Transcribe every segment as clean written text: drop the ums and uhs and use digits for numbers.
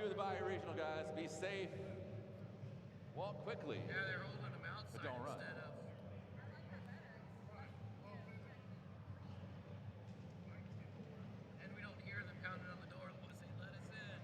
to the Bayou Regional, guys. Be safe. Walk quickly. Yeah, they're holding them outside But don't run. instead of. And we don't hear them pounding on the door once they let us in.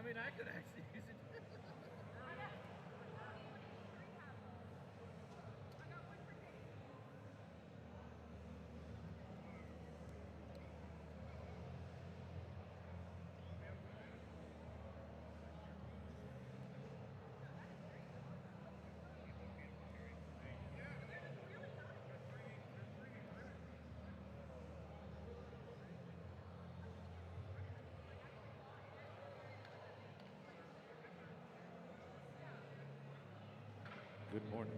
mean, I could actually use it. Good morning.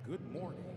Good morning.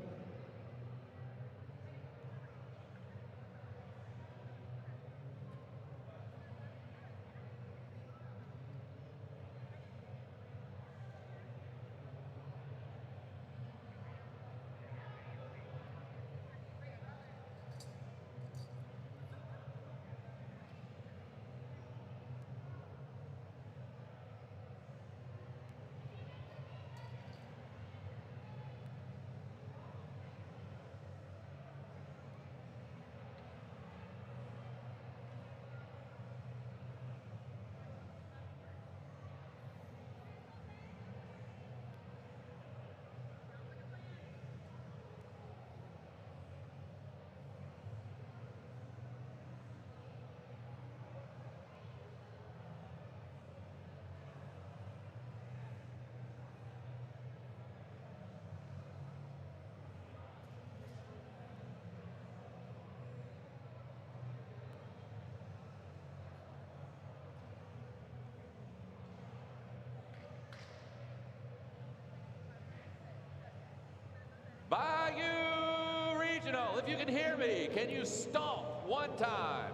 Regional, if you can hear me, can you stomp one time?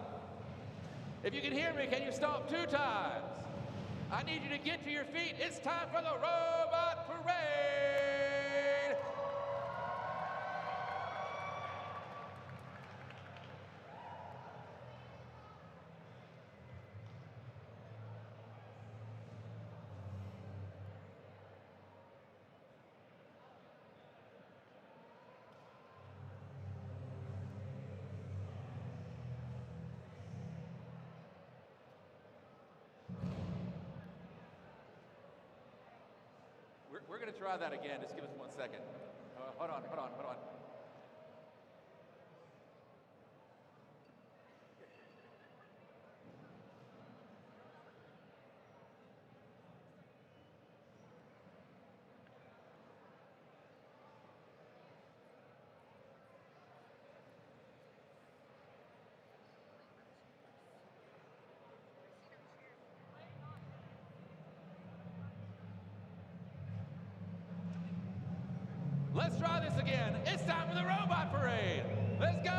If you can hear me, can you stomp 2 times? I need you to get to your feet. It's time for the Robot Parade! We're going to try that again. Just give us 1 second. Hold on. Let's try this again. It's time for the Robot Parade. Let's go!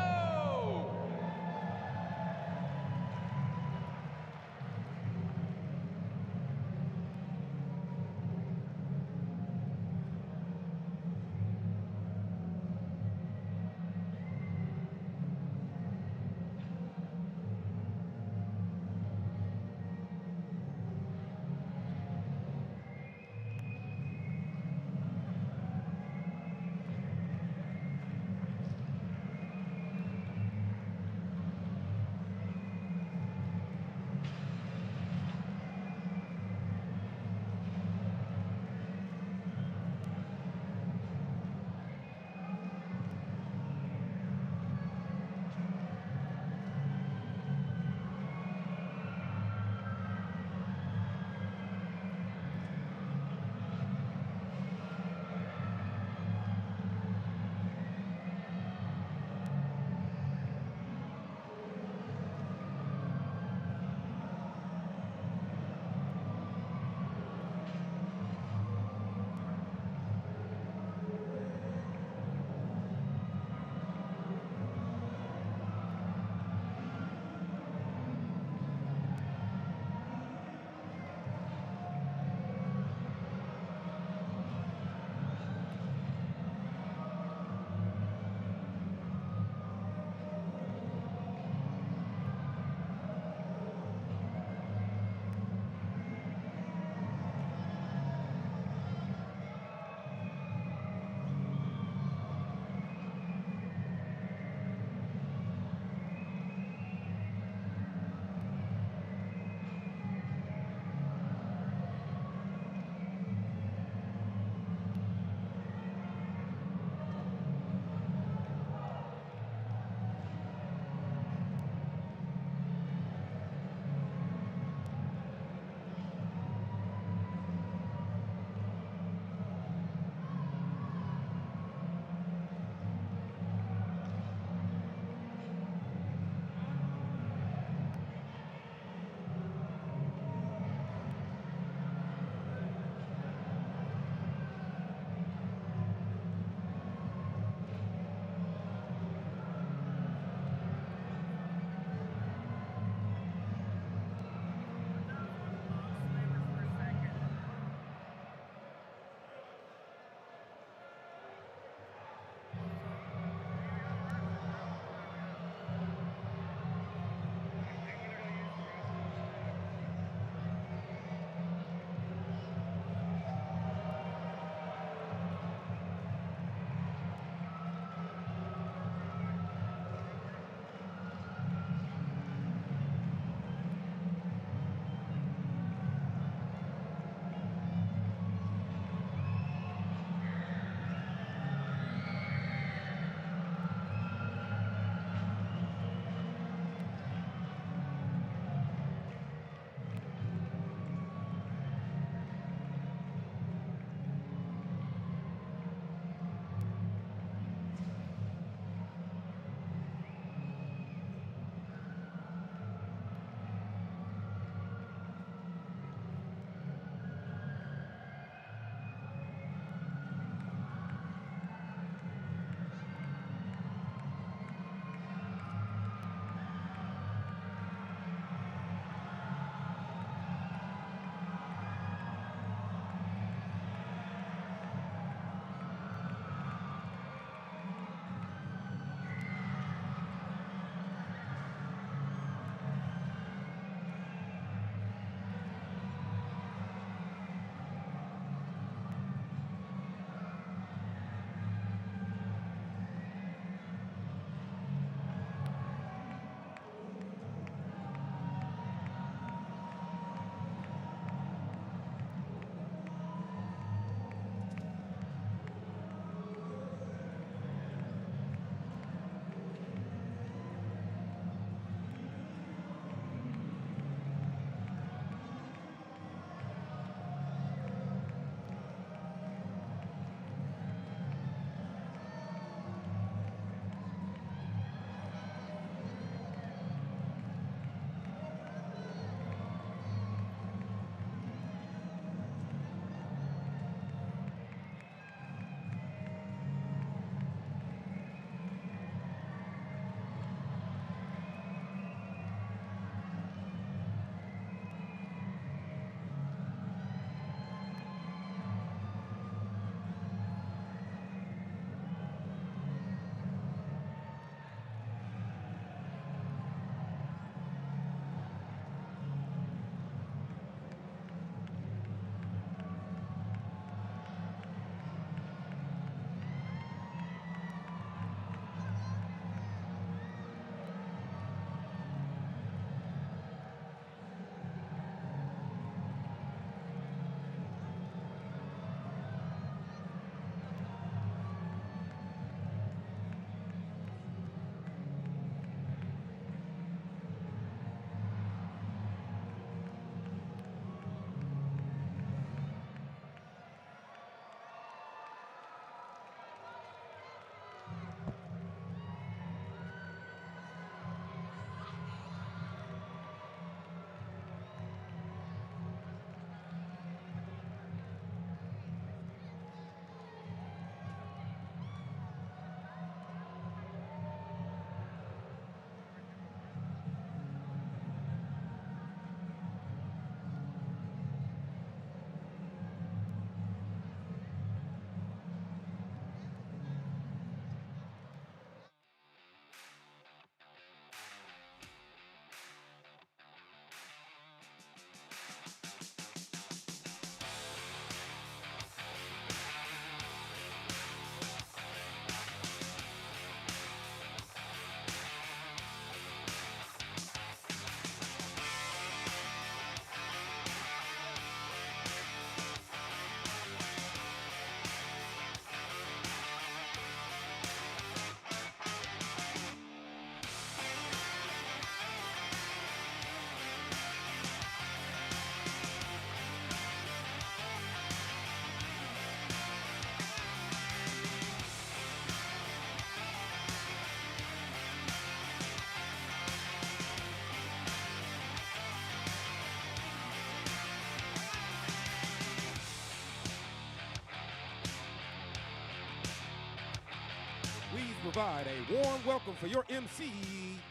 provide a warm welcome for your MC,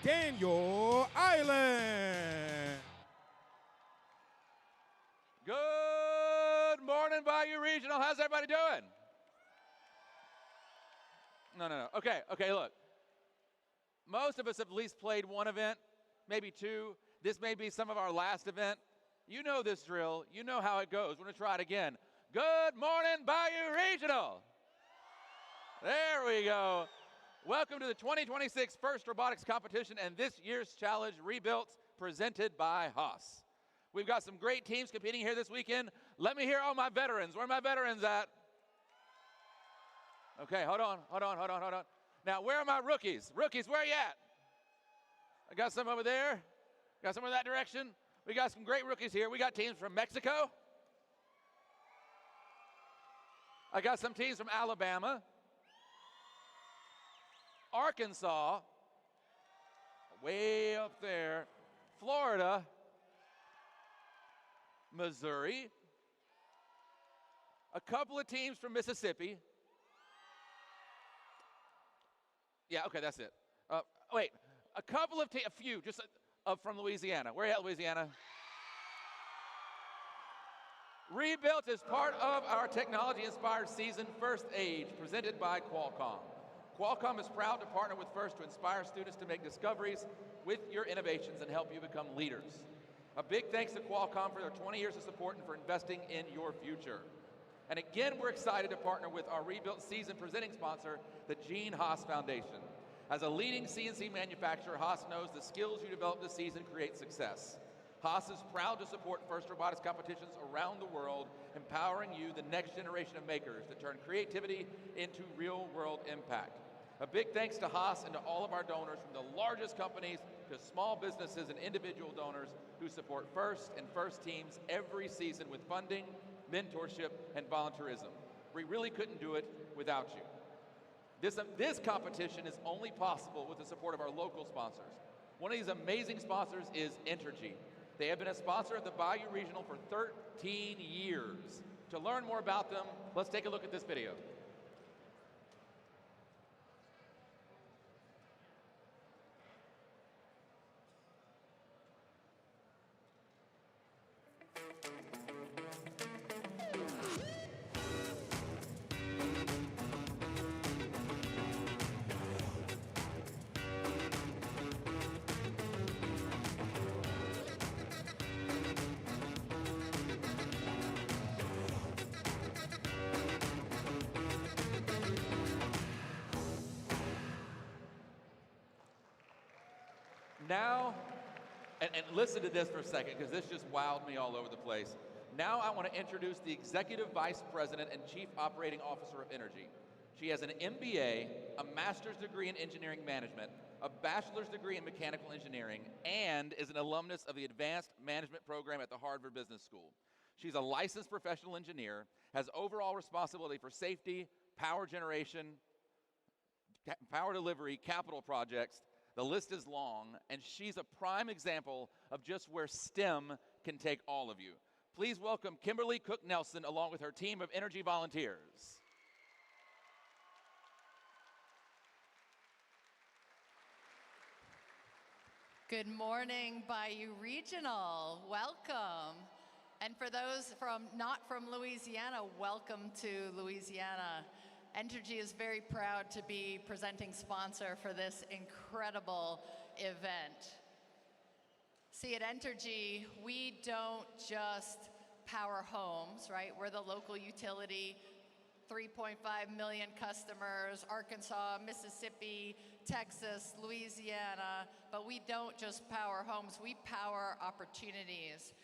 Daniel Island. Good morning, Bayou Regional. How's everybody doing? No. Okay, look. Most of us have at least played one event, maybe two. This may be some of our last event. You know this drill. You know how it goes. We're going to try it again. Good morning, Bayou Regional. There we go. Welcome to the 2026 First Robotics Competition and this year's challenge, Rebuilt, presented by Haas. We've got some great teams competing here this weekend. Let me hear all my veterans. Where are my veterans at? Okay, hold on. Now, where are my rookies? Rookies, where are you at? I got some over there. Got some in that direction. We got some great rookies here. We got teams from Mexico. I got some teams from Alabama, Arkansas, way up there, Florida, Missouri, a couple of teams from Mississippi. Yeah, okay, that's it. Wait, a couple of a few, just from Louisiana. Where are you at, Louisiana? Rebuilt is part of our technology-inspired season, First Age, presented by Qualcomm. Qualcomm is proud to partner with First to inspire students to make discoveries with your innovations and help you become leaders. A big thanks to Qualcomm for their 20 years of support and for investing in your future. And again, we're excited to partner with our Rebuilt season presenting sponsor, the Gene Haas Foundation. As a leading CNC manufacturer, Haas knows the skills you develop this season create success. Haas is proud to support First Robotics competitions around the world, empowering you, the next generation of makers, to turn creativity into real-world impact. A big thanks to Haas and to all of our donors, from the largest companies to small businesses and individual donors who support First and First teams every season with funding, mentorship, and volunteerism. We really couldn't do it without you. This competition is only possible with the support of our local sponsors. One of these amazing sponsors is Entergy. They have been a sponsor of the Bayou Regional for 13 years. To learn more about them, let's take a look at this video. Now, and listen to this for a second, because this just wowed me all over the place. Now I want to introduce the Executive Vice President and Chief Operating Officer of Entergy. She has an MBA, a master's degree in engineering management, a bachelor's degree in mechanical engineering, and is an alumnus of the Advanced Management Program at the Harvard Business School. She's a licensed professional engineer, has overall responsibility for safety, power generation, power delivery, capital projects. The list is long, and she's a prime example of just where STEM can take all of you. Please welcome Kimberly Cook-Nelson along with her team of Entergy volunteers. Good morning, Bayou Regional. Welcome. And for those not from Louisiana, welcome to Louisiana. Entergy is very proud to be presenting sponsor for this incredible event. See, at Entergy, we don't just power homes, right? We're the local utility, 3.5 million customers, Arkansas, Mississippi, Texas, Louisiana, but we don't just power homes, we power opportunities.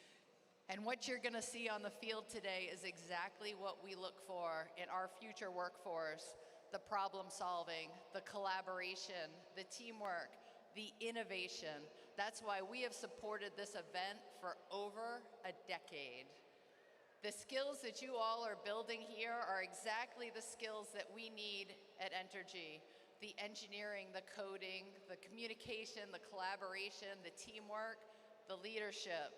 And what you're gonna see on the field today is exactly what we look for in our future workforce: the problem solving, the collaboration, the teamwork, the innovation. That's why we have supported this event for over a decade. The skills that you all are building here are exactly the skills that we need at Entergy: the engineering, the coding, the communication, the collaboration, the teamwork, the leadership.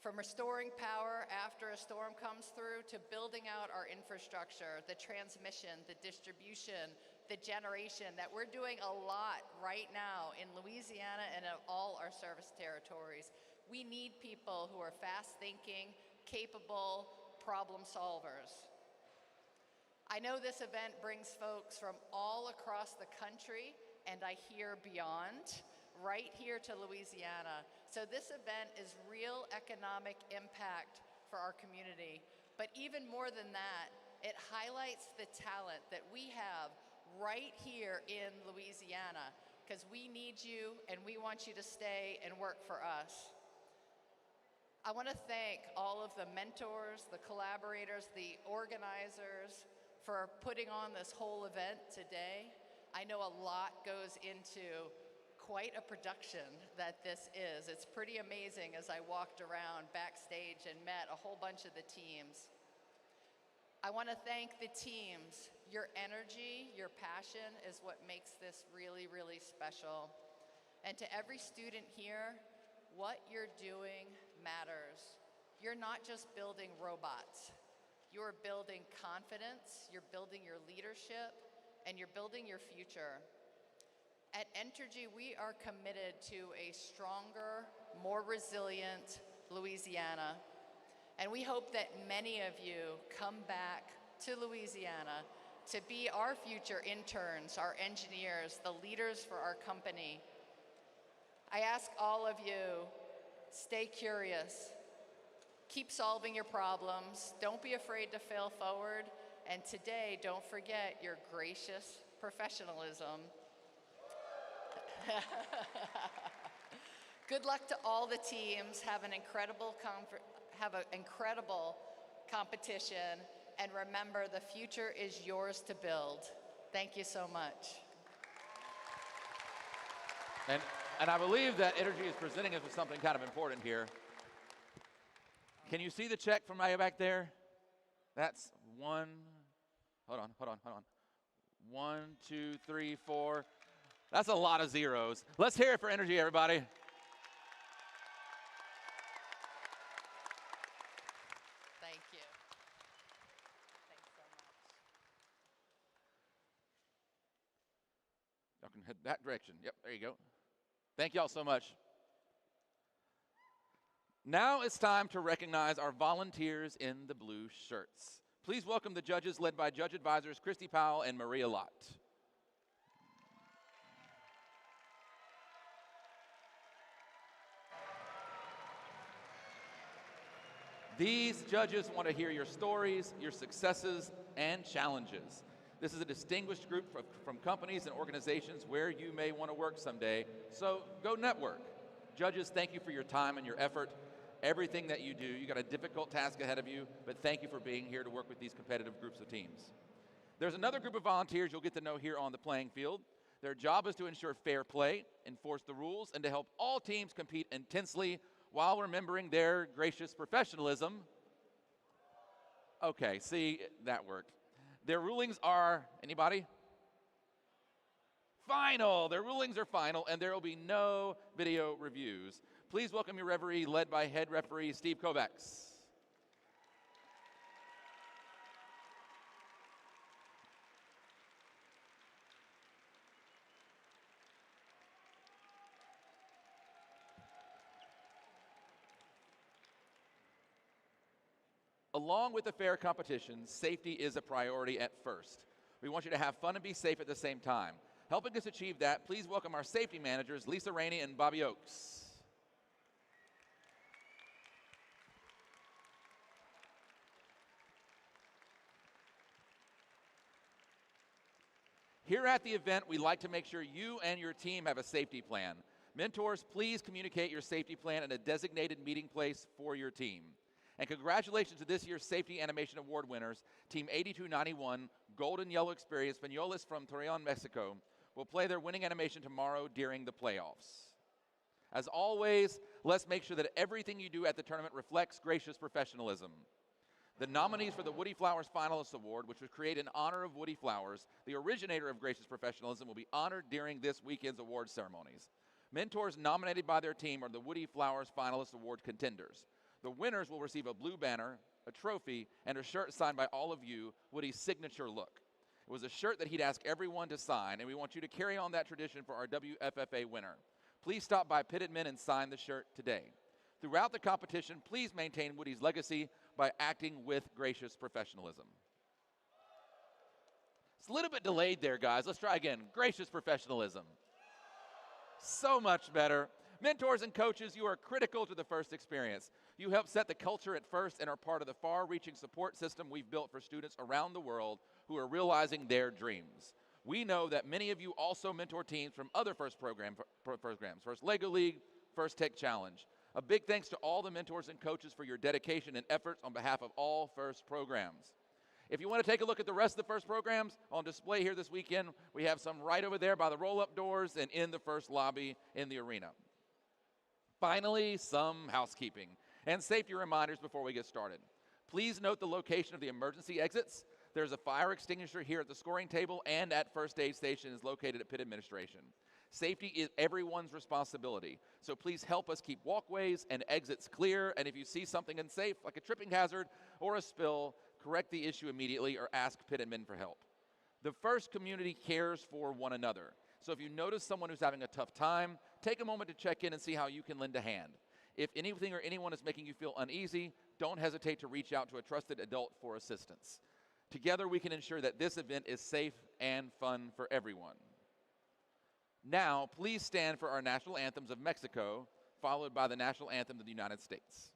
From restoring power after a storm comes through to building out our infrastructure, the transmission, the distribution, the generation that we're doing a lot right now in Louisiana and in all our service territories. We need people who are fast thinking, capable problem solvers. I know this event brings folks from all across the country, and I hear beyond, right here to Louisiana. So this event is real economic impact for our community. But even more than that, it highlights the talent that we have right here in Louisiana, because we need you and we want you to stay and work for us. I want to thank all of the mentors, the collaborators, the organizers for putting on this whole event today. I know a lot goes into quite a production that this is. It's pretty amazing as I walked around backstage and met a whole bunch of the teams. I want to thank the teams. Your energy, your passion is what makes this really, really special. And to every student here, what you're doing matters. You're not just building robots. You're building confidence, you're building your leadership, and you're building your future. At Entergy, we are committed to a stronger, more resilient Louisiana. And we hope that many of you come back to Louisiana to be our future interns, our engineers, the leaders for our company. I ask all of you, stay curious. Keep solving your problems. Don't be afraid to fail forward. And today, don't forget your gracious professionalism. Good luck to all the teams. Have an incredible competition. And remember, the future is yours to build. Thank you so much. And I believe that Energy is presenting us with something kind of important here. Can you see the check from way back there? That's one. Hold on. 1, 2, 3, 4. That's a lot of zeros. Let's hear it for Energy, everybody. Thank you. Thanks so much. Y'all can head that direction. Yep, there you go. Thank y'all so much. Now it's time to recognize our volunteers in the blue shirts. Please welcome the judges led by Judge Advisors Christy Powell and Maria Lott. These judges want to hear your stories, your successes, and challenges. This is a distinguished group from companies and organizations where you may want to work someday, so go network. Judges, thank you for your time and your effort. Everything that you do, you got a difficult task ahead of you, but thank you for being here to work with these competitive groups of teams. There's another group of volunteers you'll get to know here on the playing field. Their job is to ensure fair play, enforce the rules, and to help all teams compete intensely while remembering their gracious professionalism. Okay, see, that worked. Their rulings are, anybody? Final. Their rulings are final, and there will be no video reviews. Please welcome your referee, led by head referee Steve Kovacs. Along with the fair competition, safety is a priority at first. We want you to have fun and be safe at the same time. Helping us achieve that, please welcome our safety managers, Lisa Rainey and Bobby Oakes. Here at the event, we like to make sure you and your team have a safety plan. Mentors, please communicate your safety plan in a designated meeting place for your team. And congratulations to this year's Safety Animation Award winners, Team 8291, Golden Yellow Experience, Panolis from Torreon, Mexico, will play their winning animation tomorrow during the playoffs. As always, let's make sure that everything you do at the tournament reflects gracious professionalism. The nominees for the Woody Flowers Finalist Award, which was created in honor of Woody Flowers, the originator of gracious professionalism, will be honored during this weekend's award ceremonies. Mentors nominated by their team are the Woody Flowers Finalist Award contenders. The winners will receive a blue banner, a trophy, and a shirt signed by all of you, Woody's signature look. It was a shirt that he'd ask everyone to sign, and we want you to carry on that tradition for our WFFA winner. Please stop by Pitted Men and sign the shirt today. Throughout the competition, please maintain Woody's legacy by acting with gracious professionalism. It's a little bit delayed there, guys. Let's try again. Gracious professionalism. So much better. Mentors and coaches, you are critical to the First experience. You help set the culture at First and are part of the far-reaching support system we've built for students around the world who are realizing their dreams. We know that many of you also mentor teams from other First programs, First Lego League, First Tech Challenge. A big thanks to all the mentors and coaches for your dedication and efforts on behalf of all First programs. If you want to take a look at the rest of the First programs on display here this weekend, we have some right over there by the roll-up doors and in the First lobby in the arena. Finally, some housekeeping and safety reminders before we get started. Please note the location of the emergency exits. There's a fire extinguisher here at the scoring table and at First Aid Station is located at Pit Administration. Safety is everyone's responsibility, so please help us keep walkways and exits clear, and if you see something unsafe, like a tripping hazard or a spill, correct the issue immediately or ask Pit Admin for help. The First community cares for one another, so if you notice someone who's having a tough time, take a moment to check in and see how you can lend a hand. If anything or anyone is making you feel uneasy, don't hesitate to reach out to a trusted adult for assistance. Together we can ensure that this event is safe and fun for everyone. Now, please stand for our national anthems of Mexico, followed by the national anthem of the United States.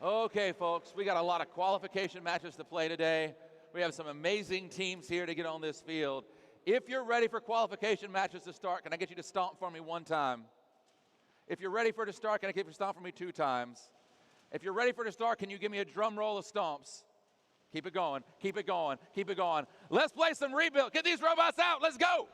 Okay, folks, we got a lot of qualification matches to play today. We have some amazing teams here to get on this field. If you're ready for qualification matches to start, can I get you to stomp for me one time? If you're ready for it to start, can I get you to stomp for me 2 times? If you're ready for it to start, can you give me a drum roll of stomps? Keep it going, keep it going, keep it going. Let's play some rebuild. Get these robots out. Let's go.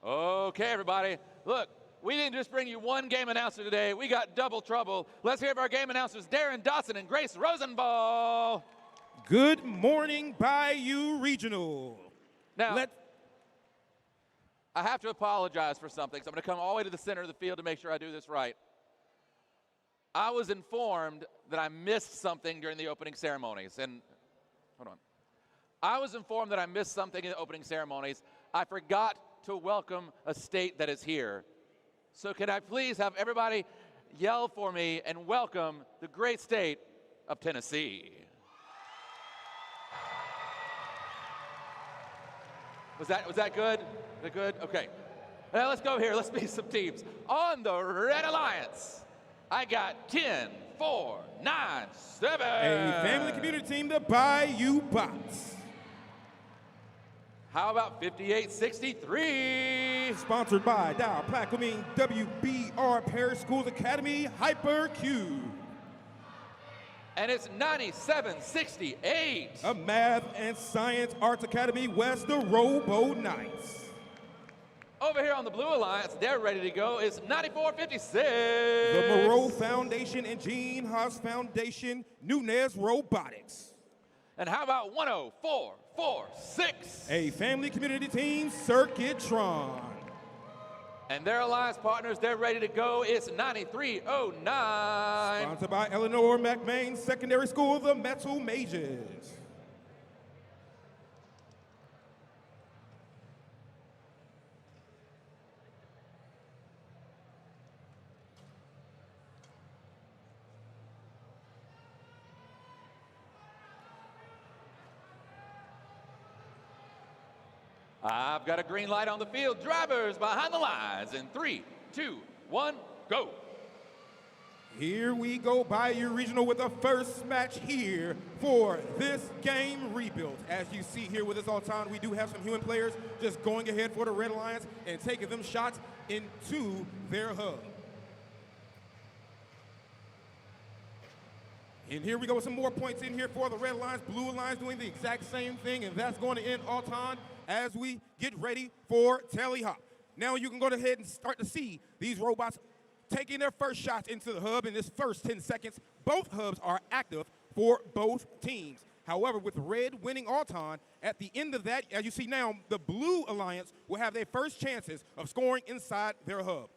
Okay, everybody. Look, we didn't just bring you one game announcer today. We got double trouble. Let's hear from our game announcers, Darren Dawson and Grace Rosenball. Good morning, Bayou Regional. Now, I have to apologize for something, so I'm going to come all the way to the center of the field to make sure I do this right. I was informed that I missed something during the opening ceremonies. And, hold on. I was informed that I missed something in the opening ceremonies. I forgot to welcome a state that is here. So can I please have everybody yell for me and welcome the great state of Tennessee. Was that good? Was that good? Okay. Now let's go here. Let's meet some teams. On the Red Alliance, I got 10, 4, 9, 7. A family community team, the Bayou Bots. How about 5863? Sponsored by Dow Plaquemine WBR Parish Schools Academy Hypercube. And it's 9768. A Math and Science Arts Academy West, the Robo Knights. Over here on the Blue Alliance, they're ready to go. It's 9456. The Moreau Foundation and Gene Haas Foundation, Nunez Robotics. And how about 10446? A family community team, Circuitron. And their alliance partners, they're ready to go. It's 9309. Sponsored by Eleanor McMain Secondary School, the Metal Mages. I've got a green light on the field. Drivers behind the lines in 3, 2, 1, go. Here we go, Bayou Regional with the first match here for this game rebuild. As you see here with us all the time, we do have some human players just going ahead for the Red Alliance and taking them shots into their hub. And here we go with some more points in here for the Red Alliance. Blue Alliance doing the exact same thing, and that's going to end all time as we get ready for tally hop. Now you can go ahead and start to see these robots taking their first shots into the hub in this first 10 seconds. Both hubs are active for both teams. However, with red winning all time, at the end of that, as you see now, the Blue Alliance will have their first chances of scoring inside their hub.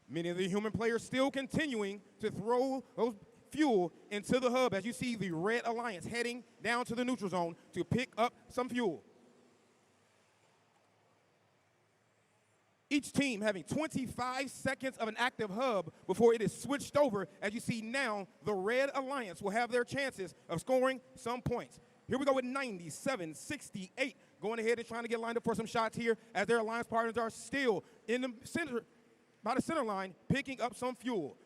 Many of the human players still continuing to throw those fuel into the hub as you see the Red Alliance heading down to the neutral zone to pick up some fuel. Each team having 25 seconds of an active hub before it is switched over. As you see now, the Red Alliance will have their chances of scoring some points. Here we go with 97-68, going ahead and trying to get lined up for some shots here as their alliance partners are still in the center, by the center line, picking up some fuel.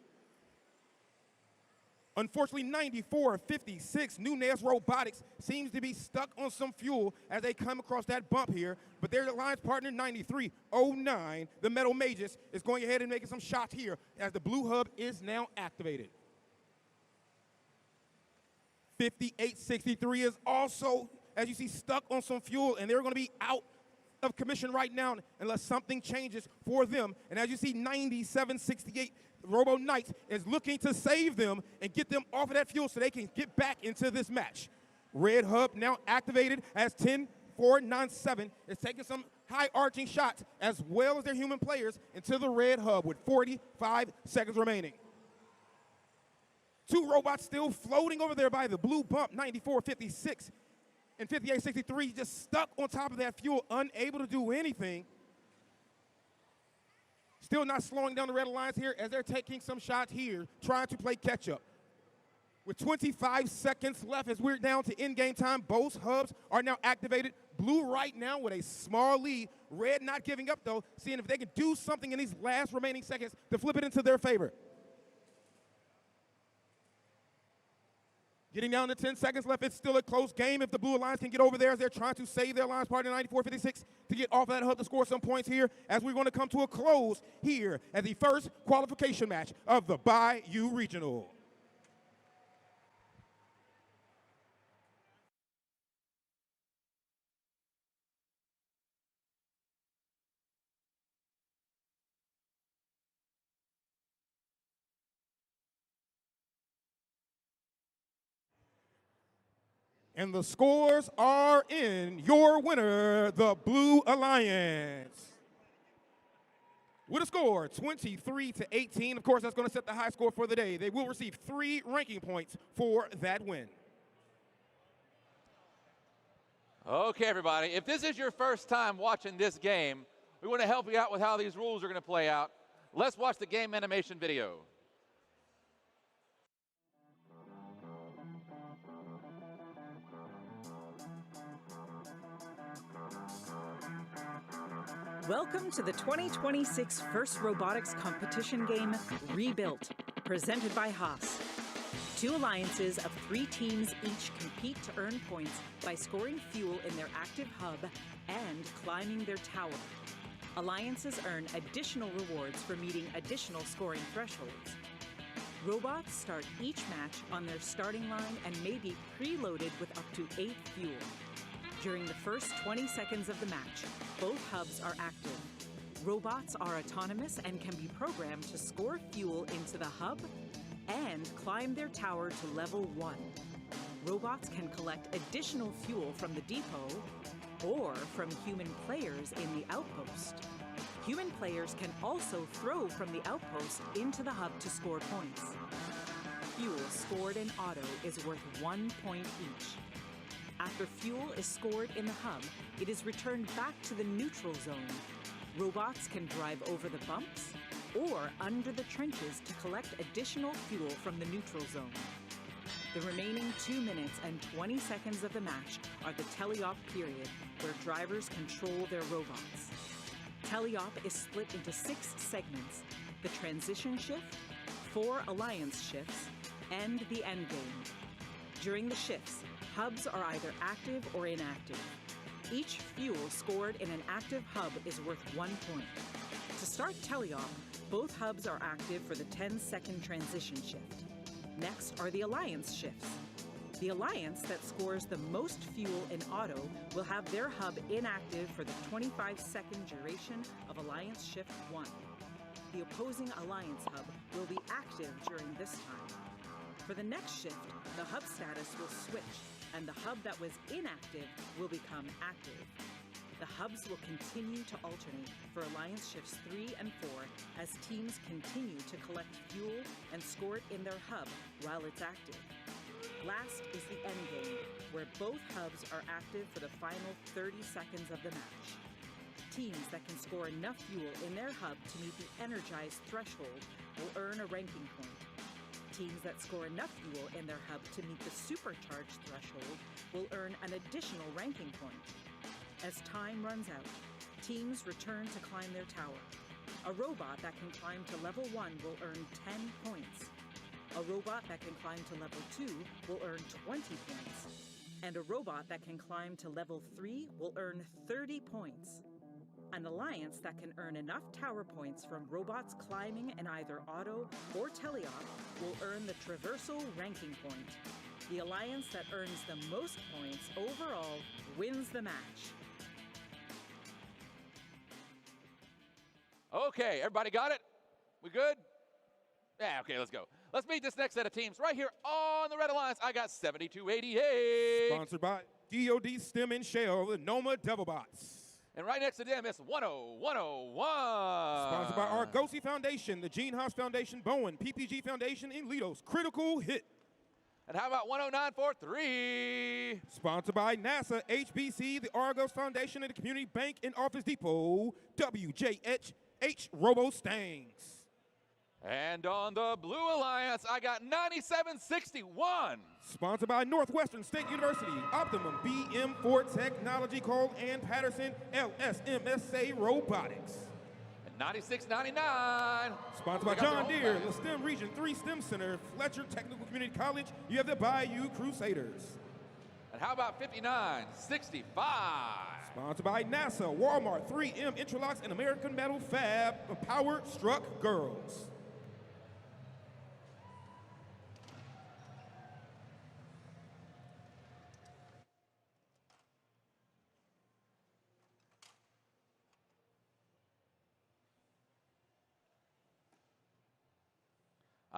Unfortunately, 94-56, Nunez Robotics seems to be stuck on some fuel as they come across that bump here. But their alliance partner, 93-09, the Metal Mages, is going ahead and making some shots here as the blue hub is now activated. 58-63 is also, as you see, stuck on some fuel, and they're going to be out of commission right now unless something changes for them. And as you see, 97-68, Robo Knights is looking to save them and get them off of that fuel so they can get back into this match. Red Hub now activated as 10-4-9-7 is taking some high arching shots as well as their human players into the Red Hub with 45 seconds remaining. Two robots still floating over there by the blue bump, 94-56 and 58-63 just stuck on top of that fuel, unable to do anything. Still not slowing down the Red Alliance here as they're taking some shots here, trying to play catch-up. With 25 seconds left as we're down to in-game time, both hubs are now activated. Blue right now with a small lead. Red not giving up, though, seeing if they can do something in these last remaining seconds to flip it into their favor. Getting down to 10 seconds left, it's still a close game if the Blue Alliance can get over there as they're trying to save their alliance partner 94-56 to get off that hub to score some points here as we're going to come to a close here at the first qualification match of the Bayou Regional. And the scores are in. Your winner, the Blue Alliance. With a score 23-18, of course, that's going to set the high score for the day. They will receive 3 ranking points for that win. Okay, everybody, if this is your first time watching this game, we want to help you out with how these rules are going to play out. Let's watch the game animation video. Welcome to the 2026 First Robotics Competition game, Rebuilt, presented by Haas. 2 alliances of 3 teams each compete to earn points by scoring fuel in their active hub and climbing their tower. Alliances earn additional rewards for meeting additional scoring thresholds. Robots start each match on their starting line and may be preloaded with up to 8 fuel. During the first 20 seconds of the match, both hubs are active. Robots are autonomous and can be programmed to score fuel into the hub and climb their tower to level 1. Robots can collect additional fuel from the depot or from human players in the outpost. Human players can also throw from the outpost into the hub to score points. Fuel scored in auto is worth 1 point each. After fuel is scored in the hub, it is returned back to the neutral zone. Robots can drive over the bumps or under the trenches to collect additional fuel from the neutral zone. The remaining 2 minutes and 20 seconds of the match are the teleop period, where drivers control their robots. Teleop is split into 6 segments: the transition shift, 4 alliance shifts, and the endgame. During the shifts, hubs are either active or inactive. Each fuel scored in an active hub is worth 1 point. To start teleop, both hubs are active for the 10-second transition shift. Next are the alliance shifts. The alliance that scores the most fuel in auto will have their hub inactive for the 25-second duration of alliance shift 1. The opposing alliance hub will be active during this time. For the next shift, the hub status will switch, and the hub that was inactive will become active. The hubs will continue to alternate for alliance shifts 3 and 4 as teams continue to collect fuel and score it in their hub while it's active. Last is the endgame, where both hubs are active for the final 30 seconds of the match. Teams that can score enough fuel in their hub to meet the energized threshold will earn a ranking point. Teams that score enough fuel in their hub to meet the supercharged threshold will earn an additional ranking point. As time runs out, teams return to climb their tower. A robot that can climb to level 1 will earn 10 points. A robot that can climb to level 2 will earn 20 points. And a robot that can climb to level 3 will earn 30 points. An alliance that can earn enough tower points from robots climbing in either auto or teleop will earn the traversal ranking point. The alliance that earns the most points overall wins the match. Okay, everybody got it? We good? Yeah, okay, let's go. Let's meet this next set of teams right here on the Red Alliance. I got 7288. Sponsored by DoD STEM and Shell, the Noma Devilbots. And right next to them is 10101. Sponsored by Argosy Foundation, the Gene Haas Foundation, Bowen, PPG Foundation, and Lido's Critical Hit. And how about 10943? Sponsored by NASA, HBC, the Argos Foundation, and the Community Bank and Office Depot, WJH Robo Stangs. And on the Blue Alliance, I got 9761. Sponsored by Northwestern State University, Optimum BM4 Technology, Cole and Patterson, LSMSA Robotics. And 9699. Sponsored by John Deere, the STEM Region 3 STEM Center, Fletcher Technical Community College, you have the Bayou Crusaders. And how about 5965? Sponsored by NASA, Walmart, 3M Interlocks, and American Metal Fab, Power Struck Girls.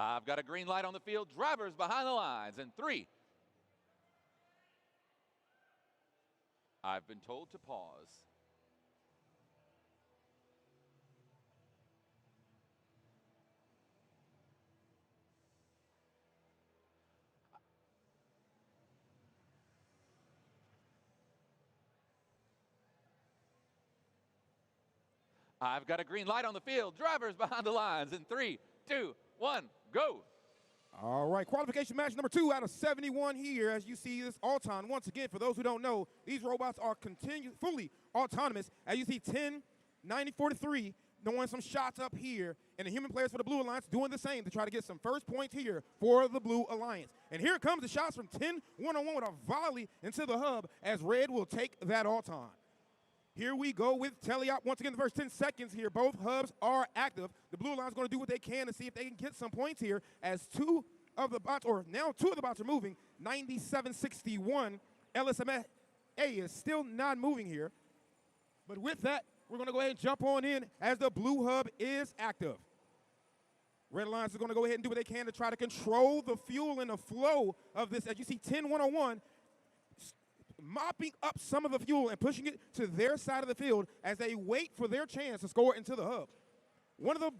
I've got a green light on the field. Drivers behind the lines in 3, I've been told to pause. I've got a green light on the field. Drivers behind the lines in 3, 2, 1, go. All right, qualification match number 2 out of 71 here. As you see this all-time, once again, for those who don't know, these robots are fully autonomous. As you see 10, 90, 43, throwing some shots up here, and the human players for the Blue Alliance doing the same to try to get some first points here for the Blue Alliance. And here comes the shots from 10, one-on-one with a volley into the hub as Red will take that all-time. Here we go with teleop. Once again, the first 10 seconds here. Both hubs are active. The Blue Alliance is going to do what they can to see if they can get some points here as two of the bots are moving. 9761. LSMA is still not moving here. But with that, we're going to go ahead and jump on in as the Blue hub is active. Red Alliance is going to go ahead and do what they can to try to control the fuel and the flow of this. As you see 10 101. Mopping up some of the fuel and pushing it to their side of the field as they wait for their chance to score into the hub. One of the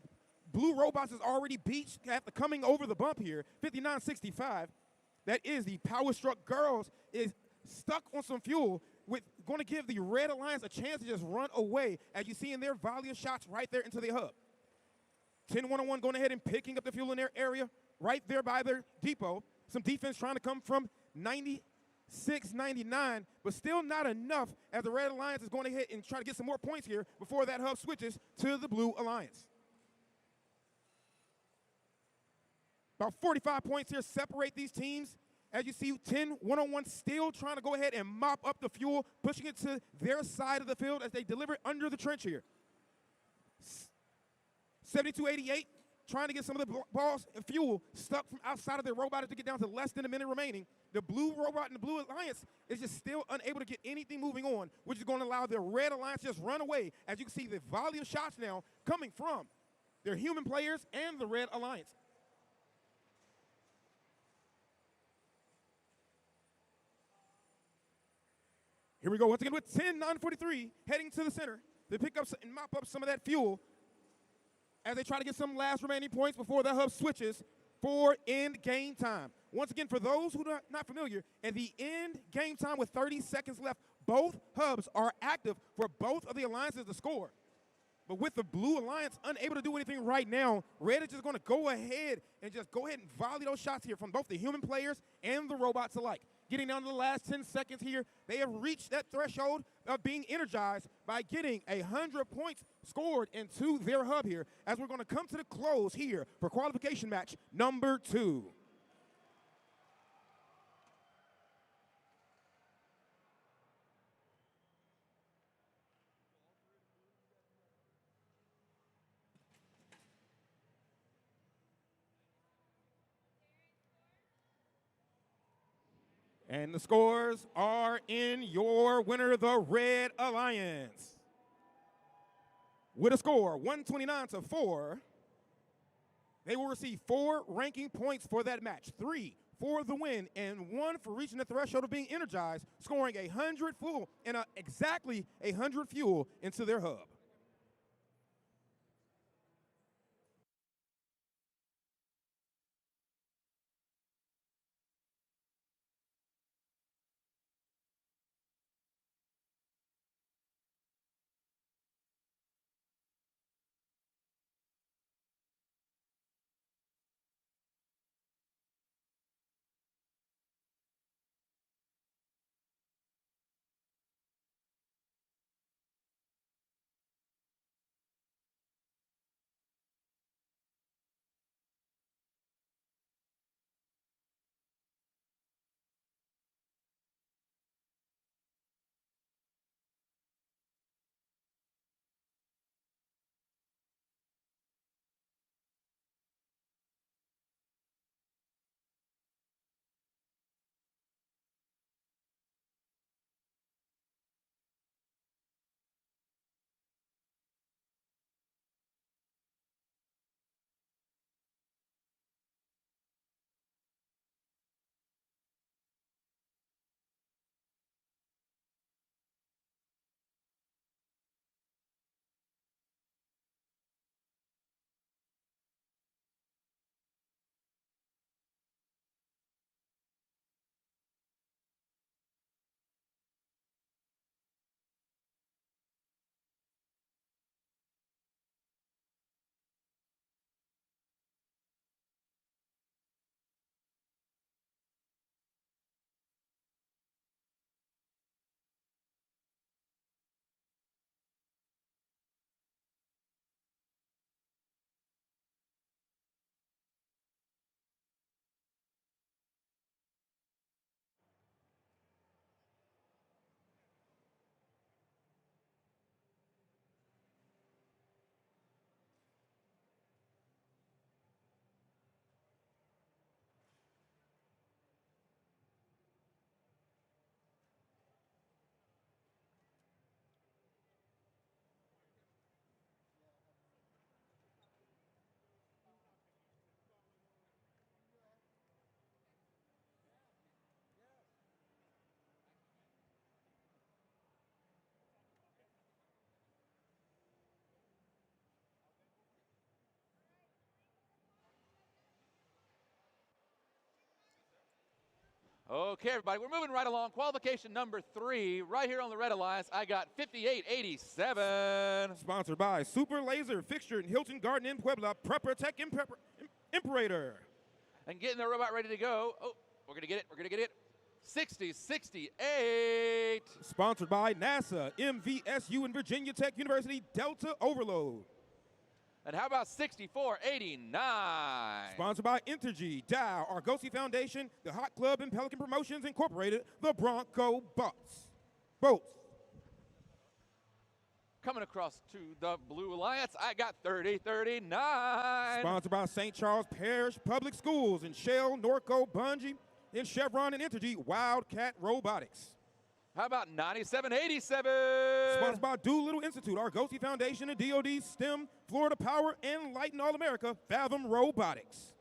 blue robots is already beached after coming over the bump here, 5965. That is the Power Struck Girls is stuck on some fuel, going to give the Red Alliance a chance to just run away, as you see in their volley of shots right there into the hub. 10-101 going ahead and picking up the fuel in their area right there by their depot. Some defense trying to come from 96.99, but still not enough as the Red Alliance is going ahead and try to get some more points here before that hub switches to the Blue Alliance. About 45 points here separate these teams. As you see, 10-101 still trying to go ahead and mop up the fuel, pushing it to their side of the field as they deliver it under the trench here. 7288 trying to get some of the balls and fuel stuck from outside of their robot to get down to less than a minute remaining. The blue robot and the Blue Alliance is just still unable to get anything moving on, which is going to allow the Red Alliance to just run away. As you can see, the volley of shots now coming from their human players and the Red Alliance. Here we go once again with 10-943 heading to the center to pick up and mop up some of that fuel as they try to get some last remaining points before the hub switches for end game time. Once again, for those who are not familiar, at the end game time with 30 seconds left, both hubs are active for both of the alliances to score. But with the Blue Alliance unable to do anything right now, Red is just going to go ahead and volley those shots here from both the human players and the robots alike. Getting down to the last 10 seconds here, they have reached that threshold of being energized by getting 100 points scored into their hub here, as we're going to come to the close here for qualification match number 2. And the scores are in your winner, the Red Alliance. With a score 129-4, they will receive 4 ranking points for that match, 3 for the win and 1 for reaching the threshold of being energized, scoring 100 fuel and exactly 100 fuel into their hub. Okay, everybody, we're moving right along. Qualification number 3, right here on the Red Alliance. I got 5887. Sponsored by Super Laser Fixture in Hilton Garden in Puebla, Prepper Tech Imperator. And getting the robot ready to go. Oh, we're going to get it. We're going to get it. 6068. Sponsored by NASA, MVSU, and Virginia Tech University, Delta Overload. And how about 6489? Sponsored by Entergy, Dow, Argosy Foundation, the Hot Club and Pelican Promotions Incorporated, the Bronco Boats. Coming across to the Blue Alliance, I got 3039. Sponsored by St. Charles Parish Public Schools and Shell, Norco, Bungie, and Chevron and Entergy, Wildcat Robotics. How about 9787? Sponsored by Doolittle Institute, Argosy Foundation, and DoD, STEM, Florida Power, and Lighten All America, Fathom Robotics.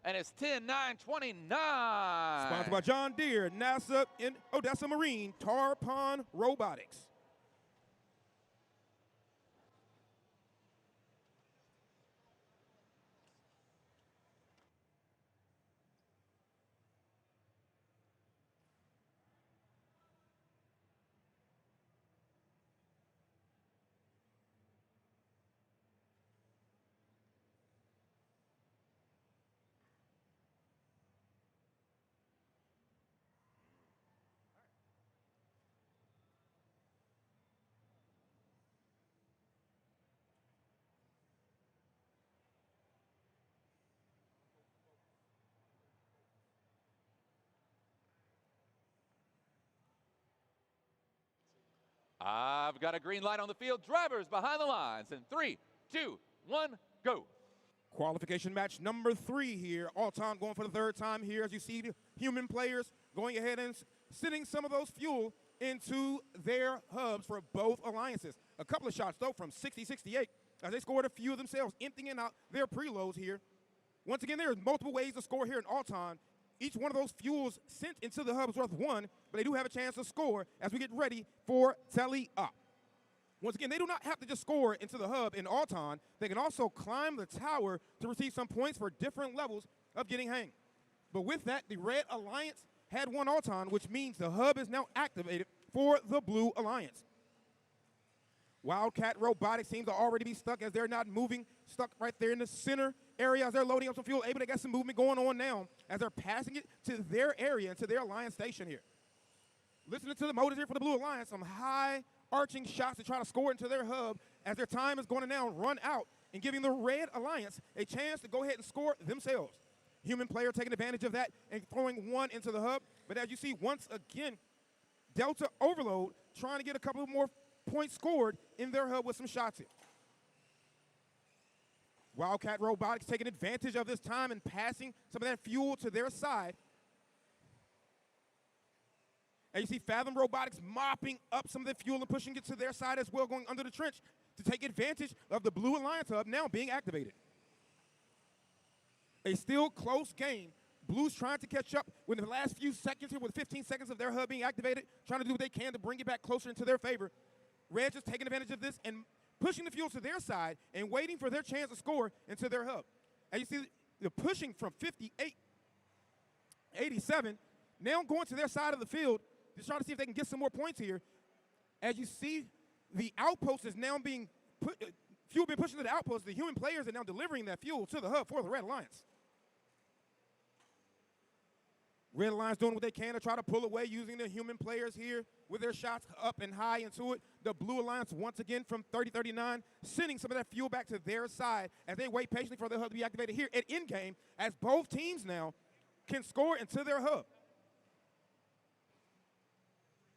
And it's 10929. Sponsored by John Deere, NASA, and Odessa Marine, Tarpon Robotics. I've got a green light on the field. Drivers behind the lines. In 3, 2, 1, go. Qualification match number 3 here. All-time going for the 3rd time here as you see the human players going ahead and sending some of those fuel into their hubs for both alliances. A couple of shots, though, from 60-68 as they scored a few of themselves, emptying out their preloads here. Once again, there's multiple ways to score here in All-time. Each one of those fuels sent into the hub is worth 1, but they do have a chance to score as we get ready for tally-up. Once again, they do not have to just score into the hub in Alton. They can also climb the tower to receive some points for different levels of getting hang. But with that, the Red Alliance had 1 Alton, which means the hub is now activated for the Blue Alliance. Wildcat Robotics seems to already be stuck as they're not moving, stuck right there in the center area as they're loading up some fuel, able to get some movement going on now as they're passing it to their area and to their alliance station here. Listening to the motors here for the Blue Alliance, some high arching shots to try to score into their hub as their time is going to now run out and giving the Red Alliance a chance to go ahead and score themselves. Human player taking advantage of that and throwing 1 into the hub. But as you see, once again, Delta Overload trying to get a couple of more points scored in their hub with some shots in. Wildcat Robotics taking advantage of this time and passing some of that fuel to their side. And you see Fathom Robotics mopping up some of the fuel and pushing it to their side as well, going under the trench to take advantage of the Blue Alliance hub now being activated. A still close game. Blues trying to catch up within the last few seconds here with 15 seconds of their hub being activated, trying to do what they can to bring it back closer into their favor. Red just taking advantage of this and pushing the fuel to their side and waiting for their chance to score into their hub. And you see the pushing from 58-87, now going to their side of the field to try to see if they can get some more points here. As you see, the outpost is now being fuel being pushed into the outpost. The human players are now delivering that fuel to the hub for the Red Alliance. Red Alliance doing what they can to try to pull away using the human players here with their shots up and high into it. The Blue Alliance once again from 30-39, sending some of that fuel back to their side as they wait patiently for their hub to be activated here at endgame as both teams now can score into their hub.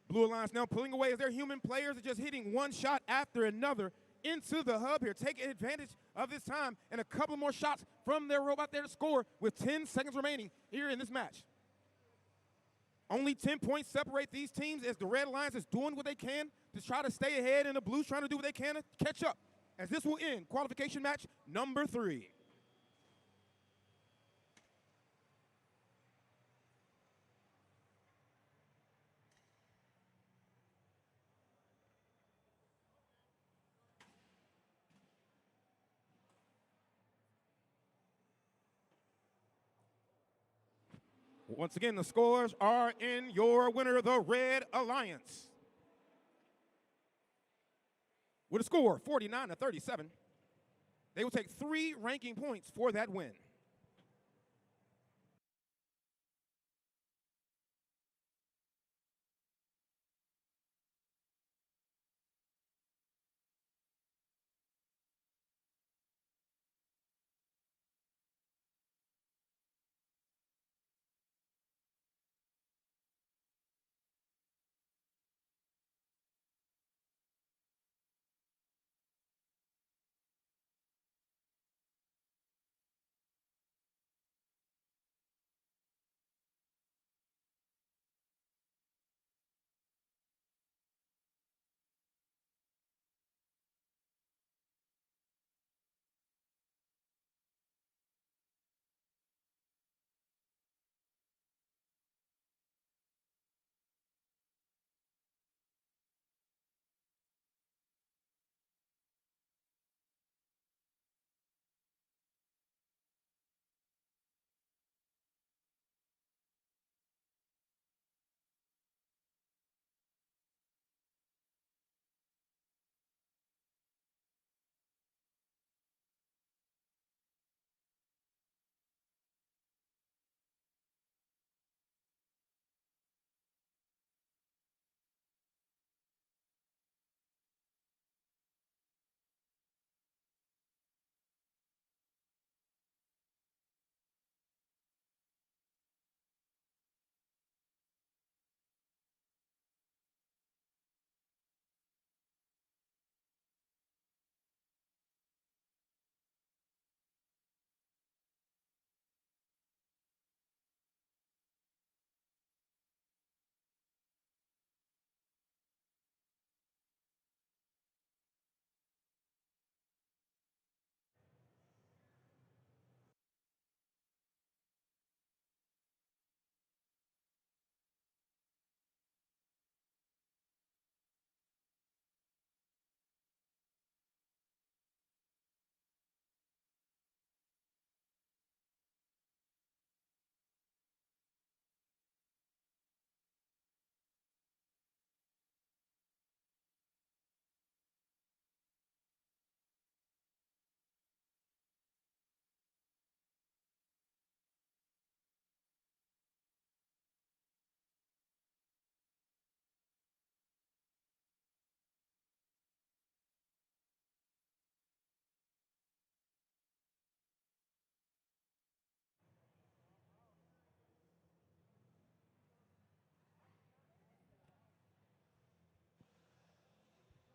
Blue Alliance now pulling away as their human players are just hitting one shot after another into the hub here, taking advantage of this time and a couple more shots from their robot there to score with 10 seconds remaining here in this match. Only 10 points separate these teams as the Red Alliance is doing what they can to try to stay ahead and the Blues trying to do what they can to catch up as this will end qualification match number 3. Once again, the scores are in your winner, the Red Alliance. With a score 49-37, they will take 3 ranking points for that win.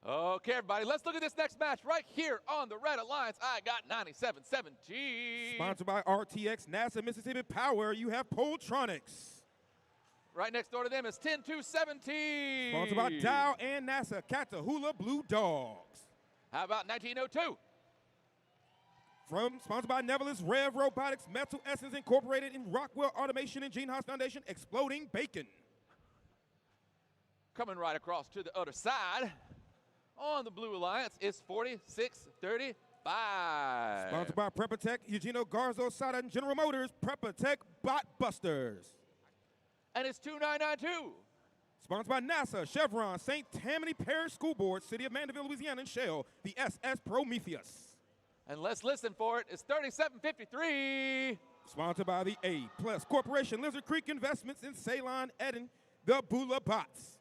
Okay, everybody, let's look at this next match right here on the Red Alliance. I got 97-17. Sponsored by RTX, NASA Mississippi Power, you have Poltronics. Right next door to them is 10-2-17. Sponsored by Dow and NASA, Catahoula Blue Dogs. How about 1902? Sponsored by Nevertheless Rev Robotics, Metal Essence Incorporated, in Rockwell Automation and Gene Haas Foundation, Exploding Bacon. Coming right across to the other side on the Blue Alliance is 46-35. Sponsored by Prepatech, Eugenio Garzo Sada, and General Motors, Prepatech Bot Busters. And it's 2992. Sponsored by NASA, Chevron, St. Tammany Parish School Board, City of Mandeville, Louisiana, and Shell, the SS Prometheus. And let's listen for it. It's 37-53. Sponsored by the A Plus Corporation, Lizard Creek Investments in Ceylon, Eden, the Bula Bots.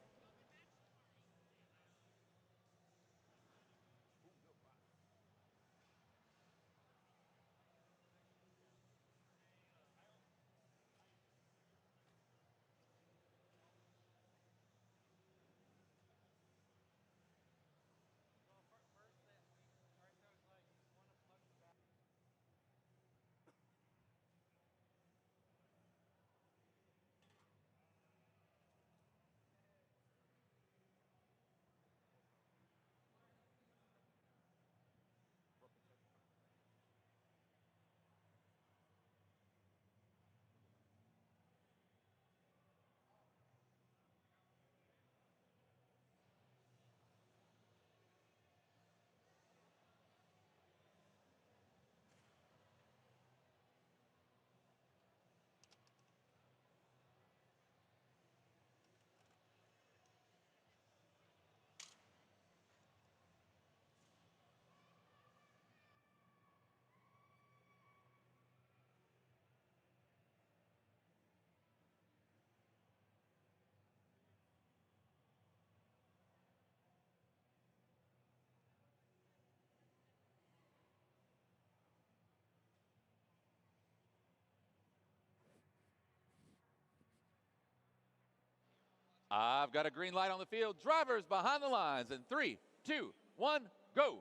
I've got a green light on the field. Drivers behind the lines in 3, 2, 1, go.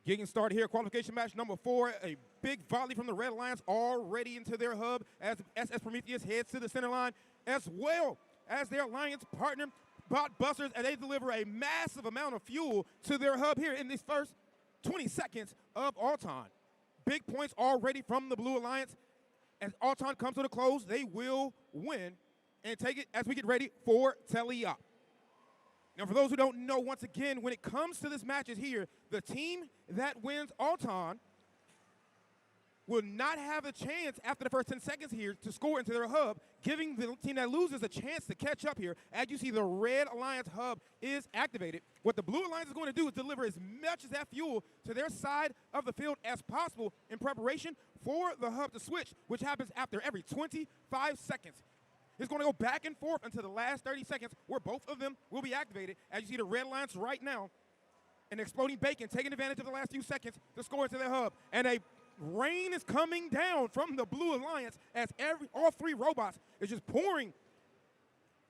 Getting started here, qualification match number 4. A big volley from the Red Lions already into their hub as SS Prometheus heads to the center line, as well as their Alliance partner, Bot Busters, and they deliver a massive amount of fuel to their hub here in these first 20 seconds of Alton. Big points already from the Blue Alliance. As Alton comes to the close, they will win and take it as we get ready for Tele-Op. Now, for those who don't know, once again, when it comes to this matches here, the team that wins Alton will not have a chance after the first 10 seconds here to score into their hub, giving the team that loses a chance to catch up here. As you see, the Red Alliance hub is activated. What the Blue Alliance is going to do is deliver as much of that fuel to their side of the field as possible in preparation for the hub to switch, which happens after every 25 seconds. It's going to go back and forth until the last 30 seconds where both of them will be activated. As you see the Red Alliance right now, an exploding bacon taking advantage of the last few seconds to score into their hub. And a rain is coming down from the Blue Alliance as all 3 robots is just pouring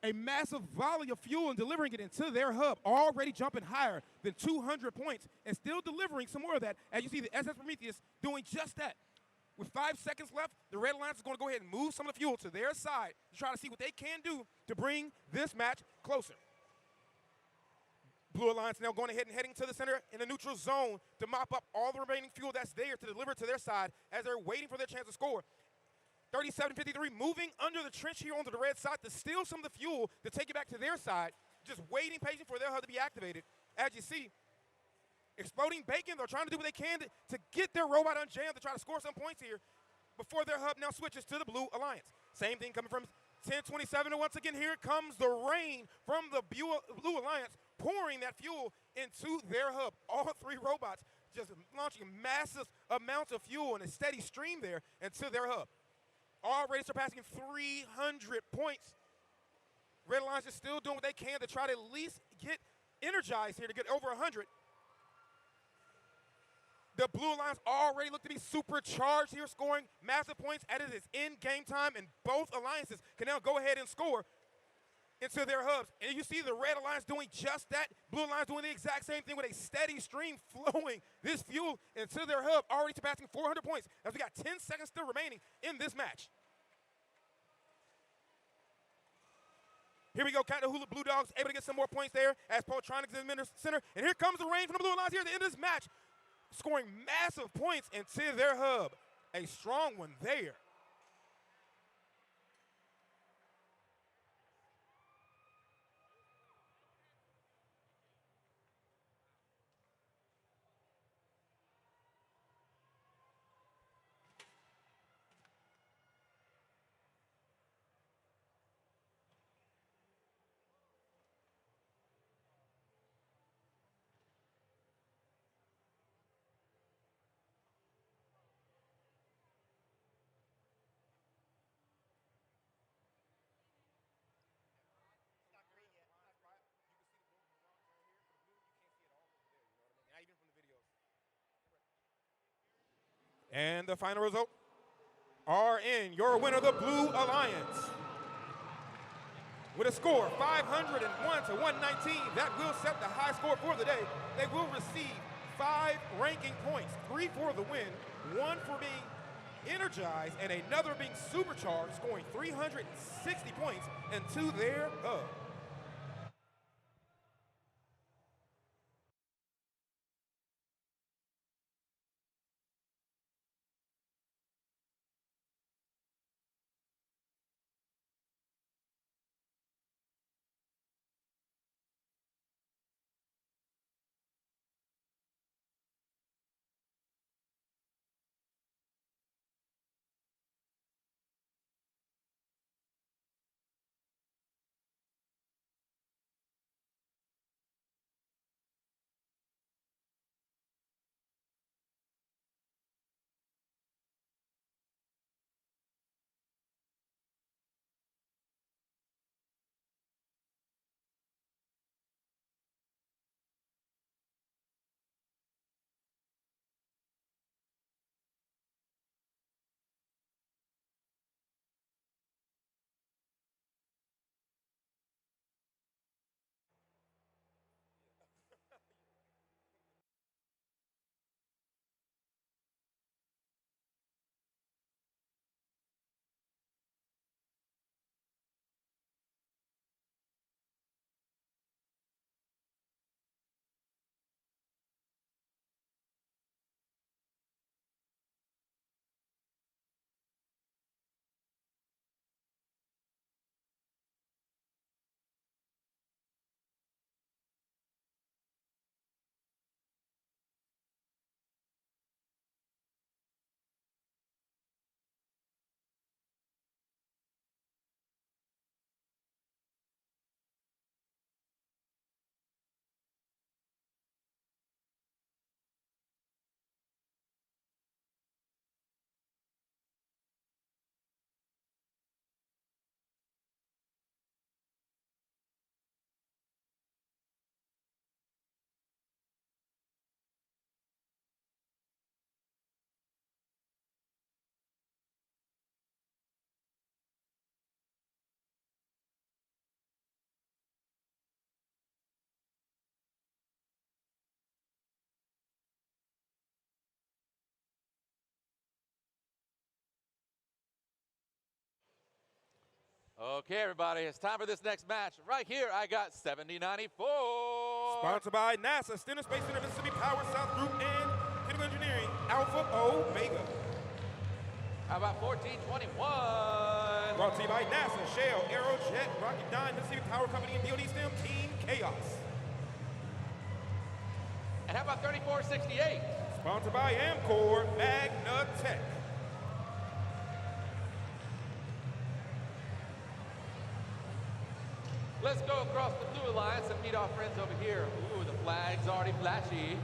a massive volley of fuel and delivering it into their hub, already jumping higher than 200 points and still delivering some more of that. As you see the SS Prometheus doing just that. With 5 seconds left, the Red Alliance is going to go ahead and move some of the fuel to their side to try to see what they can do to bring this match closer. Blue Alliance now going ahead and heading to the center in the neutral zone to mop up all the remaining fuel that's there to deliver to their side as they're waiting for their chance to score. 37-53 moving under the trench here onto the red side to steal some of the fuel to take it back to their side, just waiting patient for their hub to be activated. As you see, exploding bacon, they're trying to do what they can to get their robot unjammed to try to score some points here before their hub now switches to the Blue Alliance. Same thing coming from 10-27, and once again, here comes the rain from the Blue Alliance, pouring that fuel into their hub. All 3 robots just launching massive amounts of fuel in a steady stream there into their hub. Already surpassing 300 points. Red Alliance is still doing what they can to try to at least get energized here to get over 100. The Blue Alliance already look to be supercharged here, scoring massive points as it is in game time, and both alliances can now go ahead and score into their hubs. And you see the Red Alliance doing just that. Blue Alliance doing the exact same thing with a steady stream flowing this fuel into their hub, already surpassing 400 points as we got 10 seconds still remaining in this match. Here we go, Captain Hula Blue Dogs able to get some more points there as Poltronics is in the center. And here comes the rain from the Blue Alliance here at the end of this match, scoring massive points into their hub. A strong one there. And the final result are in. Your winner, the Blue Alliance. With a score 501 to 119, that will set the high score for the day. They will receive 5 ranking points, 3 for the win, 1 for being energized, and another being supercharged, scoring 360 points into their hub. Okay, everybody, it's time for this next match. Right here, I got 7094. Sponsored by NASA, Stenner Space Center, Mississippi Power South Group, and Chemical Engineering, Alpha Omega. How about 1421? Brought to you by NASA, Shell, Aerojet, Rocketdyne, Mississippi Power Company, and DoD STEM Team Chaos. And how about 3468? Sponsored by Amcor, Magnatech. Let's go across the Blue Alliance and meet our friends over here. Ooh, the flag's already flashy.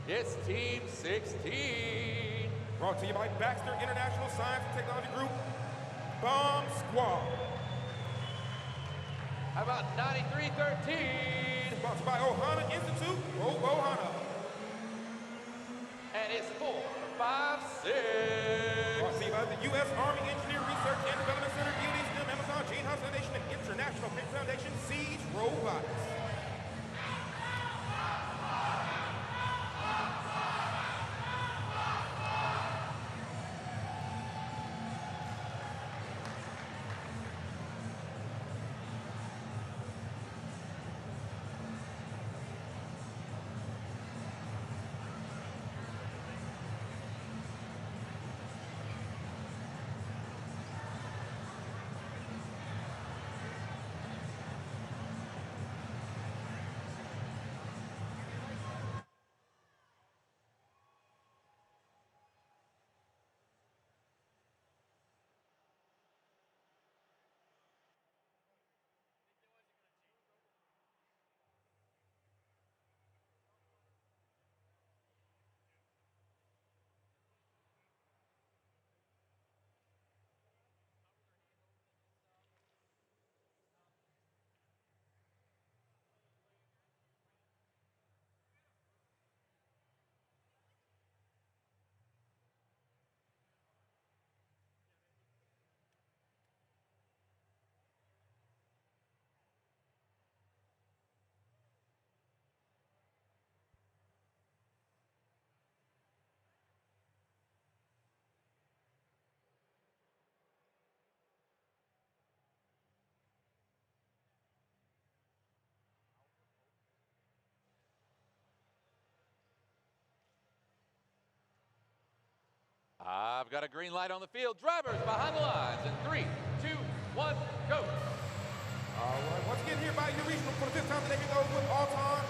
It's Team 16. Brought to you by Baxter International Science and Technology Group, Bomb Squad. How about 9313? Sponsored by Ohana Institute, Ohana. And it's 456. Brought to you by the U.S. Army Engineer Research and Development Center, DoD STEM, Amazon, Gene House Foundation, and International Pink Foundation, Siege Robotics. I've got a green light on the field. Drivers behind the lines in 3, 2, 1, go. All right, once again here by Bayou Regional for the fifth time today, we go with Alton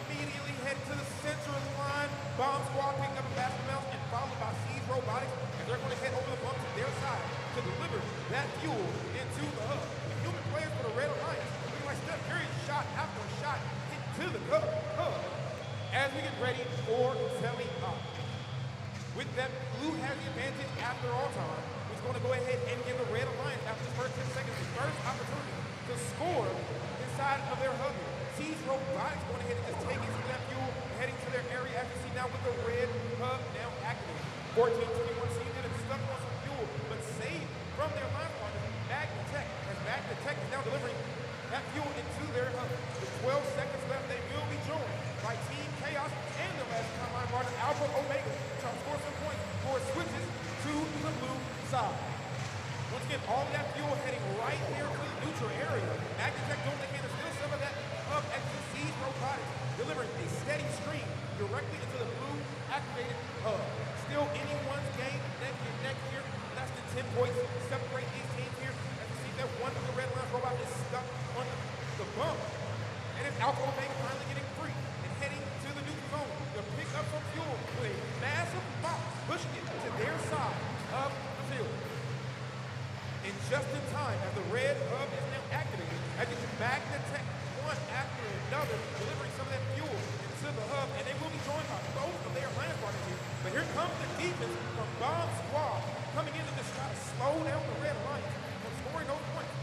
immediately heading to the center of the line. Bomb Squad picking up a basket mouse and followed by Siege Robotics, and they're going to head over the bump to their side to deliver that fuel into the hub. The human players for the Red Alliance looking like Steph Curry shot after shot hit to the hub as we get ready for telly up. With that, blue has the advantage after all time. Who's going to go ahead and give the Red Alliance after the first 10 seconds the first opportunity to score inside of their hub. Siege Robotics going ahead and just taking some of that fuel and heading to their area as you see now with the red hub now activated. 1421 seeing that it's stuck on some fuel, but saved from their line partner, Magnatech, as Magnatech is now delivering that fuel into their hub. With 12 seconds left, they will be joined by Team Chaos and the last line partner, Alpha Omega, trying to score some points before it switches to the blue side. Once again, all of that fuel heading right here to the neutral area. Magnatech doing they can to steal some of that hub at the Siege Robotics, delivering a steady stream directly into the blue activated hub. Still anyone's game neck and neck here. Less than 10 points separate these teams here. As you see that one of the Red Alliance robot is stuck on the bump. And it's Alpha Omega finally getting free and heading to the neutral zone to pick up some fuel with a massive box, pushing it to their side of the field. And just in time, as the red hub is now activated, as you can Magnatech one after another, delivering some of that fuel into the hub, and they will be joined by both of their alliance partners here. But here comes the defense from Bomb Squad, coming in to just try to slow down the Red Alliance from scoring those points.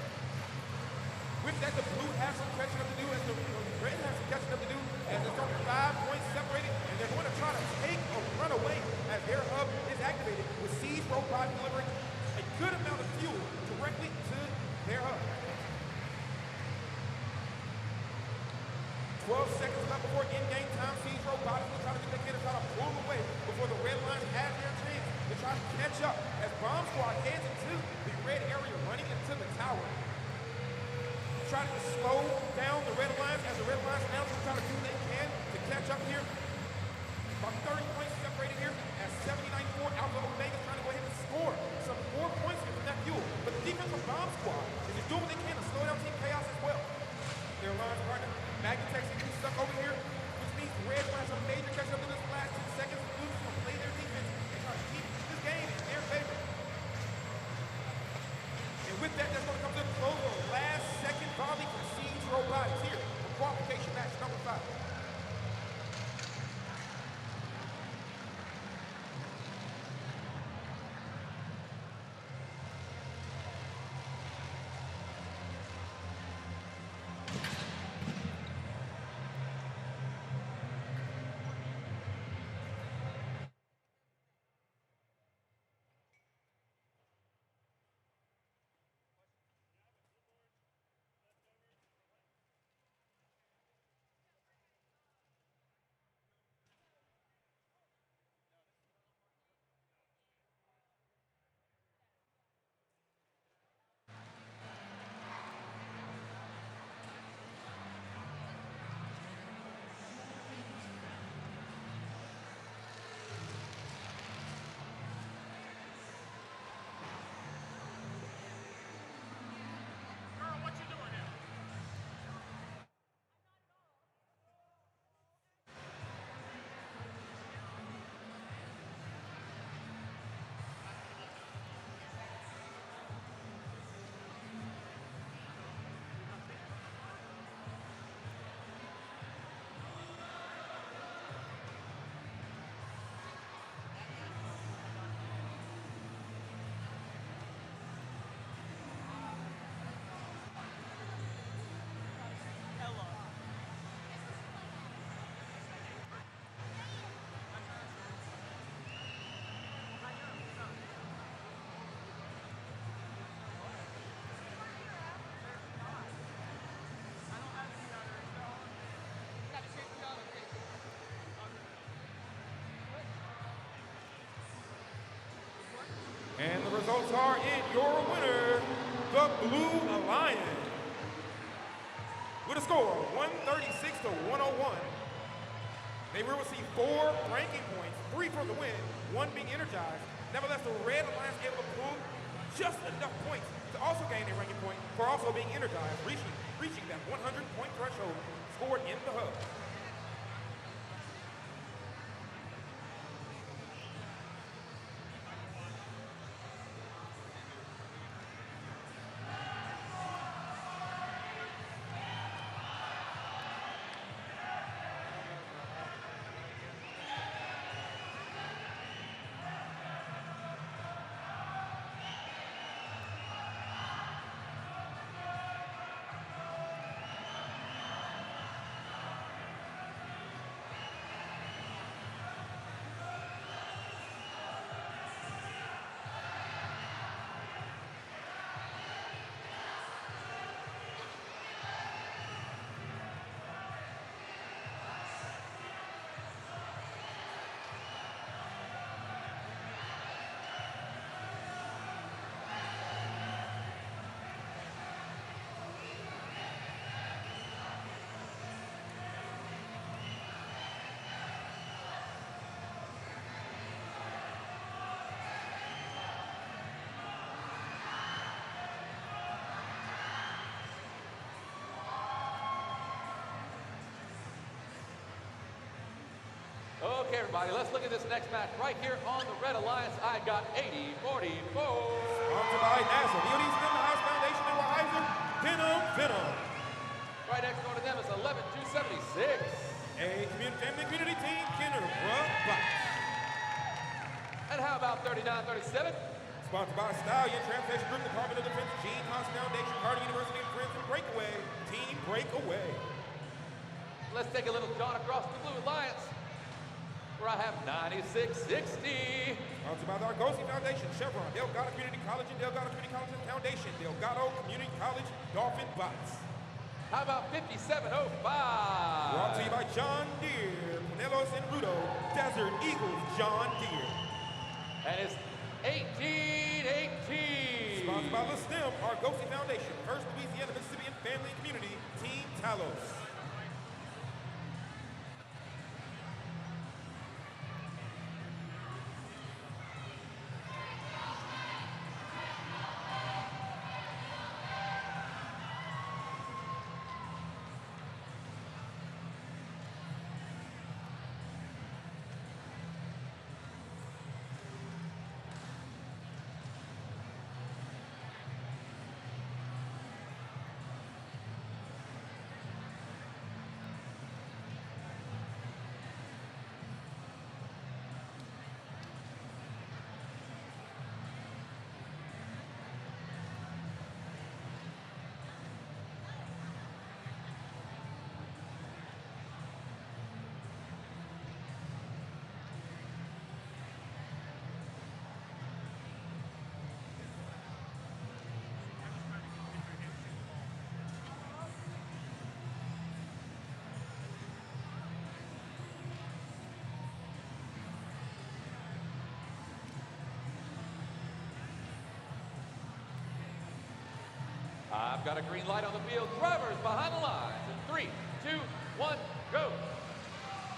With that, the blue has some catching up to do, as the red has some catching up to do, as it's only 5 points separated, and they're going to try to take a runaway as their hub is activated, with Siege Robot delivering a good amount of fuel directly to their hub. 12 seconds left before in-game time. Siege Robotics will try to get the kid to try to pull away before the Red Alliance has their chance to try to catch up as Bomb Squad heads into the red area, running into to the tower. Try to slow down the Red Alliance as the Red Alliance now try to do what they can to catch up here. About 30 points separated here as 79-4 Alpha Omega is trying to go ahead and score some more points here from that fuel. But the defensive bomb squad is doing what they can to slow down Team Chaos as well. Their alliance partner, Magnitex, is stuck over here, which means Red will have some major catch up in this last 10 seconds. Blue will play their defense and try to keep this game in their favor. And with that, that's going to come to the close of the last second volley for Siege Robotics here for qualification match number 5. And the results are in your winner, the Blue Alliance. With a score of 136 to 101, they will receive 4 ranking points, 3 for the win, 1 being energized. Nevertheless, the Red Alliance able to pull just enough points to also gain a ranking point for also being energized, reaching that 100-point threshold scored in the hub. Okay, everybody, let's look at this next match right here on the Red Alliance. I got 80-44. Sponsored by NASA, VOD Stem House Foundation, and Weiser, Venom. Right next door to them is 11-276. A family community team, Kenner Robotics. And how about 39-37? Sponsored by Stallion, Transportation Group, Department of Defense, Gene Haas Foundation, Carter University, and Friends, and Breakaway, Team Breakaway. Let's take a little jaunt across the Blue Alliance, where I have 96-60. Sponsored by the Argosy Foundation, Chevron, Delgado Community College, and Delgado Community College Foundation, Delgado Community College, Dolphin Bots. How about 57-05? Brought to you by John Deere, Pinellos and Rudo, Desert Eagles, John Deere. And it's 18-18. Sponsored by the STEM, Argosy Foundation, First Louisiana, Mississippian Family and Community, Team Talos. I've got a green light on the field. Drivers behind the lines. In 3, 2, 1, go.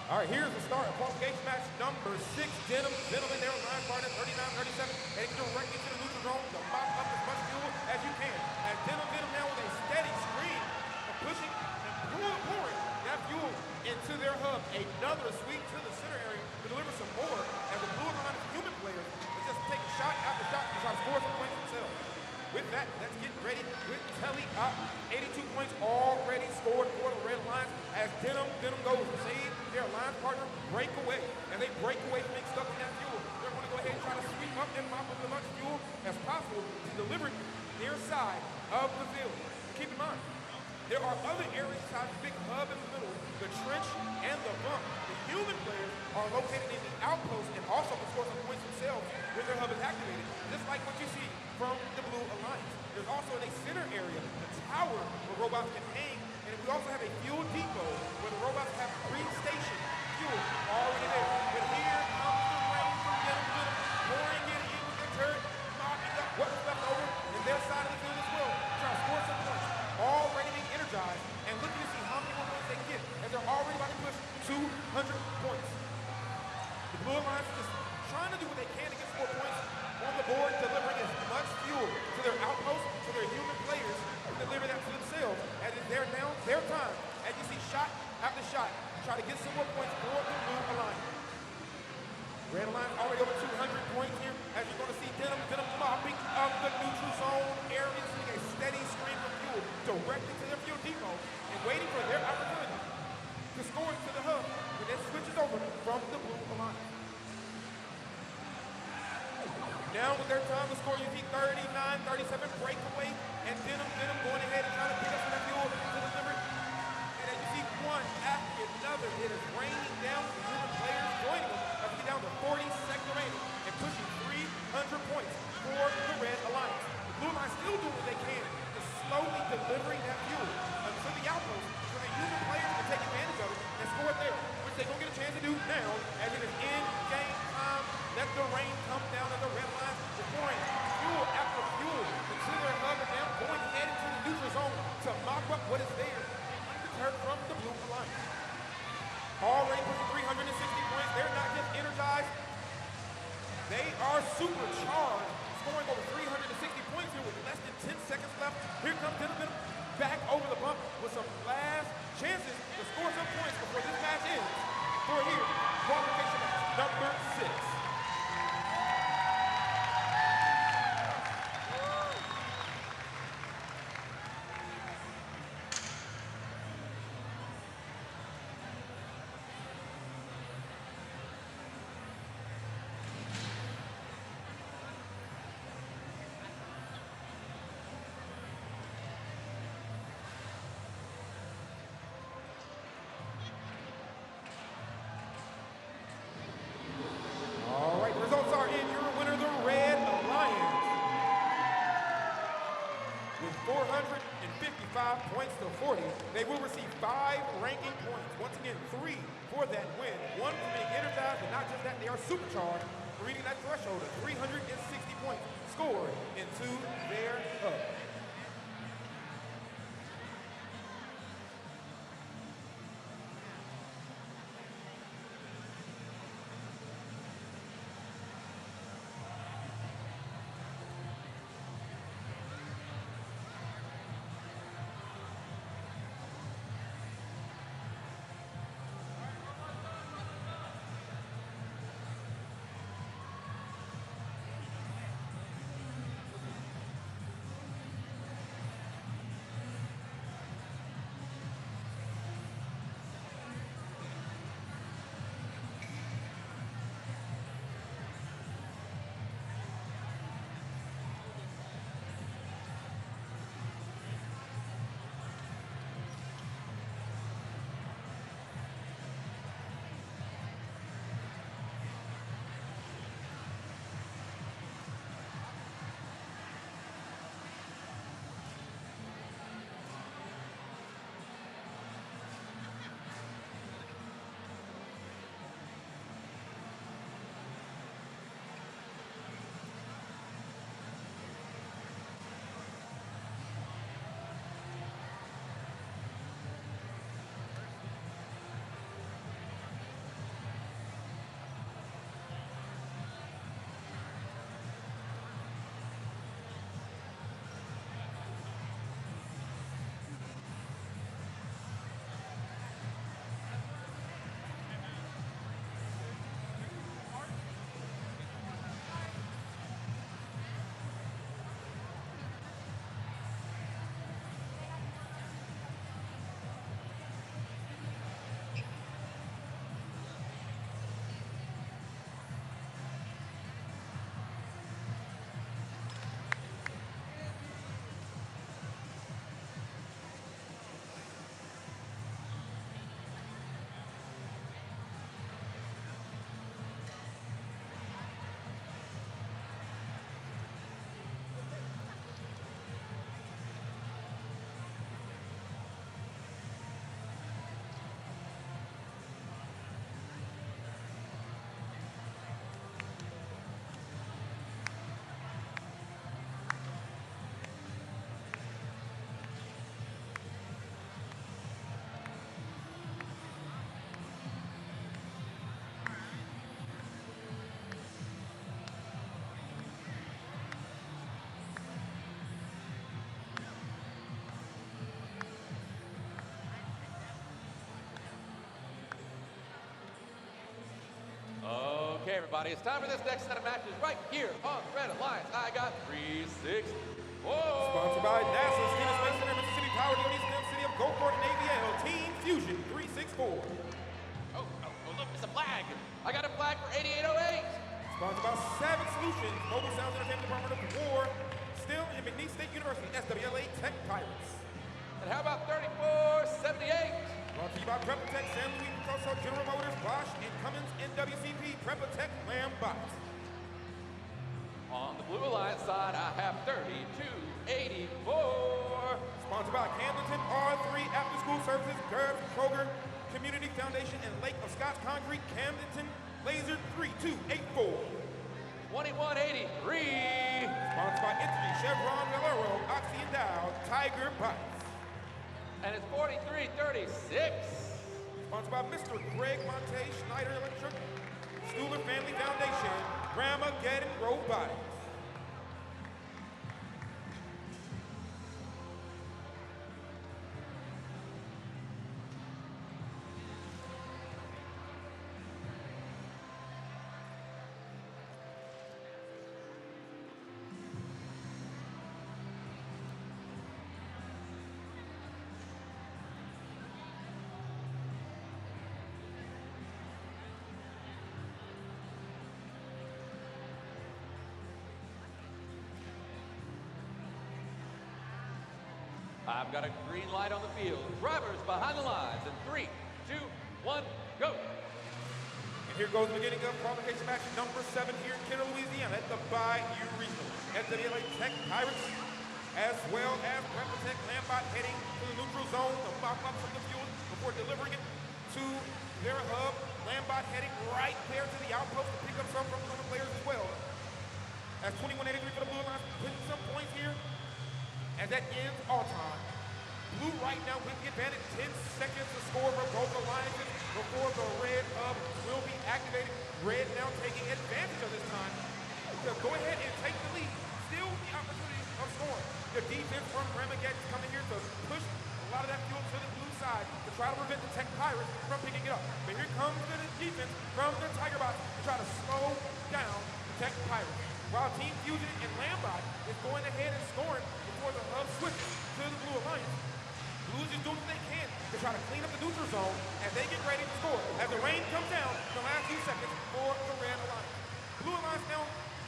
All right, here's the start of qualification match number 6. Denim in their line partner, 39-37, heading directly to the neutral zone to mop up as much fuel as you can. As Denim now with a steady stream of pushing and pouring that fuel into their hub. Another sweep to the center area to deliver some more as the blue line of human players is just taking shot after shot to try to score some points themselves. With that, let's get ready with Telly up. 82 points already scored for the Red Lions as Denim goes to save their line partner breakaway. As they break away from being stuck in that fuel, they're going to go ahead and try to sweep up and mop up as much fuel as possible to deliver their side of the field. Keep in mind, there are other areas inside the big hub in the middle, the trench and the bump. The human players are located in the outpost and also can score some points themselves when their hub is activated, just like what you see from the Blue Alliance. There's also in a center area, a tower where robots can hang, and we also have a fuel depot where the robots have pre-station fuel already there. But here comes the rain from Denim, pouring it in with their turret, mopping up what's left over in their side of the field as well, trying to score some points. Already being energized and looking to see how many more points they can get as they're already about to push 200 points. The Blue Alliance is just trying to do what they can to get 4 points on the board, delivering as much fuel to their outposts, to their human players, and deliver that to themselves as it's now their time. As you see shot after shot, try to get some more points for the Blue Alliance. Red Alliance already over 200 points here as you're going to see Denim mopping up the neutral zone area, seeing a steady stream of fuel directly to their fuel depot and waiting for their opportunity to score into the hub when it switches over from the Blue Alliance. Now with their time to score, you see 39-37 breakaway, and Denim going ahead and trying to pick up some of that fuel to deliver. And as you see one after another, it is raining down the human players, joining them as we get down to 40 seconds remaining and pushing 300 points for the Red Alliance. The Blue Alliance still doing what they can to slowly delivering that fuel to the outpost so the human players can take advantage of it and score there, which they're going to get a chance to do now as it is in-game time. Let the rain come down and the Red Lions are pouring fuel after fuel into their hub and now going ahead into the neutral zone to mop up what is there undeterred from the Blue Alliance. Already pushing 360 points. They're not just energized. They are supercharged, scoring over 360 points here with less than 10 seconds left. Here comes Denim back over the bump with some last chances to score some points before this match ends. For here, qualification match number 6. Results are in. Your winner, the Red Alliance, with 455 points to 40. They will receive 5 ranking points. Once again, 3 for that win. 1 for being energized, but not just that, they are supercharged for reaching that threshold of 360 points scored into their hub. Okay, everybody, it's time for this next set of matches right here on the Red Alliance. I got 3-6. Whoa! Sponsored by NASA, Skin Space Center, Mississippi Power, the East City of Gulfport and AVL, Team Fusion 364. Oh, look, it's a flag. I got a flag for 8808. Sponsored by Savage Solutions, Mobile Sounds Entertainment Department of War, still in McNeese State University, SWLA Tech Pirates. And how about 3478? Brought to you by Prepatech, San Luis Potosi, General Motors, Bosch, and Cummins, NWCP, Prepatech, Lambot. On the Blue Alliance side, I have 3284. Sponsored by Camdenton, R3, After School Services, Gerbs, Kroger, Community Foundation, and Lake of Scotch Concrete, Camdenton, Laser 3284. 2183. Sponsored by Entity, Chevron, Valero, Oxy and Dow, Tiger Bikes. And it's 4336. Sponsored by Mr. Greg Monte, Schneider Electric, Stuhler Family Foundation, Grandmageddon Robotics. I've got a green light on the field. Drivers behind the lines in 3, 2, 1, go. And here goes the beginning of qualification match number 7 here in Kenner, Louisiana at the Bayou Regional. SWLA Tech Pirates, as well as Prepatech Lambot heading to the neutral zone to mop up some of the fuel before delivering it to their hub. Lambot heading right there to the outpost to pick up some from the players as well. That's 21-83 for the Blue Alliance, putting some points here. As that ends all time. Blue right now with the advantage, 10 seconds to score for both alliances before the red hub will be activated. Red now taking advantage of this time to go ahead and take the lead. Still the opportunity of scoring. The defense from Ramageddon is coming here to push a lot of that fuel to the blue side to try to prevent the Tech Pirates from picking it up. But here comes the defense from the Tigerbots to try to slow down the Tech Pirates. While Team Fusion and Lambot is going ahead and scoring before the hub switches to the Blue Alliance. Blues is doing what they can to try to clean up the neutral zone as they get ready to score. As the rain comes down in the last few seconds for the Red Alliance. Blue Alliance now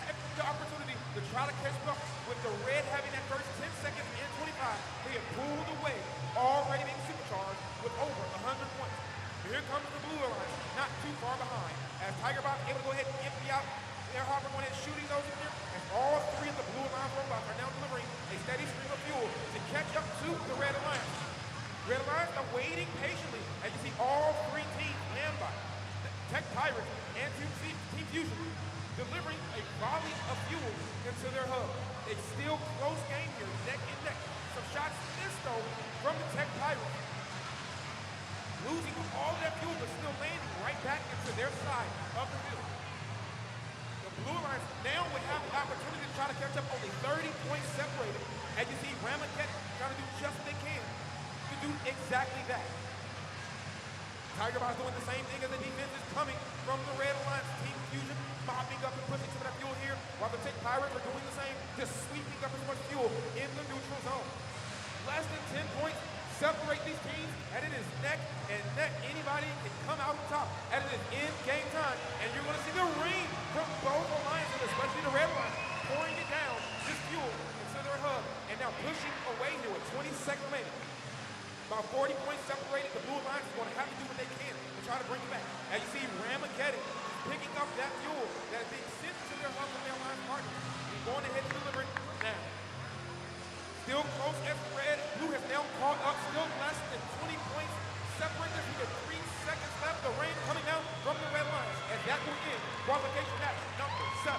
have the opportunity to try to catch up with the Red having that first 10 seconds and 25. They have pulled away, already being supercharged with over 100 points. But here comes the Blue Alliance, not too far behind. As Tigerbot able to go ahead and empty out their hopper going ahead shooting those in there. As all three of the Blue Alliance robots are now delivering a steady stream of fuel to catch up to the Red Alliance. Red Alliance are waiting patiently as you see all three teams, Lambot, Tech Pirates, and Team Fusion, delivering a volley of fuel into their hub. It's still close game here, neck and neck. Some shots missed though from the Tech Pirates. Losing all that fuel but still landing right back into their side of the field. The Blue Alliance now would have the opportunity to try to catch up, only 30 points separated. As you see Ramageddon trying to do just what they can to do exactly that. Tigerbot's doing the same thing as the defense is coming from the Red Alliance. Team Fusion mopping up and pushing some of that fuel here, while the Tech Pirates are doing the same, just sweeping up as much fuel in the neutral zone. Less than 10 points separate these teams, and it is neck and neck. Anybody can come out on top, and it is in game time, and you're going to see the rain from both alliances, especially the Red Alliance, pouring it down, this fuel, into their hub, and now pushing away here with 20 seconds remaining. About 40 points separated, the Blue Alliance is going to have to do what they can to try to bring it back. As you see, Ramageddon is picking up that fuel that is being sent to their hub from their alliance partners. He's going ahead to deliver it now. Still close as Red. Blue has now caught up, still less than 20 points separated. We have 3 seconds left. The rain coming down from the Red Alliance, and that will end qualification match number 7.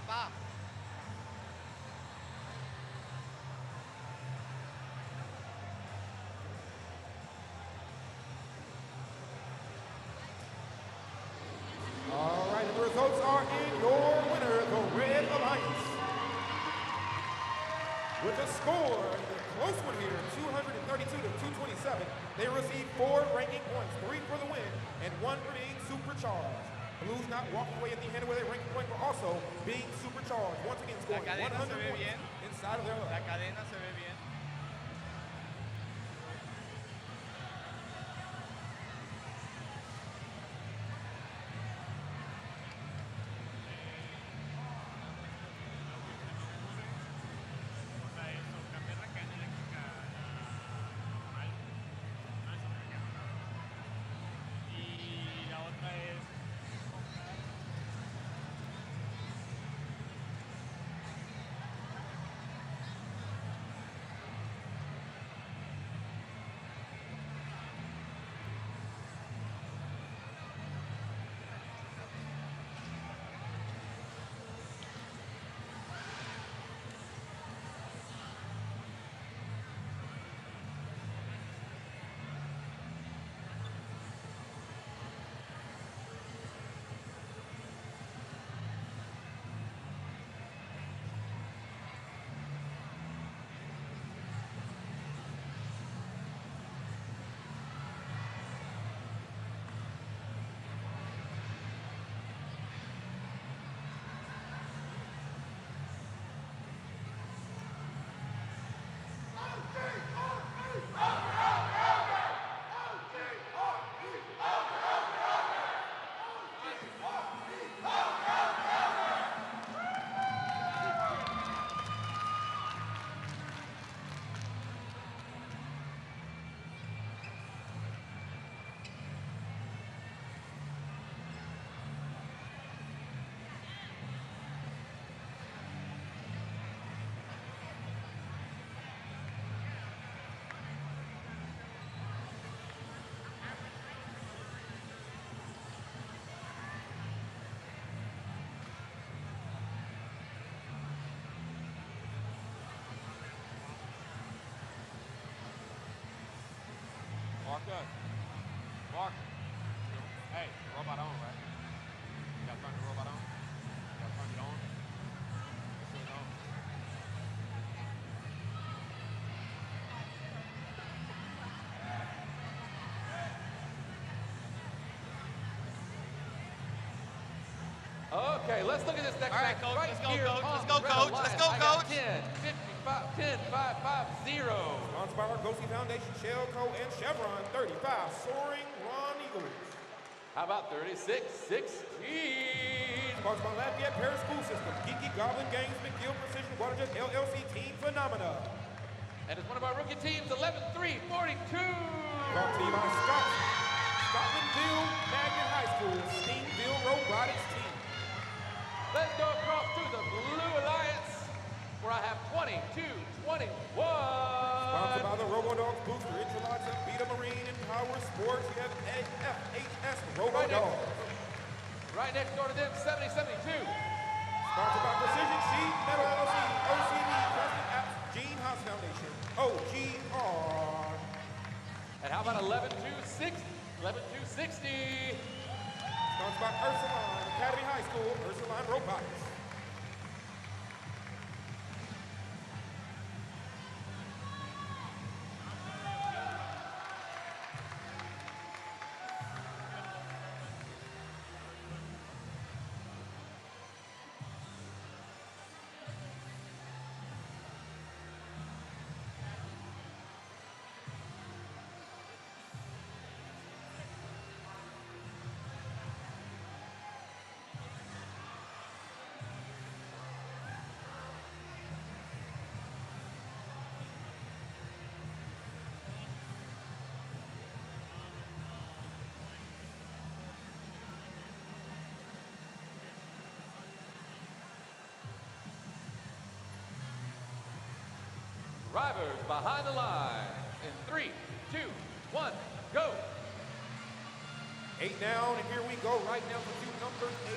Bob. All right, and the results are in your winner, the Red Alliance. With a score, a close one here, 232 to 227. They received 4 ranking points, 3 for the win, and 1 for being supercharged. Blues not walking away at the end with a ranking point, but also being supercharged. Once again, scoring 100 points inside of their hub. La cadena se ve bien. Marcus. Marcus. Hey, robot on, right? You gotta turn the robot on. You gotta turn it on. Make sure it's on. Okay, let's look at this next match. Coach. Right Let's go, here Coach. on Let's go, the red Coach. line. Let's go, I got Coach. 10, 55, 10, 5, 5, 0. Sponsored by Argosy Foundation, Shellco, and Chevron. 35, Soaring Ron Eagles. How about 36, 16? Sponsored by Lafayette Parish School System, Geeky Goblin Games, McGill Precision Waterjet, LLC Team Phenomena. And it's one of our rookie teams, 11-3, 42. Brought to you by Scotlandville Magnet High School, Steamville Robotics Team. Let's go across to the Blue Alliance, where I have 22, 21. Sponsored by the Robodogs Booster, Intralots, Beta Marine, and Power Sports. You have FHS Robodogs. Right next door to them, 70, 72. Sponsored by Precision Sheet Metal LLC, OCD, Custom Apps, Gene Haas Foundation, OGR. And how about 11-2-60? 11-2-60. Sponsored by Ursuline Academy High School, Ursuline Robotics. Drivers behind the line in 3, 2, 1, go. 8 down, and here we go right now for cue number 8.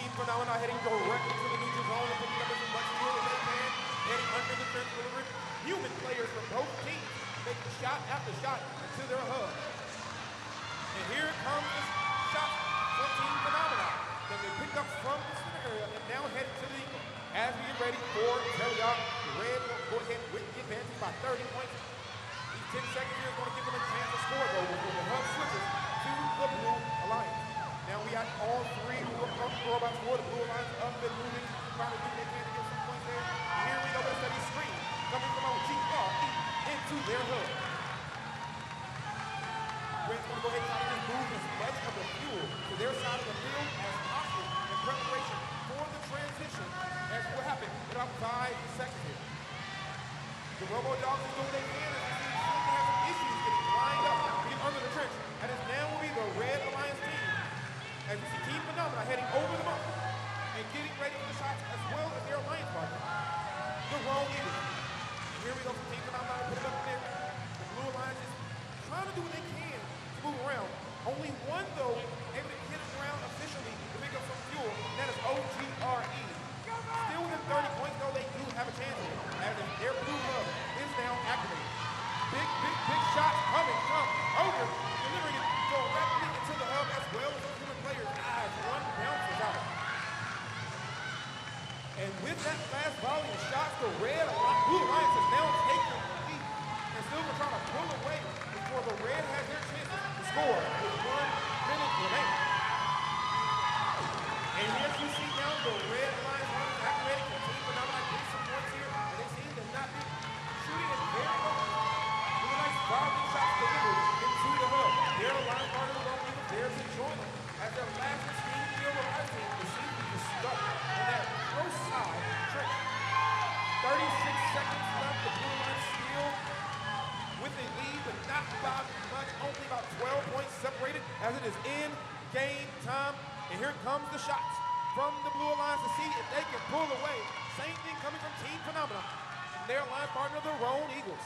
Team Phenomena heading directly to the neutral zone and picking up as much fuel as they can. Heading under the fence, delivering human players from both teams, making shot after shot into their hub. And here comes the shot from Team Phenomena that they picked up from the center area and now headed to the eagle. As we get ready for Telly-Off, the red will go ahead with the advantage by 30 points. These 10 seconds here is going to give them a chance to score, though, before the hub switches to the Blue Alliance. Now we got all three robots for the Blue Alliance up and moving, trying to do what they can to get some points there. And here we go with a steady stream coming from OGRE into their hub. Red's going to go ahead and try to just move as much of the fuel to their side of the field as possible in preparation for the transition as will happen in about 5 seconds here. The Robodogs is doing what they can as they seem to have some issues getting lined up to get under the trench. And it now will be the Red Alliance team. As you see Team Phenomena heading over the mountain and getting ready for the shots as well as their alliance partner, the Roan Eagles. And here we go from Team Phenomena, put it up there. The Blue Alliance is trying to do what they can to move around. Only one, though, able to hit the ground officially to pick up some fuel, and that is OGRE. Still within 30 points, though, they do have a chance here, as their blue hub is now activated. Big shots coming from Ogre, delivering it directly into the hub as well as the human players' eyes. One bounces out. And with that fast volley of shots, the Blue Alliance has now taken the lead. And still we're trying to pull away before the Red has their chances to score with 1 minute remaining. And as you see now, the Red Alliance runs activated. Team Phenomena getting some points here, and they seem to not be shooting it very well. With a nice volley shots delivered into the hub. Their alliance partner, the Roan Eagles, there to join them as their last steam field alliance team is seen to be stuck in that close side trench. 36 seconds left. The Blue Alliance still with a lead, but not by much, only about 12 points separated as it is in game time. And here comes the shots from the Blue Alliance to see if they can pull away. Same thing coming from Team Phenomena and their alliance partner, the Roan Eagles.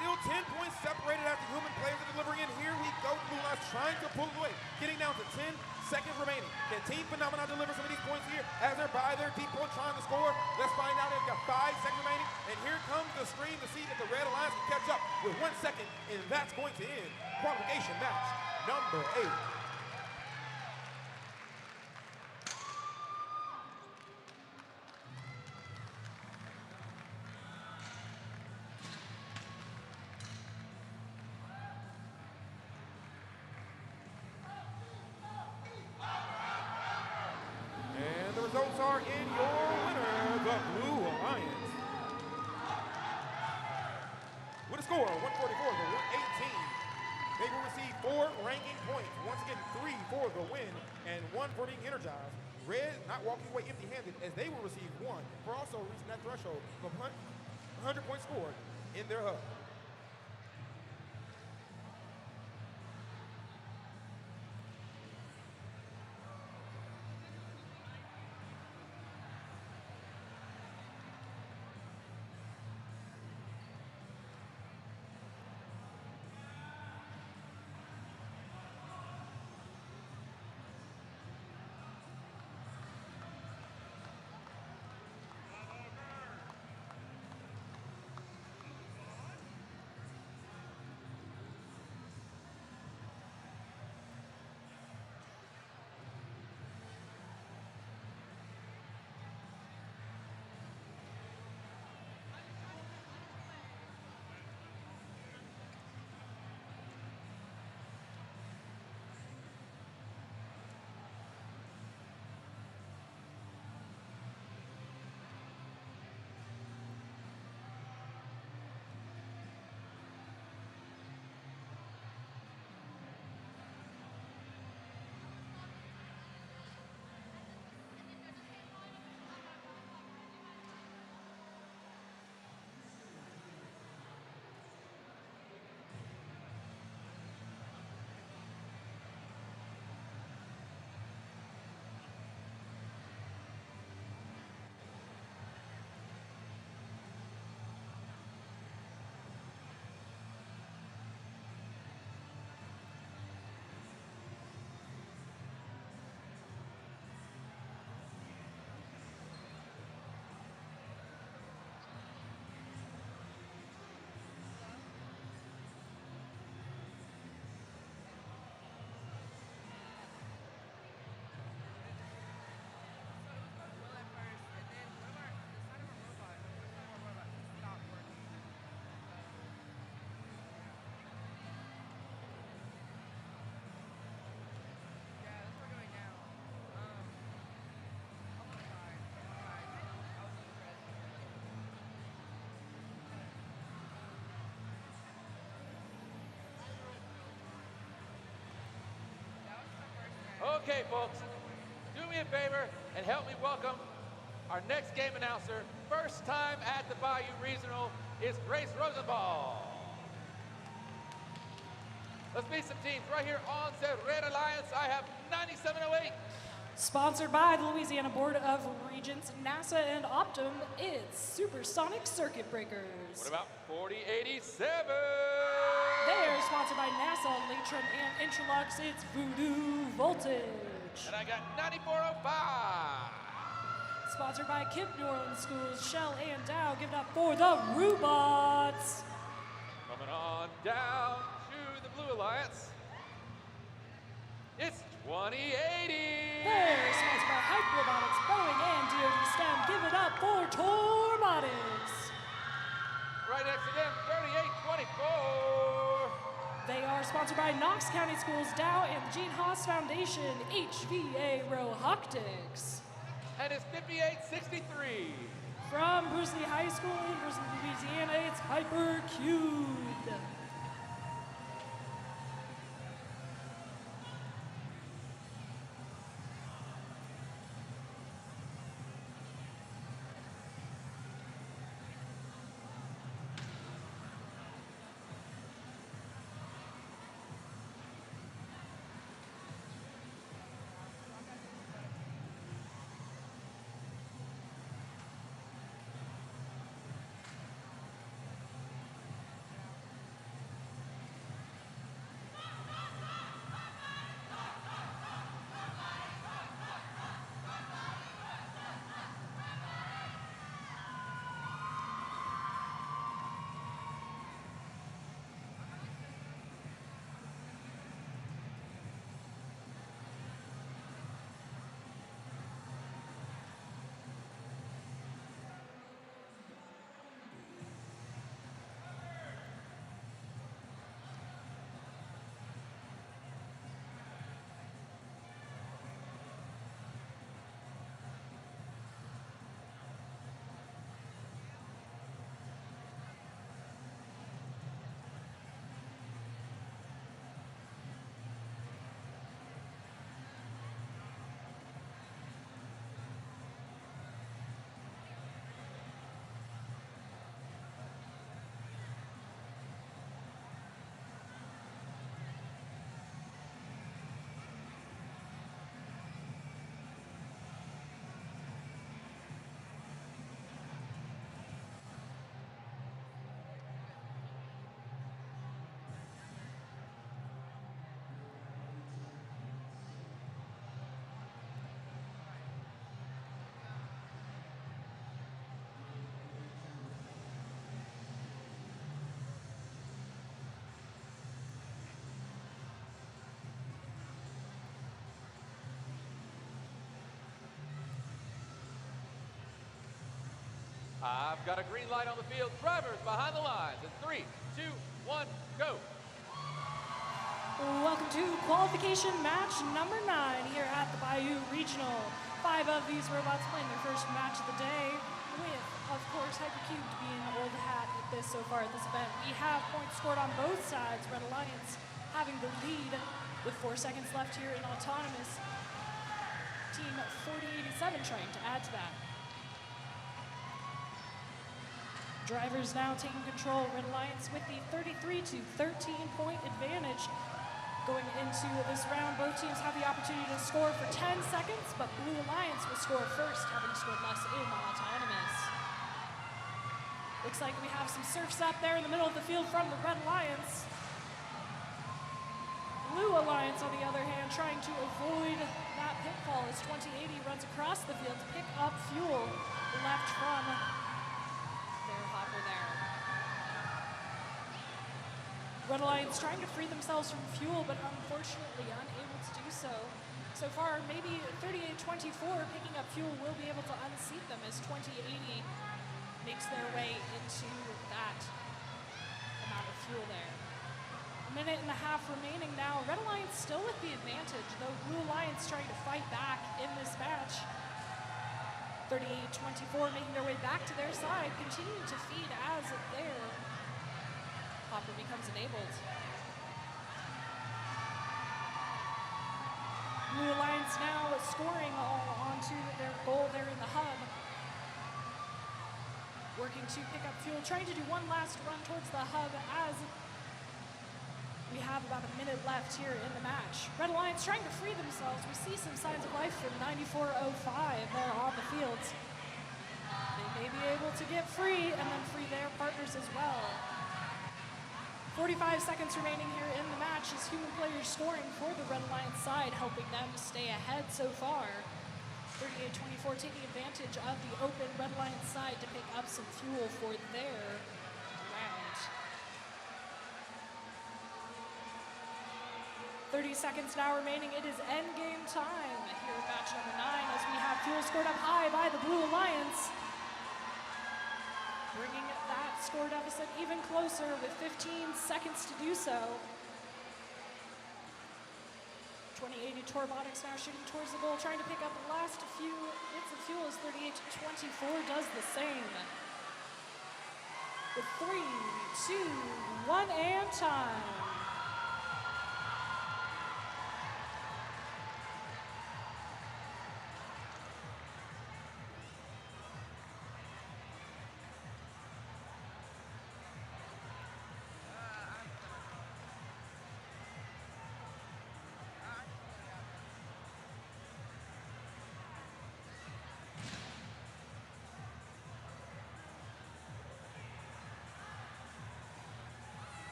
Still 10 points separated after human players are delivering in. Here we go. Blue Alliance trying to pull it away. Getting down to 10 seconds remaining. Can Team Phenomena deliver some of these points here as they're by their deep point trying to score? Let's find out. They've got 5 seconds remaining. And here comes the screen to see that the Red Alliance can catch up with 1 second. And that's going to end qualification match number 8. And the results are in your winner, the Blue Alliance. With a score of 144 to 118, they will receive 4 ranking points. Once again, 3 for the win and 1 for being energized. Red not walking away empty-handed as they will receive 1 for also reaching that threshold of 100 points scored in their hub. Okay, folks, do me a favor and help me welcome our next game announcer. First time at the Bayou Regional is Grace Rosenbaum. Let's meet some teams right here on said Red Alliance. I have 9708. Sponsored by the Louisiana Board of Regents, NASA, and Optum, it's Supersonic Circuit Breakers. What about 4087? They're sponsored by NASA, Latron, and Interlux, it's Voodoo Voltage. And I got 9405. Sponsored by KIPP New Orleans Schools, Shell, and Dow, give it up for the Robots. Coming on down to the Blue Alliance, it's 2080. They're sponsored by Hype Robotics, Boeing, and DoD STEM, give it up for Torbotics. Right next to them, 3824. They are sponsored by Knox County Schools, Dow, and Gene Haas Foundation, HVA Robotics. And it's 5863. From Bruce Lee High School in Bruce Lee, Louisiana, it's Piper Cubed. I've got a green light on the field. Drivers behind the lines in 3, 2, 1, go. Welcome to qualification match number 9 here at the Bayou Regional. 5 of these robots playing their first match of the day, with, of course, Hypercubed being the old hat at this so far at this event. We have points scored on both sides. Red Alliance having the lead with 4 seconds left here in Autonomous. Team 4087 trying to add to that. Drivers now taking control. Red Alliance with the 33 to 13 point advantage. Going into this round, both teams have the opportunity to score for 10 seconds, but Blue Alliance will score first, having scored less in Autonomous. Looks like we have some surfs up there in the middle of the field from the Red Alliance. Blue Alliance, on the other hand, trying to avoid that pitfall as 2080 runs across the field to pick up fuel left from their hopper there. Red Alliance trying to free themselves from fuel, but unfortunately unable to do so. So far, maybe 3824 picking up fuel will be able to unseat them as 2080 makes their way into that amount of fuel there. A minute and a half remaining now. Red Alliance still with the advantage, though Blue Alliance trying to fight back in this match. 3824 making their way back to their side, continuing to feed as their hopper becomes enabled. Blue Alliance now scoring all onto their goal there in the hub. Working to pick up fuel, trying to do one last run towards the hub as we have about a minute left here in the match. Red Alliance trying to free themselves. We see some signs of life from 9405 there on the field. They may be able to get free and then free their partners as well. 45 seconds remaining here in the match as human players scoring for the Red Alliance side, helping them to stay ahead so far. 3824 taking advantage of the open Red Alliance side to pick up some fuel for their round. 30 seconds now remaining. It is endgame time here in match number 9 as we have fuel scored up high by the Blue Alliance, bringing that score deficit even closer with 15 seconds to do so. 2080 Robotics now shooting towards the goal, trying to pick up the last few bits of fuel as 3824 does the same. With 3, 2, 1, and time.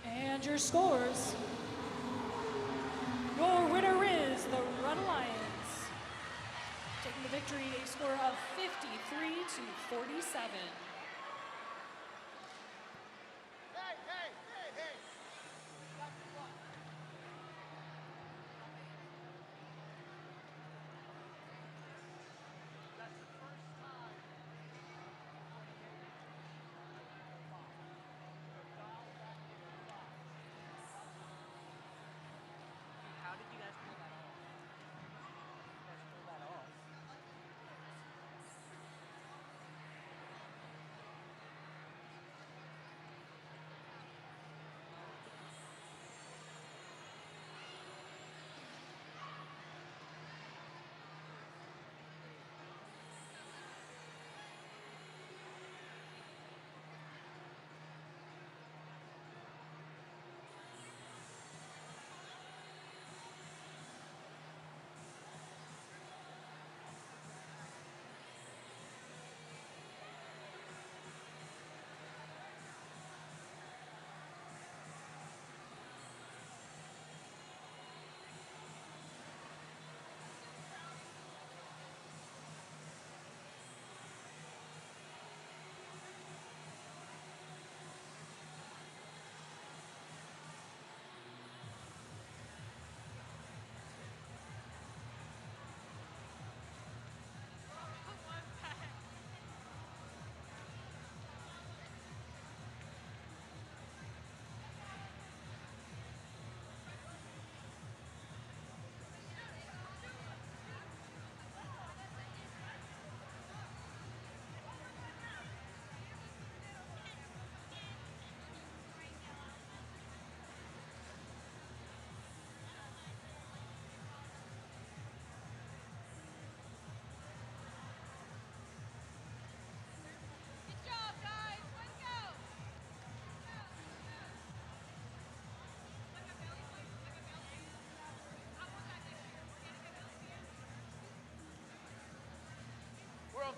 And your scores. Your winner is the Red Alliance, taking the victory, a score of 53 to 47.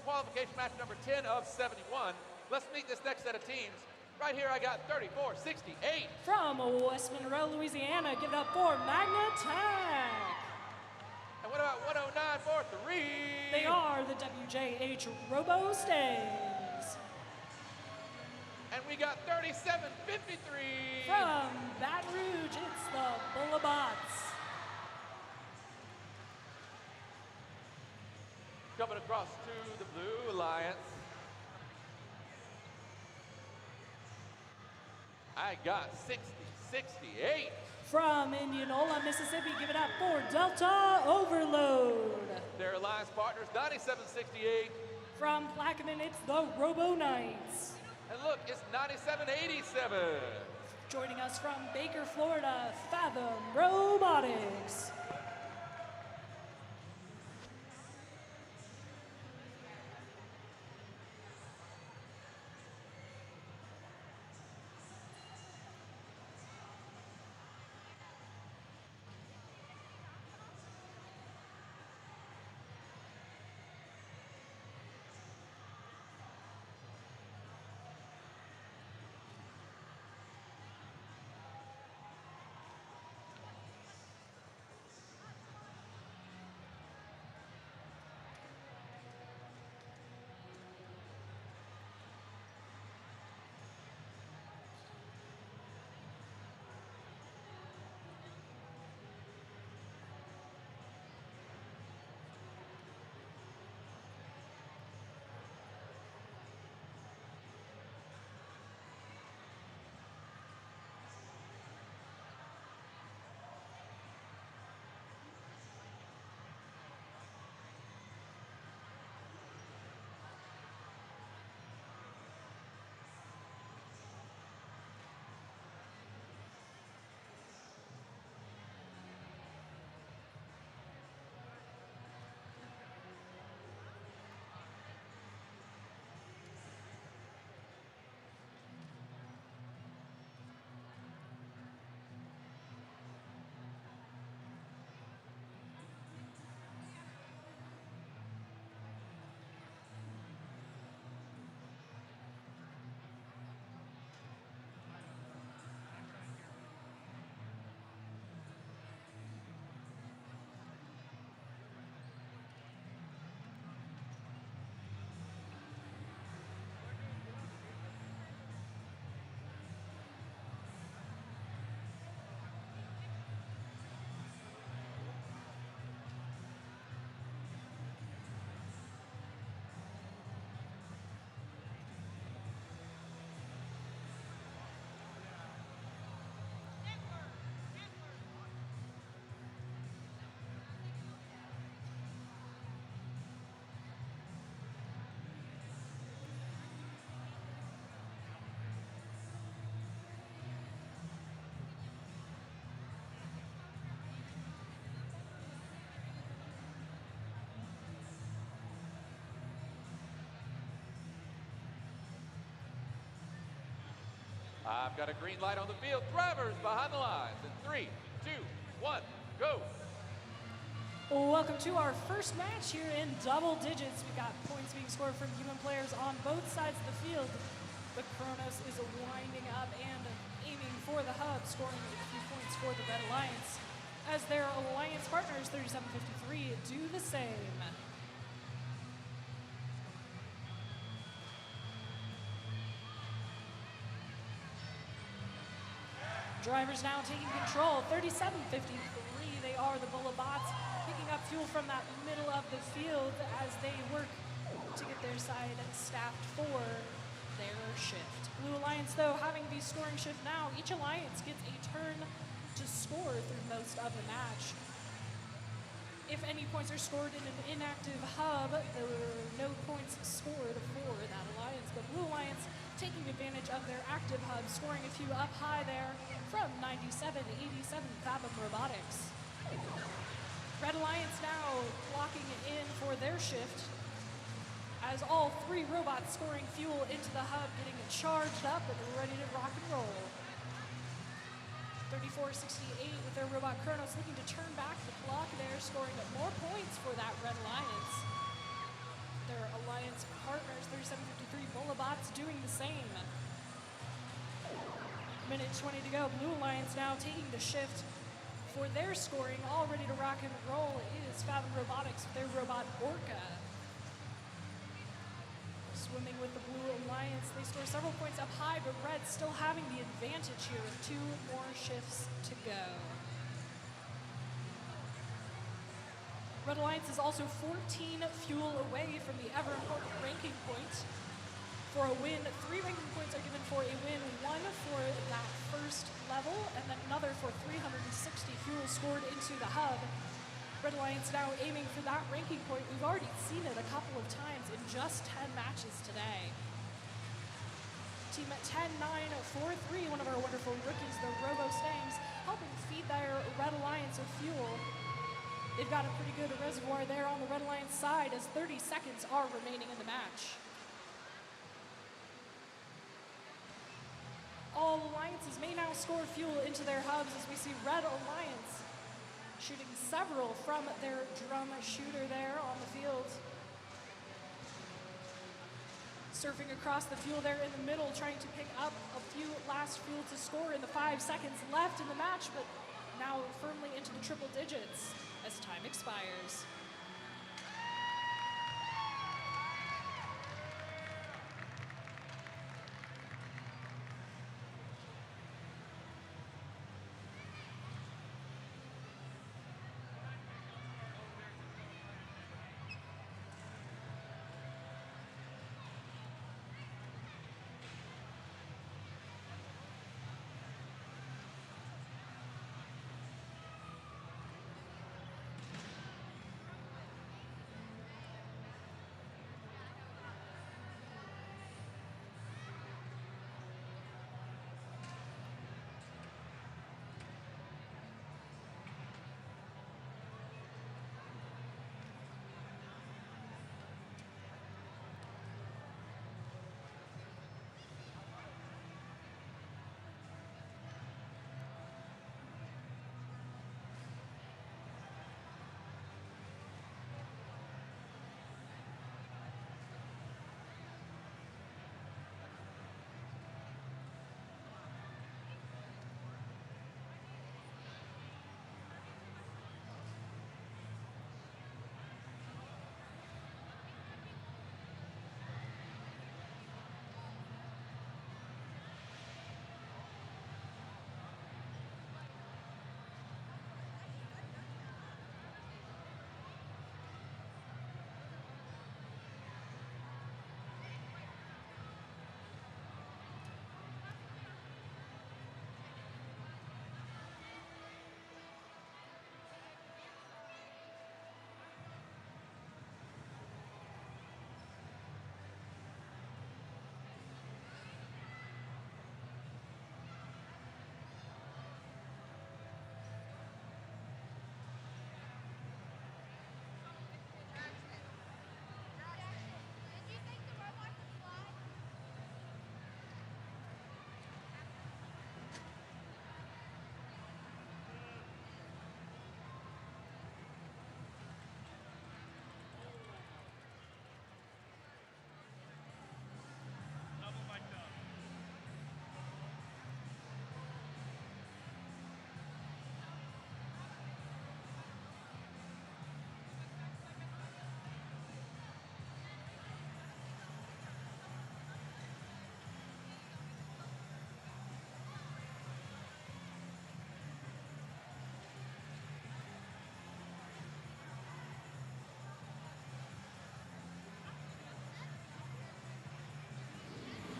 qualification match number 10 of 71. Let's meet this next set of teams. Right here, I got 3468. From West Monroe, Louisiana, give it up for Magnatech. And what about 10943? They are the WJH Robo Stays. And we got 3753. From Baton Rouge, it's the Bullabots. Coming across to the Blue Alliance. I got 6068. From Indianola, Mississippi, give it up for Delta Overload. Their alliance partners, 9768. From Plaquemine, it's the Robo Knights. And look, it's 9787. Joining us from Baker, Florida, Fathom Robotics. I've got a green light on the field. Drivers behind the lines. In 3, 2, 1, go. Welcome to our first match here in double digits. We've got points being scored from human players on both sides of the field. The Kronos is winding up and aiming for the hub, scoring a few points for the Red Alliance, as their alliance partners, 3753, do the same. Drivers now taking control, 3753, they are the Bullabots, picking up fuel from that middle of the field as they work to get their side staffed for their shift. Blue Alliance, though, having the scoring shift now, each alliance gets a turn to score through most of the match. If any points are scored in an inactive hub, there are no points scored for that alliance, but Blue Alliance taking advantage of their active hub, scoring a few up high there from 97 to 87 Fathom Robotics. Red Alliance now locking in for their shift as all three robots scoring fuel into the hub, getting it charged up and ready to rock and roll. 3468 with their robot Kronos looking to turn back the clock there, scoring more points for that Red Alliance. their alliance partners. 3753 Bullabots doing the same. Minute 20 to go. Blue Alliance now taking the shift for their scoring. All ready to rock and roll is Fathom Robotics with their robot Orca. Swimming with the Blue Alliance. They score several points up high, but Red still having the advantage here with 2 more shifts to go. Red Alliance is also 14 fuel away from the ever-important ranking point. For a win, 3 ranking points are given for a win, 1 for that first level, and then another for 360 fuel scored into the hub. Red Alliance now aiming for that ranking point. We've already seen it a couple of times in just 10 matches today. Team at 10-9-4-3, one of our wonderful rookies, the Robo Stangs, helping feed their Red Alliance with fuel. They've got a pretty good reservoir there on the Red Alliance side as 30 seconds are remaining in the match. All alliances may now score fuel into their hubs as we see Red Alliance shooting several from their drum shooter there on the field. Surfing across the fuel there in the middle, trying to pick up a few last fuel to score in the 5 seconds left in the match, but now firmly into the triple digits as time expires.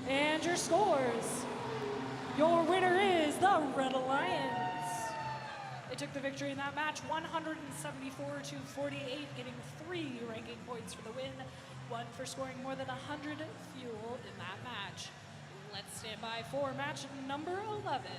And your scores. Your winner is the Red Alliance. They took the victory in that match, 174-48, getting 3 ranking points for the win, 1 for scoring more than 100 fuel in that match. Let's stand by for match number 11.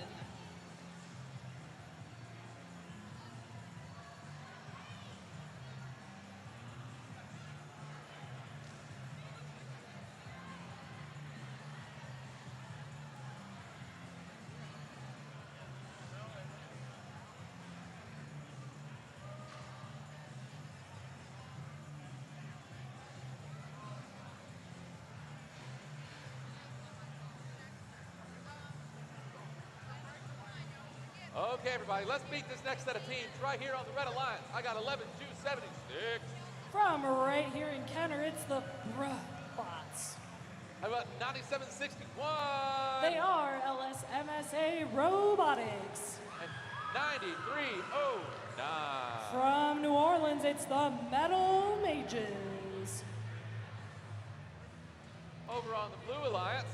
Okay, everybody, let's meet this next set of teams right here on the Red Alliance. I got 11-276. From right here in Kenner, it's the Robots. How about 97-61? They are LSMSA Robotics. And 93-09. From New Orleans, it's the Metal Mages. Over on the Blue Alliance,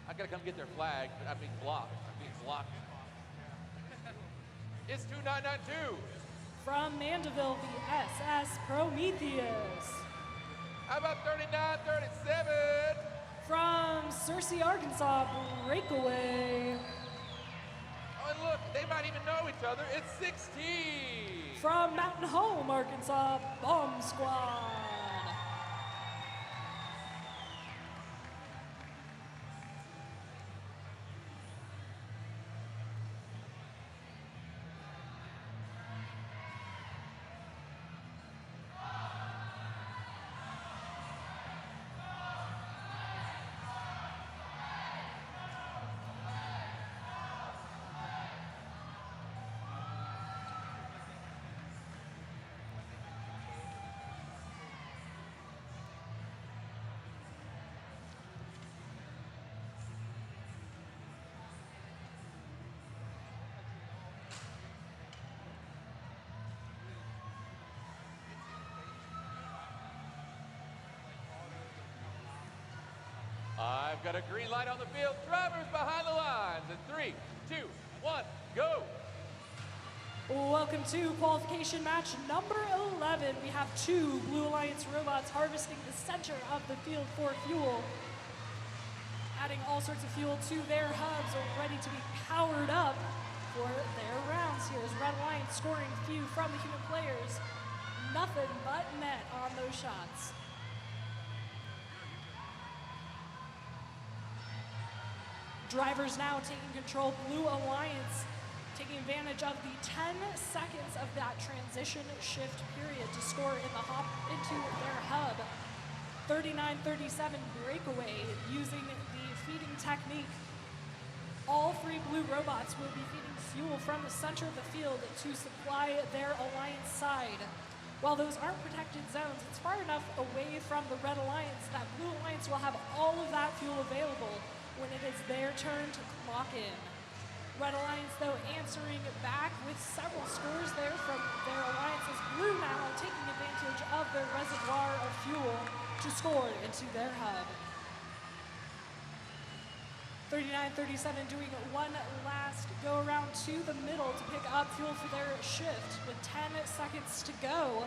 I gotta come get their flag, but I'm being blocked. It's 2992. From Mandeville, the SS Prometheus. How about 39-37? From Searcy, Arkansas, Breakaway. Oh, and look, they might even know each other. It's 16. From Mountain Home, Arkansas, Bomb Squad. I've got a green light on the field. Drivers behind the lines. In 3, 2, 1, go. Welcome to qualification match number 11. We have 2 Blue Alliance robots harvesting the center of the field for fuel, adding all sorts of fuel to their hubs, ready to be powered up for their rounds. Here's Red Alliance scoring few from the human players. Nothing but net on those shots. Drivers now taking control. Blue Alliance taking advantage of the 10 seconds of that transition shift period to score in the hop into their hub. 39-37 breakaway using the feeding technique. All 3 blue robots will be feeding fuel from the center of the field to supply their Alliance side. While those aren't protected zones, it's far enough away from the Red Alliance that Blue Alliance will have all of that fuel available when it is their turn to clock in. Red Alliance, though, answering back with several scores there from their alliances. Blue now taking advantage of their reservoir of fuel to score into their hub. 39-37 doing one last go around to the middle to pick up fuel for their shift with 10 seconds to go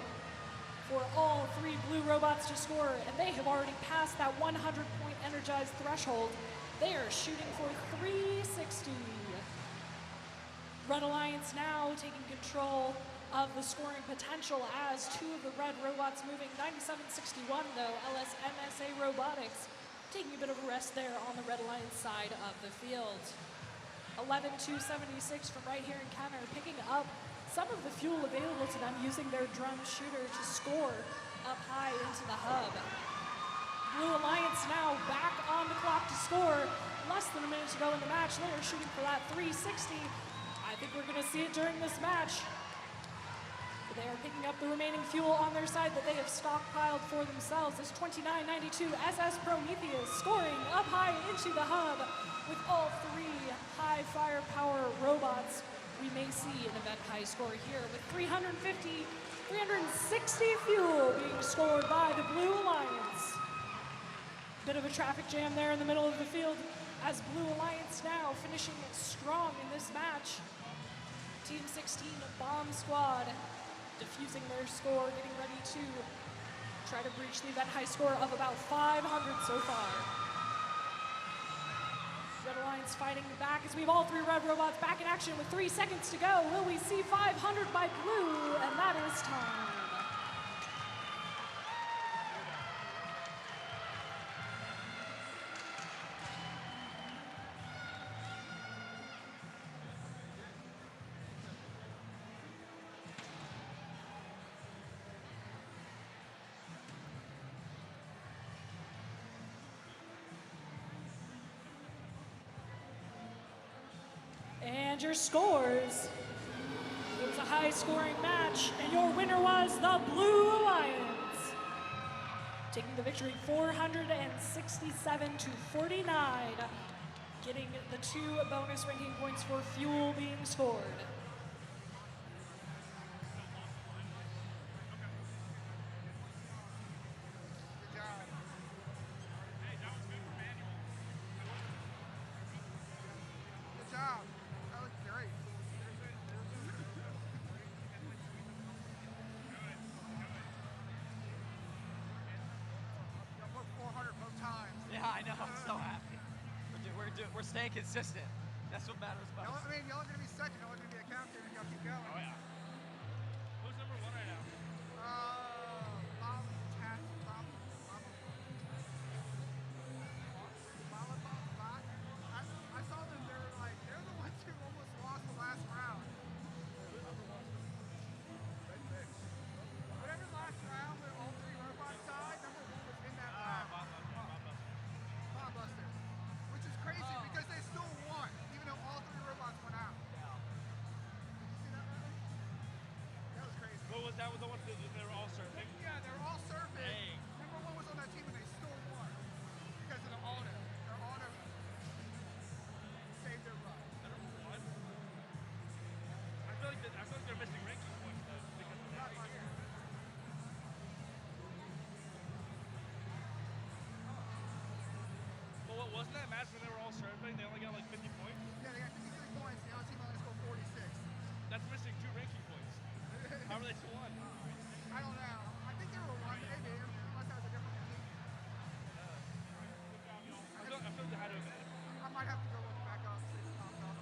for all 3 blue robots to score, and they have already passed that 100-point energized threshold. They are shooting for 360. Red Alliance now taking control of the scoring potential as 2 of the red robots moving. 97-61 though, LSMSA Robotics taking a bit of a rest there on the Red Alliance side of the field. 11-276 from right here in Kenner, picking up some of the fuel available to them using their drum shooter to score up high into the hub. Blue Alliance now back on the clock to score. Less than a minute to go in the match. They are shooting for that 360. I think we're going to see it during this match. They are picking up the remaining fuel on their side that they have stockpiled for themselves. This 2992 SS Prometheus scoring up high into the hub with all 3 high firepower robots. We may see an event high score here with 360 fuel being scored by the Blue Alliance. Bit of a traffic jam there in the middle of the field as Blue Alliance now finishing strong in this match. Team 16 Bomb Squad defusing their score, getting ready to try to breach the event high score of about 500 so far. Red Alliance fighting back as we have all 3 red robots back in action with 3 seconds to go. Will we see 500 by blue? And that is time. And And your scores. It was a high-scoring match, and your winner was the Blue Alliance, taking the victory 467 to 49, getting the 2 bonus ranking points for fuel being scored. We're staying consistent. That's what matters most. I mean, y'all are going to be second. Y'all are going to be a captain if y'all keep going. Oh, yeah. Who's number 1 right now? I saw them. They're the ones who almost lost the last round. Whatever last round where all 3 robots died, number 1 was in that round. Bob Buster. Which is crazy because they still won, even though all 3 robots went out. Did you see that, Riley? That was crazy. What was that? Was the one that they were all surfing? Yeah, they were all surfing. Dang. Number 1 was on that team and they still won because of the auto. Their auto saved their run. Number 1? I feel like they're missing ranking points though because of Not that. much. Well, what wasn't that match when they were all surfing? They only got like 50 points? Yeah, they got 53 points. The other team only scored 46. That's missing 2 ranking points. How are they still on? I don't know. I think they were one, maybe, unless that was a different team. I feel like they had to have been. I might have to go look back up, see if it pops up.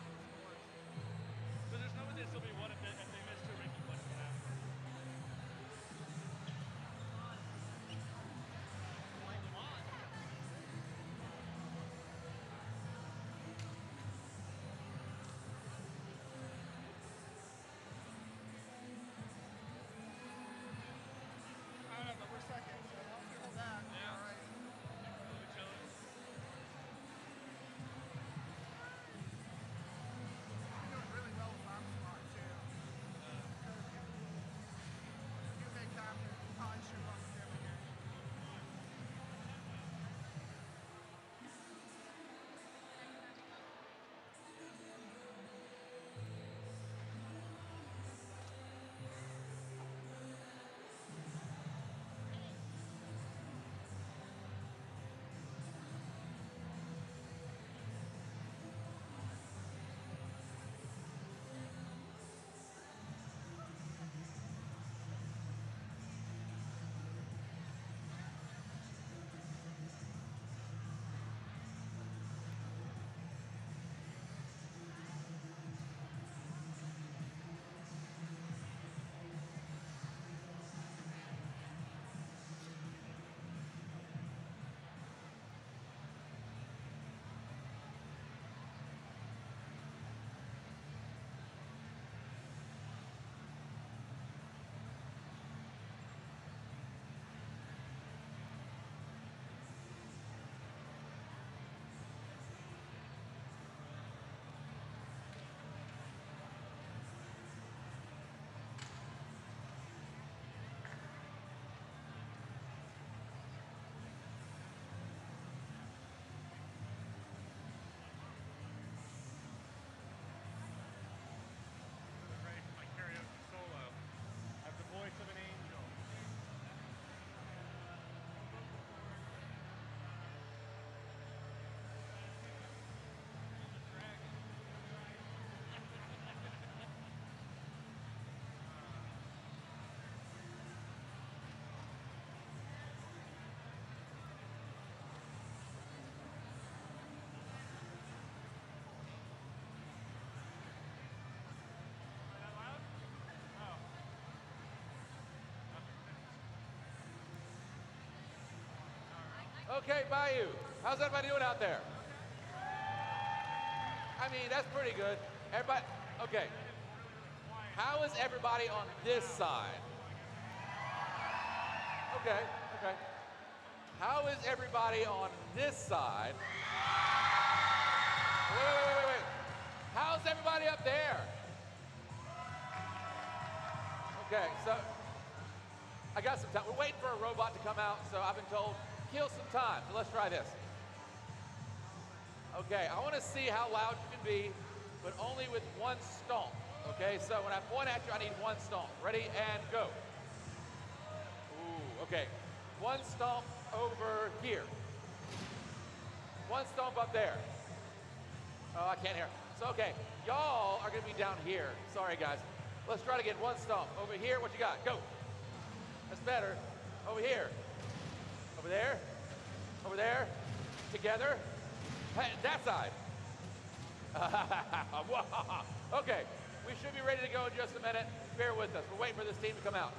But there's no way they'd still be 1 if they missed 2 ranking points for that. I don't know, but we're second, so as long as we hold that, Yeah. all right. We're chilling. We're doing really well with lap spot, too. You make captain, probably should run with him again. Okay, Bayou, how's everybody doing out there? I mean, that's pretty good. Everybody, okay. How is everybody on this side? Okay, okay. How is everybody on this side? Wait. How's everybody up there? Okay, so I got some time. We're waiting for a robot to come out, so I've been told, kill some time. So let's try this. Okay, I want to see how loud you can be, but only with one stomp. Okay, so when I point at you, I need one stomp. Ready, and go. Ooh, okay. One stomp over here. One stomp up there. Oh, I can't hear. So, okay, y'all are going to be down here. Sorry, guys. Let's try to get one stomp. Over here, what you got? Go. That's better. Over here. Over there. Over there. Together. Hey, that side. Okay, we should be ready to go in just a minute. Bear with us. We're waiting for this team to come out.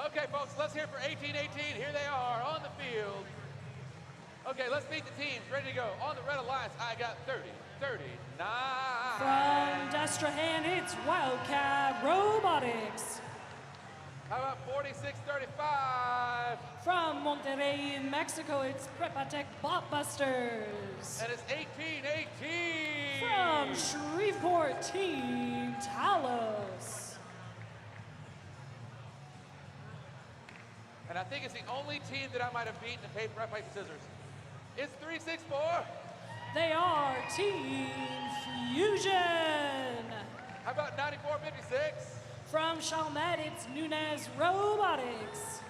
Okay, folks, let's hear for 1818. Here they are on the field. Okay, let's meet the teams. Ready to go. On the Red Alliance, I got 30, 39. From Destrehan, it's Wildcat Robotics. How about 46-35? From Monterrey in Mexico, it's Prepatech Botbusters. And it's 1818. From Shreveport, Team Talos. And I think it's the only team that I might have beaten in paper, rock, paper, scissors. It's 364. They are Team Fusion. How about 94-56? From Chalmette, it's Nunez Robotics.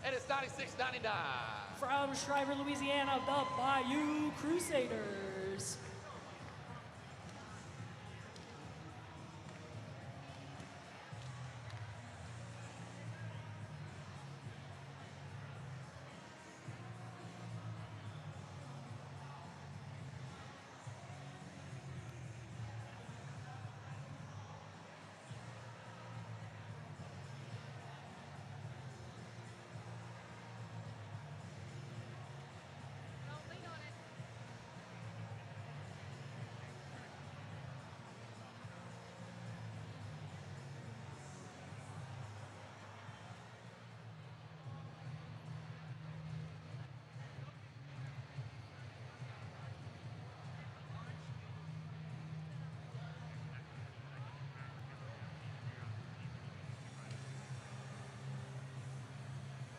And it's 96-99. From Shriver, Louisiana, the Bayou Crusaders.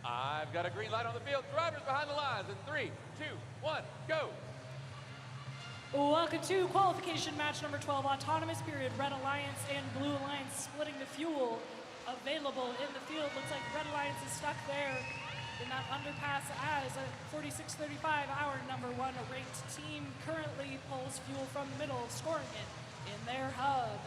I've got a green light on the field. Drivers behind the lines in 3, 2, 1, go. Welcome to qualification match number 12, autonomous period. Red Alliance and Blue Alliance splitting the fuel available in the field. Looks like Red Alliance is stuck there in that underpass as a 46:35, our number 1 ranked team currently pulls fuel from the middle, scoring it in their hub.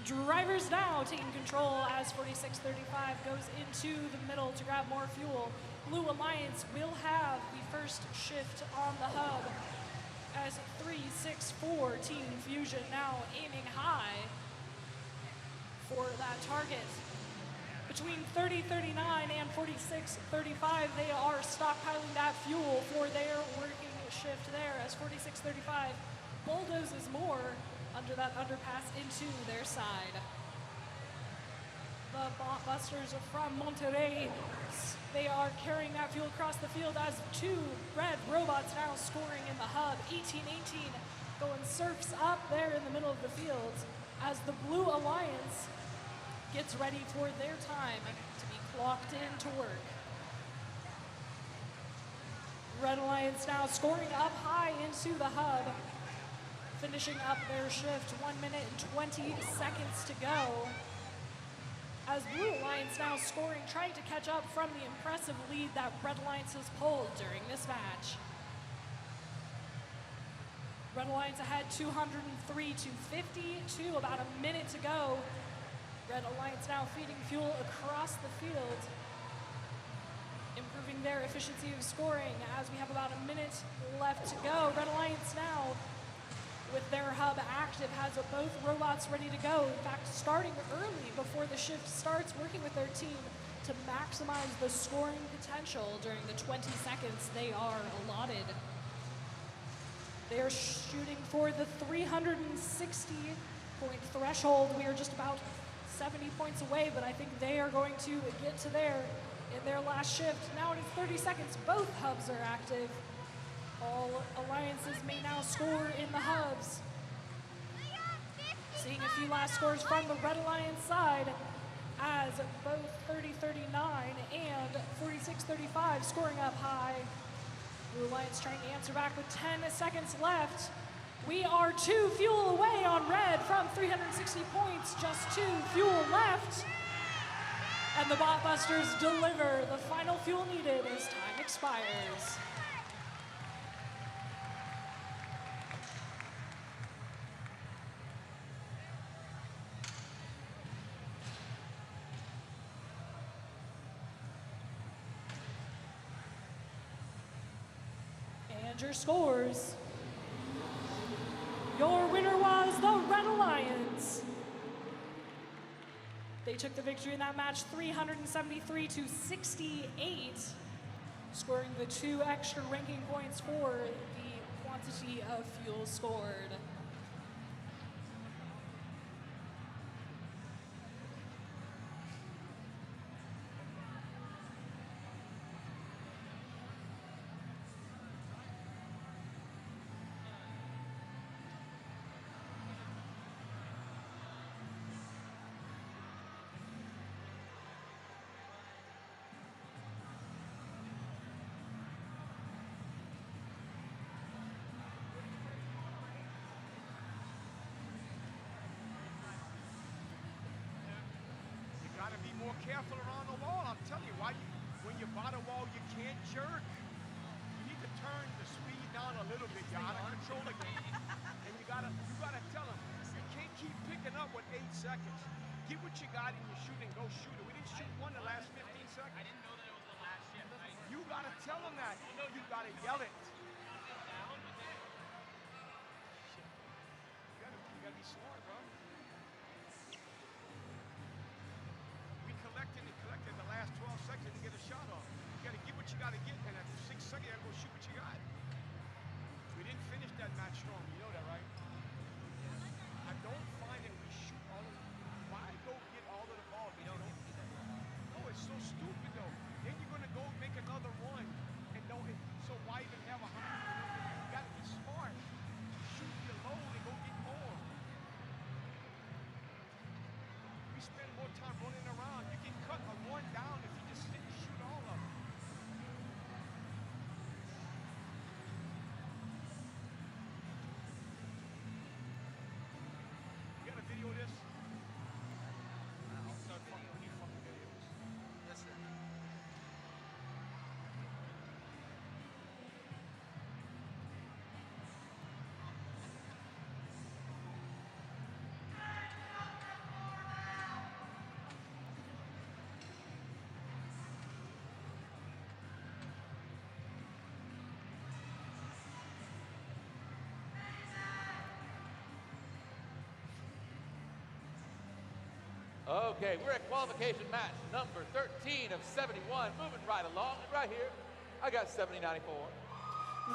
Drivers now taking control as 46:35 goes into the middle to grab more fuel. Blue Alliance will have the first shift on the hub as 364 Team Fusion now aiming high for that target. Between 30:39 and 46:35, they are stockpiling that fuel for their working shift there as 46:35 bulldozes more under that underpass into their side. The Botbusters from Monterrey, they are carrying that fuel across the field as 2 red robots now scoring in the hub. 18-18 going surfs up there in the middle of the field as the Blue Alliance gets ready for their time to be clocked in to work. Red Alliance now scoring up high into the hub, finishing up their shift, 1 minute and 20 seconds to go. As Blue Alliance now scoring, trying to catch up from the impressive lead that Red Alliance has pulled during this match. Red Alliance ahead 203-50, about a minute to go. Red Alliance now feeding fuel across the field, improving their efficiency of scoring as we have about a minute left to go. Red Alliance now with their hub active, has both robots ready to go. In fact, starting early before the shift starts, working with their team to maximize the scoring potential during the 20 seconds they are allotted. They are shooting for the 360-point threshold. We are just about 70 points away, but I think they are going to get to there in their last shift. Now it is 30 seconds. Both hubs are active. All alliances may now score in the hubs. Seeing a few last scores from the Red Alliance side as both 30-39 and 46-35 scoring up high. Blue Alliance trying to answer back with 10 seconds left. We are 2 fuel away on red from 360 points, just 2 fuel left. And the Botbusters deliver the final fuel needed as time expires. And your scores. Your winner was the Red Alliance. They took the victory in that match 373-68, scoring the 2 extra ranking points for the quantity of fuel scored. More careful around the wall. I'm telling you, when you're by the wall, you can't jerk. You need to turn the speed down a little bit. You're out of control again. And you gotta tell them, you can't keep picking up with 8 seconds. Get what you got in your shooting, go shoot it. We didn't shoot one the last 15 seconds. I didn't know that it was the last shift. You gotta tell them that. You gotta yell it. You gotta be smart, bro. Collected the last 12 seconds to get a shot off. You gotta get what you gotta get, and after 6 seconds, you gotta go shoot what you got. We didn't finish that match strong, you know that, right? I don't find that we shoot all of it. Why go get all of the ball? You don't do that. No, it's so stupid though. Then you're gonna go make another run, and so why even have a spend more time running around. You can cut a one down if you just sit and shoot all of them. You got a video of this? I'll start fucking with you fucking videos. Yes, sir. Okay, we're at qualification match number 13 of 71. Moving right along, and right here, I got 7094.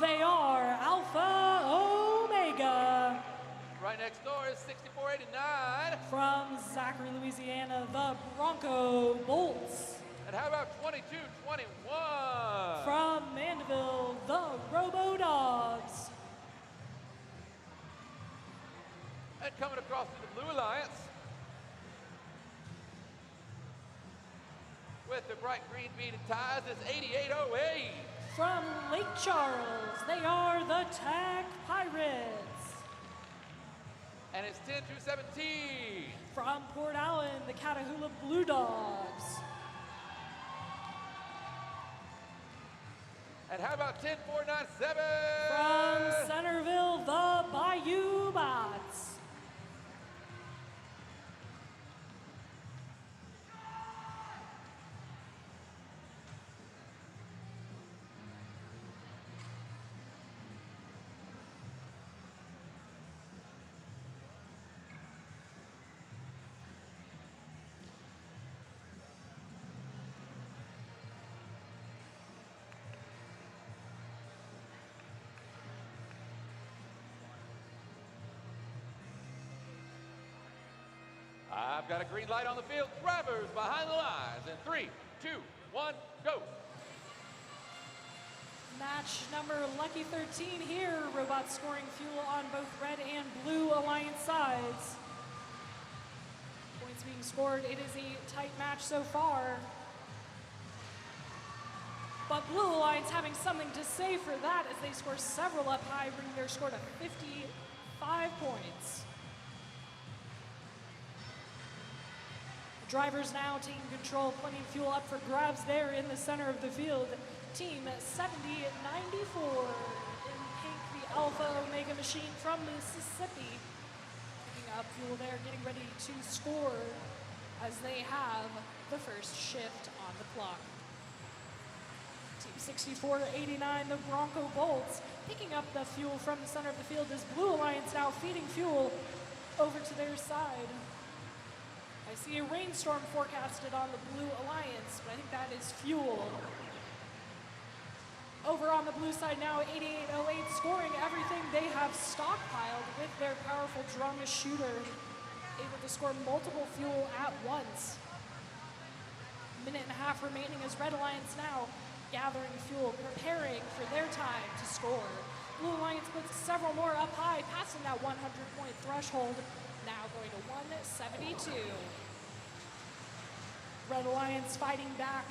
They are Alpha Omega. Right next door is 6489. From Zachary, Louisiana, the Bronco Bolts. And how about 2221? From Mandeville, the Robo Dogs. And coming across to the Blue Alliance with the bright green beaded ties is 8808. From Lake Charles, they are the Tag Pirates. And it's 10217. From Port Allen, the Catahoula Blue Dogs. And how about 10497? From Centerville, the Bayou Bots. I've got a green light on the field. Drivers behind the lines. In 3, 2, 1, go. Match number lucky 13 here. Robots scoring fuel on both red and blue alliance sides. Points being scored. It is a tight match so far. But Blue Alliance having something to say for that as they score several up high, bringing their score to 55 points. Drivers now taking control, plenty of fuel up for grabs there in the center of the field. Team 7094 in pink, the Alpha Omega machine from Mississippi. Picking up fuel there, getting ready to score as they have the first shift on the clock. Team 6489, the Bronco Bolts, picking up the fuel from the center of the field as Blue Alliance now feeding fuel over to their side. I see a rainstorm forecasted on the Blue Alliance, but I think that is fuel. Over on the blue side now, 8808 scoring everything they have stockpiled with their powerful drum shooter, able to score multiple fuel at once. Minute and a half remaining as Red Alliance now gathering fuel, preparing for their time to score. Blue Alliance puts several more up high, passing that 100-point threshold. Now going to 172. Red Alliance fighting back.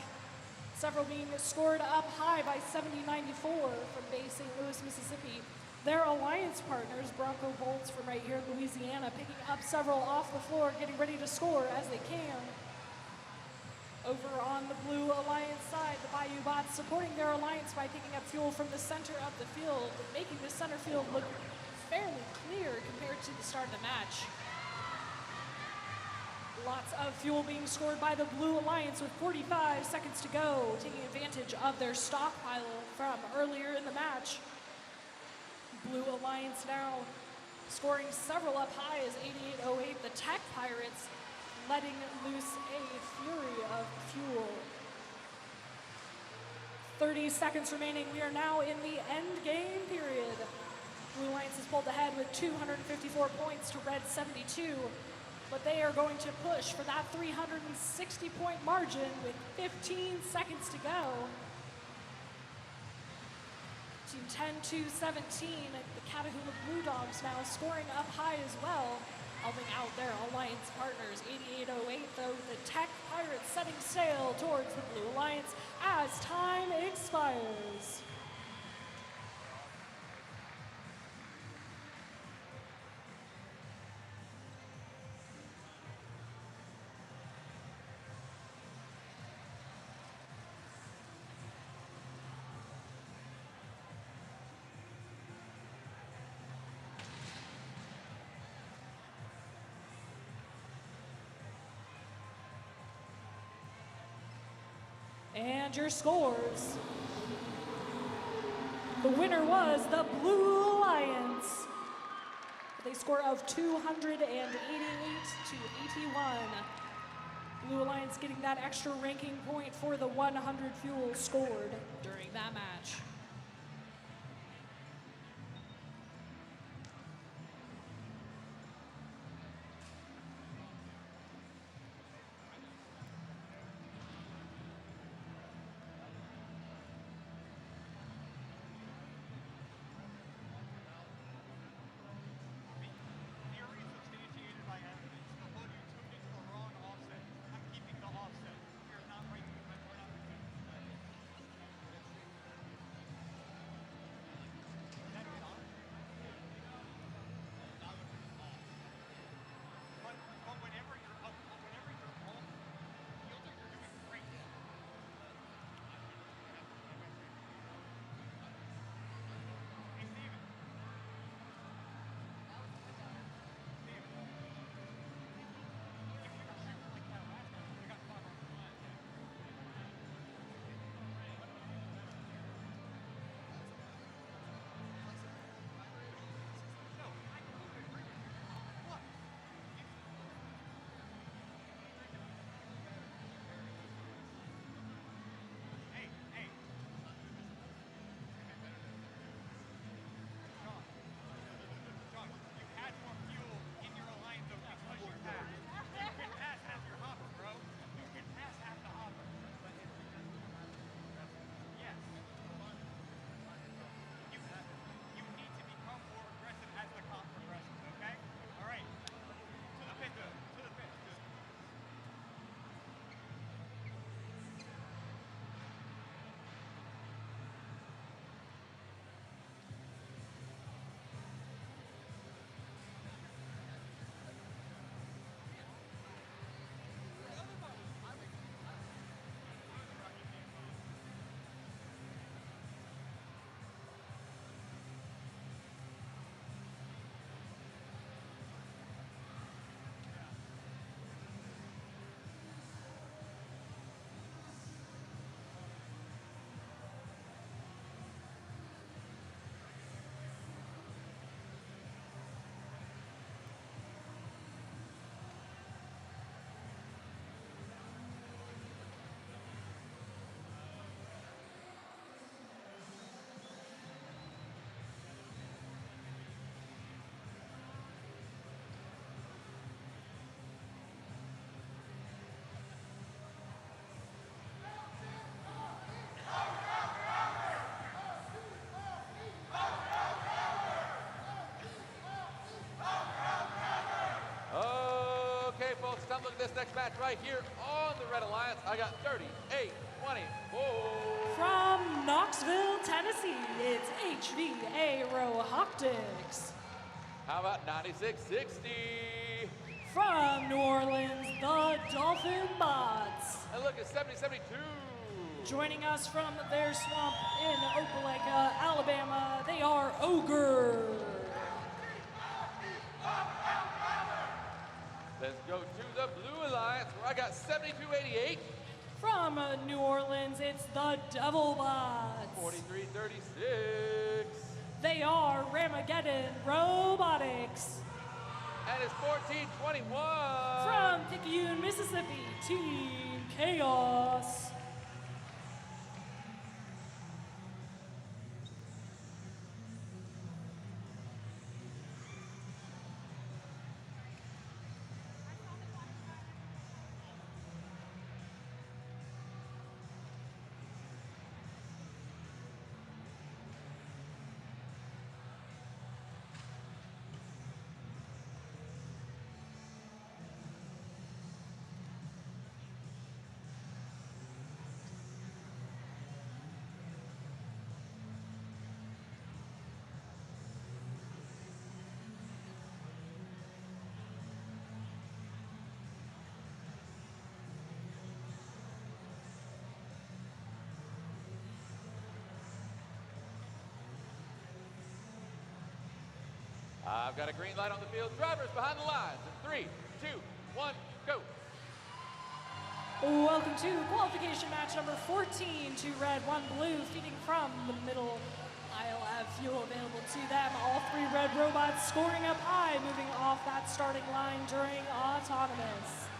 Several being scored up high by 7094 from Bay St. Louis, Mississippi. Their alliance partners, Bronco Bolts from right here in Louisiana, picking up several off the floor, getting ready to score as they can. Over on the Blue Alliance side, the Bayou Bots supporting their alliance by picking up fuel from the center of the field, making the center field look fairly clear compared to the start of the match. Lots of fuel being scored by the Blue Alliance with 45 seconds to go, taking advantage of their stockpile from earlier in the match. Blue Alliance now scoring several up high as 8808, the Tech Pirates, letting loose a fury of fuel. 30 seconds remaining. We are now in the end game period. Blue Alliance has pulled ahead with 254 points to Red 72. But they are going to push for that 360-point margin with 15 seconds to go. Team 10-17, the Catahoula Blue Dogs now scoring up high as well. Helping out their alliance partners, 8808, though the Tech Pirates setting sail towards the Blue Alliance as time expires. And your scores. The winner was the Blue Alliance with a score of 288 to 81. Blue Alliance getting that extra ranking point for the 100 fuel scored during that match. Theory substantiated by evidence. Although you took it to the wrong offset, I'm keeping the offset. You're not right. We're not right. Is that it on? But whenever you're up, whenever you're on, you're doing great. Hey, Steven. Hey, hey. John, you had more fuel in your alliance though because you passed. You can pass half your hopper, bro. You can pass half the hopper. Yes. You need to become more aggressive as the comp progresses, okay? All right. To the pit, dude. To the pit. Okay, folks, time to look at this next match right here on the Red Alliance. I got 38-24. From Knoxville, Tennessee, it's HVA Robotics. How about 96-60? From New Orleans, the Dolphin Bots. And look at 70-72. Joining us from their swamp in Opelika, Alabama, they are Ogre. Let's go to the Blue Alliance where I got 72-88. From New Orleans, it's the Devil Bots. 43-36. They are Ramageddon Robotics. And it's 14-21. From Picayune, Mississippi, Team Chaos. I've got a green light on the field. Drivers behind the lines. In 3, 2, 1, go. Welcome to qualification match number 14, 2 red, 1 blue, feeding from the middle aisle have fuel available to them. All 3 red robots scoring up high, moving off that starting line during autonomous.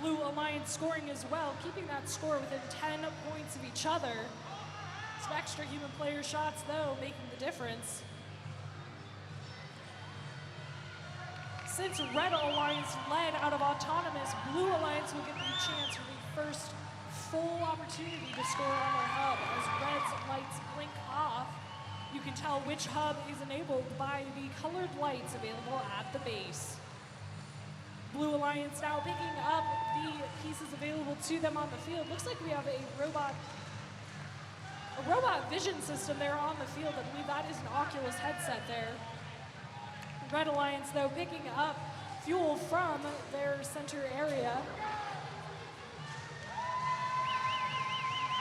Blue Alliance scoring as well, keeping that score within 10 points of each other. Some extra human player shots, though, making the difference. Since Red Alliance led out of autonomous, Blue Alliance will get the chance for the first full opportunity to score on their hub. As Red's lights blink off, you can tell which hub is enabled by the colored lights available at the base. Blue Alliance now picking up the pieces available to them on the field. Looks like we have a robot vision system there on the field. I believe that is an Oculus headset there. Red Alliance, though, picking up fuel from their center area.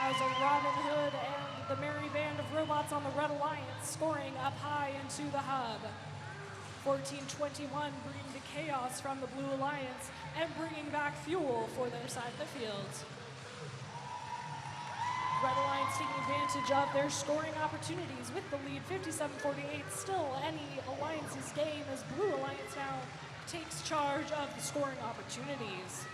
As a Robin Hood and the merry band of robots on the Red Alliance scoring up high into the hub. 14-21 bringing the chaos from the Blue Alliance and bringing back fuel for their side of the field. Red Alliance taking advantage of their scoring opportunities with the lead 57-48. Still any Alliance's game as Blue Alliance now takes charge of the scoring opportunities.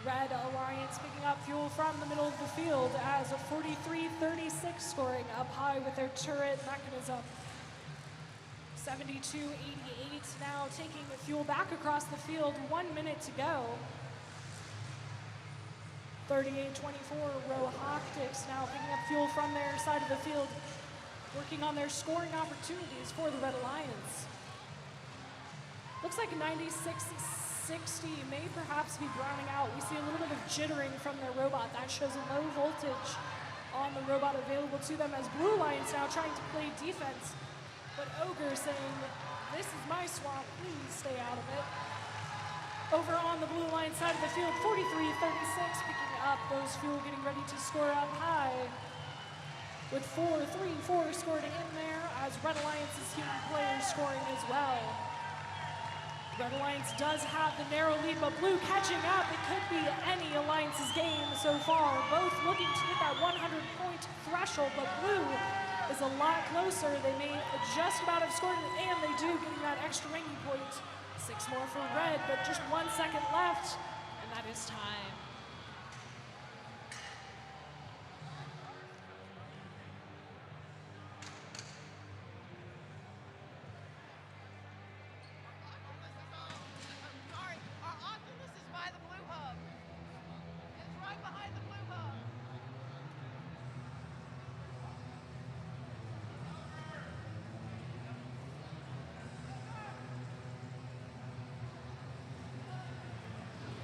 Red Alliance picking up fuel from the middle of the field as a 43-36 scoring up high with their turret mechanism. 72-88 now taking the fuel back across the field, 1 minute to go. 38-24, Robotics now picking up fuel from their side of the field, working on their scoring opportunities for the Red Alliance. Looks like 96-60 may perhaps be browning out. We see a little bit of jittering from their robot. That shows a low voltage on the robot available to them as Blue Alliance now trying to play defense. But Ogre saying, "This is my swamp, please stay out of it." Over on the Blue Alliance side of the field, 43-36 picking up those fuel, getting ready to score up high. With 4-3-4 scored in there as Red Alliance's human players scoring as well. Red Alliance does have the narrow lead, but Blue catching up. It could be any Alliance's game so far. Both looking to hit that 100-point threshold, but Blue is a lot closer. They may just about have scored, and they do, getting that extra ranking point. 6 more for Red, but just 1 second left, and that is time. Sorry, our Oculus is by the blue hub. It's right behind the blue hub.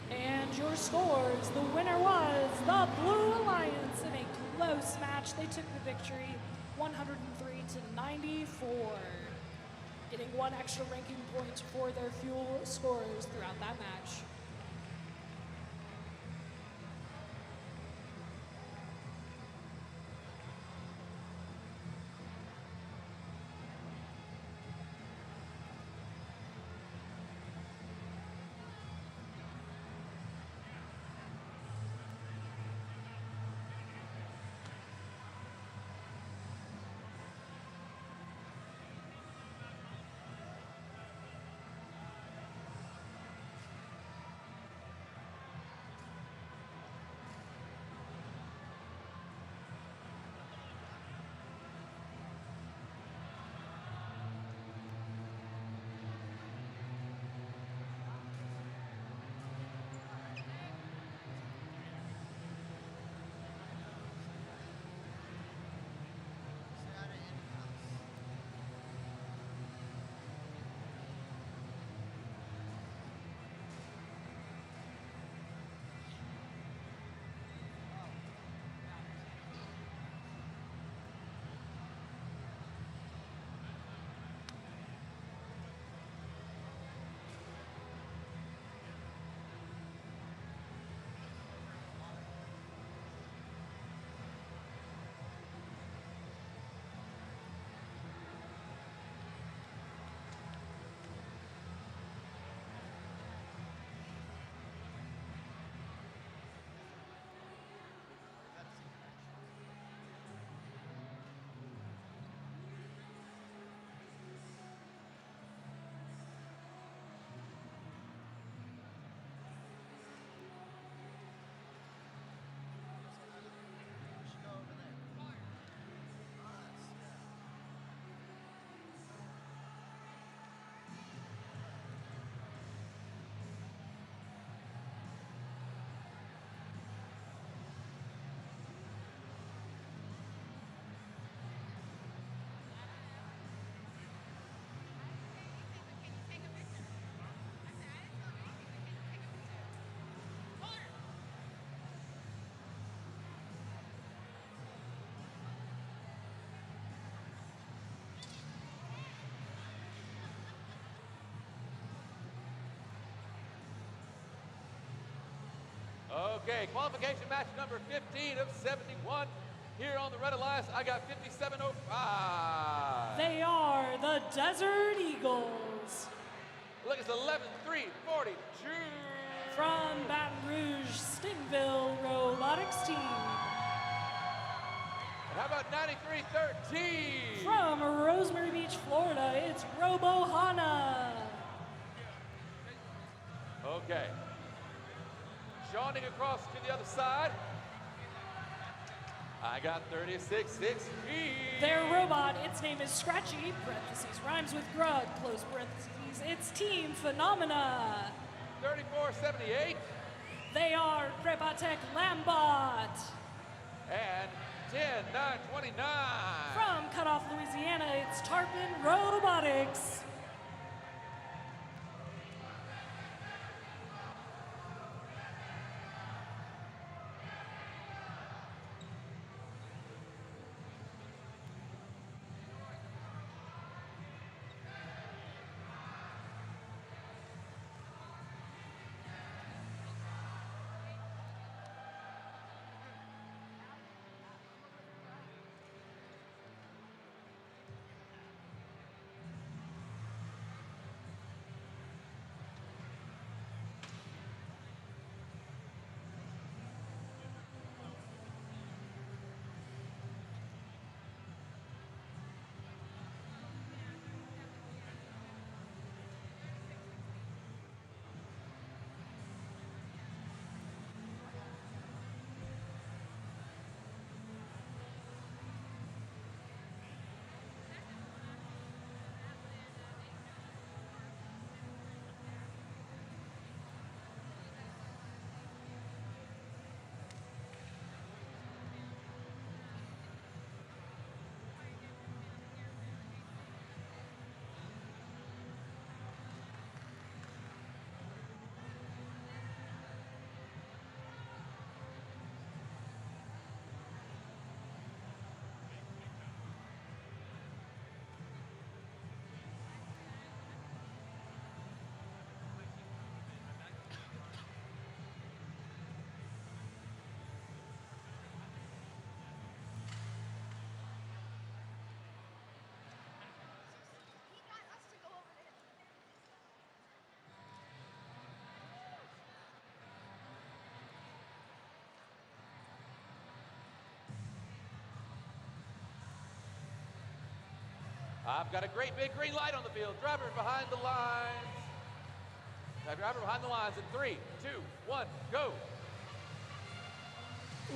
And your scores, the winner was the Blue Alliance in a close match. They took the victory 103-94, getting 1 extra ranking point for their fuel scores throughout that match. Okay, qualification match number 15 of 71. Here on the Red Alliance, I got 57.05. They are the Desert Eagles. Look, it's 11-3-42. From Baton Rouge, Stingville Robotics team. And how about 93-13? From Rosemary Beach, Florida, it's Robohana. Okay. Shawning across to the other side. I got 36-16. Their robot, its name is Scratchy, parentheses, rhymes with Grug, close parentheses. It's Team Phenomena. 34-78. They are Crepatek Lambot. And 10-9-29. From Cutoff, Louisiana, it's Tarpon Robotics. I've got a great big green light on the field. Driver behind the lines. Driver behind the lines in 3, 2, 1, go.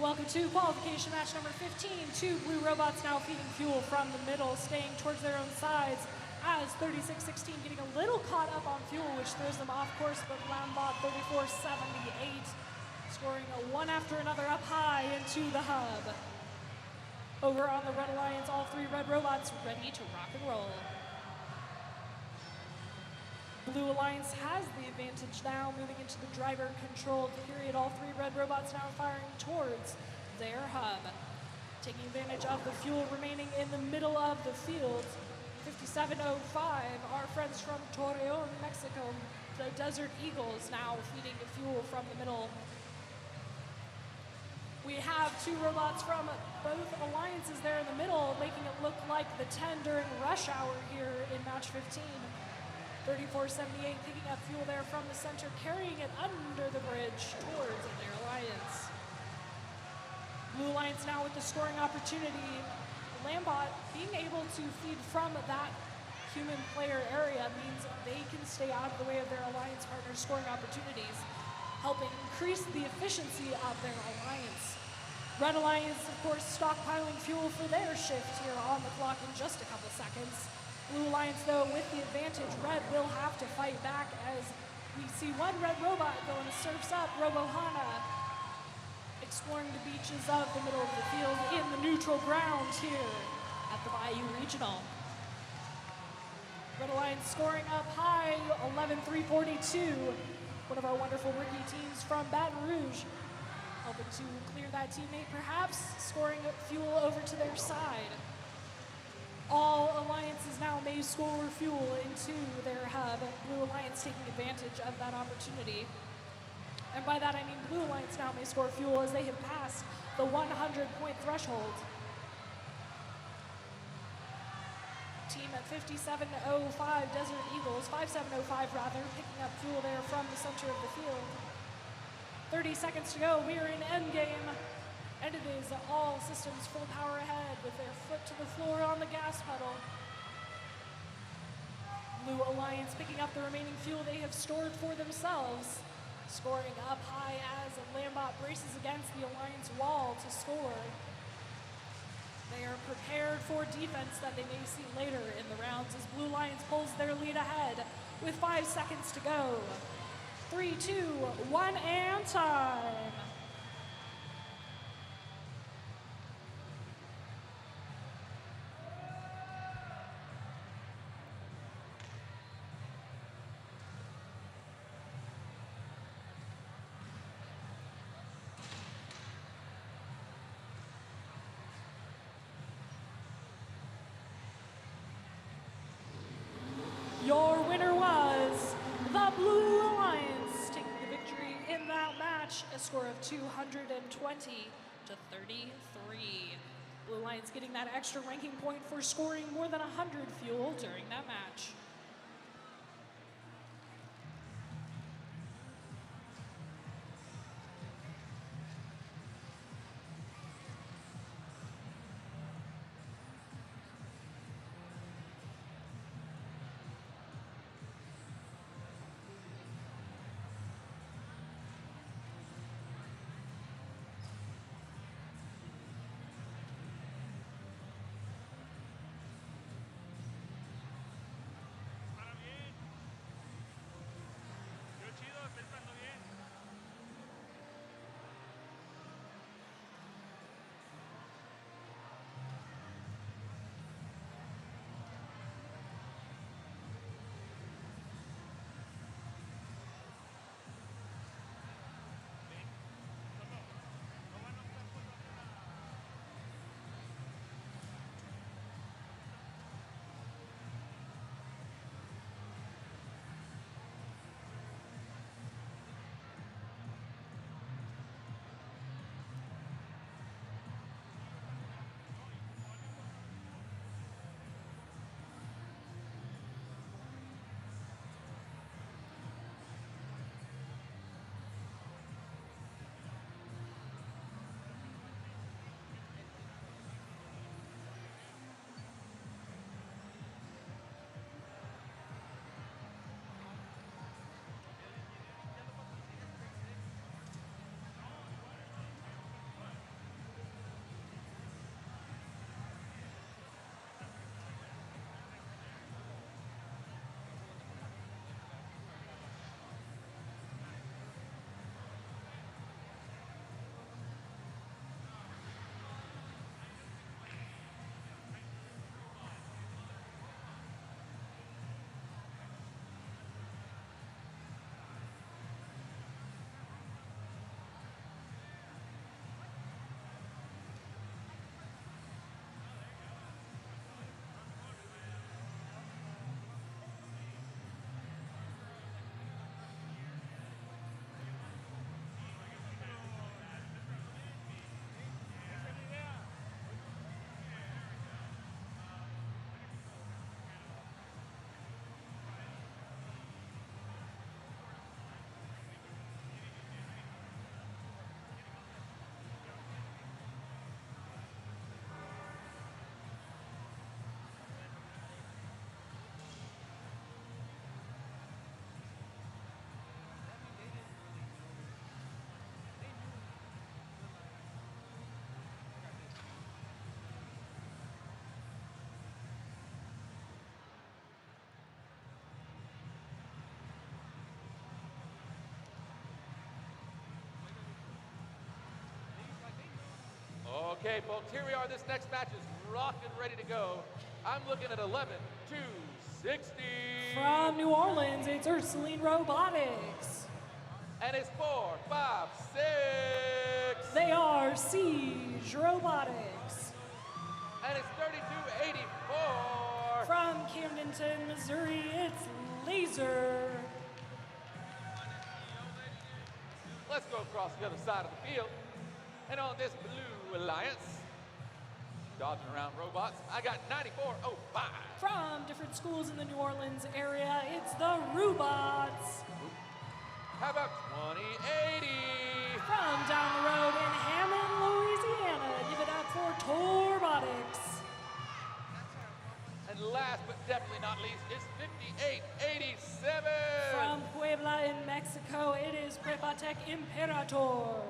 Welcome to qualification match number 15. Two blue robots now feeding fuel from the middle, staying towards their own sides as 36-16 getting a little caught up on fuel, which throws them off course, but Lambot 34-78, scoring a one after another up high into the hub. Over on the Red Alliance, all three red robots ready to rock and roll. Blue Alliance has the advantage now, moving into the driver-controlled period. All three red robots now firing towards their hub. Taking advantage of the fuel remaining in the middle of the field. 57.05, our friends from Torreon, Mexico, the Desert Eagles, now feeding the fuel from the middle. We have two robots from both alliances there in the middle, making it look like the 10 during rush hour here in match 15. 34-78 picking up fuel there from the center, carrying it under the bridge towards their alliance. Blue Alliance now with the scoring opportunity. Lambot being able to feed from that human player area means they can stay out of the way of their alliance partners' scoring opportunities, helping increase the efficiency of their alliance. Red Alliance, of course, stockpiling fuel for their shift here on the clock in just a couple seconds. Blue Alliance, though, with the advantage. Red will have to fight back as we see one red robot going surfs up, Robohana, exploring the beaches of the middle of the field in the neutral ground here at the Bayou Regional. Red Alliance scoring up high, 11-3-42. One of our wonderful rookie teams from Baton Rouge, hoping to clear that teammate, perhaps scoring fuel over to their side. All alliances now may score fuel into their hub. Blue Alliance taking advantage of that opportunity. And by that I mean Blue Alliance now may score fuel as they have passed the 100-point threshold. Team at 5705 Desert Eagles, 5705 rather, picking up fuel there from the center of the field. 30 seconds to go, we are in endgame. And it is all systems full power ahead with their foot to the floor on the gas pedal. Blue Alliance picking up the remaining fuel they have stored for themselves. Scoring up high as Lambot braces against the Alliance wall to score. They are prepared for defense that they may see later in the rounds as Blue Alliance pulls their lead ahead with 5 seconds to go. 3, 2, 1, and time. Your winner was the Blue Alliance, taking the victory in that match, a score of 220 to 33. Blue Alliance getting that extra ranking point for scoring more than 100 fuel during that match. Okay, folks, here we are. This next match is rocking, ready to go. I'm looking at 11-2-60. From New Orleans, it's Ursuline Robotics. And it's 4, 5, 6. They are Siege Robotics. And it's 32-84. From Camdenton, Missouri, it's Laser. Let's go across the other side of the field. And on this Blue Alliance, dodging around robots, I got 9405. From different schools in the New Orleans area, it's the Robots. How about 2080? From down the road in Hammond, Louisiana, give it up for Robotics. And last but definitely not least is 5887. From Puebla in Mexico, it is Prepatec Imperator.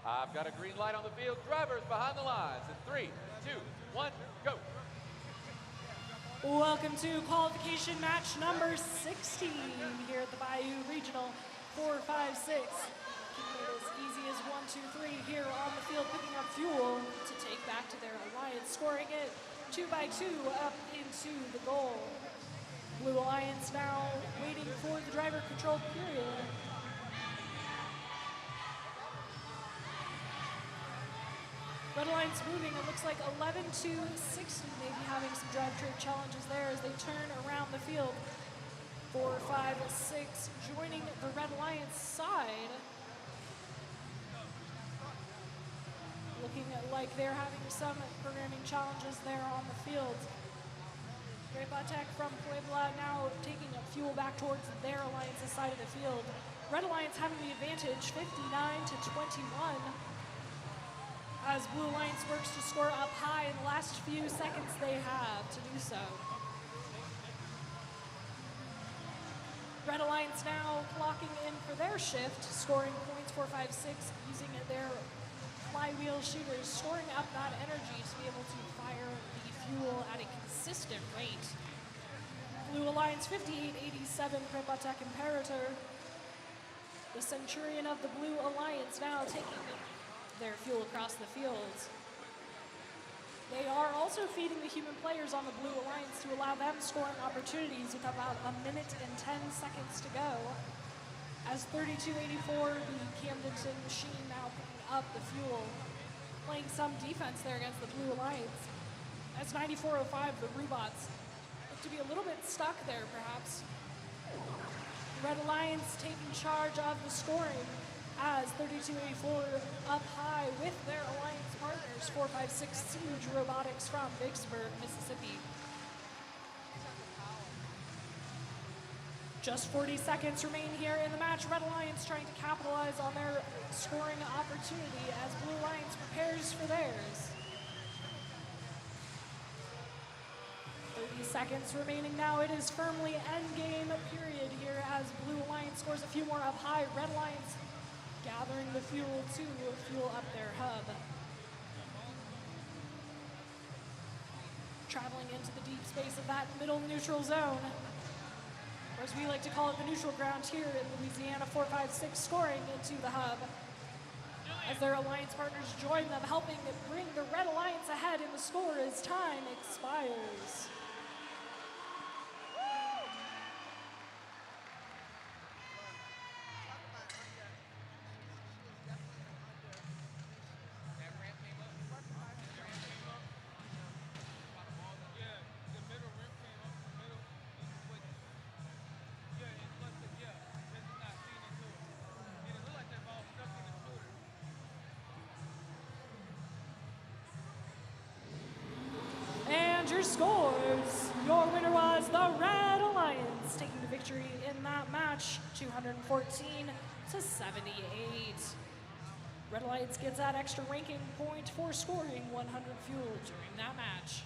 I've got a green light on the field. Drivers behind the lines. In 3, 2, 1, go. Welcome to qualification match number 16 here at the Bayou Regional 4-5-6. Keeping it as easy as 1, 2, 3 here on the field, picking up fuel to take back to their alliance, scoring it 2 by 2 up into the goal. Blue Alliance now waiting for the driver-controlled period. Red Alliance moving, it looks like 11 to 60, maybe having some drive-train challenges there as they turn around the field. 4, 5, 6, joining the Red Alliance side. Looking like they're having some programming challenges there on the field. Robotics from Puebla now taking fuel back towards their alliance's side of the field. Red Alliance having the advantage, 59 to 21. As Blue Alliance works to score up high in the last few seconds they have to do so. Red Alliance now clocking in for their shift, scoring points 4, 5, 6, using their flywheel shooters, storing up that energy to be able to fire the fuel at a consistent rate. Blue Alliance 5887, Prepatec Imperator. The Centurion of the Blue Alliance now taking their fuel across the field. They are also feeding the human players on the Blue Alliance to allow them scoring opportunities with about 1 minute and 10 seconds to go. As 3284, the Camdenton machine now picking up the fuel, playing some defense there against the Blue Alliance. As 9405, the Robots look to be a little bit stuck there, perhaps. Red Alliance taking charge of the scoring as 3284 up high with their alliance partners, 456 Siege Robotics from Vicksburg, Mississippi. Just 40 seconds remain here in the match. Red Alliance trying to capitalize on their scoring opportunity as Blue Alliance prepares for theirs. 30 seconds remaining now. It is firmly endgame period here as Blue Alliance scores a few more up high. Red Alliance gathering the fuel to fuel up their hub. Traveling into the deep space of that middle neutral zone, or as we like to call it, the neutral ground here in Louisiana, 456 scoring into the hub. As their alliance partners join them, helping bring the Red Alliance ahead in the score as time expires. scores, your winner was the Red Alliance, taking the victory in that match, 214 to 78. Red Alliance gets that extra ranking point for scoring 100 fuel during that match.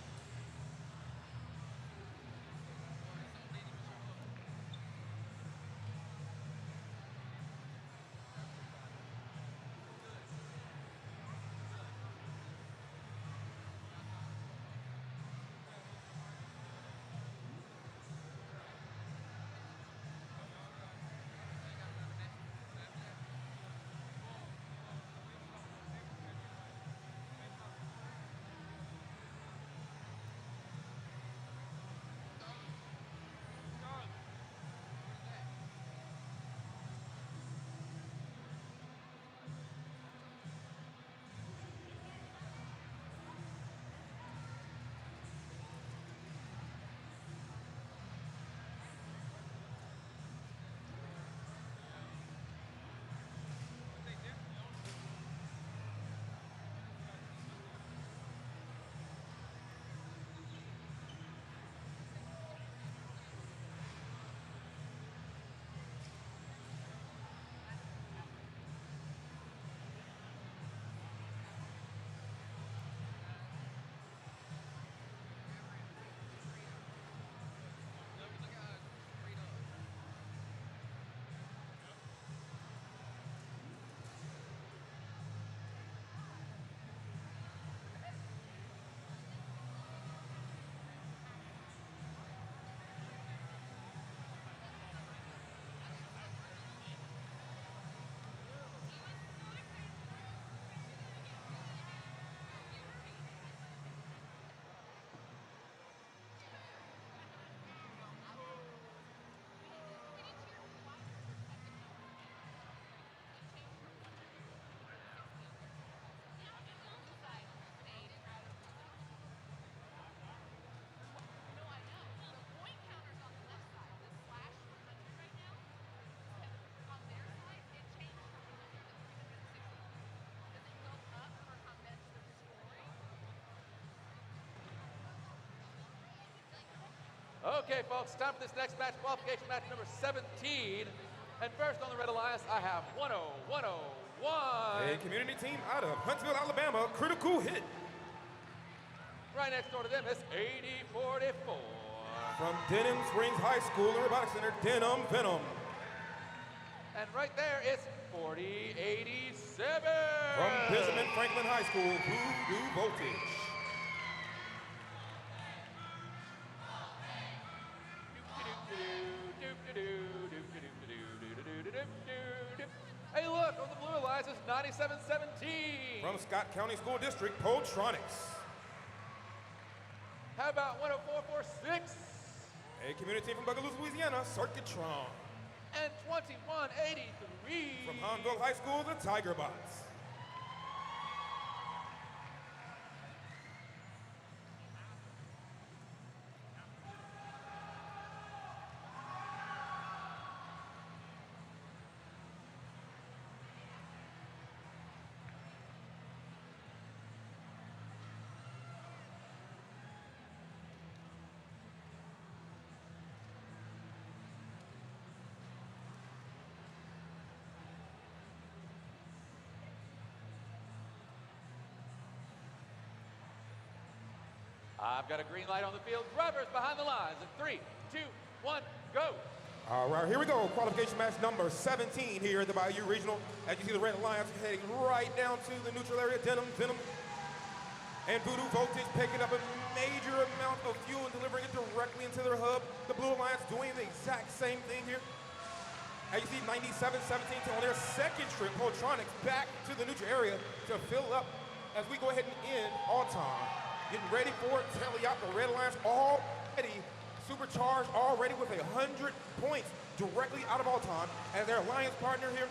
Okay, folks, time for this next match, qualification match number 17. And first on the Red Alliance, I have 10101. A community team out of Huntsville, Alabama, critical hit. Right next door to them is 8044. From Denham Springs High School and Robotics Center, Denham Venom. And right there is 4087. From Benjamin Franklin High School, Voodoo Voltage. Hey, look, on the Blue Alliance is 9717. From Scott County School District, Poltronics. How about 10446? A community team from Bugaloo, Louisiana, Circuitron. And 2183. From Hanville High School, the Tiger Bots. I've got a green light on the field. Drivers behind the lines in 3, 2, 1, go. All right, here we go. Qualification match number 17 here at the Bayou Regional. As you see, the Red Alliance heading right down to the neutral area. Denham, and Voodoo Voltage picking up a major amount of fuel and delivering it directly into their hub. The Blue Alliance doing the exact same thing here. As you see, 97-17 on their second trip. Poltronics back to the neutral area to fill up as we go ahead and end all time. Getting ready for Telly out. The Red Alliance already supercharged, already with 100 points directly out of all time. As their alliance partner here,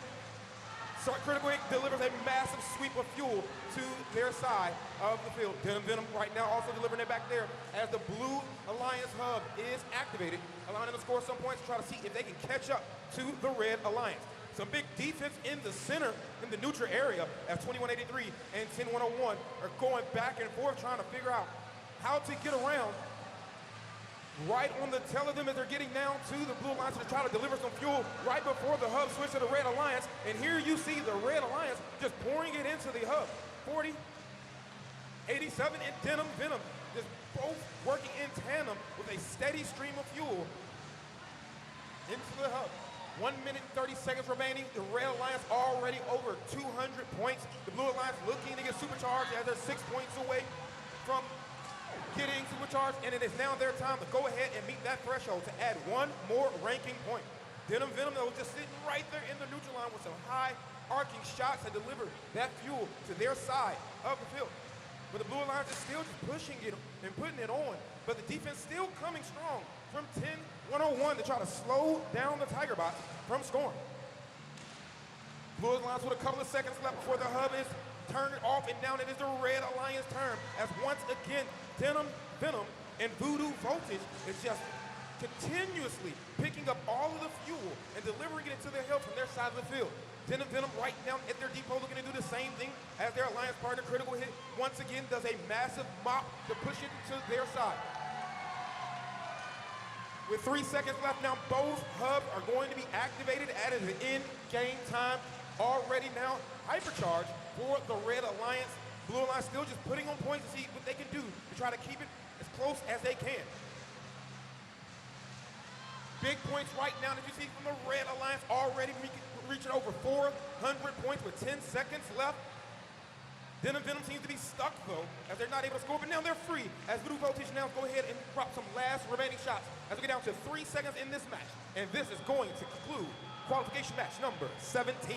Critical Hit delivers a massive sweep of fuel to their side of the field. Denham Venom right now also delivering it back there as the Blue Alliance hub is activated, allowing them to score some points to try to see if they can catch up to the Red Alliance. Some big defense in the center, in the neutral area, as 2183 and 10101 are going back and forth trying to figure out how to get around right on the tail of them as they're getting down to the Blue Alliance to try to deliver some fuel right before the hub switch to the Red Alliance. And here you see the Red Alliance just pouring it into the hub. 40, 87, and Venom just both working in tandem with a steady stream of fuel into the hub. 1 minute and 30 seconds remaining. The Red Alliance already over 200 points. The Blue Alliance looking to get supercharged as they're 6 points away from getting supercharged, and it is now their time to go ahead and meet that threshold to add one more ranking point. Venom that was just sitting right there in the neutral line with some high arcing shots to deliver that fuel to their side of the field. But the Blue Alliance is still just pushing it and putting it on. But the defense still coming strong from 10-101 to try to slow down the Tiger Bots from scoring. Blue Alliance with a couple of seconds left before the hub is turned off, and down it is the Red Alliance turn as once again Venom, and Voodoo Voltage is just continuously picking up all of the fuel and delivering it to their hill from their side of the field. Venom right down at their depot looking to do the same thing as their alliance partner. Critical Hit once again does a massive mop to push it to their side. With 3 seconds left now, both hubs are going to be activated at the end game time. Already now hypercharged for the Red Alliance. Blue Alliance still just putting on points to see what they can do to try to keep it as close as they can. Big points right now that you see from the Red Alliance already reaching over 400 points with 10 seconds left. Venom seems to be stuck though, as they're not able to score, but now they're free as Voodoo Voltage now go ahead and drop some last remaining shots as we get down to 3 seconds in this match. And this is going to conclude qualification match number 17.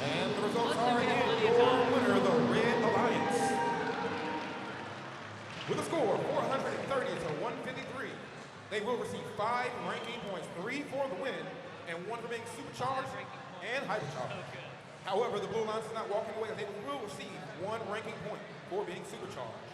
And the results are in your winner, the Red Alliance. With a score of 430 to 153, they will receive 5 ranking points, 3 for the win, and 1 for being supercharged and hypercharged. However, the Blue Alliance is not walking away, as they will receive 1 ranking point for being supercharged.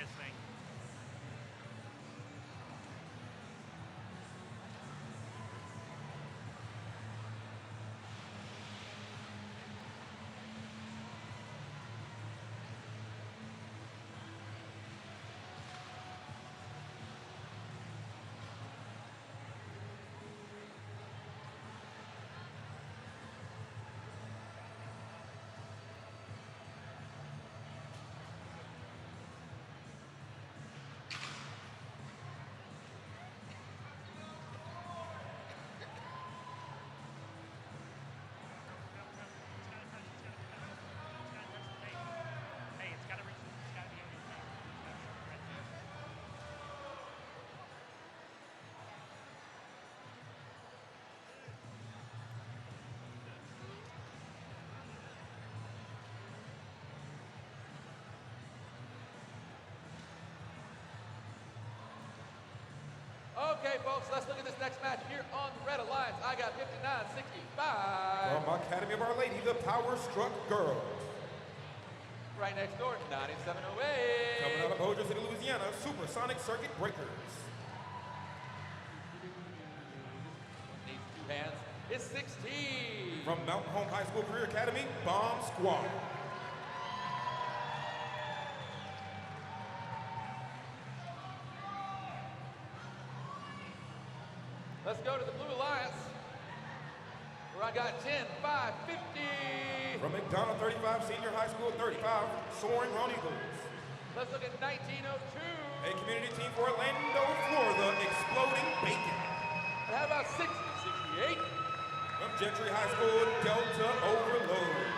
this thing. Okay, folks, let's look at this next match here on the Red Alliance. I got 59-65. From Academy of Our Lady, the Power Struck Girls. Right next door, 9708. Coming out of Bossier City, Louisiana, Supersonic Circuit Breakers. Needs two hands. It's 16. From Mountain Home High School Career Academy, Bomb Squad. Let's go to the Blue Alliance, where I got 10-5-50. From McDonald 35 Senior High School 35, Soaring Round Eagles. Let's look at 1902. A community team for Orlando, Florida, Exploding Bacon. And how about 60-68? From Gentry High School, Delta Overload.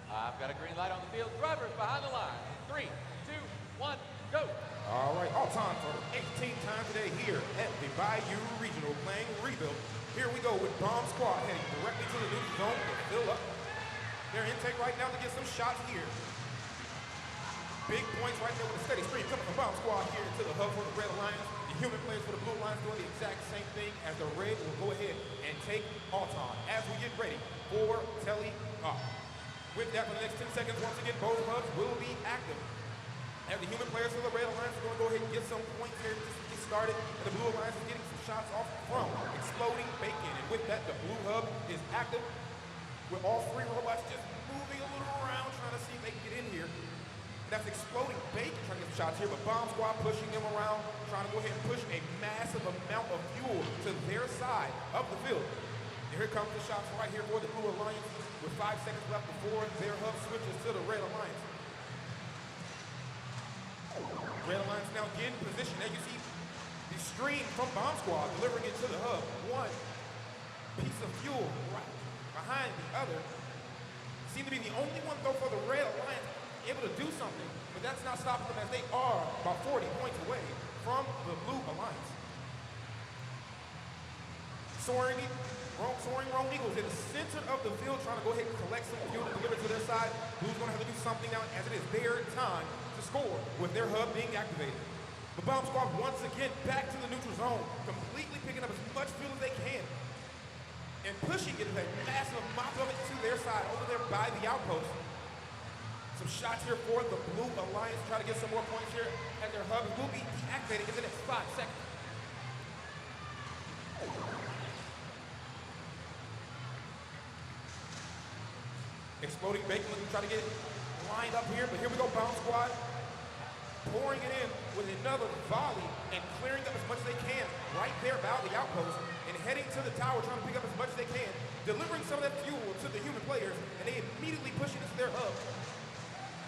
I've got a green light on the field. Drivers behind the line. 3, 2, 1, go. All right, all time for the 18th time today here at the Bayou Regional playing Rebuild. Here we go with Bomb Squad heading directly to the new zone to fill up their intake right now to get some shots here. Big points right there with a steady stream coming from Bomb Squad here into the hub for the Red Alliance. The human players for the Blue Alliance doing the exact same thing as the Red will go ahead and take Alton as we get ready for Telly Hop. With that, for the next 10 seconds, once again, both hubs will be active. And the human players for the Red Alliance are going to go ahead and get some points here just to get started. And the Blue Alliance is getting some shots off from Exploding Bacon. And with that, the Blue Hub is active, with all three robots just moving a little around, trying to see if they can get in here. And that's Exploding Bacon trying to get some shots here, but Bomb Squad pushing them around, trying to go ahead and push a massive amount of fuel to their side of the field. And here comes the shots right here for the Blue Alliance, with 5 seconds left before their hub switches to the Red Alliance. Red Alliance now again in position. As you see the stream from Bomb Squad delivering it to the hub. One piece of fuel right behind the other. Seem to be the only one, though, for the Red Alliance able to do something, but that's not stopping them as they are about 40 points away from the Blue Alliance. Soaring Roan Eagles in the center of the field, trying to go ahead and collect some fuel to deliver to their side. Blue's going to have to do something now, as it is their time to score with their hub being activated. The Bomb Squad once again back to the neutral zone, completely picking up as much fuel as they can and pushing it as a massive mop of it to their side over there by the outpost. Some shots here for the Blue Alliance, try to get some more points here as their hub will be deactivated in the next 5 seconds. Exploding Bacon looking to try to get it lined up here, but here we go, Bomb Squad pouring it in with another volley and clearing up as much as they can right there by the outpost and heading to the tower, trying to pick up as much as they can, delivering some of that fuel to the human players, and they immediately push it into their hub.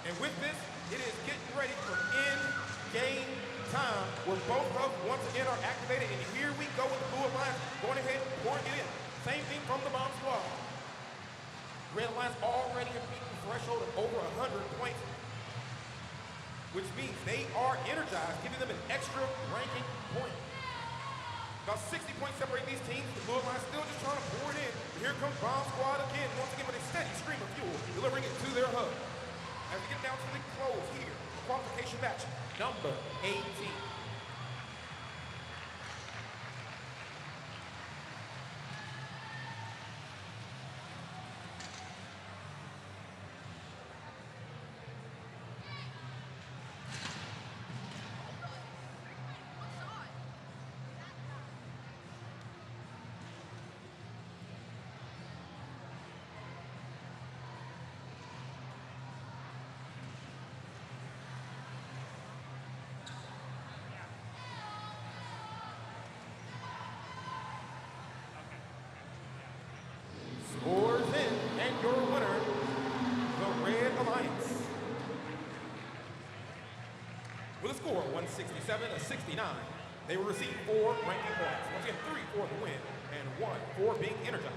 And with this, it is getting ready for in-game time, where both hubs once again are activated, and here we go with the Blue Alliance going ahead and pouring it in. Same thing from the Bomb Squad. Red Alliance already have beaten the threshold of over 100 points, which means they are energized, giving them an extra ranking point. About 60 points separate these teams. The Blue Alliance still just trying to pour it in. But here comes Bomb Squad again, once again with a steady stream of fuel, delivering it to their hub. As we get down to the close here, the qualification match, number 18. Scores in, and your winner, the Red Alliance. With a score of 167-69, they will receive 4 ranking points. Once again, 3 for the win, and 1 for being energized.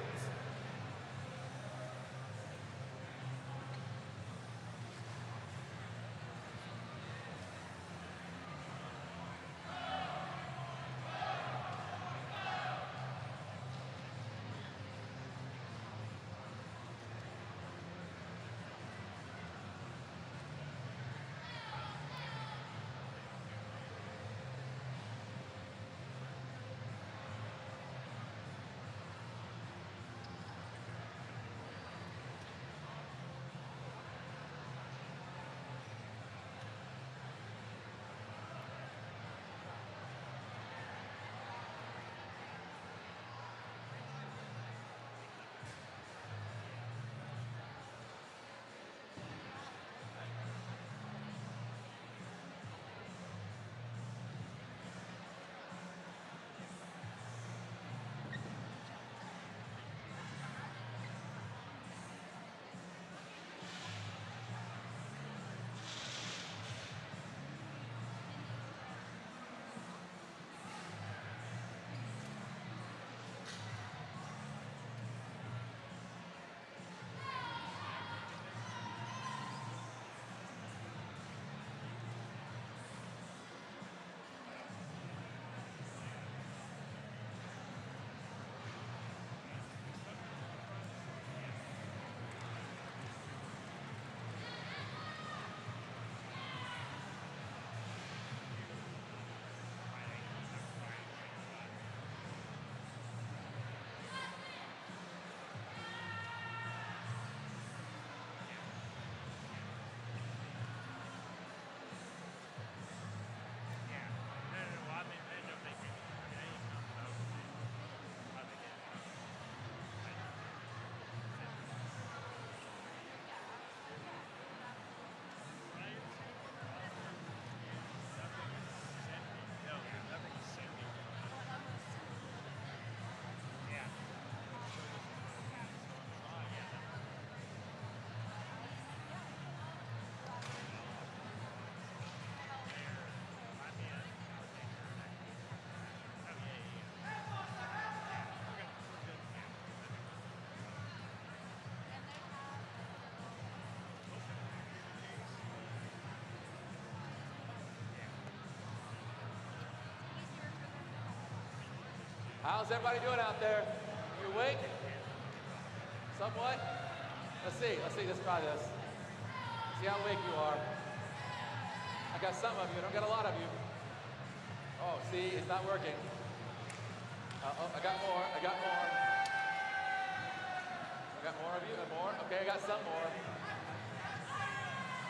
How's everybody doing out there? You awake? Somewhat? Let's see, let's try this. See how awake you are. I got some of you, I don't got a lot of you. Oh, see, it's not working. Oh, I got more. I got more of you, more. Okay, I got some more.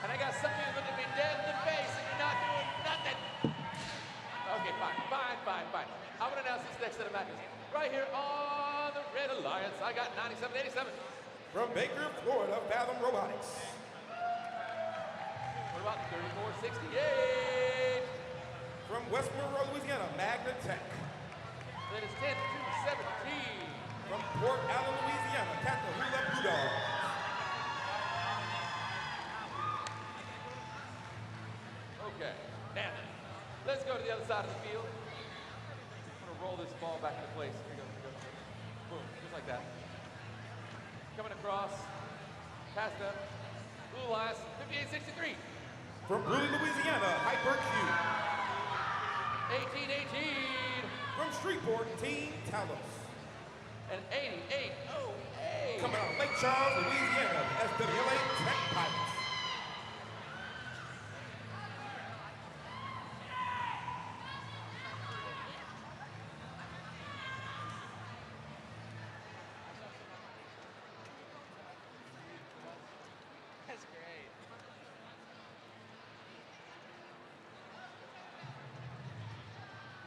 And I got some of you looking at me dead in the face and you're not doing nothing. Okay, fine. I'm gonna announce this next set of matches. Right here on the Red Alliance, I got 97-87. From Baker, Florida, Fathom Robotics. What about 34-68? From West Monroe, Louisiana, Magna Tech. That is 10-17. From Port Allen, Louisiana, Catahoula Blue Dogs. Okay, now let's go to the other side of the field. I'm gonna roll this ball back into place. Here we go. Boom, just like that. Coming across, past them. Blue Lions, 58-63. From Brewley, Louisiana, Hyper Q. 18-18. From Shreveport, Team Talos. And 88-08. Coming out of Lake Charles, Louisiana, SWLA Tech Pilots. That's great.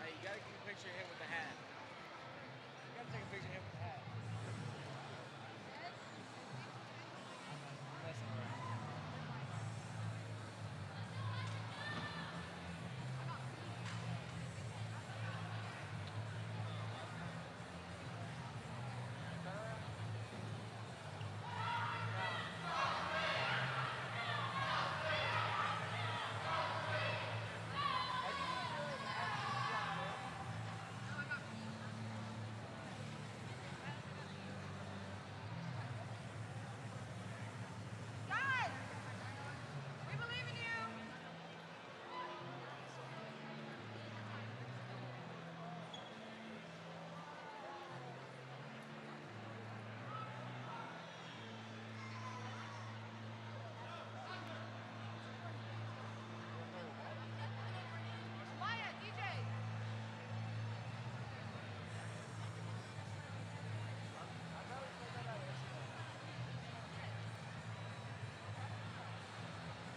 Hey, you gotta get a picture of him with the hat. You gotta take a picture of him with the hat. I'm messing around. Guys, we believe in you. Maya, DJ.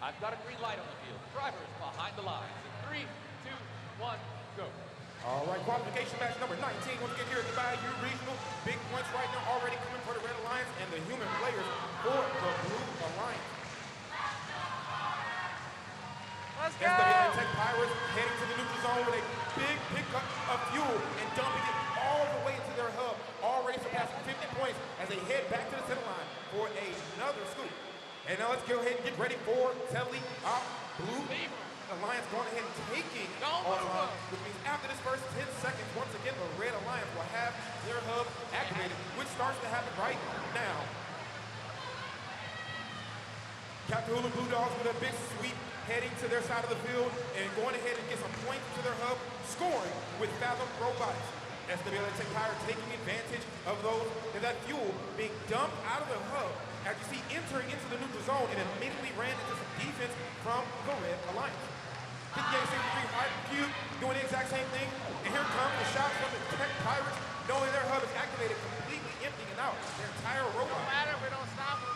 I've got a green light on the field. Driver is behind the lines. In 3, 2, 1, go. All right, qualification match number 19. Once again here at the Bayou Regional. Big points right now already coming for the Red Alliance and the human players for the Blue Alliance. Let's go! SWA Tech Pirates heading to the neutral zone with a big pickup of fuel and dumping it all the way into their hub, already surpassing 50 points as they head back to the center line for another scoop. And now let's go ahead and get ready for Telly Op Blue Alliance going ahead and taking all time, which means after this first 10 seconds, once again, the Red Alliance will have their hub activated, which starts to happen right now. Catahoula Blue Dogs with a big sweep heading to their side of the field and going ahead and get some points to their hub, scoring with Fathom Robotics. SWA Tech Pirates taking advantage of that fuel being dumped out of the hub, as you see entering into the neutral zone, and immediately ran into some defense from the Red Alliance. 58-63 Hyper Cube doing the exact same thing, and here comes the shot from the Tech Pirates, knowing their hub is activated, completely emptying out their entire robot. No matter, we don't stop him.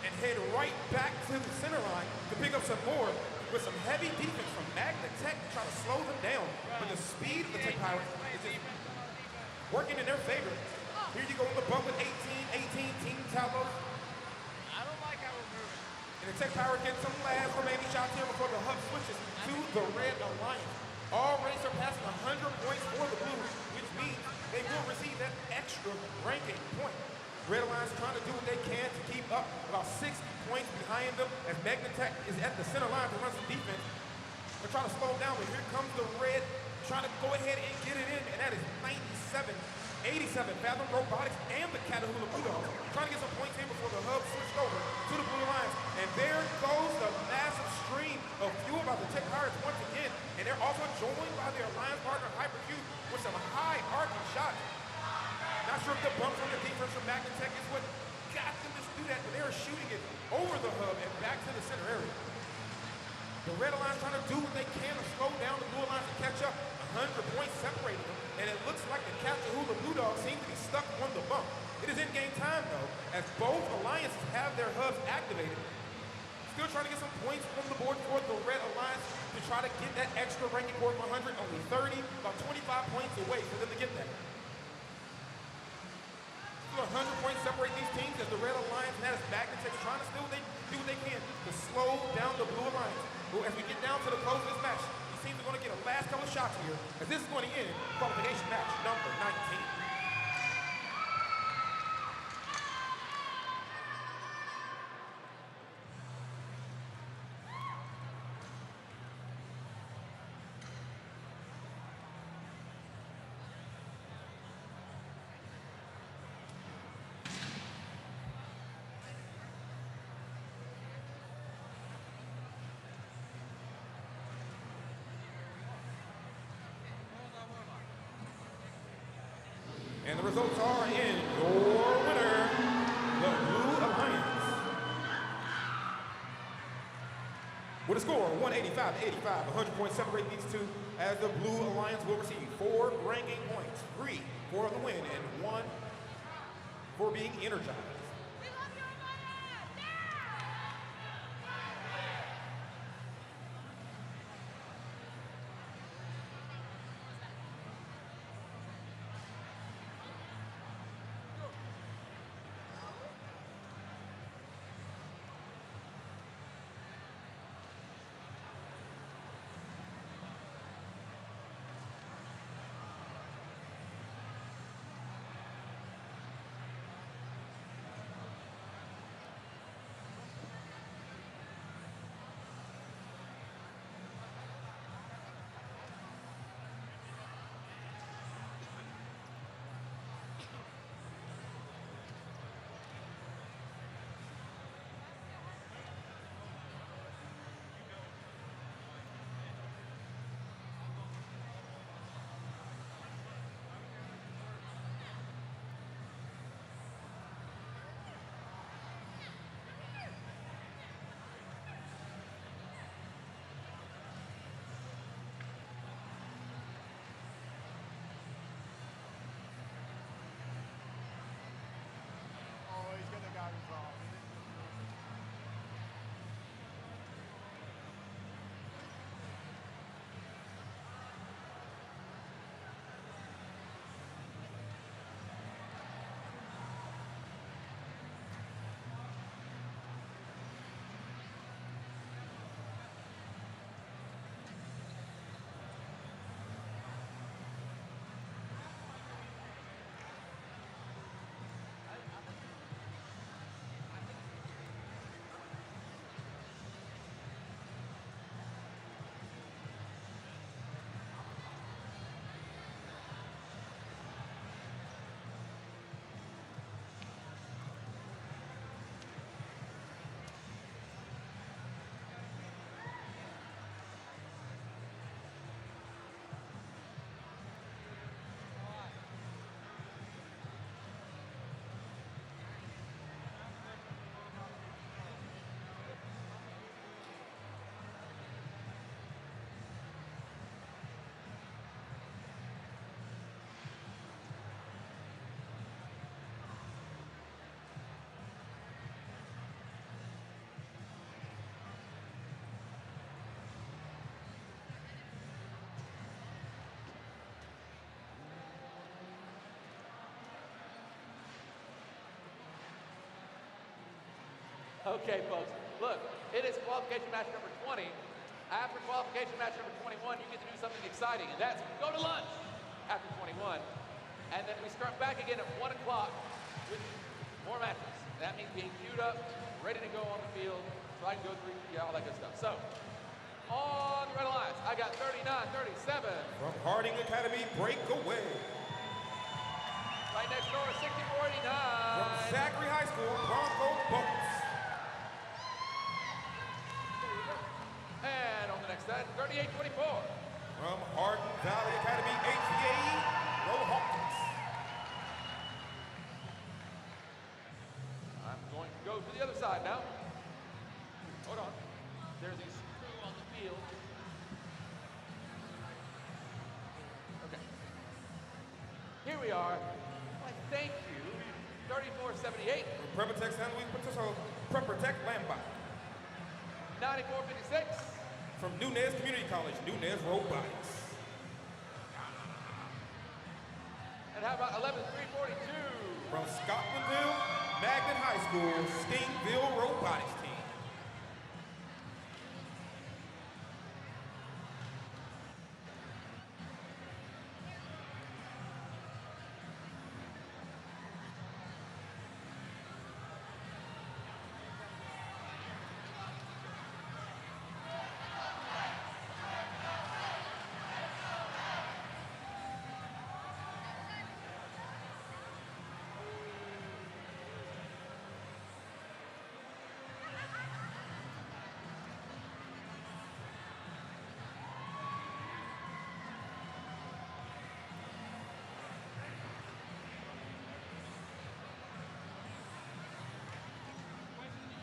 And head right back to the center line to pick up some more with some heavy defense from Magna Tech to try to slow them down. But the speed of the Tech Pirates is just working in their favor. Here you go on the bump with 18-18 Team Talos. I don't like how we're moving. And the Tech Pirates get some last remaining shots here before the hub switches to the Red Alliance. Already surpassing 100 points for the Blues, which means they will receive that extra ranking point. Red Alliance trying to do what they can to keep up, about 60 points behind them as Magna Tech is at the center line to run some defense. They're trying to slow down, but here comes the Red trying to go ahead and get it in, and that is 97-87. Fathom Robotics and the Catahoula Blue Dogs trying to get some points in before the hub switched over to the Blue Alliance. And there goes the massive stream of fuel by the Tech Pirates once again, and they're also joined by their alliance partner Hypercube with some high arcing shots. the hub and back to the center area. The Red Alliance trying to do what they can to slow down the Blue Alliance to catch up. 100 points separating them, and it looks like the Chatahoola Blue Dogs seem to be stuck on the bump. It is in-game time, though, as both alliances have their hubs activated. Still trying to get some points from the board for the Red Alliance to try to get that extra ranking for 100, only 30, about 25 points away for them to get that. Still 100 points separate these teams as the Red Alliance has back and takes trying to still do what they can to slow down the Blue Alliance. Well, as we get down to the close of this match, these teams are going to get a last couple of shots here, as this is going to end qualification match number 19. And the results are in your winner, the Blue Alliance. With a score of 185-85, 100 points separate these two, as the Blue Alliance will receive 4 ranking points, 3 for the win and 1 for being energized. Okay, folks, look, it is qualification match number 20. After qualification match number 21, you get to do something exciting, and that's go to lunch after 21. And then we start back again at 1 o'clock with more matches. That means being queued up, ready to go on the field, so I can go through, all that good stuff. So, on the Red Alliance, I got 39-37. From Harding Academy, breakaway. Right next door, 64-89. From Zachary High School, Bronco Boats. And on the next side, 38-24. From Hardin Valley Academy, HVAE, Robotics. I'm going to go to the other side now. Hold on. There's a screw on the field. Okay. Here we are. Why, thank you. 3478. From Preppertech San Luis Potosí, Preppertech Lambot. 9456. From Nunez Community College, Nunez Robotics. And how about 11342? From Scotlandville Magnet High School, Stingville Robotics team.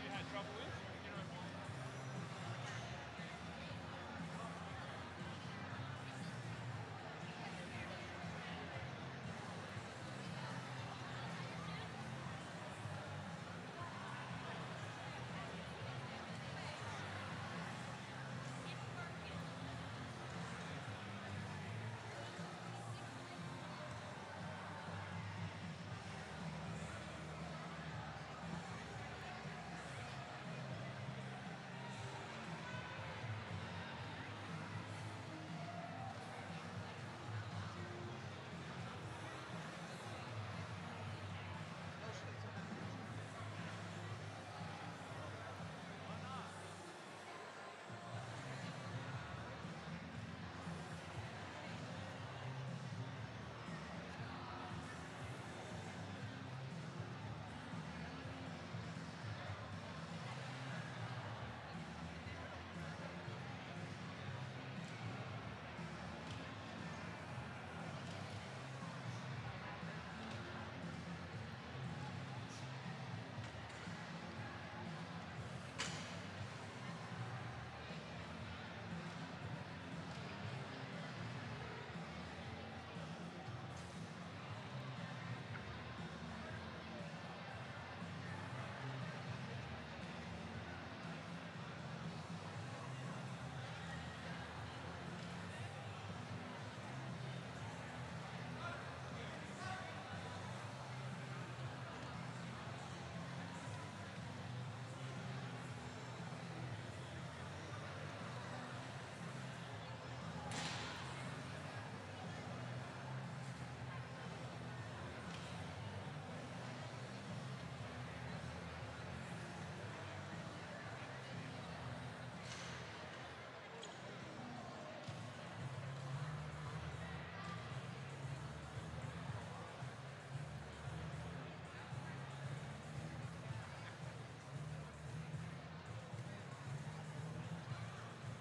You had trouble with? You know,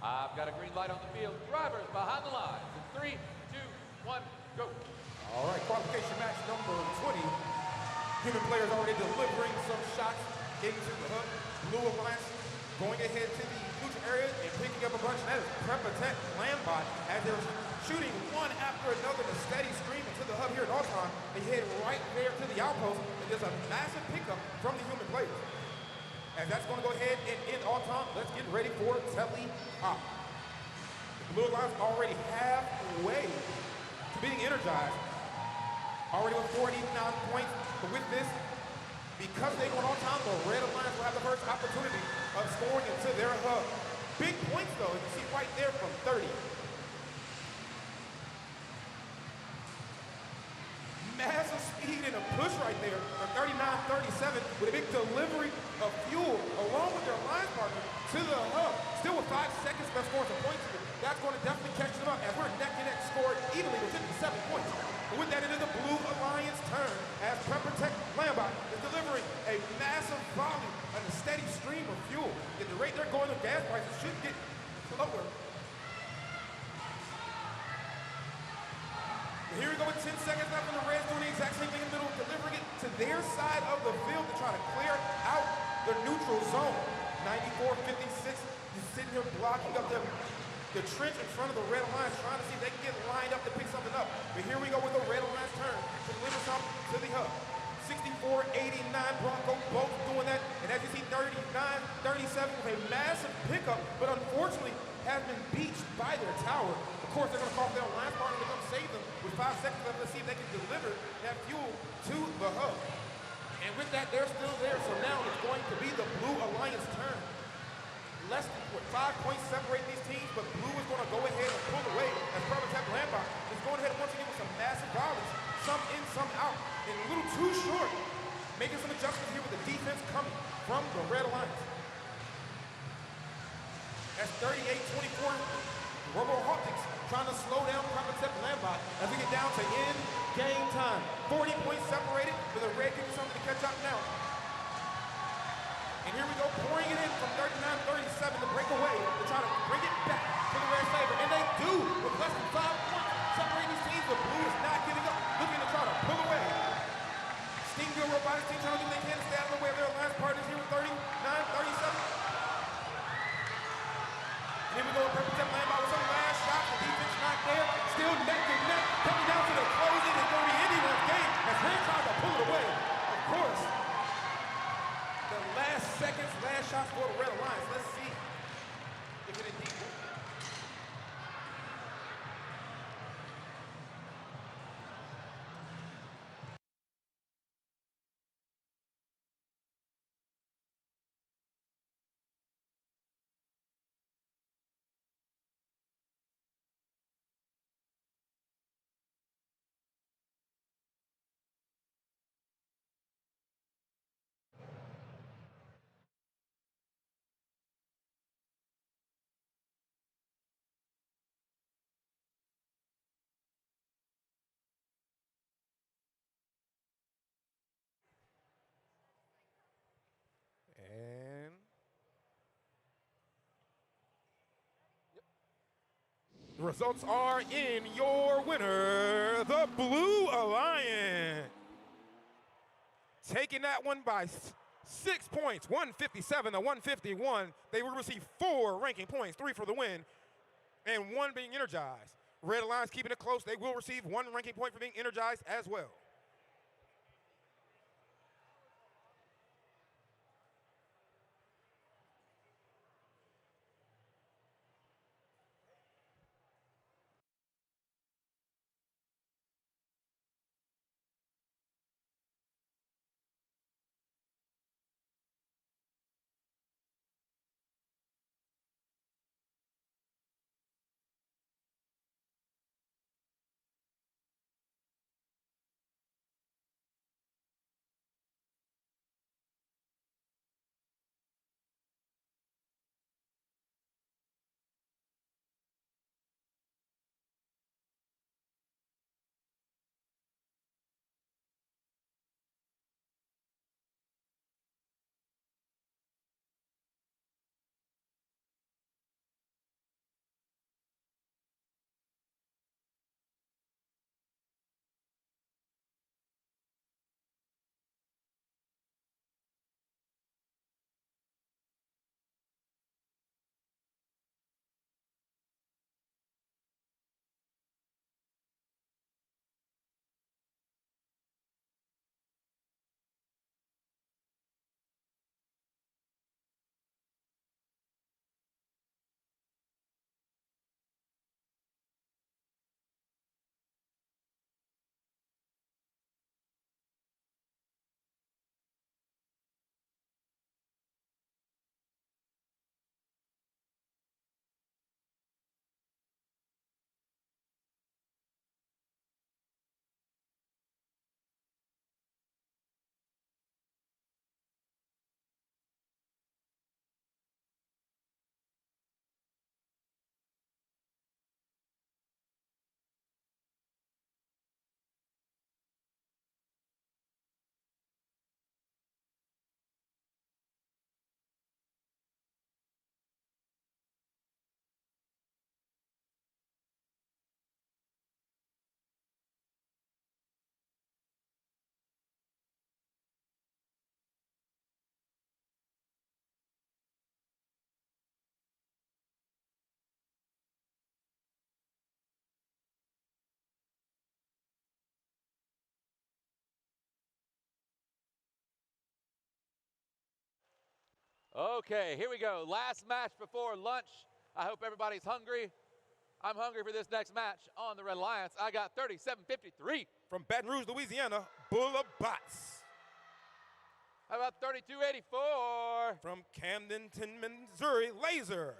I've got a green light on the field. Drivers behind the lines. In 3, 2, 1, go. All right, qualification match number 20. Human players already delivering some shots into the hook. Blue Alliance going ahead to the neutral area and picking up a bunch. That is Preppertech Lambot as they're shooting one after another in a steady stream into the hub here at Alton. They head right there to the outpost, and there's a massive pickup from the human players. As that's going to go ahead and end Alton, let's get ready for Tele-Hop. The Blue Alliance already halfway to being energized. Already with 49 points, but with this, because they go on time, the Red Alliance will have the first opportunity of scoring into their hub. Big points though, as you see right there from 30. Massive speed and a push right there from 39-37 with a big delivery of fuel along with their line partner to the hub. Still with 5 seconds left scoring some points here. That's going to definitely catch them up as we're neck and neck scored evenly with 57 points. But with that, it is the Blue Alliance turn as Preppertech Lambot is delivering a massive volume and a steady stream of fuel. At the rate they're going, the gas prices should get lower. Here we go with 10 seconds left on the Reds doing the exact same thing in the middle, delivering it to their side of the field to try to clear out the neutral zone. 94-56, you're sitting here blocking up the trench in front of the Red Alliance, trying to see if they can get lined up to pick something up. But here we go with the Red Alliance turn to deliver something to the hub. 64-89 Bronco, both doing that. And as you see, 39-37 with a massive pickup, but unfortunately has been beached by their tower. Of course, they're going to call their alliance partner to come save them with 5 seconds left. Let's see if they can deliver that fuel to the hub. And with that, they're still there. So now it's going to be the Blue Alliance turn. Less than 5 points separate these teams, but Blue is going to go ahead and pull away as Prototype Landbot is going ahead and once again with some massive volleys, some in, some out, and a little too short. Making some adjustments here with the defense coming from the Red Alliance. That's 38-24. Robotics trying to slow down Prototype Landbot as we get down to end game time. 40 points separated, but the Red getting something to catch up now. And here we go, pouring it in from 39-37 to break away to try to bring it back to the Red's favor. And they do with less than 5 points separating these teams, but Blue is not giving up, looking to try to pull away. Steamville Robotics team trying to do what they can to stay out of the way of their alliance partners here with 39-37. And here we go with Prototype Landbot with some last shot. The defense not there. Still neck to neck. Coming down to the closing. It's going to be anyone's game as Red tries to pull it away. Of course. The last seconds, last shots for the Red Alliance. Let's see if it indeed works. And the results are in. Your winner, the Blue Alliance. Taking that one by 6 points, 157-151. They will receive 4 ranking points, 3 for the win, and 1 being energized. Red Alliance keeping it close. They will receive 1 ranking point for being energized as well. Okay, here we go. Last match before lunch. I hope everybody's hungry. I'm hungry for this next match on the Red Alliance. I got 37.53. From Baton Rouge, Louisiana, Bull of Bots. How about 32.84? From Camdenton, Missouri, Laser.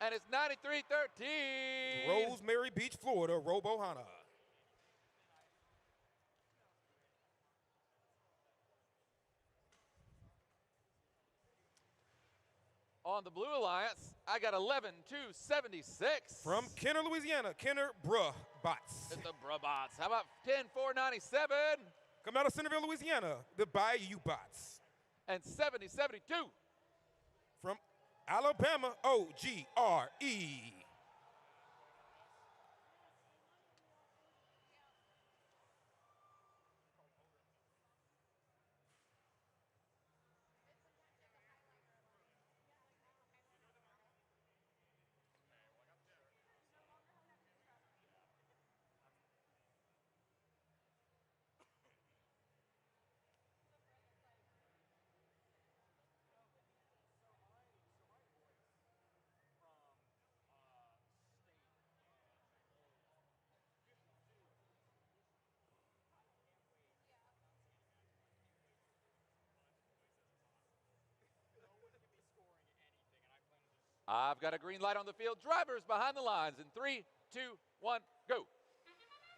And it's 93.13. Rosemary Beach, Florida, Robohana. On the Blue Alliance, I got 11.276. From Kenner, Louisiana, Kenner Bruh Bots. It's the Brobots. How about 10.497? Coming out of Centerville, Louisiana, the Bayou Bots. And 70.72. From Alabama, OGRE. I've got a green light on the field. Drivers behind the lines in 3, 2, 1, go.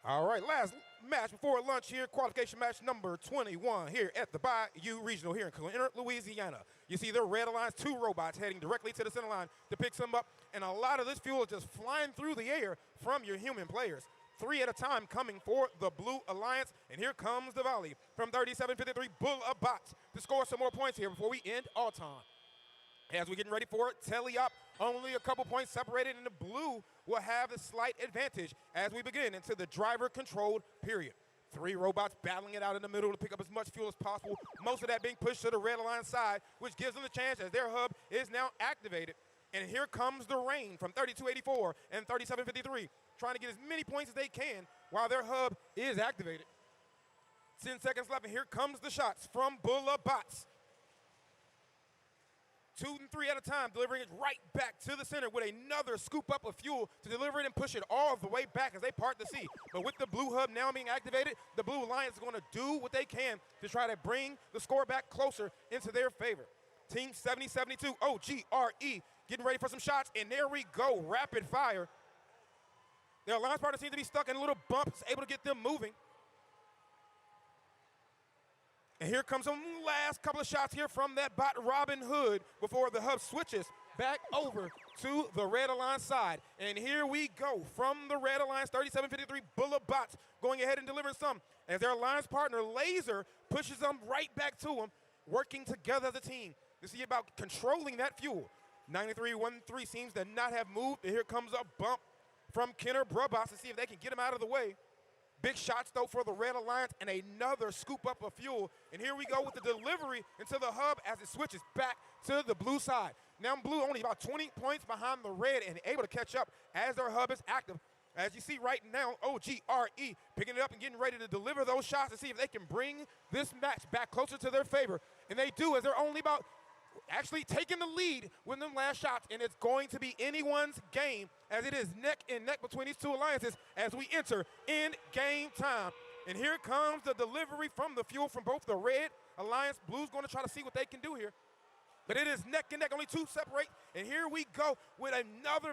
All right, last match before lunch here, qualification match number 21 here at the Bayou Regional here in Kenner, Louisiana. You see the Red Alliance, 2 robots heading directly to the center line to pick some up, and a lot of this fuel is just flying through the air from your human players. 3 at a time coming for the Blue Alliance, and here comes the volley from 37.53 Bull of Bots to score some more points here before we end all time. As we're getting ready for it, tally-up, only a couple points separated, and the blue will have the slight advantage as we begin into the driver-controlled period. 3 robots battling it out in the middle to pick up as much fuel as possible, most of that being pushed to the Red Alliance side, which gives them the chance as their hub is now activated. And here comes the rain from 32.84 and 37.53, trying to get as many points as they can while their hub is activated. 10 seconds left, and here comes the shots from Bull of Bots. 2 and 3 at a time, delivering it right back to the center with another scoop up of fuel to deliver it and push it all the way back as they part the sea. But with the blue hub now being activated, the Blue Alliance is going to do what they can to try to bring the score back closer into their favor. Team 7072, OGRE, getting ready for some shots, and there we go, rapid fire. Their alliance partner seems to be stuck in a little bump, it's able to get them moving. And here comes some last couple of shots here from that bot Robin Hood before the hub switches back over to the Red Alliance side. And here we go from the Red Alliance, 37.53 Bull of Bots going ahead and delivering some as their alliance partner Laser pushes them right back to them, working together as a team to see about controlling that fuel. 93.13 seems to not have moved, and here comes a bump from Kenner Brubos to see if they can get him out of the way. Big shots, though, for the Red Alliance, and another scoop up of fuel. And here we go with the delivery into the hub as it switches back to the blue side. Now blue only about 20 points behind the red and able to catch up as their hub is active. As you see right now, OGRE picking it up and getting ready to deliver those shots to see if they can bring this match back closer to their favor. And they do, as they're only about actually taking the lead with them last shots, and it's going to be anyone's game as it is neck and neck between these two alliances as we enter in game time. And here comes the delivery from the fuel from both the Red Alliance. Blue's going to try to see what they can do here. But it is neck and neck, only 2 separate. And here we go with another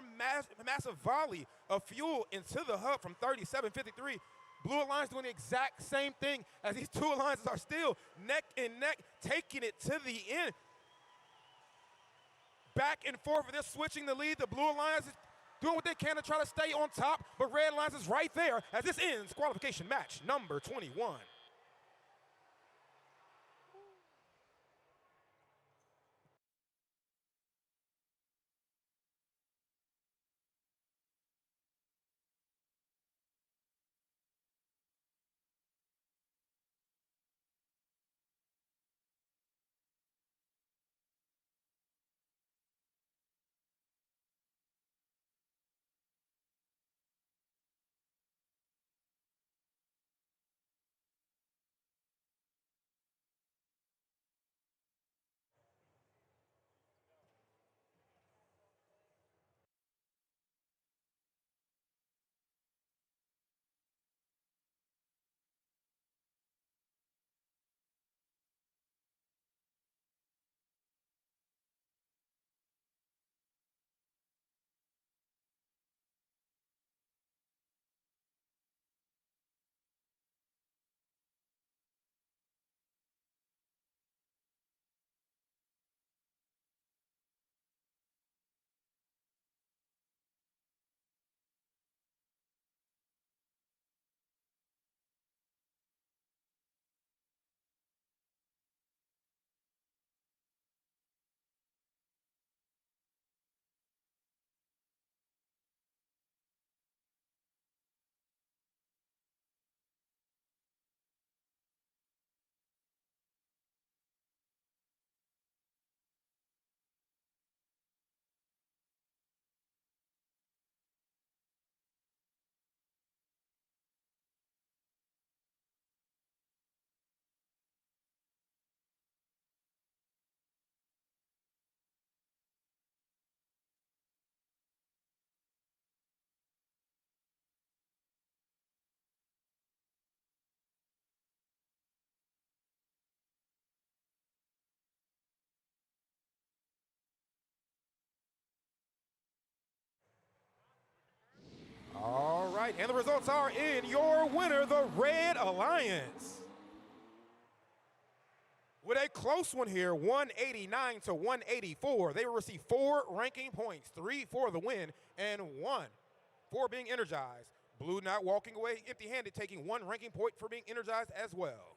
massive volley of fuel into the hub from 37.53. Blue Alliance doing the exact same thing as these two alliances are still neck and neck, taking it to the end. Back and forth, they're switching the lead. The Blue Alliance is doing what they can to try to stay on top, but Red Alliance is right there as this ends qualification match number 21. And the results are in your winner, the Red Alliance. With a close one here, 189 to 184. They will receive 4 ranking points, 3 for the win and 1 for being energized. Blue not walking away empty-handed, taking 1 ranking point for being energized as well.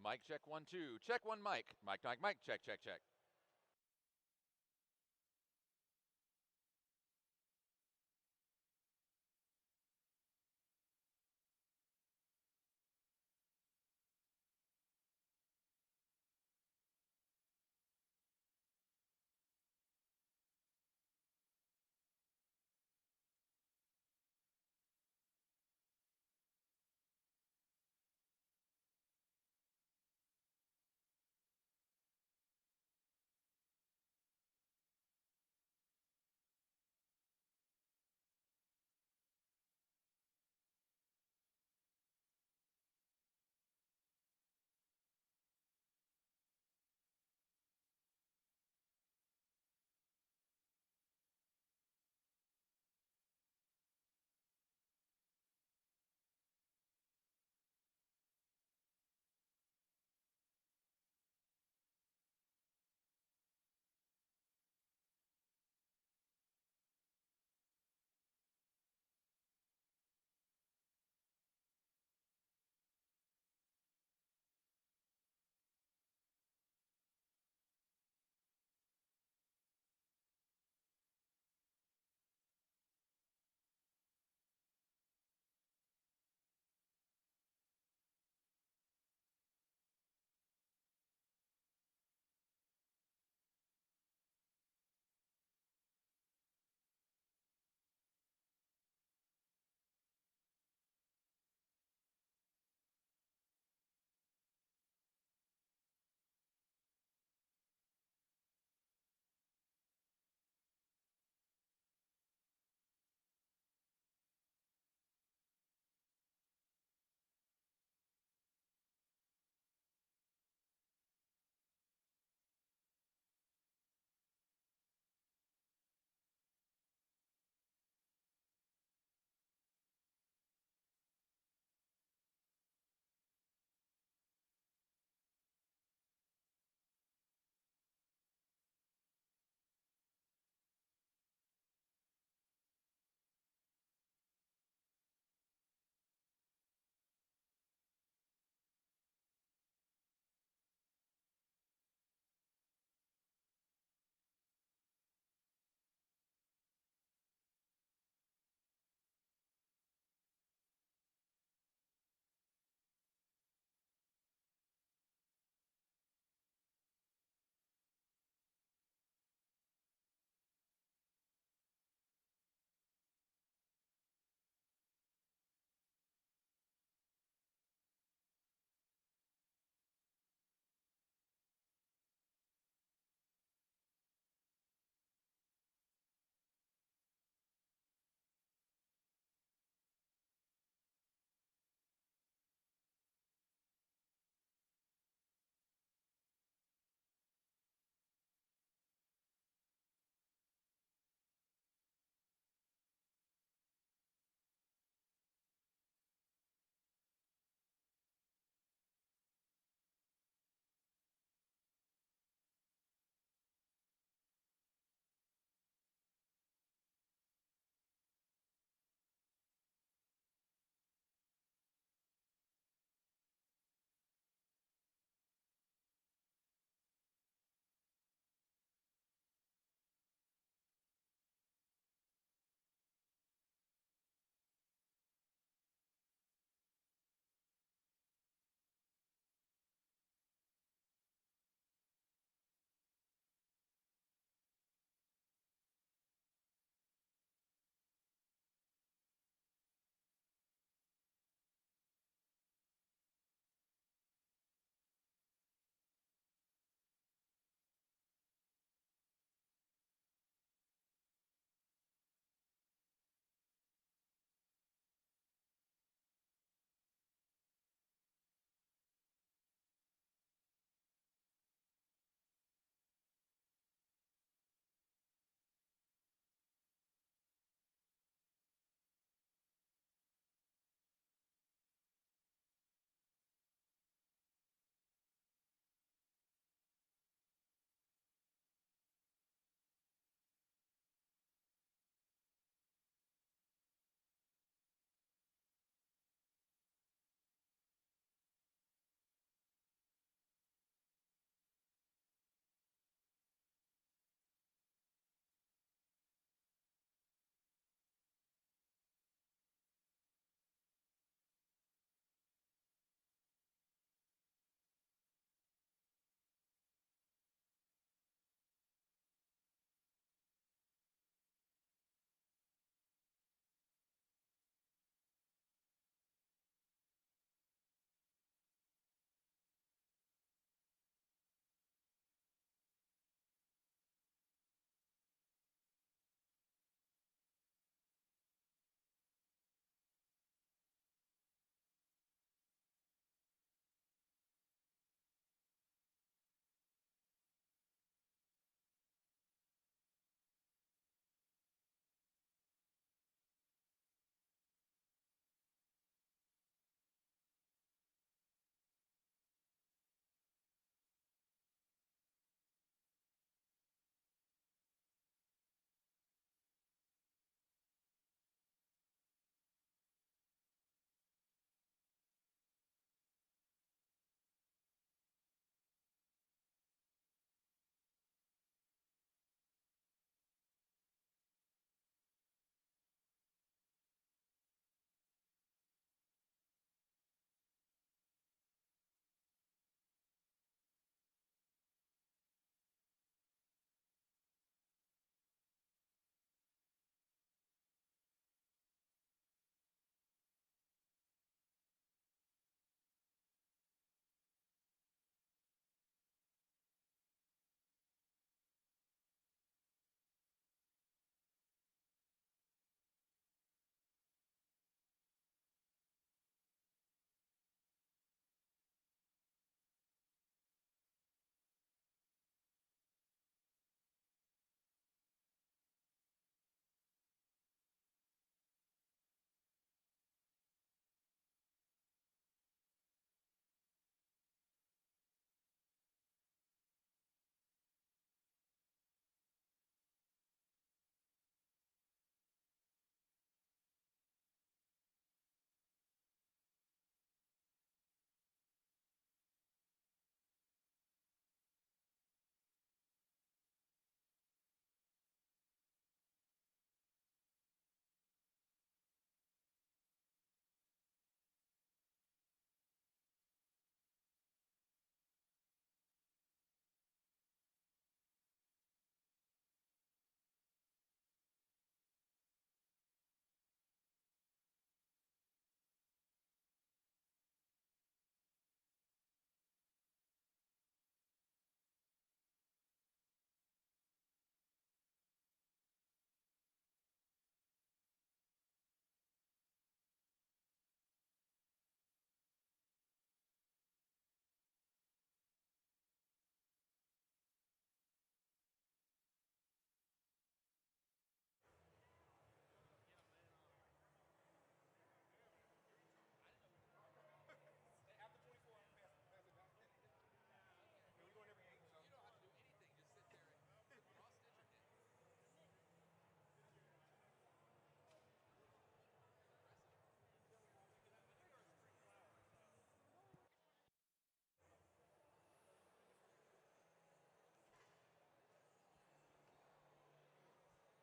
Mic check 1 2. Check 1 mic. Mic mic mic check check check.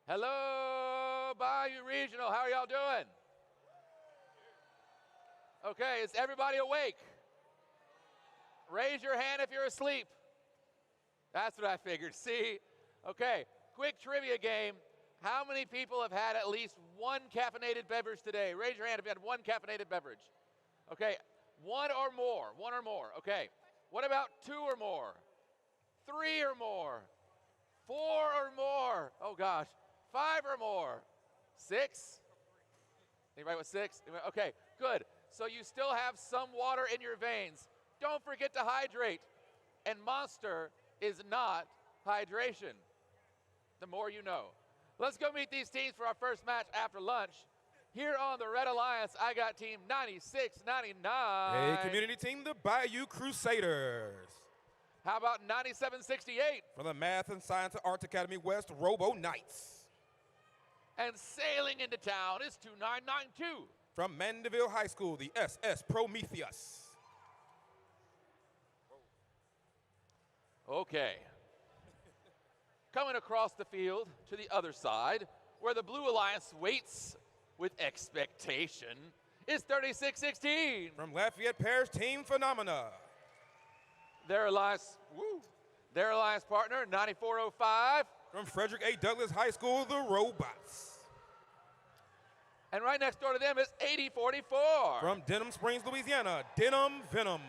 Hello, Bayou Regional. How are y'all doing? Okay, is everybody awake? Raise your hand if you're asleep. That's what I figured. See? Okay, quick trivia game. How many people have had at least one caffeinated beverage today? Raise your hand if you had one caffeinated beverage. Okay, one or more. One or more. Okay. What about two or more? Three or more? Four or more? Oh gosh. Five or more? Six? Anybody with six? Okay, good. So you still have some water in your veins. Don't forget to hydrate. And Monster is not hydration. The more you know. Let's go meet these teams for our first match after lunch. Here on the Red Alliance, I got team 9699. A community team, the Bayou Crusaders. How about 9768? From the Math and Science and Arts Academy West, Robo Knights. And sailing into town is 2992. From Mandeville High School, the SS Prometheus. Okay. Coming across the field to the other side, where the Blue Alliance waits with expectation, is 3616. From Lafayette Parish, Team Phenomena. Their alliance partner, 9405. From Frederick A. Douglass High School, the Robots. And right next door to them is 8044. From Denham Springs, Louisiana, Denim Venom.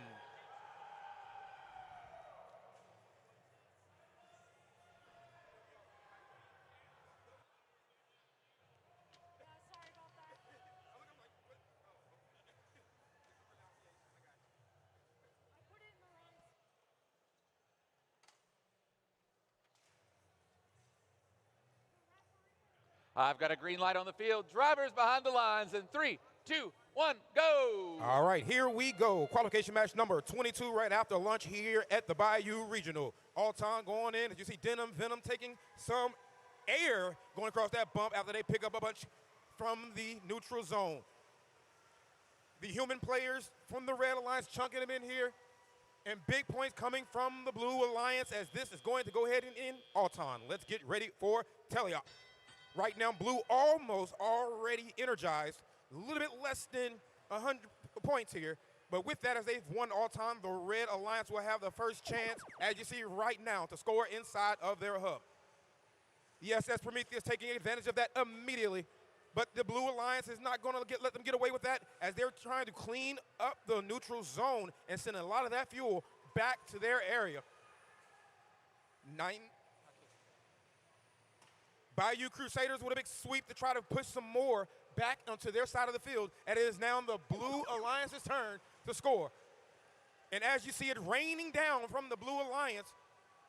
I've got a green light on the field. Drivers behind the lines in 3, 2, 1, go. All right, here we go. Qualification match number 22 right after lunch here at the Bayou Regional. All time going in. As you see Denim Venom taking some air going across that bump after they pick up a bunch from the neutral zone. The human players from the Red Alliance chunking them in here. And big points coming from the Blue Alliance as this is going to go ahead and end Alton. Let's get ready for teleop. Right now, Blue almost already energized. A little bit less than 100 points here. But with that, as they've won all time, the Red Alliance will have the first chance, as you see right now, to score inside of their hub. The SS Prometheus taking advantage of that immediately. But the Blue Alliance is not going to let them get away with that, as they're trying to clean up the neutral zone and send a lot of that fuel back to their area. Bayou Crusaders with a big sweep to try to push some more back onto their side of the field. And it is now the Blue Alliance's turn to score. And as you see it raining down from the Blue Alliance,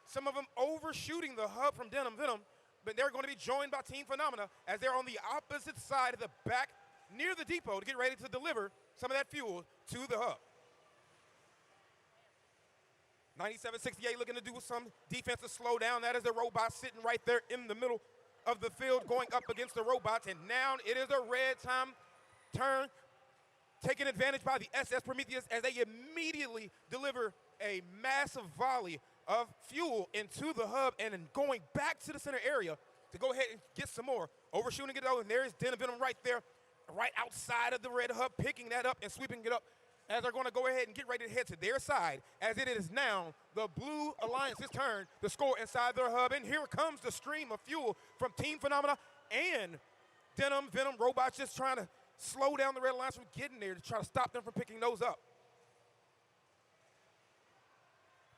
some of them overshooting the hub from Denim Venom, but they're going to be joined by Team Phenomena as they're on the opposite side of the back near the depot to get ready to deliver some of that fuel to the hub. 9768 looking to do some defensive slowdown. That is the robot sitting right there in the middle of the field going up against the robots, and now it is a red time turn, taken advantage by the SS Prometheus as they immediately deliver a massive volley of fuel into the hub and then going back to the center area to go ahead and get some more. Overshooting it out, and there's Denim Venom right there, right outside of the red hub, picking that up and sweeping it up as they're going to go ahead and get ready to head to their side, as it is now the Blue Alliance's turn to score inside their hub. And here comes the stream of fuel from Team Phenomena and Denim Venom robots just trying to slow down the Red Alliance from getting there to try to stop them from picking those up.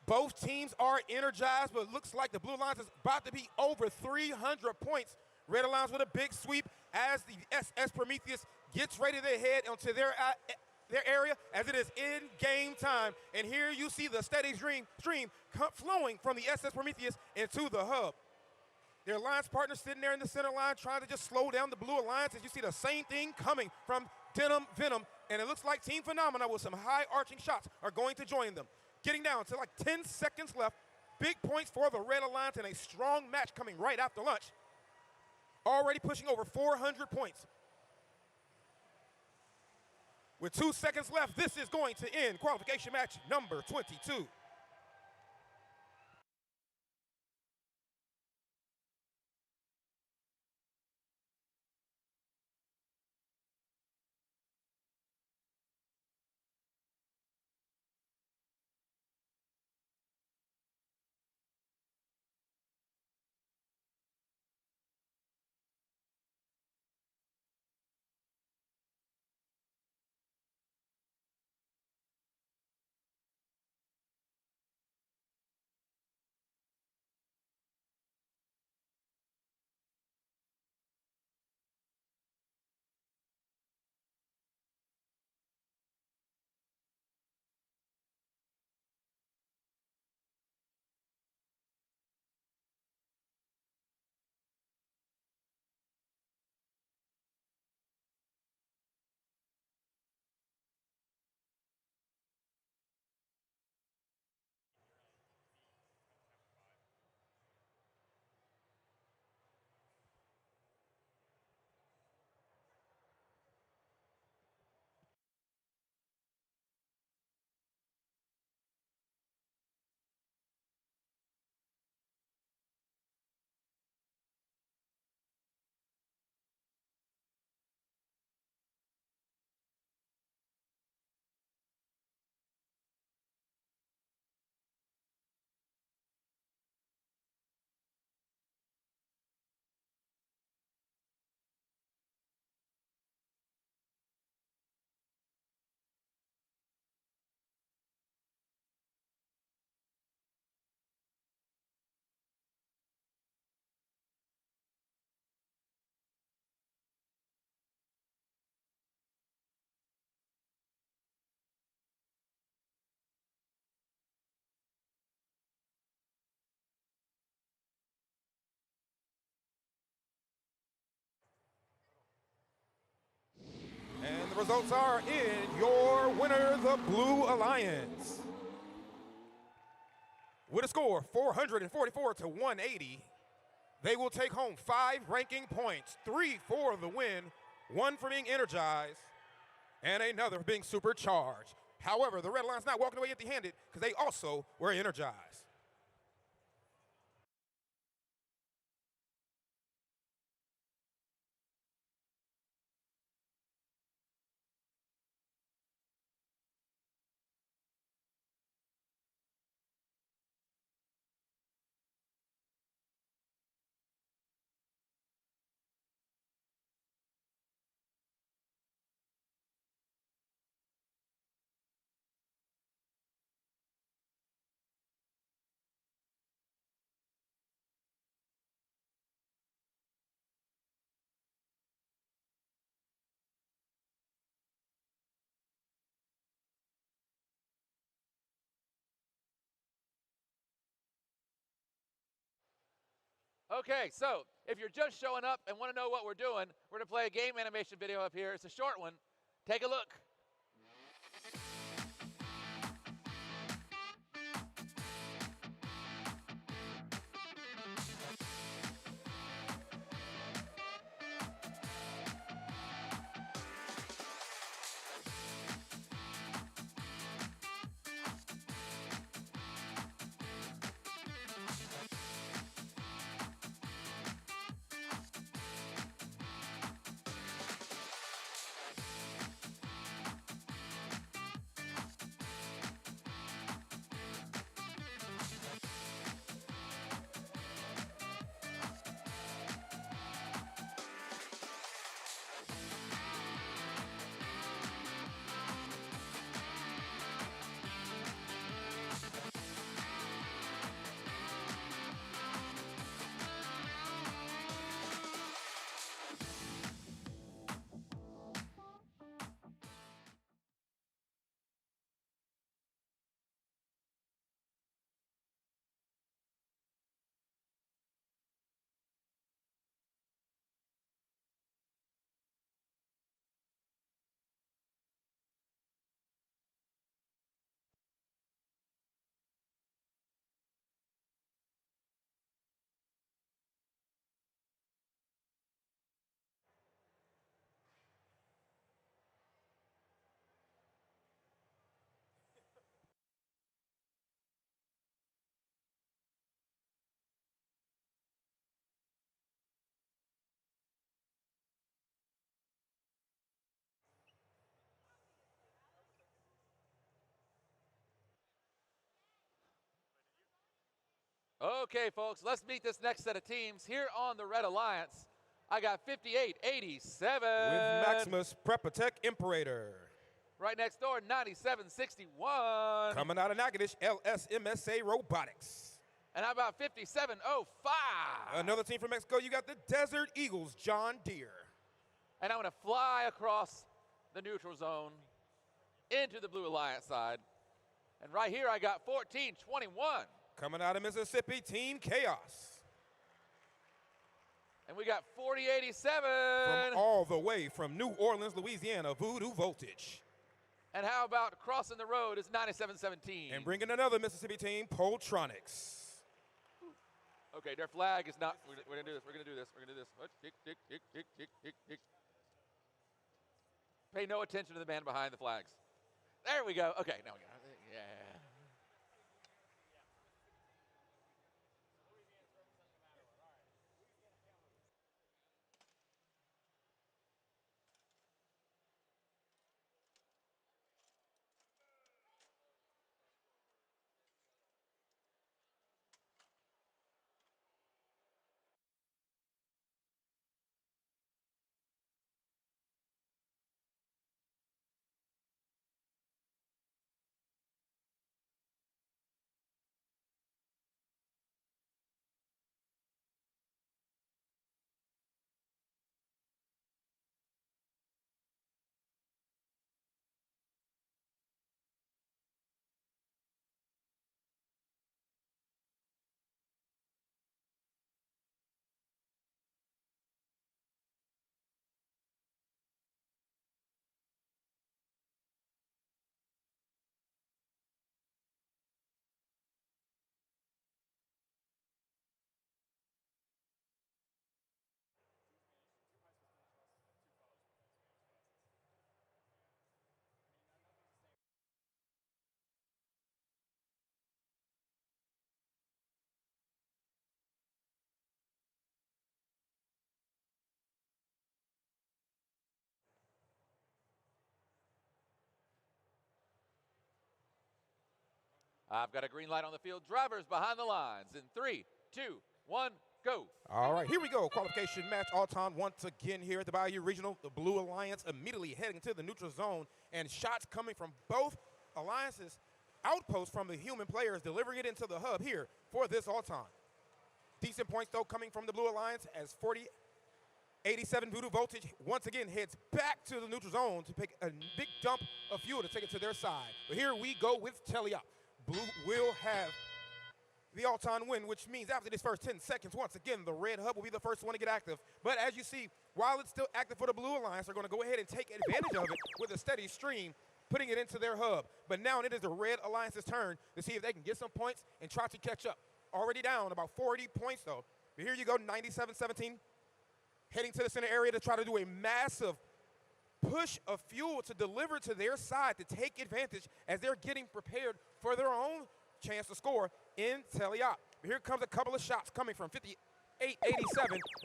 Both teams are energized, but it looks like the Blue Alliance is about to be over 300 points. Red Alliance with a big sweep as the SS Prometheus gets ready to head onto their area as it is in game time. And here you see the steady stream flowing from the SS Prometheus into the hub. Their alliance partner sitting there in the center line trying to just slow down the Blue Alliance as you see the same thing coming from Denim Venom. And it looks like Team Phenomena with some high arching shots are going to join them. Getting down to like 10 seconds left. Big points for the Red Alliance and a strong match coming right after lunch. Already pushing over 400 points. With 2 seconds left, this is going to end qualification match number 22. results are in your winner, the Blue Alliance. With a score 444 to 180, they will take home 5 ranking points, 3 for the win, 1 for being energized, and another for being supercharged. However, the Red Alliance not walking away empty-handed because they also were energized. Okay, so if you're just showing up and want to know what we're doing, we're going to play a game animation video up here. It's a short one. Take a look. Okay, folks, let's meet this next set of teams. Here on the Red Alliance, I got 5887. With Maximus Prepotech Imperator. Right next door, 9761. Coming out of Natchitoches, LSMSA Robotics. And how about 5705? Another team from Mexico, you got the Desert Eagles, John Deere. And I'm going to fly across the neutral zone into the Blue Alliance side. And right here, I got 1421. Coming out of Mississippi, Team Chaos. And we got 4087. From all the way from New Orleans, Louisiana, Voodoo Voltage. And how about crossing the road is 9717. And bringing another Mississippi team, Poltronics. Okay, their flag is not, we're going to do this, we're going to do this, we're going to do this. Tick, tick, tick, tick, tick, tick, tick. Pay no attention to the man behind the flags. There we go. Okay, now we got it. Yeah. I've got a green light on the field. Drivers behind the lines in 3, 2, 1, go. All right, here we go. Qualification match all-time once again here at the Bayou Regional. The Blue Alliance immediately heading to the neutral zone, and shots coming from both alliances. Outposts from the human players delivering it into the hub here for this all-time. Decent points, though, coming from the Blue Alliance as 87 Voodoo Voltage once again heads back to the neutral zone to pick a big dump of fuel to take it to their side. But here we go with Teleop. Blue will have the all-time win, which means after this first 10 seconds, once again, the red hub will be the first one to get active. But as you see, while it's still active for the Blue Alliance, they're going to go ahead and take advantage of it with a steady stream, putting it into their hub. But now it is the Red Alliance's turn to see if they can get some points and try to catch up. Already down about 40 points, though. But here you go, 97-17. Heading to the center area to try to do a massive push of fuel to deliver to their side to take advantage as they're getting prepared for their own chance to score in Teleop. Here comes a couple of shots coming from 58-87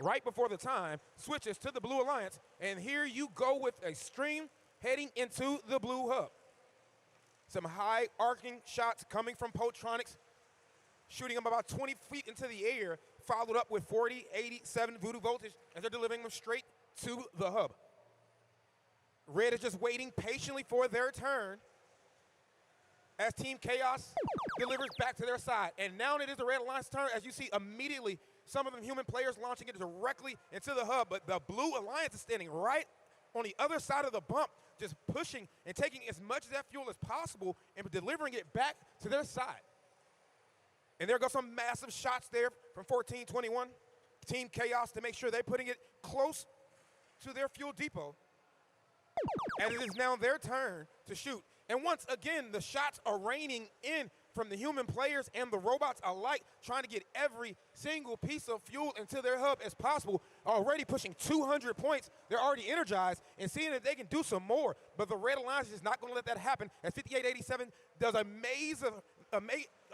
right before the time. Switches to the Blue Alliance, and here you go with a stream heading into the Blue Hub. Some high arcing shots coming from Potronics, shooting them about 20 feet into the air, followed up with 87 Voodoo Voltage as they're delivering them straight to the hub. Red is just waiting patiently for their turn as Team Chaos delivers back to their side. And now it is the Red Alliance turn, as you see immediately some of them human players launching it directly into the hub, but the Blue Alliance is standing right on the other side of the bump, just pushing and taking as much of that fuel as possible and delivering it back to their side. And there go some massive shots there from 14-21. Team Chaos to make sure they're putting it close to their fuel depot. And it is now their turn to shoot. And once again, the shots are raining in from the human players and the robots alike, trying to get every single piece of fuel into their hub as possible. Already pushing 200 points. They're already energized and seeing if they can do some more. But the Red Alliance is not going to let that happen as 58-87 does a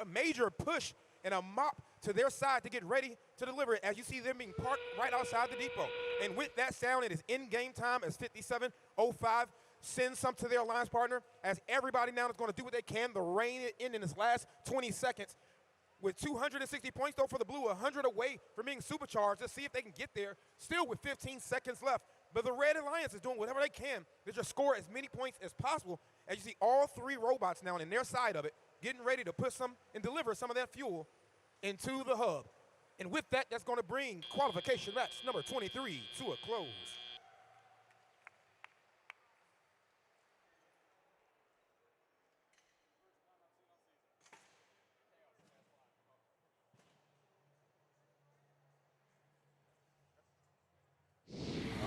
major push and a mop to their side to get ready to deliver it, as you see them being parked right outside the depot. And with that sound, it is in-game time as 57-05 sends some to their alliance partner, as everybody now is going to do what they can to rein it in this last 20 seconds. With 260 points, though, for the Blue, 100 away from being supercharged. Let's see if they can get there, still with 15 seconds left. But the Red Alliance is doing whatever they can to just score as many points as possible, as you see all three robots now in their side of it, getting ready to put some and deliver some of that fuel into the hub. And with that, that's going to bring qualification match number 23 to a close.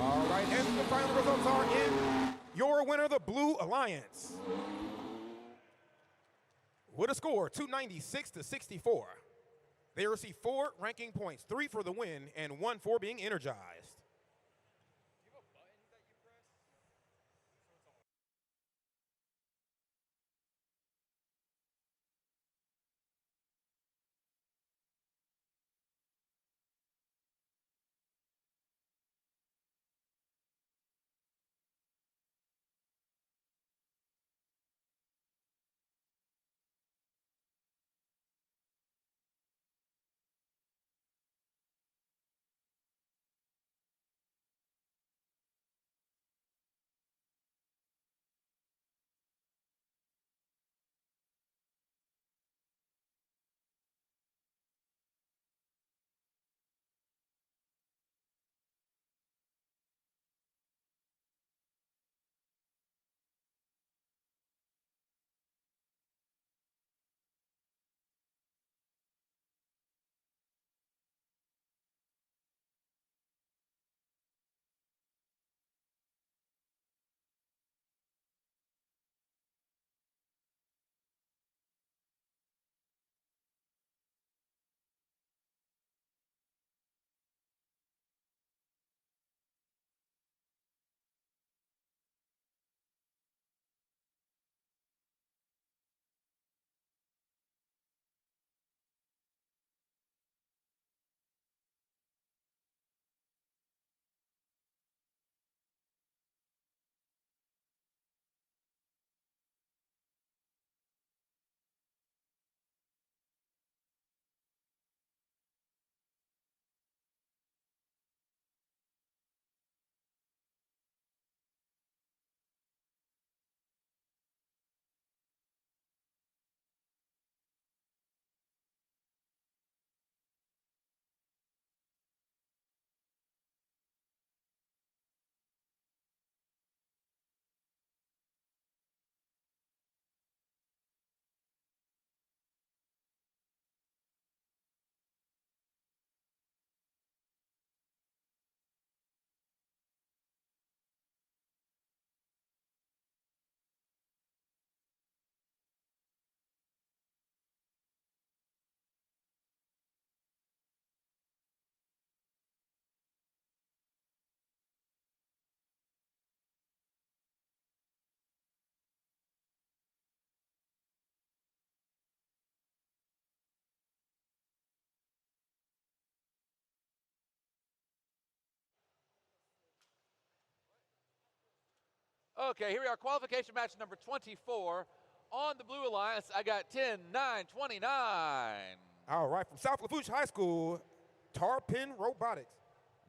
All right, and the final results are in. Your winner, the Blue Alliance, with a score 296-64. They receive 4 ranking points, 3 for the win and 1 for being energized. Okay, here we are, qualification match number 24. On the Blue Alliance, I got 10-9-29. All right, from South Lafourche High School, Tarpon Robotics.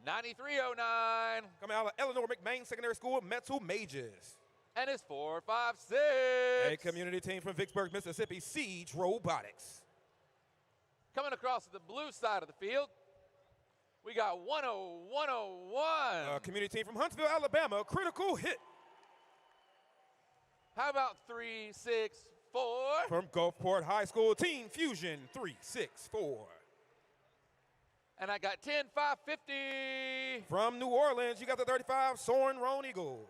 9309. Coming out of Eleanor McMain Secondary School, Metal Mages. And it's 456. A community team from Vicksburg, Mississippi, Siege Robotics. Coming across the blue side of the field, we got 10101. A community team from Huntsville, Alabama, Critical Hit. How about 364? From Gulfport High School, Team Fusion 364. And I got 10550. From New Orleans, you got the 35 Soaring Roan Eagles.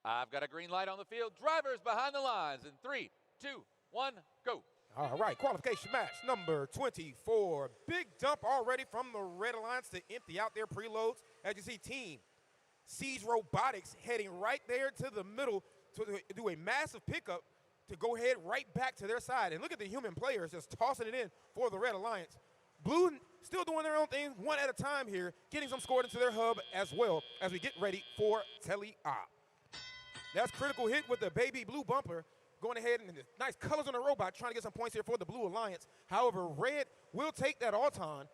I've got a green light on the field. Drivers behind the lines in 3, 2, 1, go. All right, qualification match number 24. Big dump already from the Red Alliance to empty out their preloads. As you see, Team Siege Robotics heading right there to the middle to do a massive pickup to go ahead right back to their side. And look at the human players just tossing it in for the Red Alliance. Blue still doing their own thing, one at a time here, getting some scored into their hub as well as we get ready for tele-op. That's Critical Hit with the baby blue bumper, going ahead and the nice colors on the robot, trying to get some points here for the Blue Alliance. However, Red will take that Auton,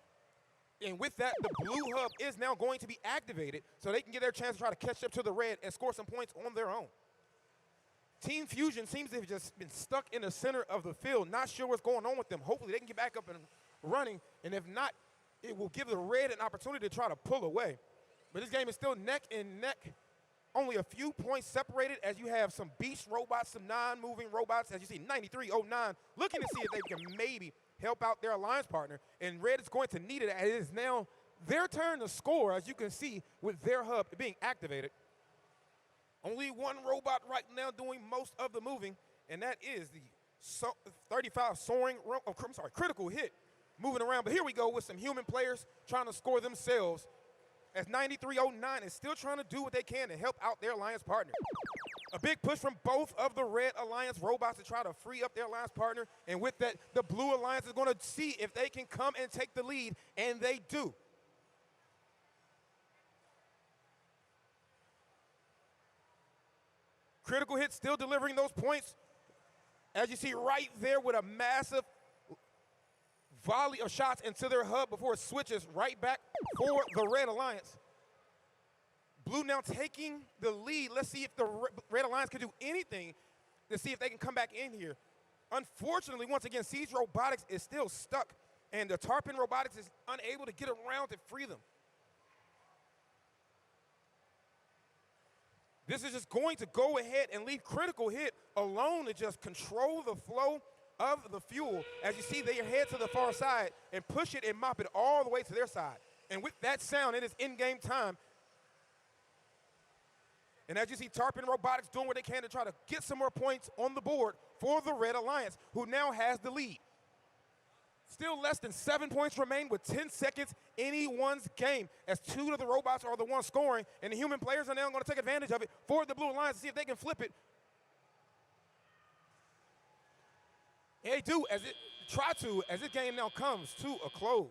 and with that, the blue hub is now going to be activated so they can get their chance to try to catch up to the Red and score some points on their own. Team Fusion seems to have just been stuck in the center of the field, not sure what's going on with them. Hopefully they can get back up and running, and if not, it will give the Red an opportunity to try to pull away. But this game is still neck and neck. Only a few points separated as you have some beast robots, some non-moving robots, as you see 9309 looking to see if they can maybe help out their alliance partner. And Red is going to need it, as it is now their turn to score, as you can see with their hub being activated. Only one robot right now doing most of the moving, and that is the 35 Critical Hit moving around. But here we go with some human players trying to score themselves, as 9309 is still trying to do what they can to help out their alliance partner. A big push from both of the Red Alliance robots to try to free up their alliance partner, and with that, the Blue Alliance is going to see if they can come and take the lead, and they do. Critical Hit still delivering those points, as you see right there with a massive volley of shots into their hub before it switches right back for the Red Alliance. Blue now taking the lead. Let's see if the Red Alliance can do anything to see if they can come back in here. Unfortunately, once again, Siege Robotics is still stuck, and the Tarpon Robotics is unable to get around to free them. This is just going to go ahead and leave Critical Hit alone to just control the flow of the fuel. As you see, they head to the far side and push it and mop it all the way to their side. And with that sound, it is in-game time. And as you see, Tarpon Robotics doing what they can to try to get some more points on the board for the Red Alliance, who now has the lead. Still less than 7 points remain with 10 seconds in anyone's game, as two of the robots are the ones scoring, and the human players are now going to take advantage of it for the Blue Alliance to see if they can flip it. And they do, as this game now comes to a close.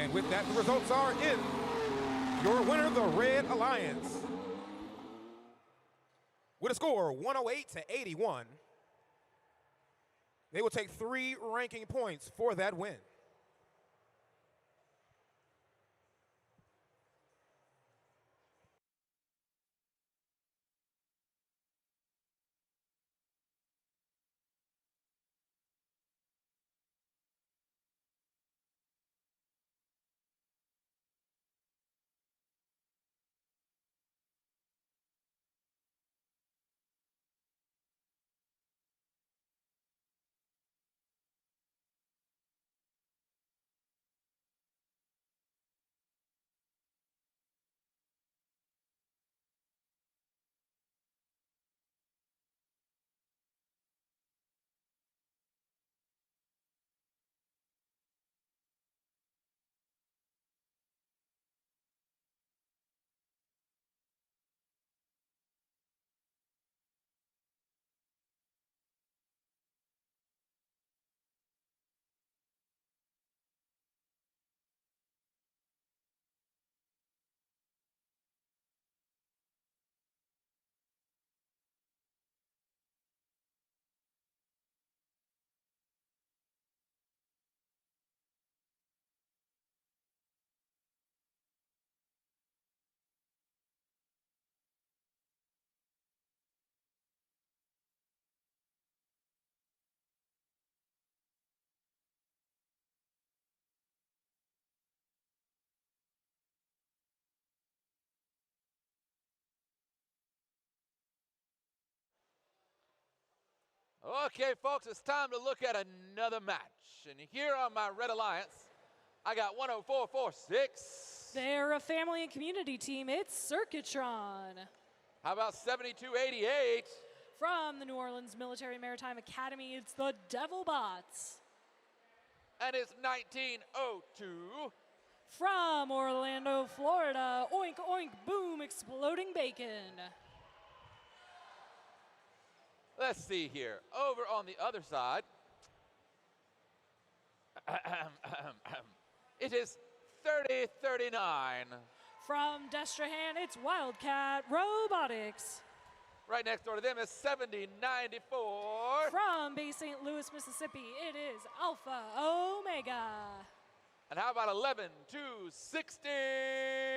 And with that, the results are in. Your winner, the Red Alliance, with a score 108 to 81. They will take 3 ranking points for that win. Okay, folks, it's time to look at another match. And here on my Red Alliance, I got 10446. They're a family and community team. It's Circuitron. How about 7288? From the New Orleans Military Maritime Academy, it's the Devilbots. And it's 1902. From Orlando, Florida, Oink Oink Boom Exploding Bacon. Let's see here. Over on the other side, it is 3039. From Destrehan, it's Wildcat Robotics. Right next door to them is 7094. From Bay St. Louis, Mississippi, it is Alpha Omega. And how about 11260?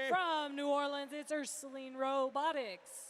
From New Orleans, it's Ursuline Robotics.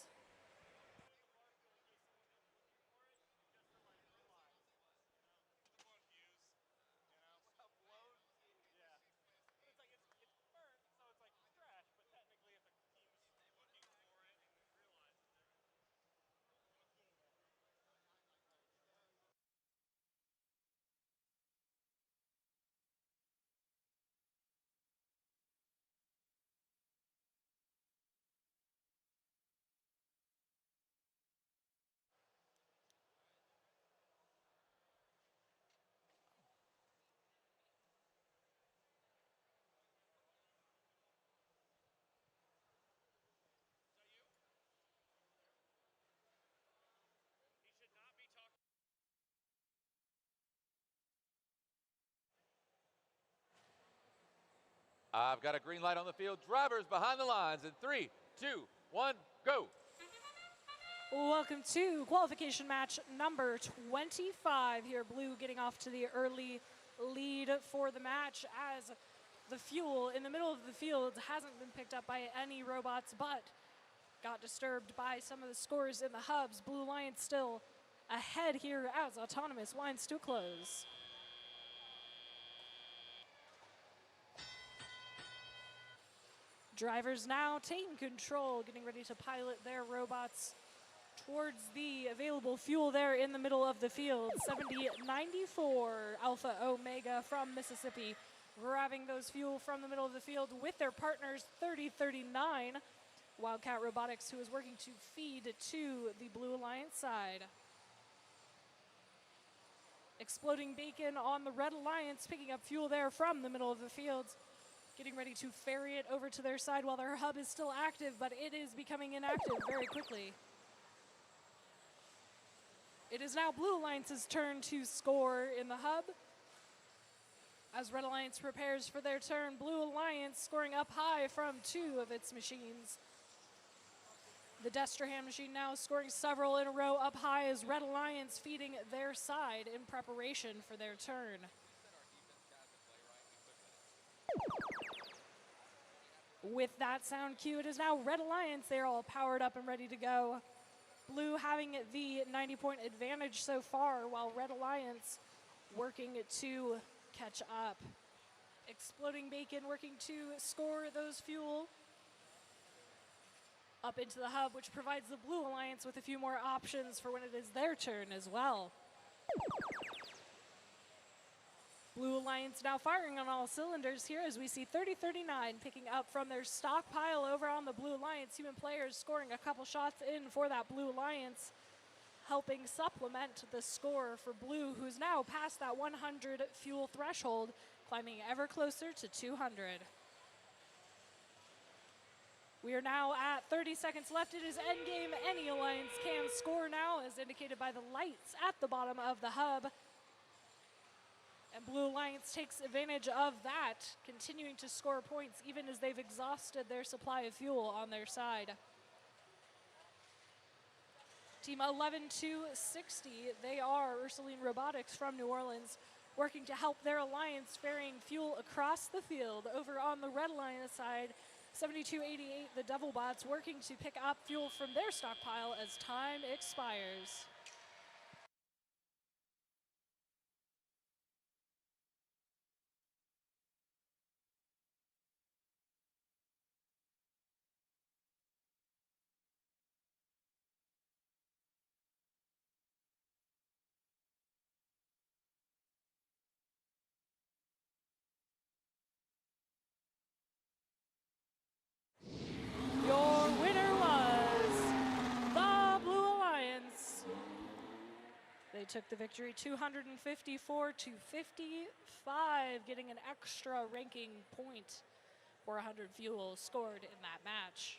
I've got a green light on the field. Drivers behind the lines in 3, 2, 1, go. Welcome to qualification match number 25 here. Blue getting off to the early lead for the match as the fuel in the middle of the field hasn't been picked up by any robots, but got disturbed by some of the scores in the hubs. Blue Lions still ahead here as Autonomous winds to a close. Drivers now taking control, getting ready to pilot their robots towards the available fuel there in the middle of the field. 7094 Alpha Omega from Mississippi grabbing those fuel from the middle of the field with their partners 3039 Wildcat Robotics, who is working to feed to the Blue Alliance side. Exploding Bacon on the Red Alliance picking up fuel there from the middle of the field, getting ready to ferry it over to their side while their hub is still active, but it is becoming inactive very quickly. It is now Blue Alliance's turn to score in the hub. As Red Alliance prepares for their turn, Blue Alliance scoring up high from 2 of its machines. The Destrehan machine now scoring several in a row up high as Red Alliance feeding their side in preparation for their turn. With that sound cue, it is now Red Alliance. They're all powered up and ready to go. Blue having the 90-point advantage so far, while Red Alliance working to catch up. Exploding Bacon working to score those fuel up into the hub, which provides the Blue Alliance with a few more options for when it is their turn as well. Blue Alliance now firing on all cylinders here as we see 3039 picking up from their stockpile over on the Blue Alliance. Human players scoring a couple shots in for that Blue Alliance, helping supplement the score for Blue, who's now past that 100 fuel threshold, climbing ever closer to 200. We are now at 30 seconds left. It is endgame. Any alliance can score now, as indicated by the lights at the bottom of the hub. And Blue Alliance takes advantage of that, continuing to score points even as they've exhausted their supply of fuel on their side. Team 11260, they are Ursuline Robotics from New Orleans, working to help their alliance ferrying fuel across the field. Over on the Red Alliance side, 7288, the Devilbots, working to pick up fuel from their stockpile as time expires. Your winner was the Blue Alliance. They took the victory 254 to 55, getting an extra ranking point for 100 fuel scored in that match.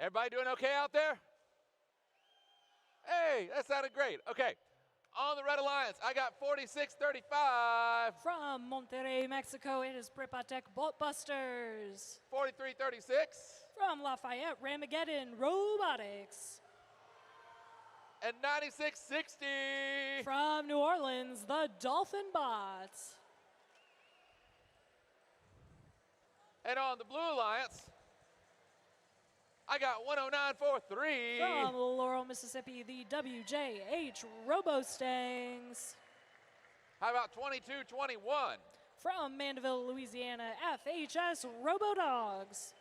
Everybody doing okay out there? Hey, that sounded great. Okay, on the Red Alliance, I got 4635. From Monterrey, Mexico, it is Prepatec Boltbusters. 4336. From Lafayette, Ramageddon Robotics. And 9660. From New Orleans, the Dolphin Bots. And on the Blue Alliance, I got 10943. From Laurel, Mississippi, the WJH Robostangs. How about 2221? From Mandeville, Louisiana, FHS Robodogs.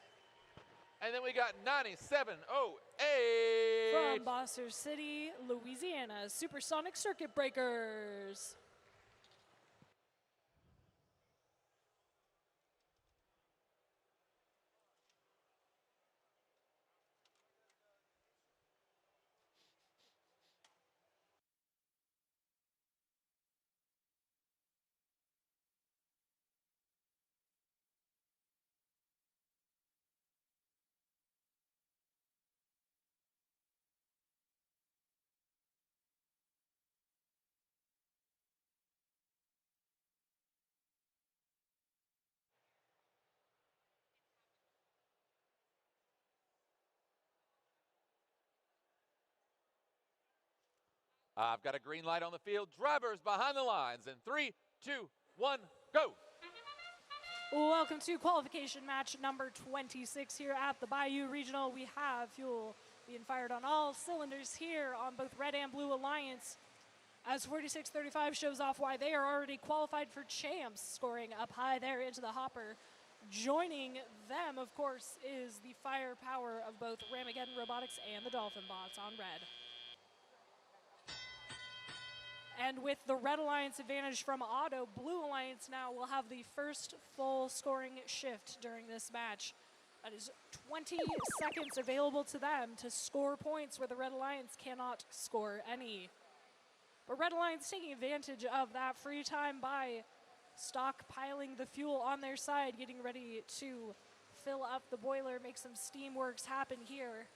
And then we got 9708. From Bosser City, Louisiana, Supersonic Circuit Breakers. I've got a green light on the field. Drivers behind the lines in 3, 2, 1, go. Welcome to qualification match number 26 here at the Bayou Regional. We have fuel being fired on all cylinders here on both Red and Blue Alliance, as 4635 shows off why they are already qualified for champs, scoring up high there into the hopper. Joining them, of course, is the firepower of both Ramageddon Robotics and the Dolphin Bots on red. And with the Red Alliance advantage from Auto, Blue Alliance now will have the first full scoring shift during this match. That is 20 seconds available to them to score points where the Red Alliance cannot score any. But Red Alliance taking advantage of that free time by stockpiling the fuel on their side, getting ready to fill up the boiler, make some steam works happen here.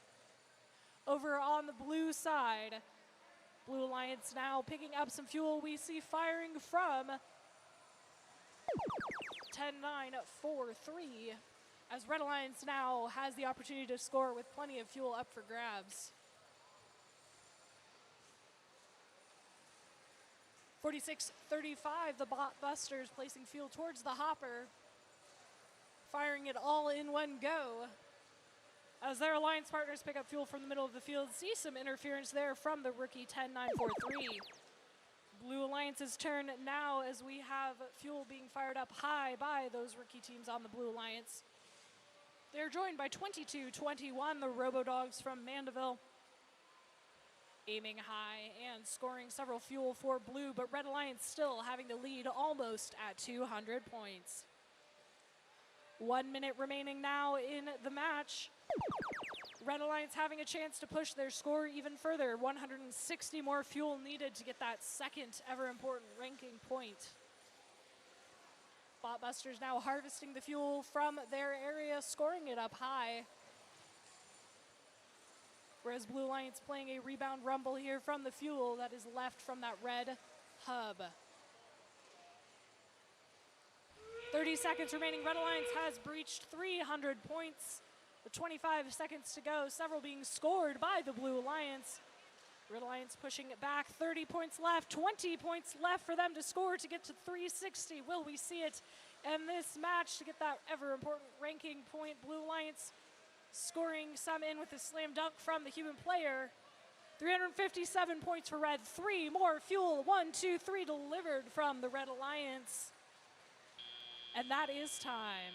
Over on the blue side, Blue Alliance now picking up some fuel. We see firing from 10-9-4-3 as Red Alliance now has the opportunity to score with plenty of fuel up for grabs. 4635, the Busters placing fuel towards the hopper, firing it all in one go. As their alliance partners pick up fuel from the middle of the field, see some interference there from the rookie 10-9-4-3. Blue Alliance's turn now as we have fuel being fired up high by those rookie teams on the Blue Alliance. They're joined by 2221, the Robodogs from Mandeville, aiming high and scoring several fuel for Blue, but Red Alliance still having the lead almost at 200 points. 1 minute remaining now in the match. Red Alliance having a chance to push their score even further. 160 more fuel needed to get that second ever important ranking point. Botbusters now harvesting the fuel from their area, scoring it up high. Whereas Blue Alliance playing a rebound rumble here from the fuel that is left from that red hub. 30 seconds remaining. Red Alliance has breached 300 points. With 25 seconds to go, several being scored by the Blue Alliance. Red Alliance pushing it back, 30 points left, 20 points left for them to score to get to 360. Will we see it in this match to get that ever important ranking point? Blue Alliance scoring some in with a slam dunk from the human player. 357 points for Red, 3 more fuel, 1, 2, 3 delivered from the Red Alliance. And that is time.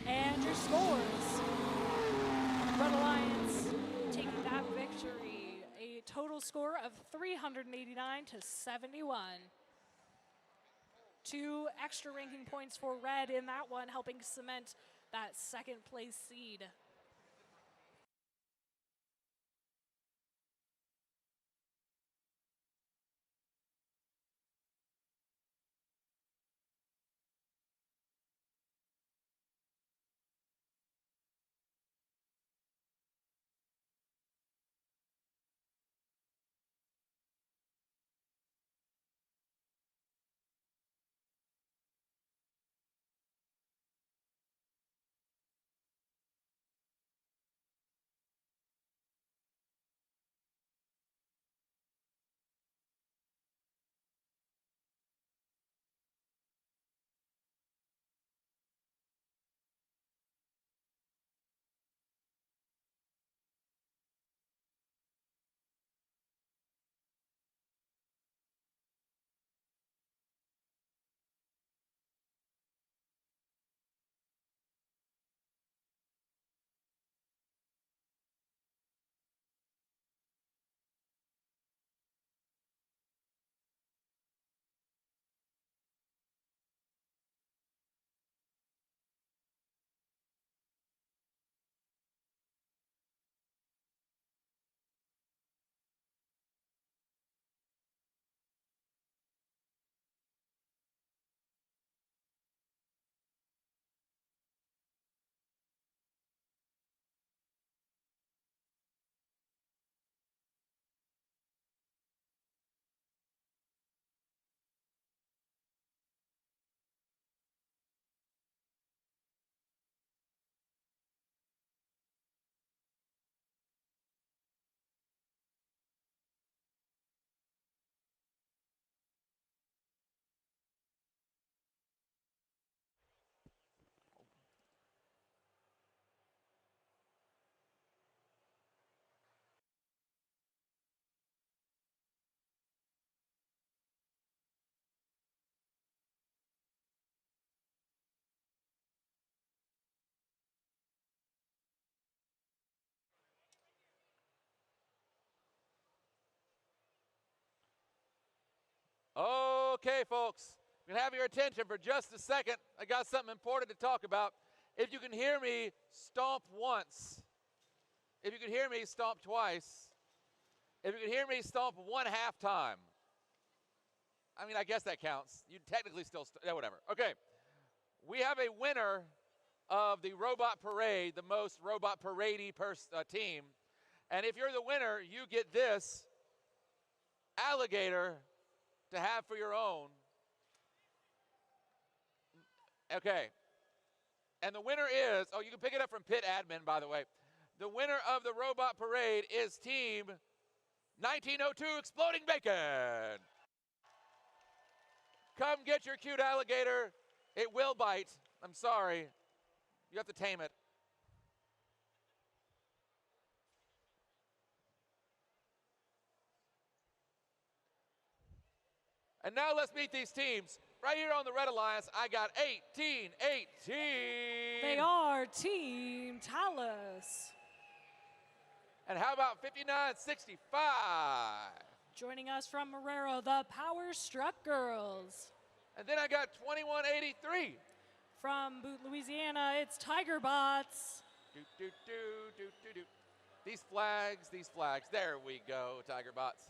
And your scores. Red Alliance taking that victory, a total score of 389 to 71. 2 extra ranking points for red in that one, helping cement that second place seed. Okay, folks, I'm going to have your attention for just a second. I got something important to talk about. If you can hear me, stomp once. If you can hear me, stomp twice. If you can hear me, stomp 1/2 time. I mean, I guess that counts. You technically still, yeah, whatever. Okay, we have a winner of the Robot Parade, the most Robot Parade-y team. And if you're the winner, you get this alligator to have for your own. Okay. And the winner is, oh, you can pick it up from Pit Admin, by the way. The winner of the Robot Parade is Team 1902 Exploding Bacon. Come get your cute alligator. It will bite. I'm sorry. You have to tame it. And now let's meet these teams. Right here on the Red Alliance, I got 18. They are Team Talus. And how about 5965? Joining us from Marrero, the Power Struck Girls. And then I got 2183. From Butte, Louisiana, it's Tiger Bots. These flags. There we go, Tiger Bots.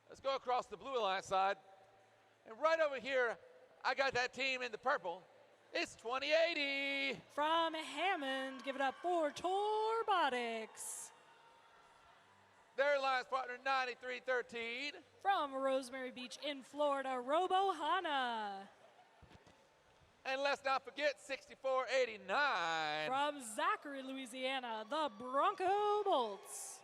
Let's go across the Blue Alliance side. And right over here, I got that team in the purple. It's 2080. From Hammond, give it up for Robotics. Their alliance partner, 9313. From Rosemary Beach in Florida, Robohana. And let's not forget 6489. From Zachary, Louisiana, the Bronco Bolts.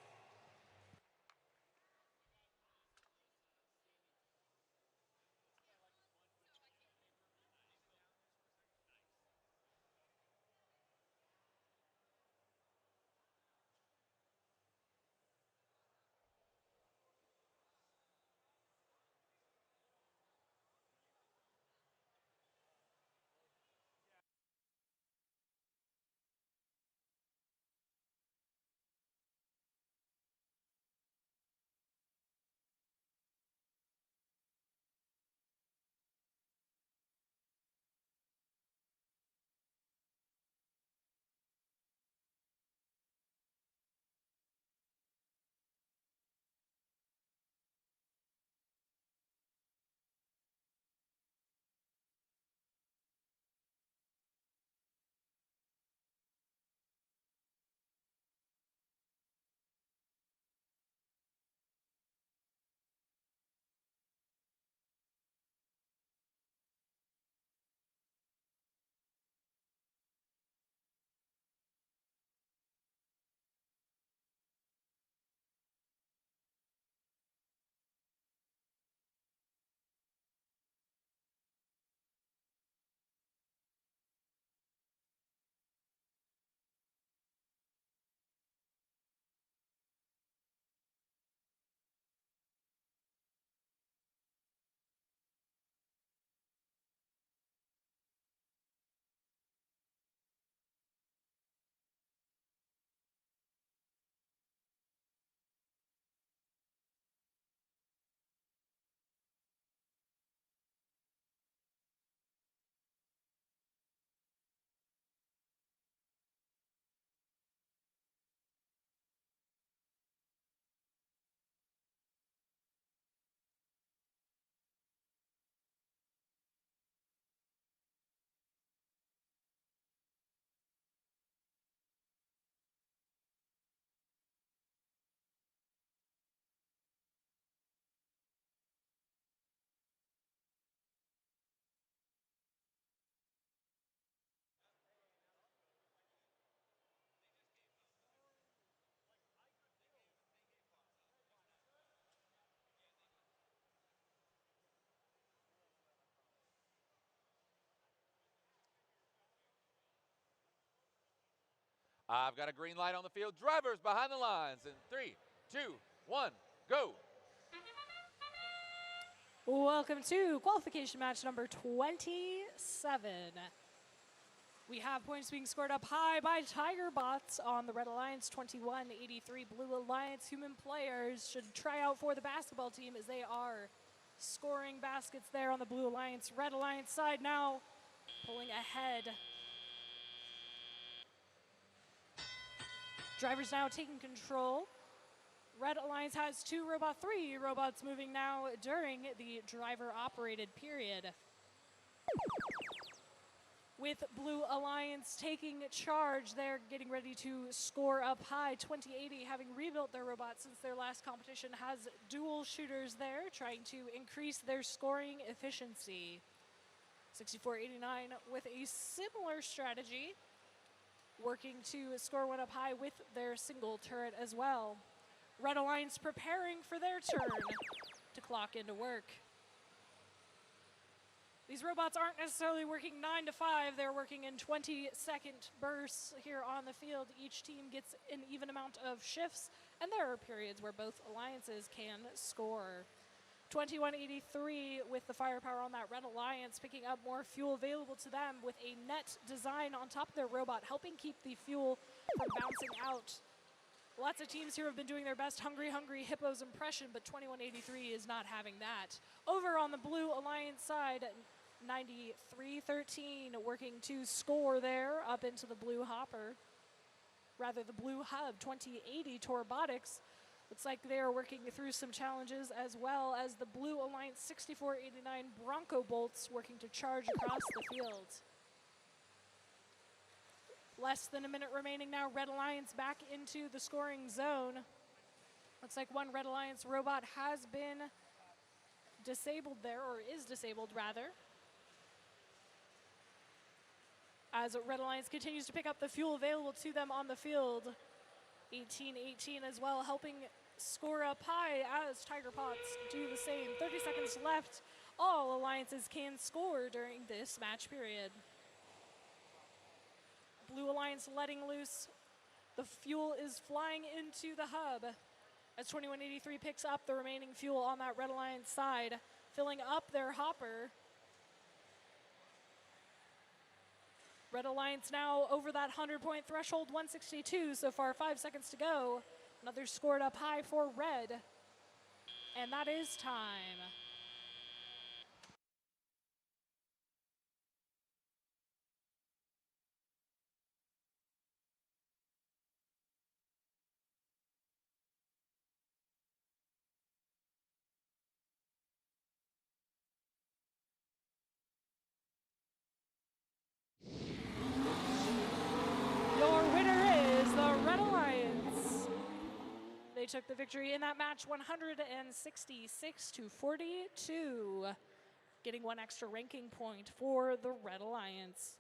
I've got a green light on the field. Drivers behind the lines in 3, 2, 1, go. Welcome to qualification match number 27. We have points being scored up high by Tiger Bots on the Red Alliance, 21-83. Blue Alliance human players should try out for the basketball team as they are scoring baskets there on the Blue Alliance. Red Alliance side now pulling ahead. Drivers now taking control. Red Alliance has 2 3 robots moving now during the driver-operated period. With Blue Alliance taking charge, they're getting ready to score up high. 2080 having rebuilt their robots since their last competition has dual shooters there, trying to increase their scoring efficiency. 6489 with a similar strategy, working to score one up high with their single turret as well. Red Alliance preparing for their turn to clock into work. These robots aren't necessarily working 9 to 5, they're working in 20-second bursts here on the field. Each team gets an even amount of shifts, and there are periods where both alliances can score. 2183 with the firepower on that Red Alliance, picking up more fuel available to them with a net design on top of their robot, helping keep the fuel from bouncing out. Lots of teams here have been doing their best Hungry Hungry Hippos impression, but 2183 is not having that. Over on the Blue Alliance side, 9313 working to score there up into the Blue Hopper. Rather, the Blue Hub, 2080 to Robotics. Looks like they are working through some challenges, as well as the Blue Alliance 6489 Bronco Bolts working to charge across the field. Less than a minute remaining now. Red Alliance back into the scoring zone. Looks like one Red Alliance robot has been disabled there, or is disabled rather. As Red Alliance continues to pick up the fuel available to them on the field. 1818 as well, helping score up high as Tiger Pots do the same. 30 seconds left. All alliances can score during this match period. Blue Alliance letting loose. The fuel is flying into the hub as 2183 picks up the remaining fuel on that Red Alliance side, filling up their hopper. Red Alliance now over that 100-point threshold, 162 so far, 5 seconds to go. Another scored up high for Red, and that is time. Your winner is the Red Alliance. They took the victory in that match 166 to 42, getting one extra ranking point for the Red Alliance.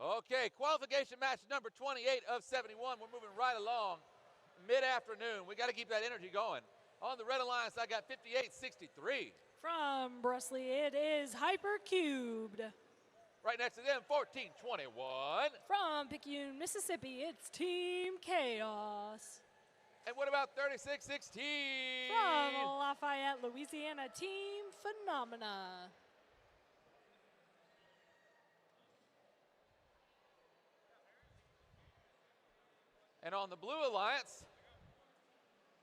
Okay, qualification match number 28 of 71. We're moving right along mid-afternoon. We got to keep that energy going. On the Red Alliance, I got 58-63. From Brusley, it is Hypercubed. Right next to them, 14-21. From Picayune, Mississippi, it's Team Chaos. And what about 36-16? From Lafayette, Louisiana, Team Phenomena. And on the Blue Alliance,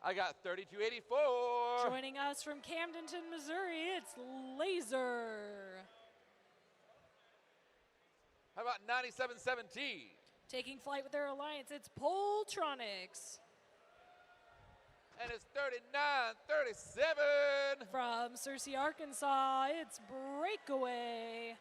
I got 32-84. Joining us from Camdenton, Missouri, it's Laser. How about 97-17? Taking flight with their alliance, it's Poltronics. And it's 39-37. From Searcy, Arkansas, it's Breakaway.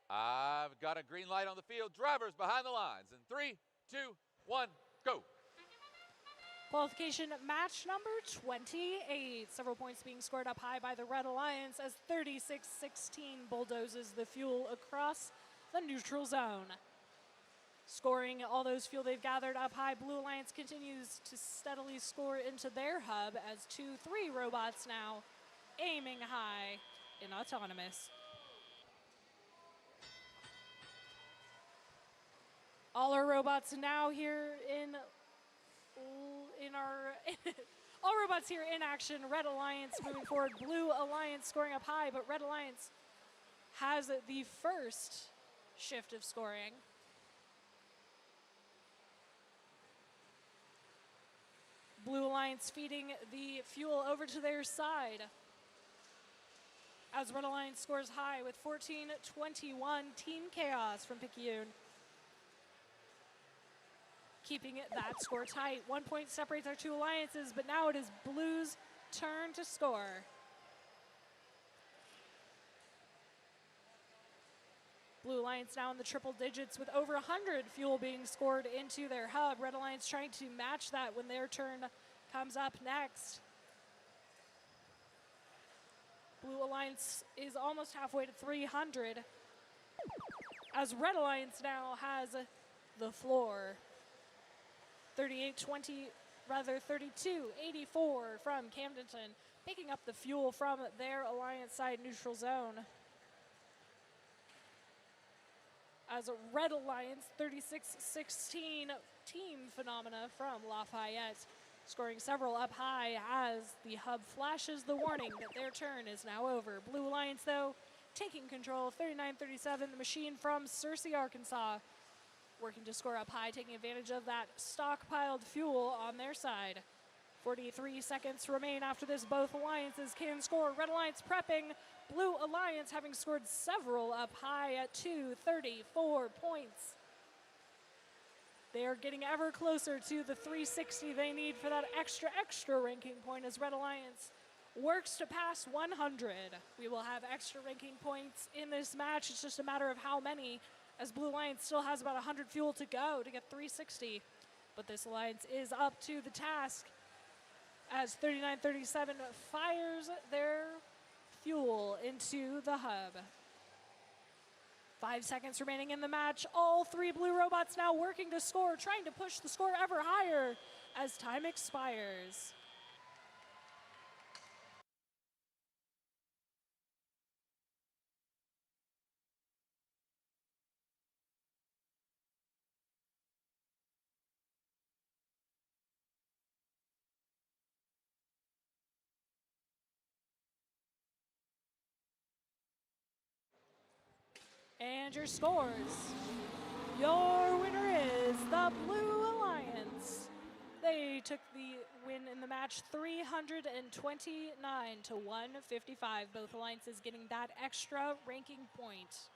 I've got a green light on the field. Drivers behind the lines. In 3, 2, 1, go. Qualification match number 28. Several points being scored up high by the Red Alliance as 36-16 bulldozes the fuel across the neutral zone. Scoring all those fuel they've gathered up high, Blue Alliance continues to steadily score into their hub as 2-3 robots now aiming high in autonomous. All our robots now here all robots here in action. Red Alliance moving forward. Blue Alliance scoring up high, but Red Alliance has the first shift of scoring. Blue Alliance feeding the fuel over to their side as Red Alliance scores high with 14-21. Team Chaos from Picayune keeping that score tight. 1 point separates our two alliances, but now it is Blue's turn to score. Blue Alliance now in the triple digits with over 100 fuel being scored into their hub. Red Alliance trying to match that when their turn comes up next. Blue Alliance is almost halfway to 300 as Red Alliance now has the floor. 32-84 from Camdenton, picking up the fuel from their alliance side neutral zone. As Red Alliance, 36-16, Team Phenomena from Lafayette, scoring several up high as the hub flashes the warning that their turn is now over. Blue Alliance, though, taking control, 39-37, the machine from Searcy, Arkansas, working to score up high, taking advantage of that stockpiled fuel on their side. 43 seconds remain after this. Both alliances can score. Red Alliance prepping. Blue Alliance having scored several up high at 234 points. They are getting ever closer to the 360 they need for that extra ranking point as Red Alliance works to pass 100. We will have extra ranking points in this match. It's just a matter of how many, as Blue Alliance still has about 100 fuel to go to get 360. But this alliance is up to the task as 39-37 fires their fuel into the hub. 5 seconds remaining in the match. All three blue robots now working to score, trying to push the score ever higher as time expires. And your scores. Your winner is the Blue Alliance. They took the win in the match 329 to 155. Both alliances getting that extra ranking point.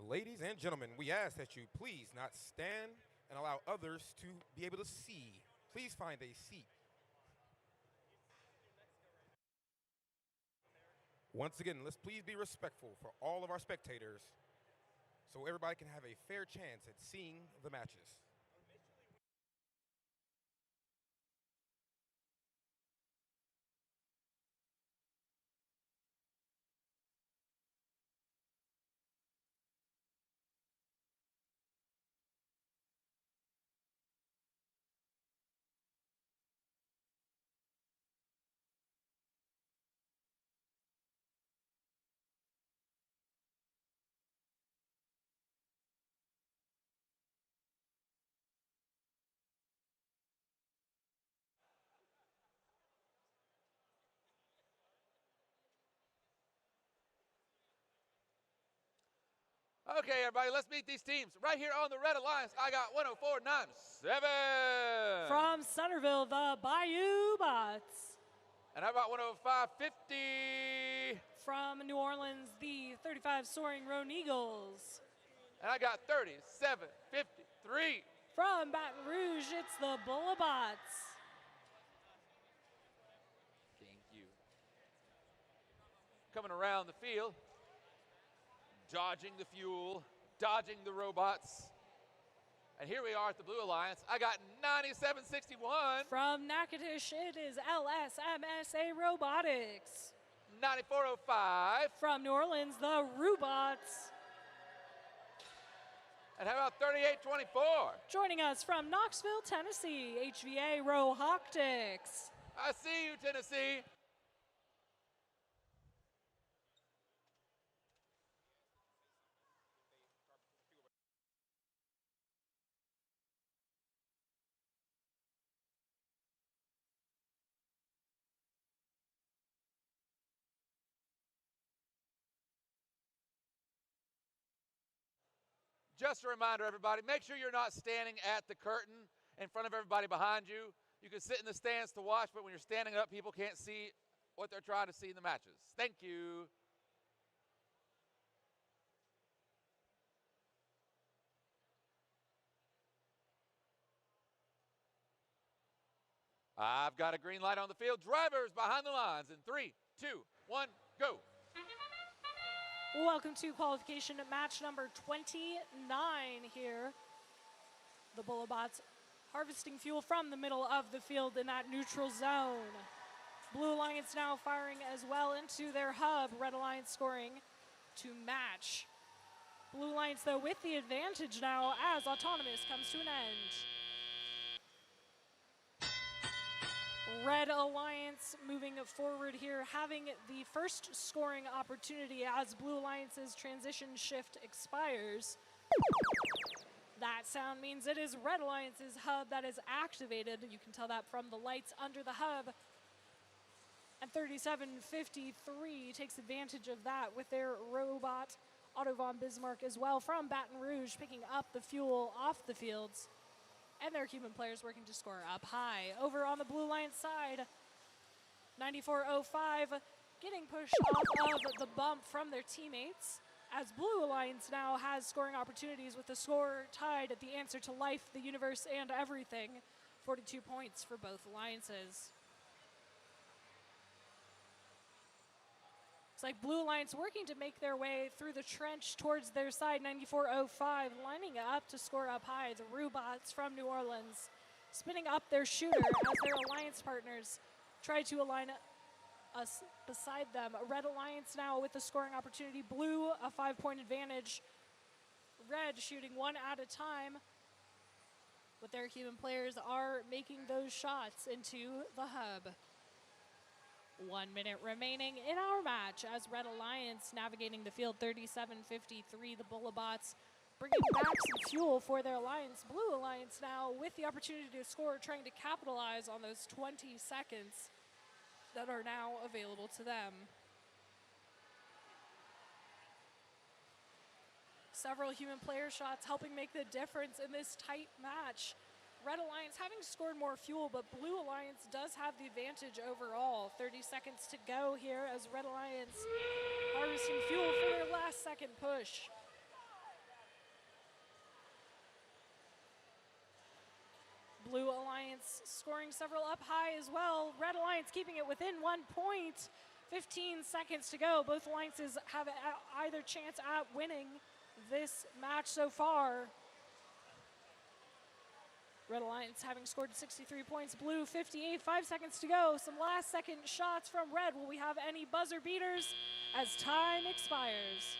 Ladies and gentlemen, we ask that you please not stand and allow others to be able to see. Please find a seat. Once again, let's please be respectful for all of our spectators so everybody can have a fair chance at seeing the matches. Okay, everybody, let's meet these teams. Right here on the Red Alliance, I got 104.97. From Centerville, the Bayou Bots. And how about 105.50? From New Orleans, the 35 Soaring Roan Eagles. And I got 37.53. From Baton Rouge, it's the Bullabots. Thank you. Coming around the field, dodging the fuel, dodging the robots. And here we are at the Blue Alliance. I got 97.61. From Natchitoches, it is LSMSA Robotics. 94.05. From New Orleans, the Robots. And how about 38.24? Joining us from Knoxville, Tennessee, HVA Robotics. I see you, Tennessee. Just a reminder, everybody, make sure you're not standing at the curtain in front of everybody behind you. You can sit in the stands to watch, but when you're standing up, people can't see what they're trying to see in the matches. Thank you. I've got a green light on the field. Drivers behind the lines in 3, 2, 1, go. Welcome to qualification match number 29 here. The Bullabots harvesting fuel from the middle of the field in that neutral zone. Blue Alliance now firing as well into their hub. Red Alliance scoring to match. Blue Alliance, though, with the advantage now as Autonomous comes to an end. Red Alliance moving forward here, having the first scoring opportunity as Blue Alliance's transition shift expires. That sound means it is Red Alliance's hub that is activated. You can tell that from the lights under the hub. And 3753 takes advantage of that with their robot, Otto von Bismarck, as well from Baton Rouge, picking up the fuel off the fields. And their human players working to score up high. Over on the Blue Alliance side, 94.05 getting pushed off of the bump from their teammates, as Blue Alliance now has scoring opportunities with the score tied at the answer to life, the universe, and everything. 42 points for both alliances. It's like Blue Alliance working to make their way through the trench towards their side. 94.05 lining up to score up high. The Robots from New Orleans spinning up their shooter as their alliance partners try to align us beside them. Red Alliance now with the scoring opportunity. Blue a 5-point advantage. Red shooting one at a time. But their human players are making those shots into the hub. 1 minute remaining in our match as Red Alliance navigating the field. 37-53, the Bullabots bringing back some fuel for their alliance. Blue Alliance now with the opportunity to score, trying to capitalize on those 20 seconds that are now available to them. Several human player shots helping make the difference in this tight match. Red Alliance having scored more fuel, but Blue Alliance does have the advantage overall. 30 seconds to go here as Red Alliance harvesting fuel for their last second push. Blue Alliance scoring several up high as well. Red Alliance keeping it within 1 point. 15 seconds to go. Both alliances have either chance at winning this match so far. Red Alliance having scored 63 points, Blue 58, 5 seconds to go. Some last second shots from Red. Will we have any buzzer beaters as time expires?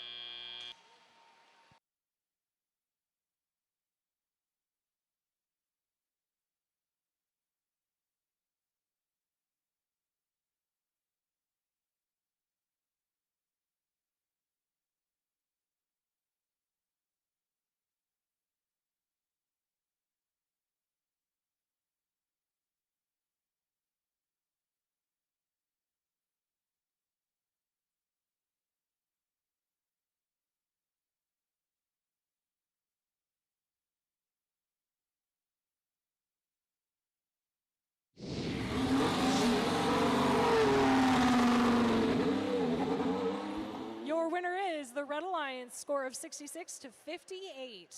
Your winner is the Red Alliance, score of 66 to 58.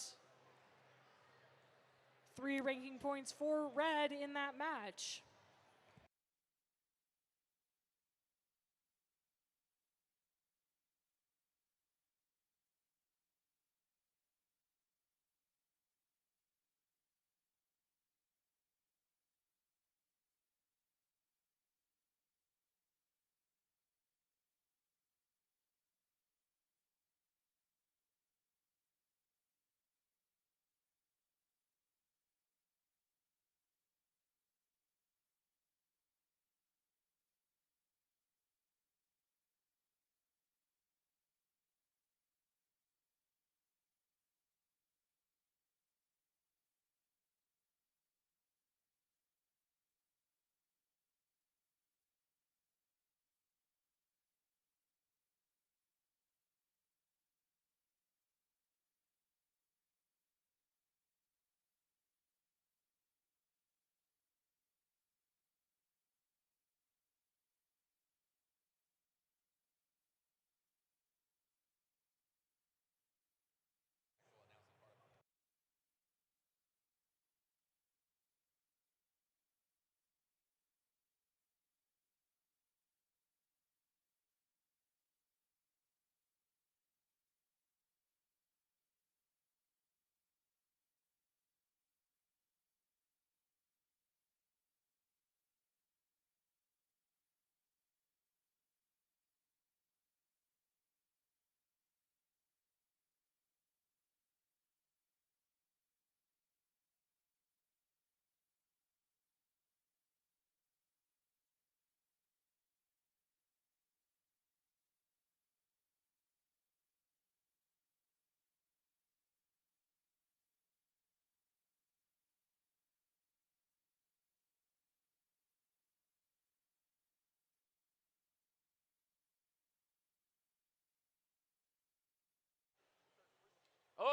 3 ranking points for Red in that match.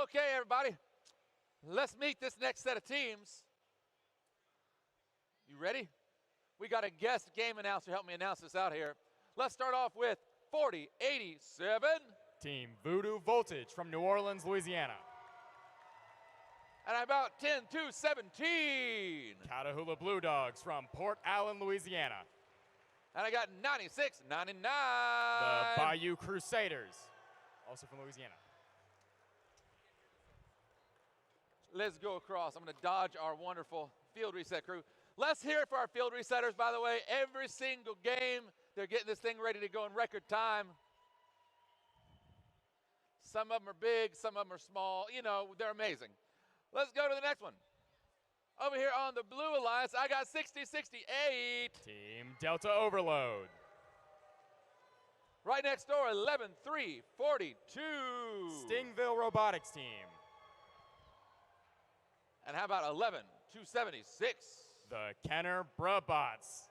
Okay, everybody, let's meet this next set of teams. You ready? We got a guest game announcer help me announce this out here. Let's start off with 4087. Team Voodoo Voltage from New Orleans, Louisiana. And about 10-2-17. Catahoula Blue Dogs from Port Allen, Louisiana. And I got 96-99. The Bayou Crusaders, also from Louisiana. Let's go across. I'm going to dodge our wonderful field reset crew. Let's hear it for our field resetters, by the way. Every single game, they're getting this thing ready to go in record time. Some of them are big, some of them are small. You know, they're amazing. Let's go to the next one. Over here on the Blue Alliance, I got 60-68. Team Delta Overload. Right next door, 11-3-42. Stingville Robotics team. And how about 11-2-76? The Kenner Brabots.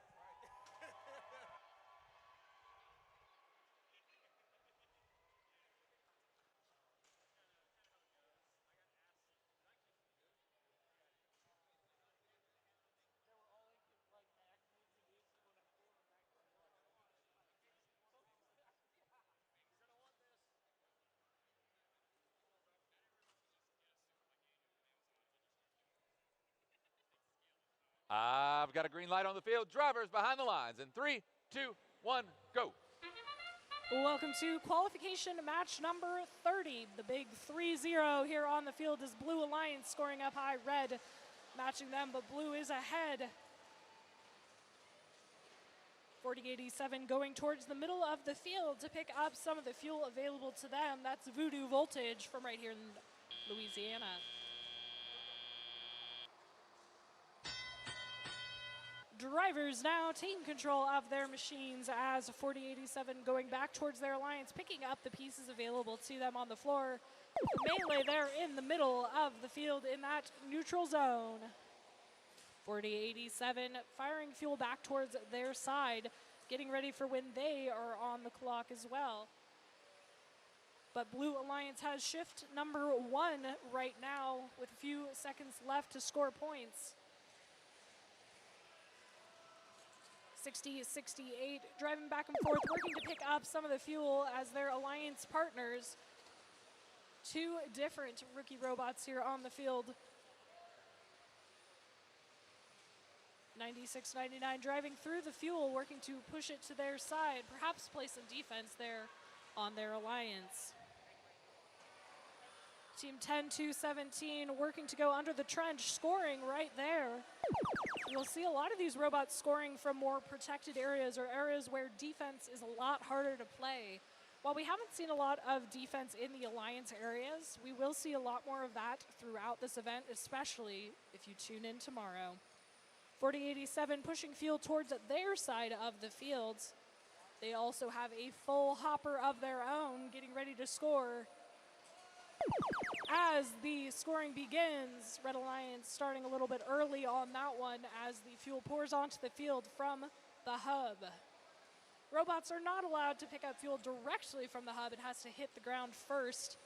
I've got a green light on the field. Drivers behind the lines in 3, 2, 1, go. Welcome to qualification match number 30. The big 3-0 here on the field is Blue Alliance scoring up high, red matching them, but blue is ahead. 4087 going towards the middle of the field to pick up some of the fuel available to them. That's Voodoo Voltage from right here in Louisiana. Drivers now taking control of their machines as 4087 going back towards their alliance, picking up the pieces available to them on the floor. Melee there in the middle of the field in that neutral zone. 4087 firing fuel back towards their side, getting ready for when they are on the clock as well. But Blue Alliance has shift number 1 right now with a few seconds left to score points. 60-68, driving back and forth, working to pick up some of the fuel as their alliance partners. 2 different rookie robots here on the field. 96-99 driving through the fuel, working to push it to their side, perhaps play some defense there on their alliance. Team 10-17 working to go under the trench, scoring right there. You'll see a lot of these robots scoring from more protected areas or areas where defense is a lot harder to play. While we haven't seen a lot of defense in the alliance areas, we will see a lot more of that throughout this event, especially if you tune in tomorrow. 4087 pushing fuel towards their side of the field. They also have a full hopper of their own, getting ready to score. As the scoring begins, Red Alliance starting a little bit early on that one as the fuel pours onto the field from the hub. Robots are not allowed to pick up fuel directly from the hub. It has to hit the ground first.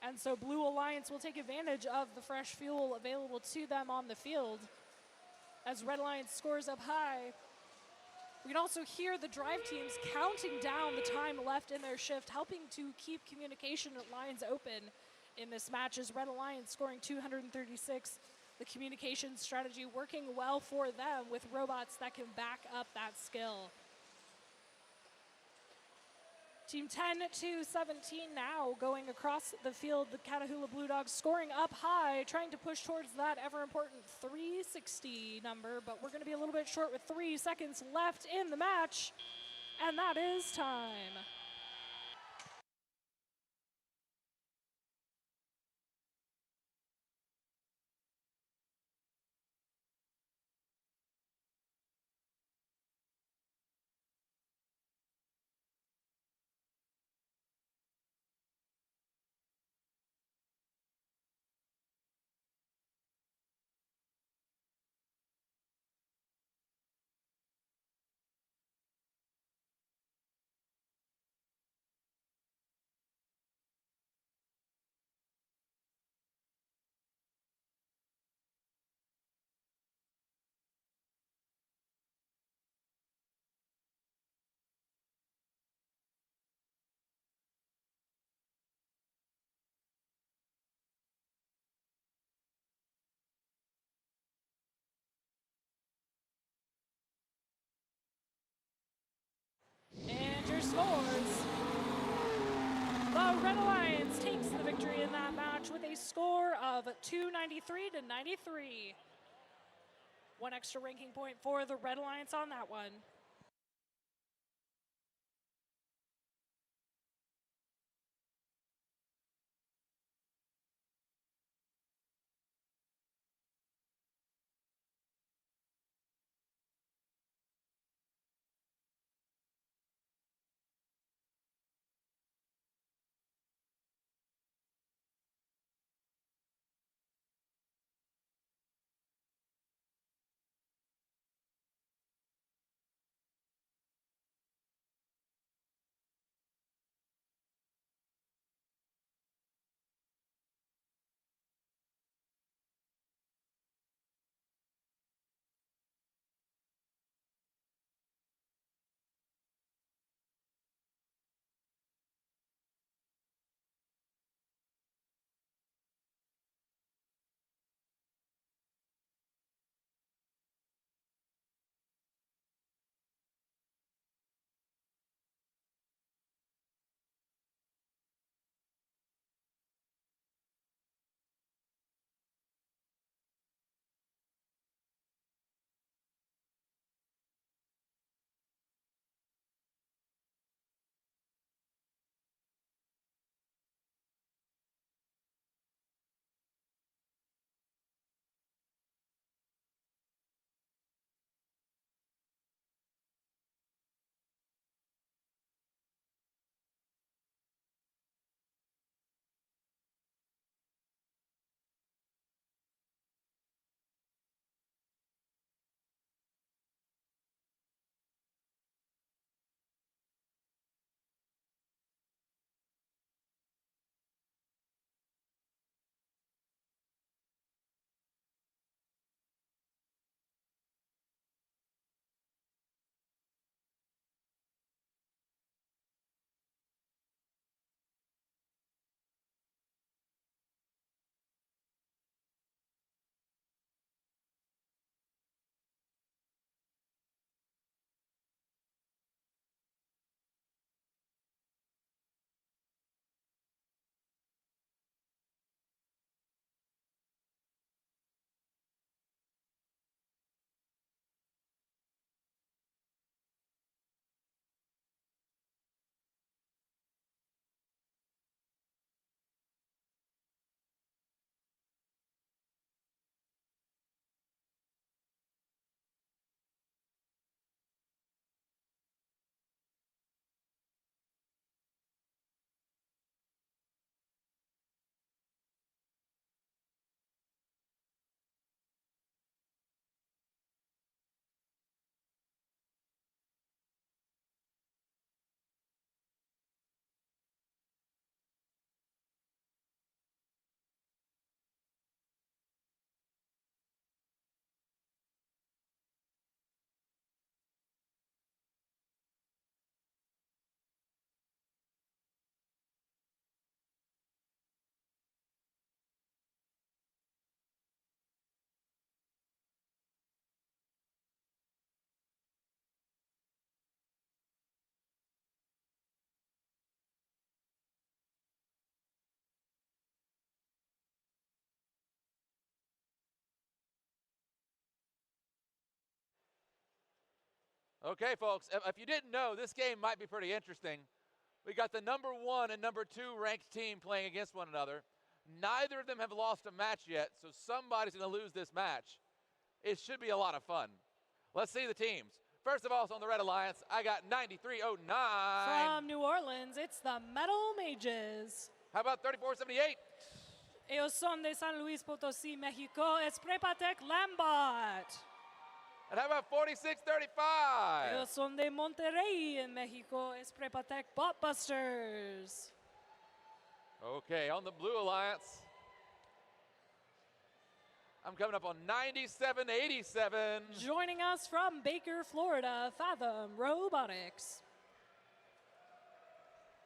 And so Blue Alliance will take advantage of the fresh fuel available to them on the field as Red Alliance scores up high. We can also hear the drive teams counting down the time left in their shift, helping to keep communication lines open in this match as Red Alliance scoring 236. The communication strategy working well for them with robots that can back up that skill. Team 10-17 now going across the field. The Catahoula Blue Dogs scoring up high, trying to push towards that ever-important 360 number, but we're going to be a little bit short with 3 seconds left in the match, and that is time. And your scores. The Red Alliance takes the victory in that match with a score of 293-93. 1 extra ranking point for the Red Alliance on that one. Okay, folks, if you didn't know, this game might be pretty interesting. We got the #1 and #2 ranked team playing against one another. Neither of them have lost a match yet, so somebody's going to lose this match. It should be a lot of fun. Let's see the teams. First of all, on the Red Alliance, I got 9309. From New Orleans, it's the Metal Mages. How about 3478? Ellos son de San Luis Potosí, Mexico. Es Prepatec Lambot. And how about 4635? Ellos son de Monterrey in Mexico. Es Prepatec Botbusters. Okay, on the Blue Alliance, I'm coming up on 9787. Joining us from Baker, Florida, Fathom Robotics.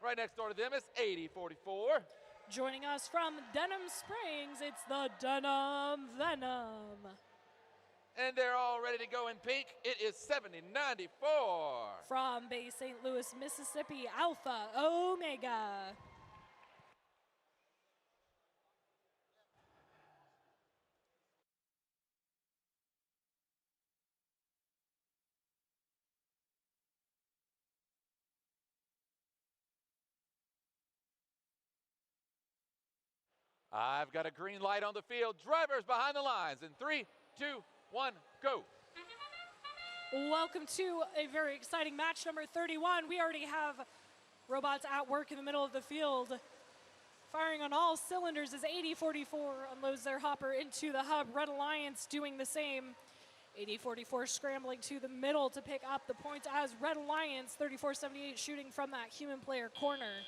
Right next door to them is 8044. Joining us from Denham Springs, it's the Denham Venom. And they're all ready to go in pink. It is 7094. From Bay St. Louis, Mississippi, Alpha Omega. I've got a green light on the field. Drivers behind the lines in 3, 2, 1, go. Welcome to a very exciting match number 31. We already have robots at work in the middle of the field. Firing on all cylinders as 8044 unloads their hopper into the hub. Red Alliance doing the same. 8044 scrambling to the middle to pick up the points as Red Alliance 3478 shooting from that human player corner.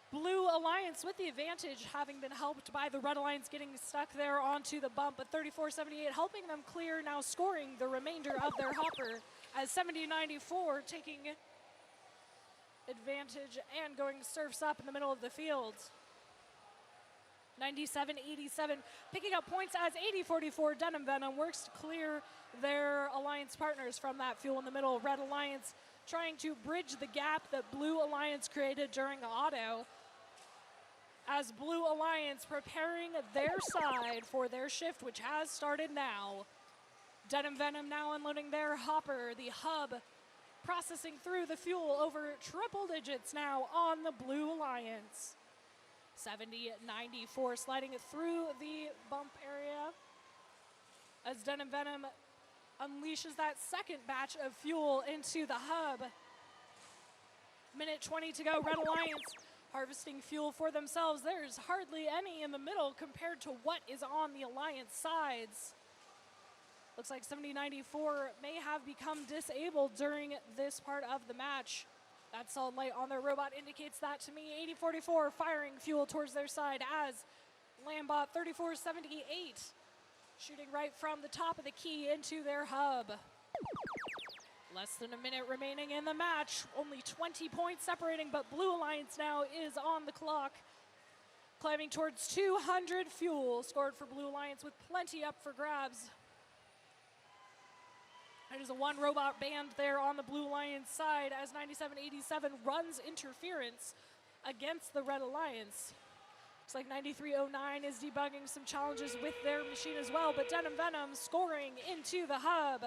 Blue Alliance with the advantage, having been helped by the Red Alliance getting stuck there onto the bump, but 3478 helping them clear, now scoring the remainder of their hopper as 7094 taking advantage and going surfs up in the middle of the field. 9787 picking up points as 8044 Denham Venom works to clear their Alliance partners from that fuel in the middle. Red Alliance trying to bridge the gap that Blue Alliance created during auto, as Blue Alliance preparing their side for their shift, which has started now. Denham Venom now unloading their hopper, the hub processing through the fuel over triple digits now on the Blue Alliance. 7094 sliding it through the bump area as Denham Venom unleashes that second batch of fuel into the hub. Minute 20 to go. Red Alliance harvesting fuel for themselves. There's hardly any in the middle compared to what is on the Alliance sides. Looks like 7094 may have become disabled during this part of the match. That solid light on their robot indicates that to me. 8044 firing fuel towards their side as Lambot 3478 shooting right from the top of the key into their hub. Less than a minute remaining in the match. Only 20 points separating, but Blue Alliance now is on the clock. Climbing towards 200 fuel scored for Blue Alliance with plenty up for grabs. There's a one robot banned there on the Blue Alliance side as 9787 runs interference against the Red Alliance. Looks like 9309 is debugging some challenges with their machine as well, but Denham Venom scoring into the hub.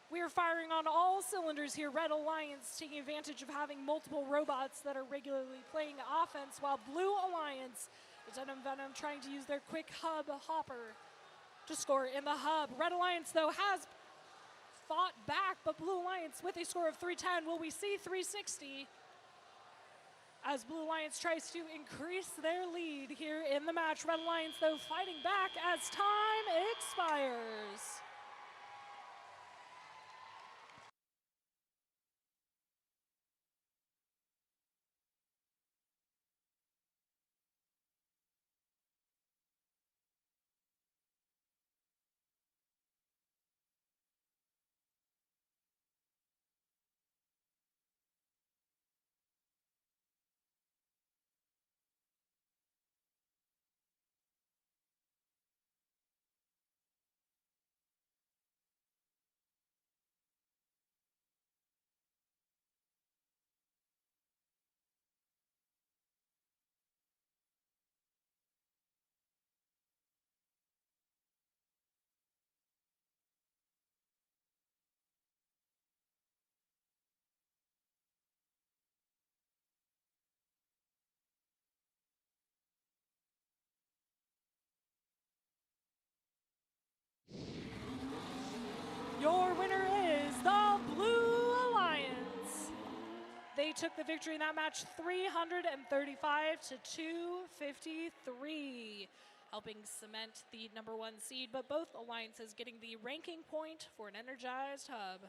We are firing on all cylinders here. Red Alliance taking advantage of having multiple robots that are regularly playing offense, while Blue Alliance, Denham Venom trying to use their quick hub hopper to score in the hub. Red Alliance, though, has fought back, but Blue Alliance with a score of 310. Will we see 360? As Blue Alliance tries to increase their lead here in the match. Red Alliance, though, fighting back as time expires. took the victory in that match 335 to 253, helping cement the #1 seed, but both alliances getting the ranking point for an energized hub.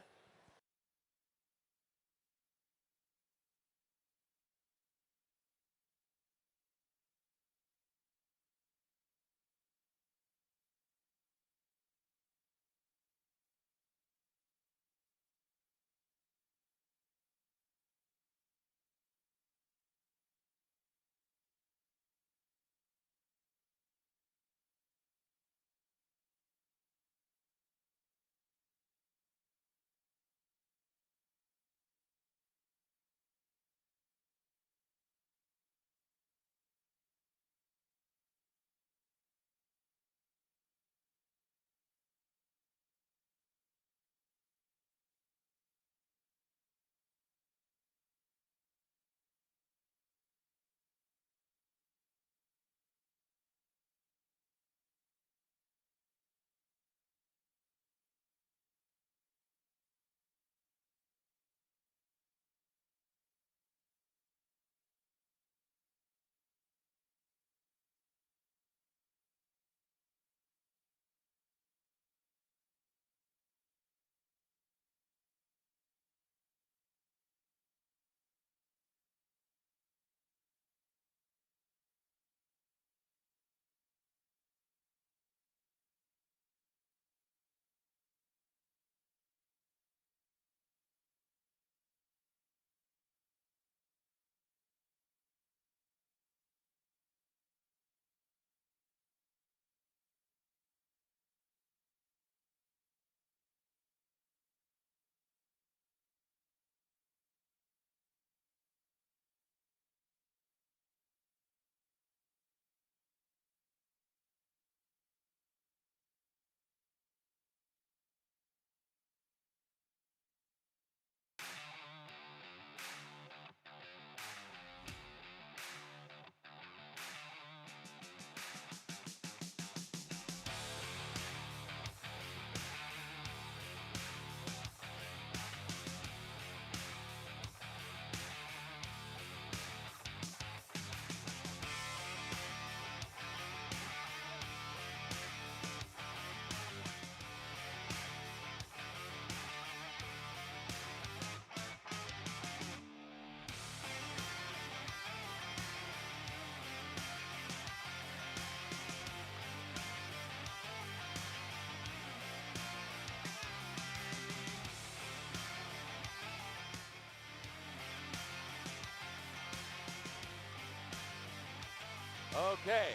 Okay,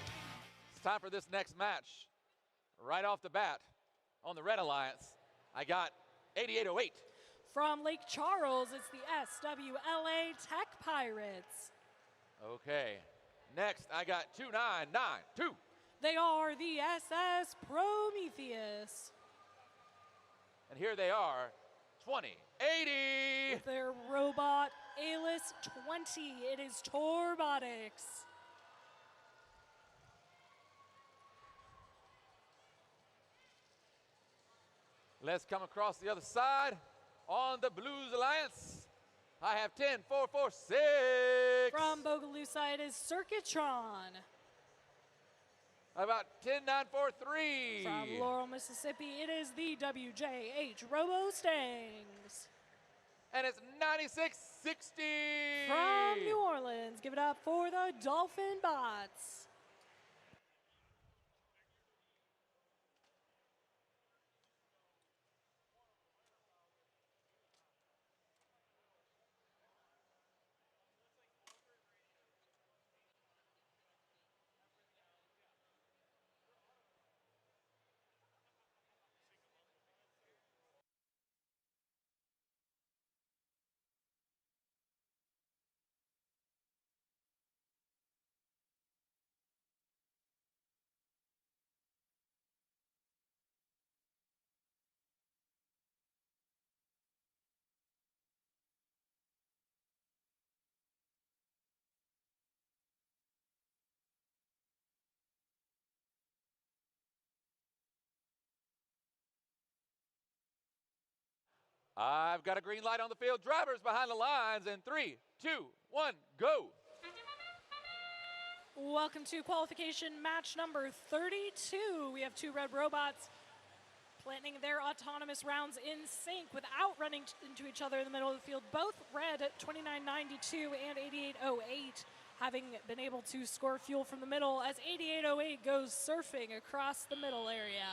it's time for this next match. Right off the bat, on the Red Alliance, I got 8808. From Lake Charles, it's the SWLA Tech Pirates. Okay, next I got 2992. They are the SS Prometheus. And here they are, 2080. With their robot ALIS 20, it is Robotics. Let's come across the other side. On the Blues Alliance, I have 10446. From Bogalusa, it is Circuitron. How about 10943? From Laurel, Mississippi, it is the WJH Robo Stangs. And it's 9660. From New Orleans, give it up for the Dolphin Bots. I've got a green light on the field. Drivers behind the lines in 3, 2, 1, go. Welcome to qualification match number 32. We have two red robots planning their autonomous rounds in sync without running into each other in the middle of the field. Both red at 29.92 and 88.08, having been able to score fuel from the middle as 88.08 goes surfing across the middle area.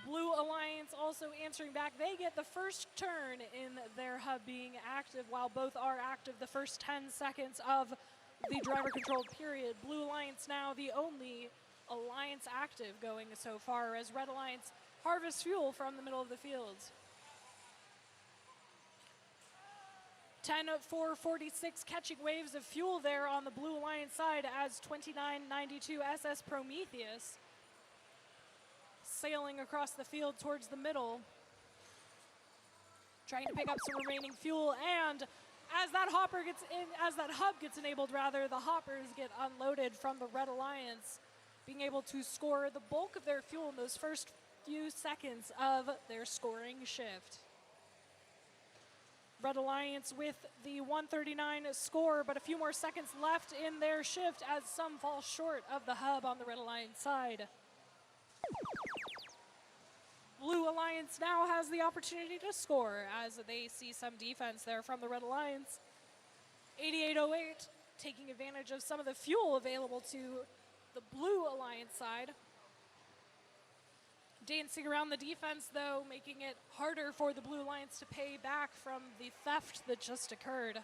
Blue Alliance also answering back. They get the first turn in their hub being active, while both are active the first 10 seconds of the driver-controlled period. Blue Alliance now the only Alliance active going so far, as Red Alliance harvests fuel from the middle of the field. 10-4-46 catching waves of fuel there on the Blue Alliance side as 29.92 SS Prometheus sailing across the field towards the middle, trying to pick up some remaining fuel. And as that hub gets enabled, rather, the hoppers get unloaded from the Red Alliance, being able to score the bulk of their fuel in those first few seconds of their scoring shift. Red Alliance with the 139 score, but a few more seconds left in their shift as some fall short of the hub on the Red Alliance side. Blue Alliance now has the opportunity to score as they see some defense there from the Red Alliance. 88.08 taking advantage of some of the fuel available to the Blue Alliance side. Dancing around the defense, though, making it harder for the Blue Alliance to pay back from the theft that just occurred.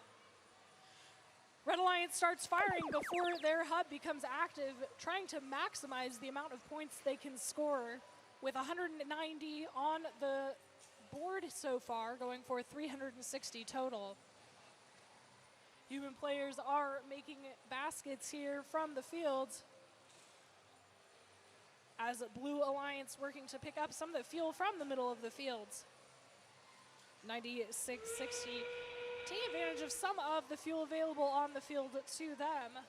Red Alliance starts firing before their hub becomes active, trying to maximize the amount of points they can score, with 190 on the board so far, going for 360 total. Human players are making baskets here from the field, as Blue Alliance working to pick up some of the fuel from the middle of the field. 96.60, taking advantage of some of the fuel available on the field to them.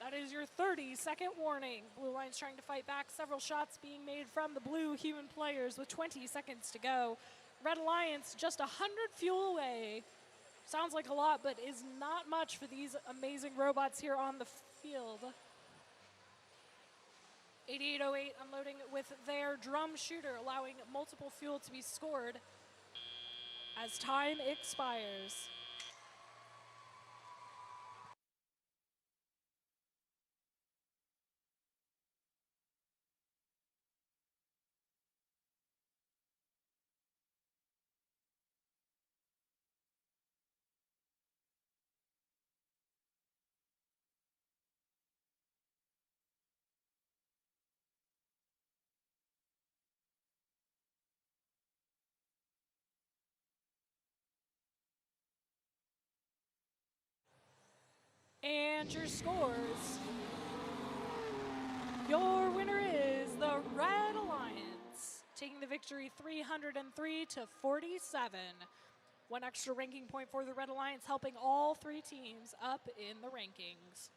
That is your 30-second warning. Blue Alliance trying to fight back. Several shots being made from the blue human players with 20 seconds to go. Red Alliance just 100 fuel away. Sounds like a lot, but is not much for these amazing robots here on the field. 88.08 unloading with their drum shooter, allowing multiple fuel to be scored as time expires. And your scores. Your winner is the Red Alliance, taking the victory 303 to 47. One extra ranking point for the Red Alliance, helping all three teams up in the rankings.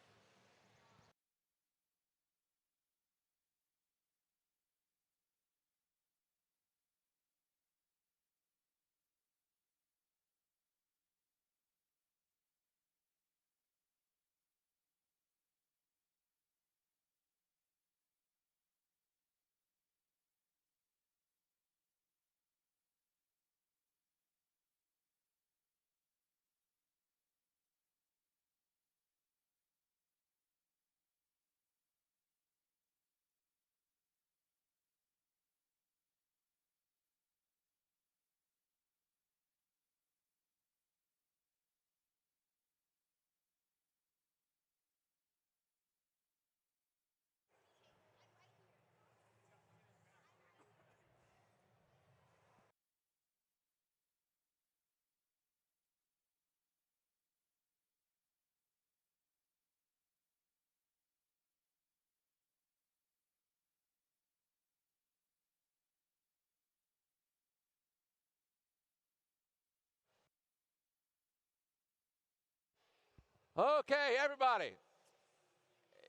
Okay, everybody.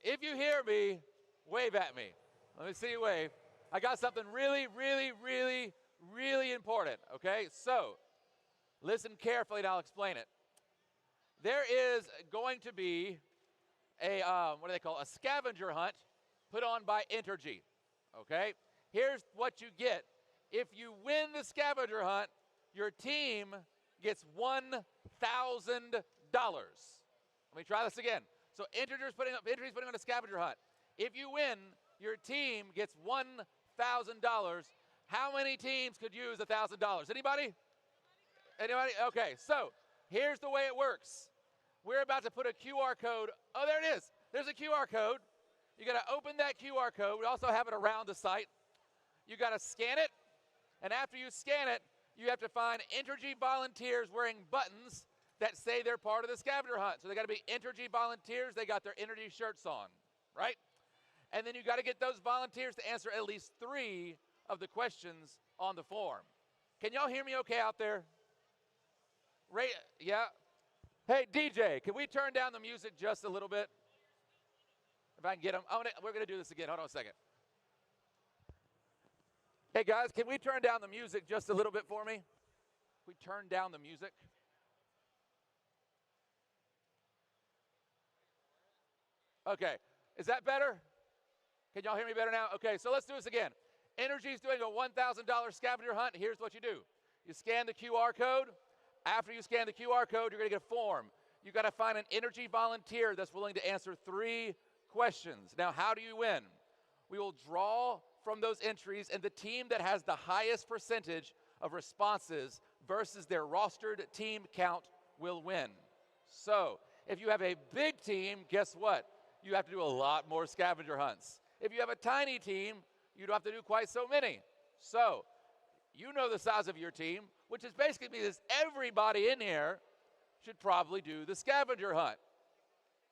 If you hear me, wave at me. Let me see you wave. I got something really, really, really, really important, okay? So, listen carefully and I'll explain it. There is going to be a, what do they call it? A scavenger hunt put on by Entergy, okay? Here's what you get. If you win the scavenger hunt, your team gets $1,000. Let me try this again. So Entergy's putting on a scavenger hunt. If you win, your team gets $1,000. How many teams could use $1,000? Anybody? Anybody? Okay, so here's the way it works. We're about to put a QR code. Oh, there it is. There's a QR code. You got to open that QR code. We also have it around the site. You got to scan it, and after you scan it, you have to find Entergy volunteers wearing buttons that say they're part of the scavenger hunt. So they got to be Entergy volunteers. They got their Entergy shirts on, right? And then you got to get those volunteers to answer at least 3 of the questions on the form. Can y'all hear me okay out there? Ray, yeah? Hey, DJ, can we turn down the music just a little bit? If I can get them. We're going to do this again. Hold on a second. Hey, guys, can we turn down the music just a little bit for me? We turn down the music. Okay. Is that better? Can y'all hear me better now? Okay, so let's do this again. Entergy's doing a $1,000 scavenger hunt. Here's what you do. You scan the QR code. After you scan the QR code, you're going to get a form. You got to find an Entergy volunteer that's willing to answer 3 questions. Now, how do you win? We will draw from those entries, and the team that has the highest percentage of responses versus their rostered team count will win. So, if you have a big team, guess what? You have to do a lot more scavenger hunts. If you have a tiny team, you don't have to do quite so many. So, you know the size of your team, which is basically means everybody in here should probably do the scavenger hunt.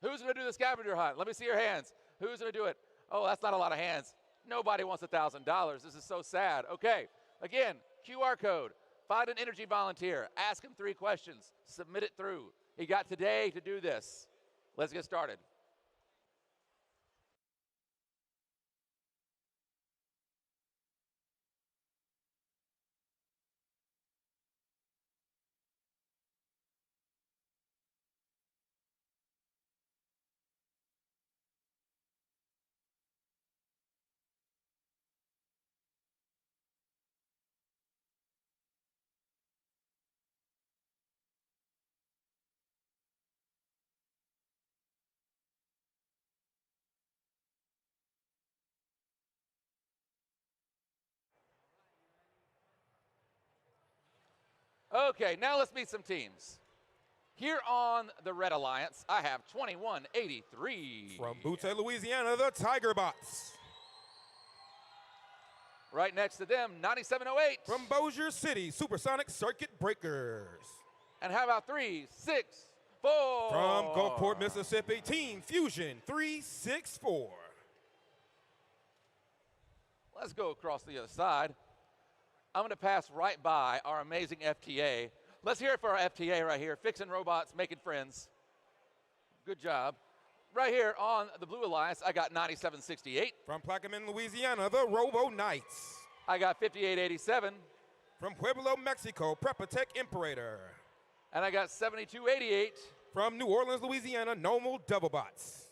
Who's going to do the scavenger hunt? Let me see your hands. Who's going to do it? Oh, that's not a lot of hands. Nobody wants $1,000. This is so sad. Okay, again, QR code. Find an Entergy volunteer. Ask him 3 questions. Submit it through. He got today to do this. Let's get started. Okay, now let's meet some teams. Here on the Red Alliance, I have 2183. From Butte, Louisiana, the Tiger Bots. Right next to them, 9708. From Bossier City, Supersonic Circuit Breakers. And how about 364? From Gulfport, Mississippi, Team Fusion 364. Let's go across the other side. I'm going to pass right by our amazing FTA. Let's hear it for our FTA right here, fixing robots, making friends. Good job. Right here on the Blue Alliance, I got 9768. From Plaquemine, Louisiana, the Robo Knights. I got 5887. From Pueblo, Mexico, Prepatech Imperator. And I got 7288. From New Orleans, Louisiana, Normal Double Bots.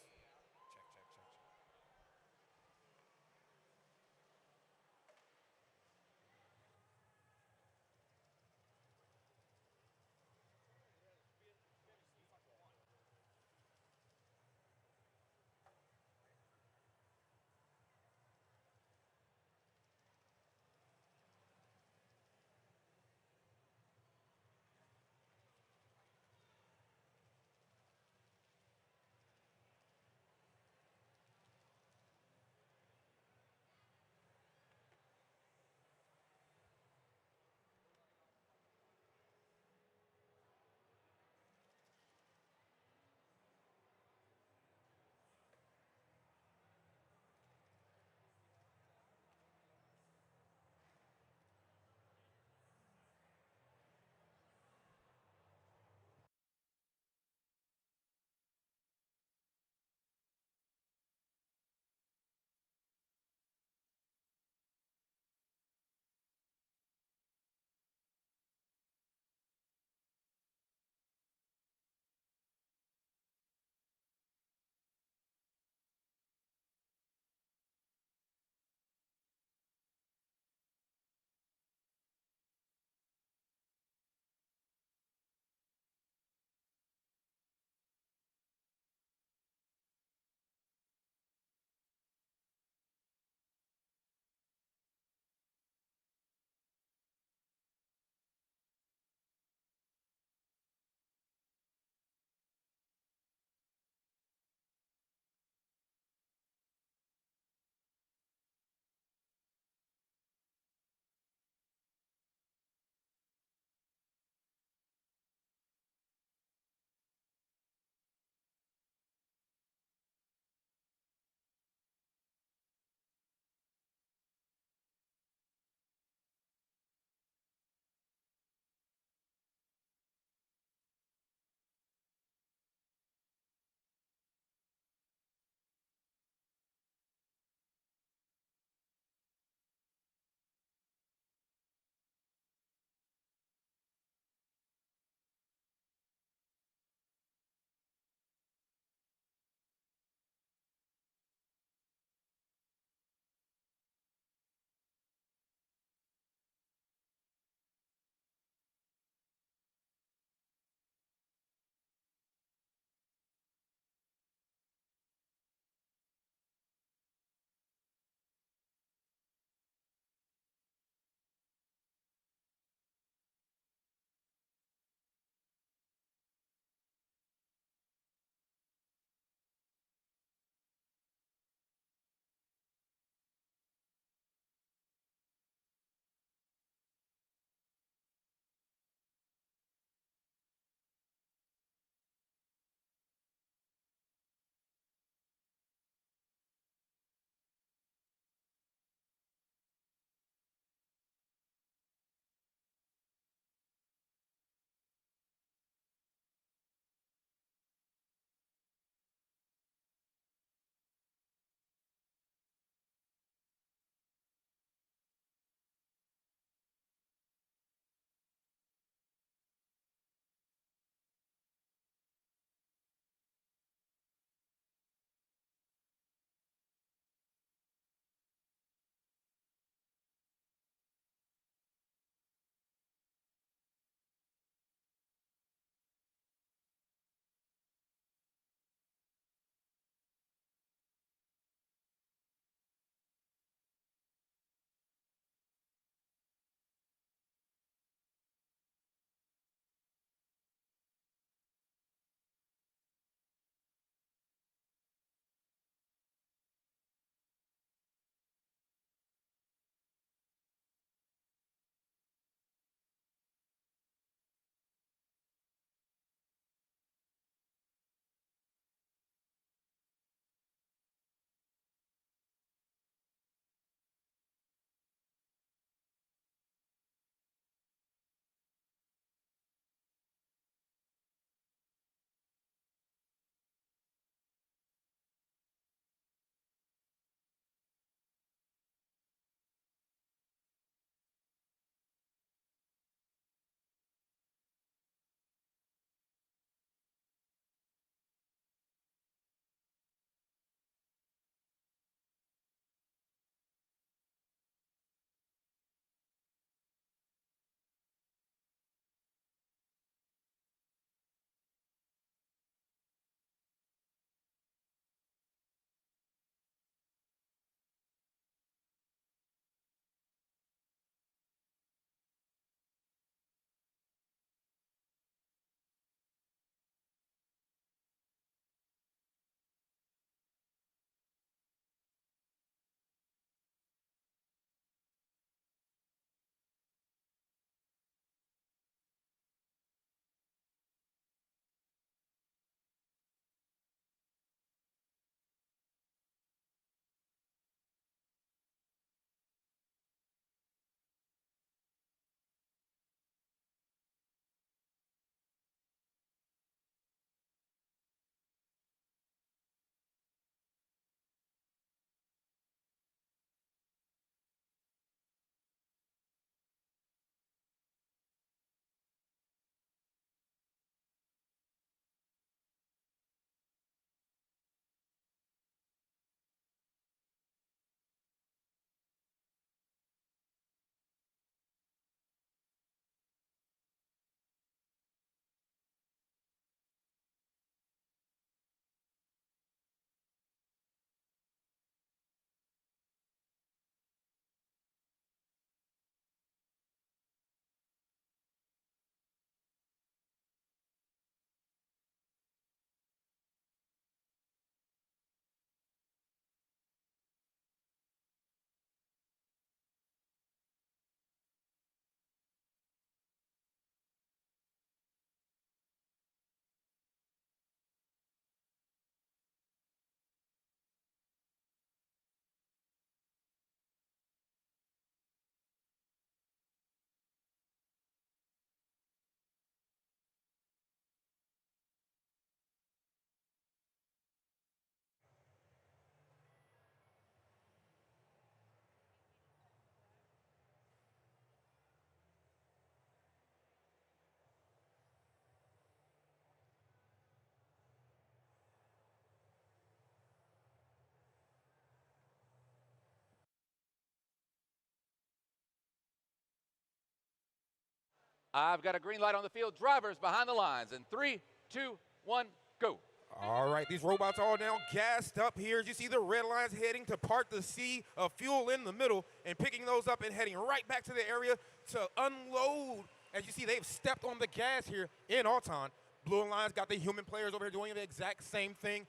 I've got a green light on the field. Drivers behind the lines. In 3, 2, 1, go. All right, these robots all now gassed up here. As you see the red lines heading to part the sea of fuel in the middle and picking those up and heading right back to the area to unload. As you see, they've stepped on the gas here in Alton. Blue Alliance got the human players over here doing the exact same thing.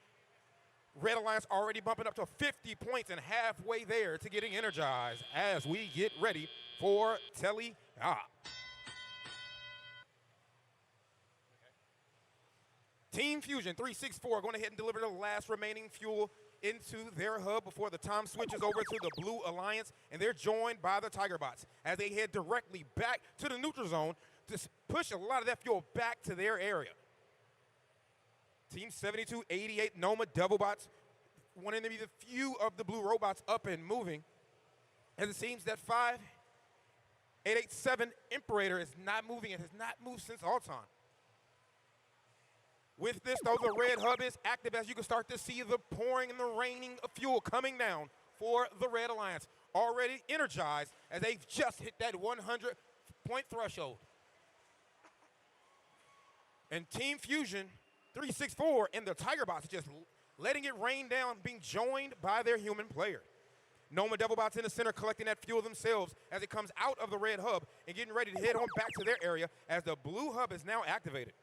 Red Alliance already bumping up to 50 points and halfway there to getting energized as we get ready for Tele-Hop. Team Fusion 364 going ahead and deliver the last remaining fuel into their hub before the time switches over to the Blue Alliance, and they're joined by the Tiger Bots as they head directly back to the neutral zone to push a lot of that fuel back to their area. Team 7288 Noma Devil Bots wanting to be the few of the blue robots up and moving, as it seems that 5887 Imperator is not moving and has not moved since Alton. With this, though, the red hub is active as you can start to see the pouring and the raining of fuel coming down for the Red Alliance. Already energized as they've just hit that 100-point threshold. And Team Fusion 364 and the Tiger Bots just letting it rain down, being joined by their human player. Noma Devil Bots in the center collecting that fuel themselves as it comes out of the red hub and getting ready to head on back to their area as the blue hub is now activated.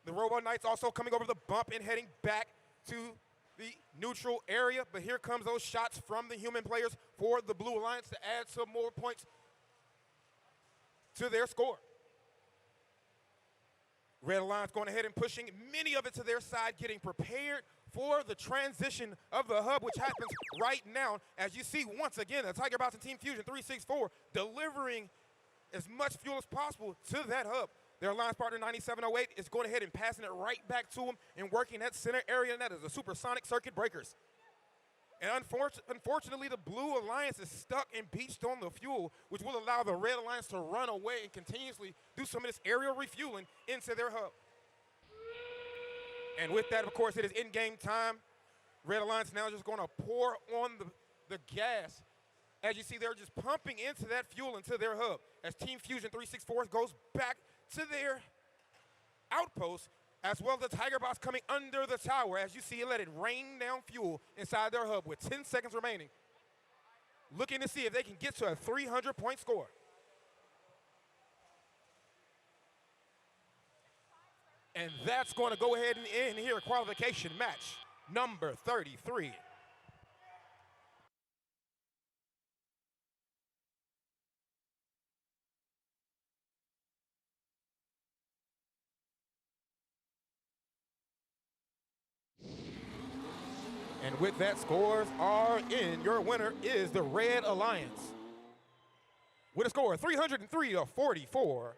The Robo Knights also coming over the bump and heading back to the neutral area, but here comes those shots from the human players for the Blue Alliance to add some more points to their score. Red Alliance going ahead and pushing many of it to their side, getting prepared for the transition of the hub, which happens right now. As you see, once again, the Tiger Bots and Team Fusion 364 delivering as much fuel as possible to that hub. Their alliance partner 9708 is going ahead and passing it right back to them and working that center area, and that is the supersonic circuit breakers. And unfortunately, the Blue Alliance is stuck and beached on the fuel, which will allow the Red Alliance to run away and continuously do some of this aerial refueling into their hub. And with that, of course, it is in-game time. Red Alliance now just going to pour on the gas. As you see, they're just pumping into that fuel into their hub. As Team Fusion 364 goes back to their outpost, as well as the Tiger Bots coming under the tower. As you see, let it rain down fuel inside their hub with 10 seconds remaining. Looking to see if they can get to a 300-point score. And that's going to go ahead and end here, qualification match number 33. And with that, scores are in. Your winner is the Red Alliance with a score of 303 to 44.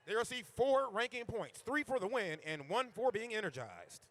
They receive 4 ranking points, 3 for the win and 1 for being energized.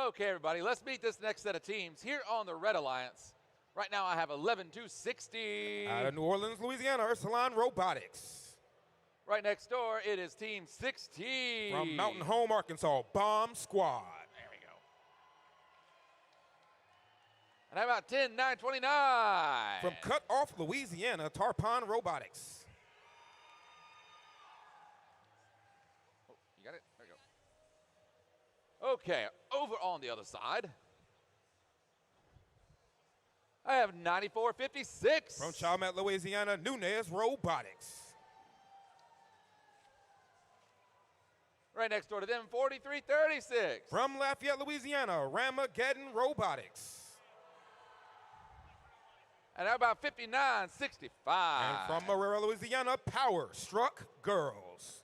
Okay, everybody, let's meet this next set of teams here on the Red Alliance. Right now, I have 11 to 60. Out of New Orleans, Louisiana, Ursuline Robotics. Right next door, it is Team 16. From Mountain Home, Arkansas, Bomb Squad. There we go. And how about 10, 9, 29? From Cut Off, Louisiana, Tarpon Robotics. Oh, you got it? There you go. Okay, over on the other side, I have 9456. From Chalmette, Louisiana, Nunez Robotics. Right next door to them, 4336. From Lafayette, Louisiana, Ramageddon Robotics. And how about 5965? And from Marrero, Louisiana, Power Struck Girls.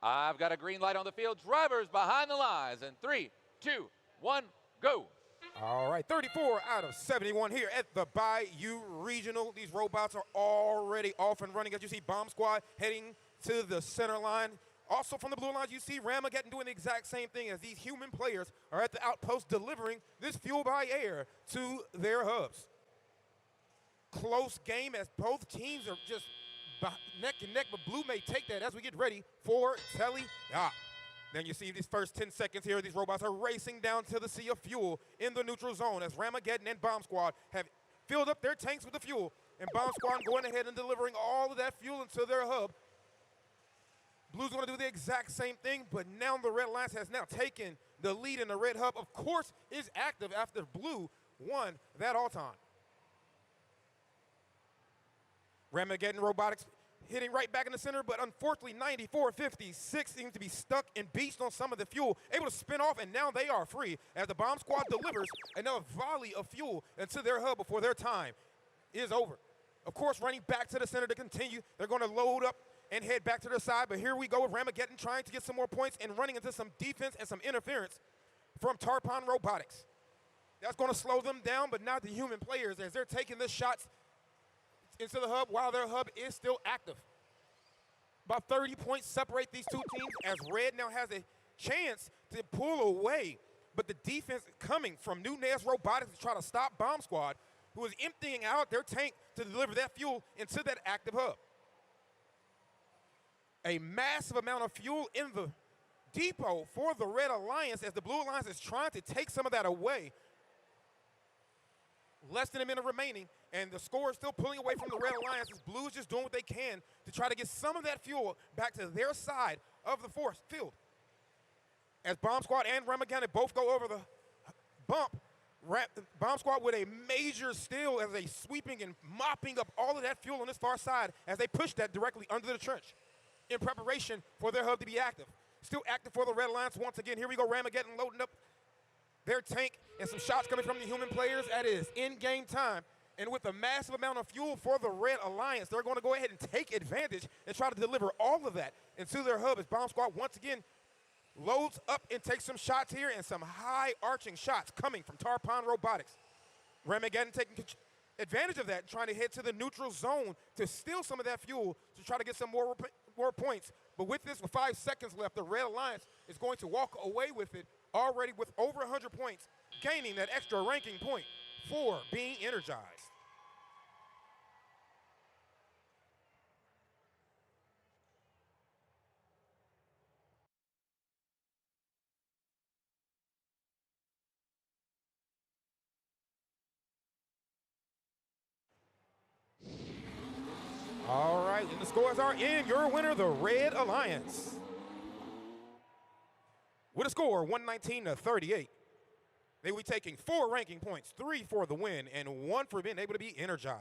I've got a green light on the field. Drivers behind the lines. And 3, 2, 1, go. All right, 34 out of 71 here at the Bayou Regional. These robots are already off and running. As you see, Bomb Squad heading to the center line. Also from the blue lines, you see Ramageddon doing the exact same thing as these human players are at the outpost delivering this fuel by air to their hubs. Close game as both teams are just neck and neck, but blue may take that as we get ready for Telly. Then you see these first 10 seconds here, these robots are racing down to the sea of fuel in the neutral zone as Ramageddon and Bomb Squad have filled up their tanks with the fuel. And Bomb Squad going ahead and delivering all of that fuel into their hub. Blue's going to do the exact same thing, but now the Red Alliance has now taken the lead in the Red Hub. Of course, is active after Blue won that all-time. Ramageddon Robotics hitting right back in the center, but unfortunately 94-56 seems to be stuck and beached on some of the fuel, able to spin off, and now they are free as the Bomb Squad delivers another volley of fuel into their hub before their time is over. Of course, running back to the center to continue. They're going to load up and head back to their side, but here we go with Ramageddon trying to get some more points and running into some defense and some interference from Tarpon Robotics. That's going to slow them down, but not the human players as they're taking the shots into the hub while their hub is still active. About 30 points separate these two teams as Red now has a chance to pull away, but the defense coming from Nunez Robotics to try to stop Bomb Squad, who is emptying out their tank to deliver that fuel into that active hub. A massive amount of fuel in the depot for the Red Alliance as the Blue Alliance is trying to take some of that away. Less than a minute remaining, and the score is still pulling away from the Red Alliance as Blue is just doing what they can to try to get some of that fuel back to their side of the field. As Bomb Squad and Ramageddon both go over the bump, Bomb Squad with a major steal as they sweeping and mopping up all of that fuel on this far side as they push that directly under the trench in preparation for their hub to be active. Still active for the Red Alliance once again. Here we go, Ramageddon loading up their tank and some shots coming from the human players. That is in-game time. And with a massive amount of fuel for the Red Alliance, they're going to go ahead and take advantage and try to deliver all of that into their hub as Bomb Squad once again loads up and takes some shots here and some high-arching shots coming from Tarpon Robotics. Ramageddon taking advantage of that, trying to head to the neutral zone to steal some of that fuel to try to get some more points. But with this, with 5 seconds left, the Red Alliance is going to walk away with it already with over 100 points, gaining that extra ranking point for being energized. All right, and the scores are in. Your winner, the Red Alliance, with a score 119-38. They will be taking 4 ranking points, 3 for the win, and 1 for being able to be energized.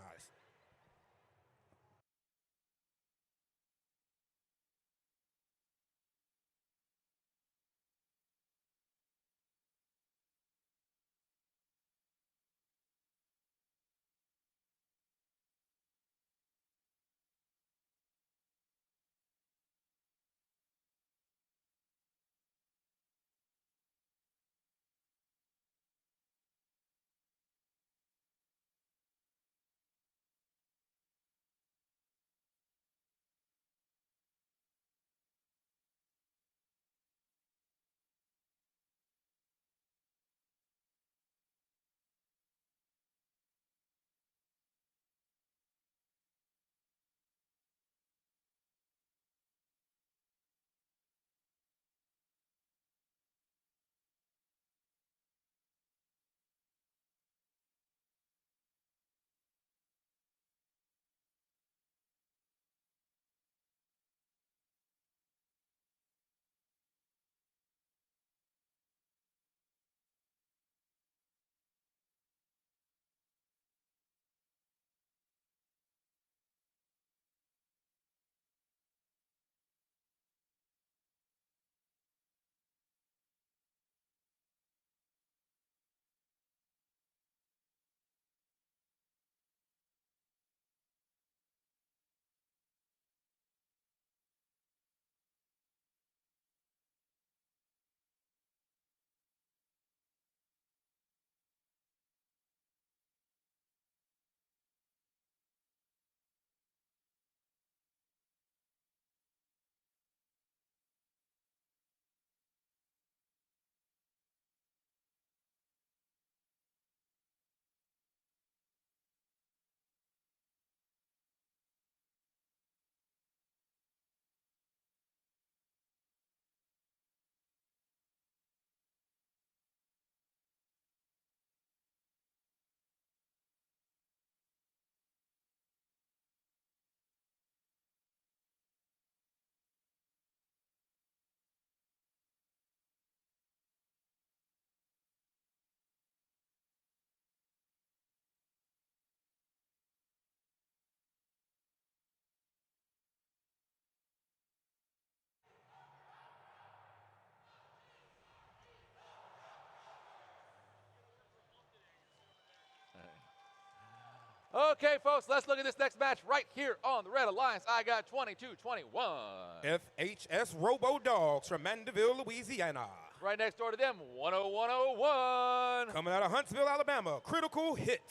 Okay, folks, let's look at this next match right here on the Red Alliance. I got 22-21. FHS Robo Dogs from Mandeville, Louisiana. Right next door to them, 101-01. Coming out of Huntsville, Alabama, Critical Hit.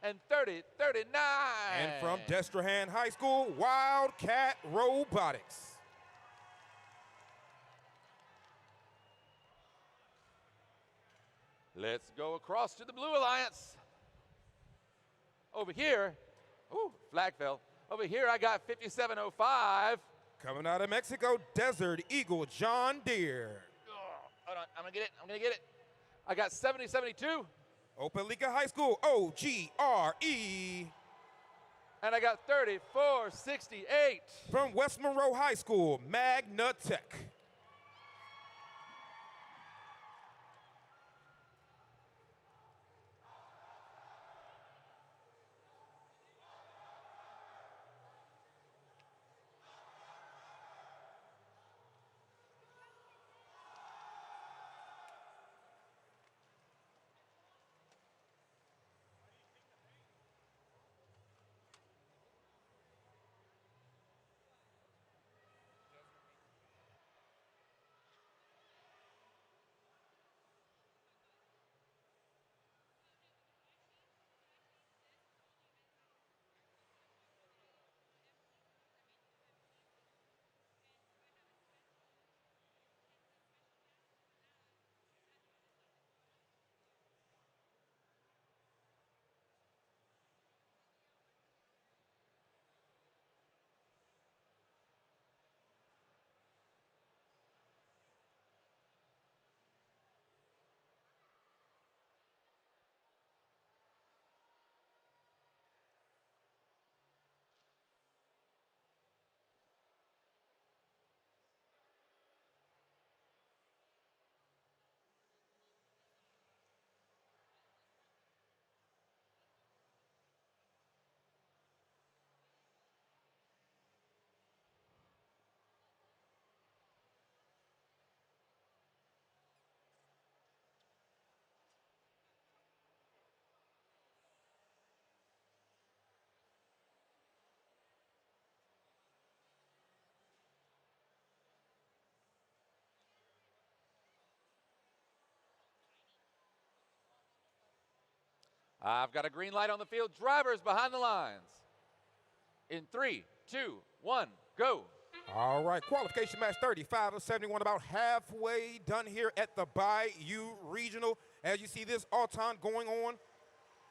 And 30-39. And from Destrehan High School, Wildcat Robotics. Let's go across to the Blue Alliance. Over here, ooh, flag fell. Over here, I got 5705. Coming out of Mexico, Desert Eagle, John Deere. Hold on, I'm gonna get it. I got 7072. Opelika High School, OGRE. And I got 3468. From West Monroe High School, Magnatech. I've got a green light on the field. Drivers behind the lines. In 3, 2, 1, go. All right, qualification match 35 of 71, about halfway done here at the Bayou Regional. As you see this all-time going on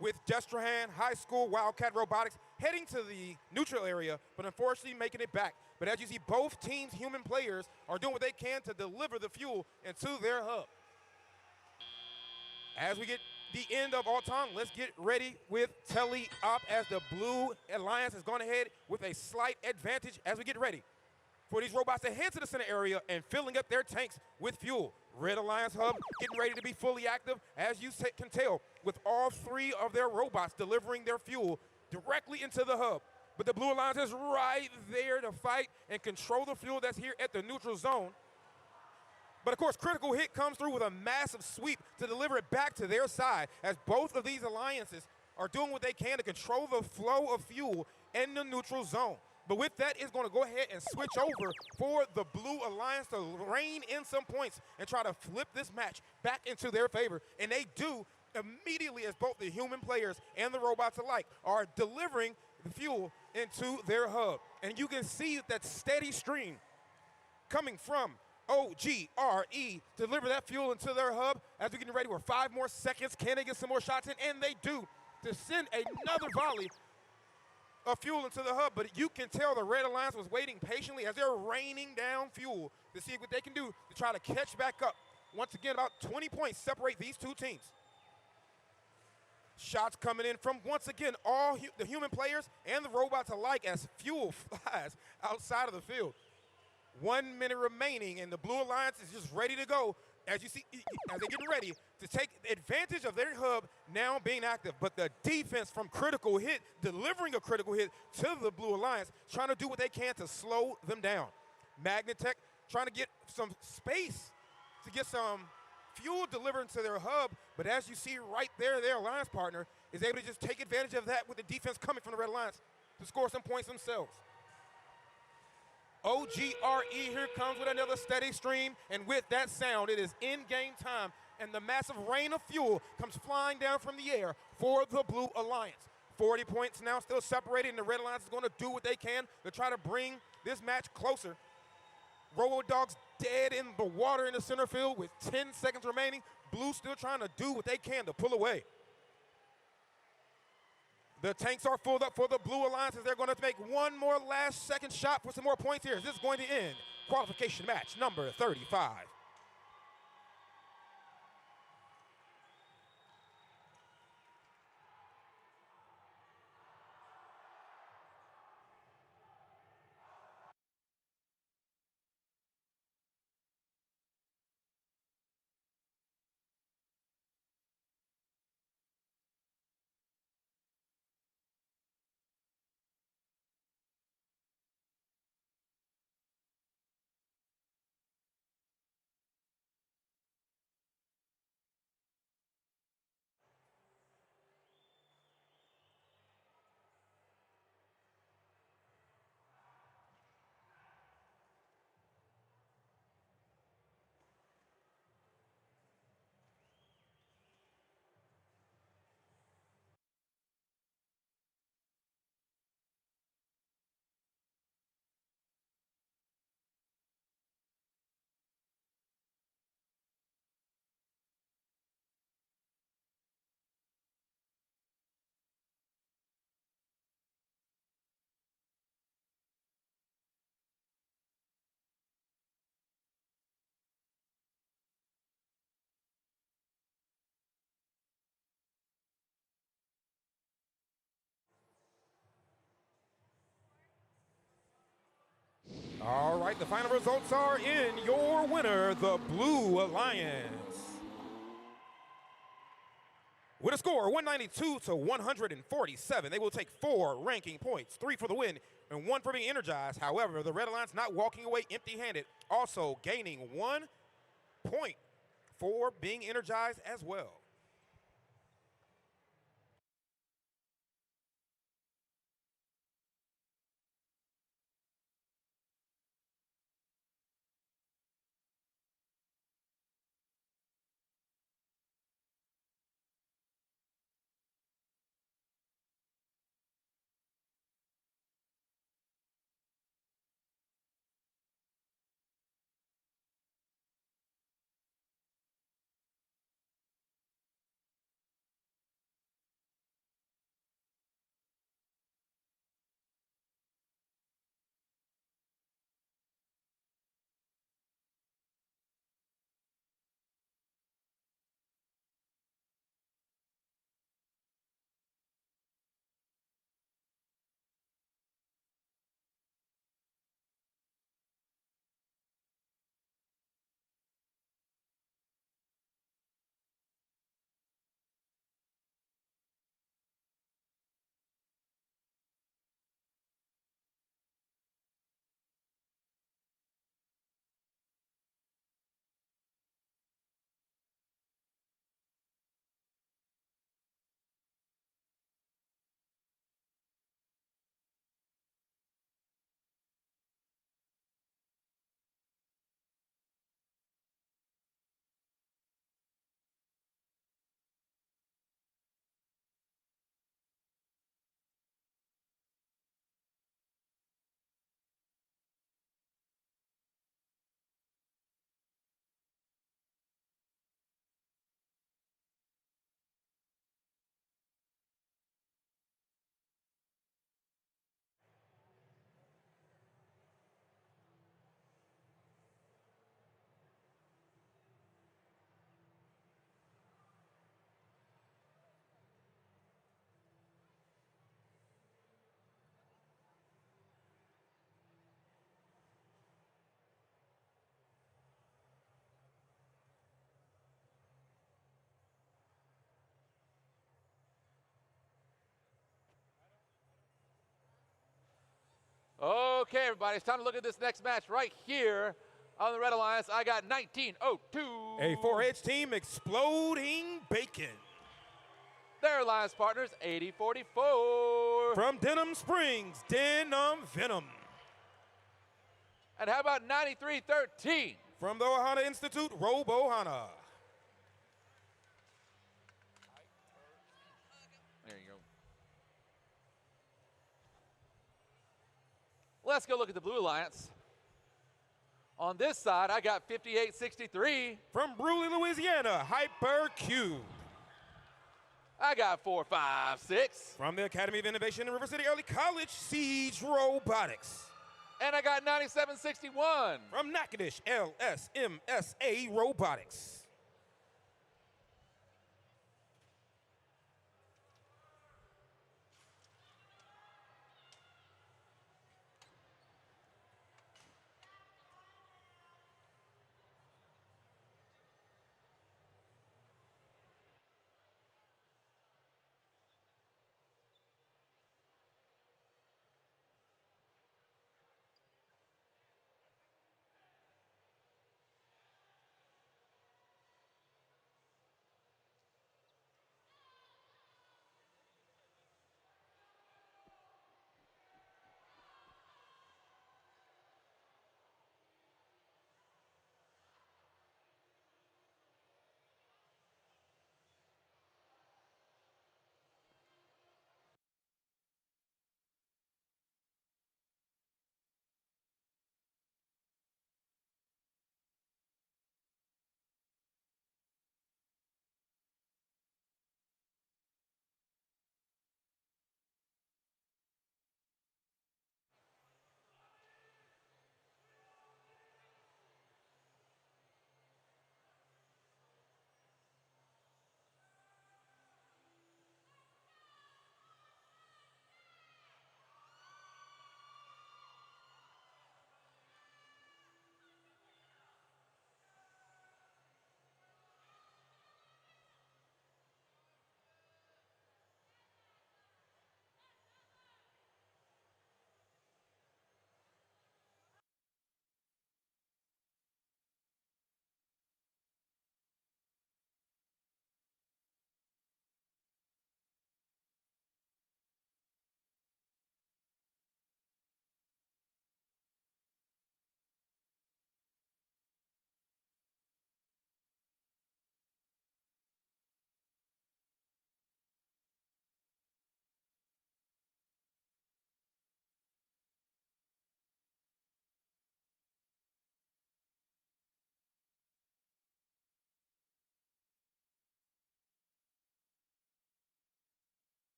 with Destrehan High School Wildcat Robotics heading to the neutral area, but unfortunately making it back. But as you see, both teams' human players are doing what they can to deliver the fuel into their hub. As we get the end of all time, let's get ready with tele-op as the Blue Alliance is going ahead with a slight advantage as we get ready for these robots to head to the center area and filling up their tanks with fuel. Red Alliance hub getting ready to be fully active, as you can tell, with all three of their robots delivering their fuel directly into the hub. But the Blue Alliance is right there to fight and control the fuel that's here at the neutral zone. But of course, Critical Hit comes through with a massive sweep to deliver it back to their side, as both of these alliances are doing what they can to control the flow of fuel in the neutral zone. But with that, it's going to go ahead and switch over for the Blue Alliance to rein in some points and try to flip this match back into their favor. And they do immediately, as both the human players and the robots alike are delivering the fuel into their hub. And you can see that steady stream coming from OGRE to deliver that fuel into their hub as we're getting ready for 5 more seconds. Can they get some more shots in? And they do, to send another volley of fuel into the hub. But you can tell the Red Alliance was waiting patiently as they're raining down fuel to see what they can do to try to catch back up. Once again, about 20 points separate these two teams. Shots coming in from, once again, all the human players and the robots alike as fuel flies outside of the field. 1 minute remaining, and the Blue Alliance is just ready to go. As you see, as they're getting ready to take advantage of their hub now being active. But the defense from Critical Hit, delivering a critical hit to the Blue Alliance, trying to do what they can to slow them down. Magnatech trying to get some space to get some fuel delivered into their hub. But as you see right there, their alliance partner is able to just take advantage of that with the defense coming from the Red Alliance to score some points themselves. OGRE here comes with another steady stream, and with that sound, it is in-game time, and the massive rain of fuel comes flying down from the air for the Blue Alliance. 40 points now still separated, and the Red Alliance is going to do what they can to try to bring this match closer. Robo-Dogs dead in the water in the center field with 10 seconds remaining. Blue still trying to do what they can to pull away. The tanks are filled up for the Blue Alliance as they're going to make one more last-second shot for some more points here. Is this going to end qualification match number 35? All right, the final results are in. Your winner, the Blue Alliance. With a score 192 to 147, they will take 4 ranking points, 3 for the win and 1 for being energized. However, the Red Alliance not walking away empty-handed, also gaining 1 point for being energized as well. Okay, everybody, it's time to look at this next match right here on the Red Alliance. I got 1902. A 4H team exploding bacon. Their alliance partners, 80-44. From Denham Springs, Denim Venom. And how about 93-13? From the Ohana Institute, Robohana. There you go. Let's go look at the Blue Alliance. On this side, I got 58-63. From Bruley, Louisiana, Hypercube. I got 4-5-6. From the Academy of Innovation in River City Early College, Siege Robotics. And I got 97-61. From Natchitoches, LSMSA Robotics.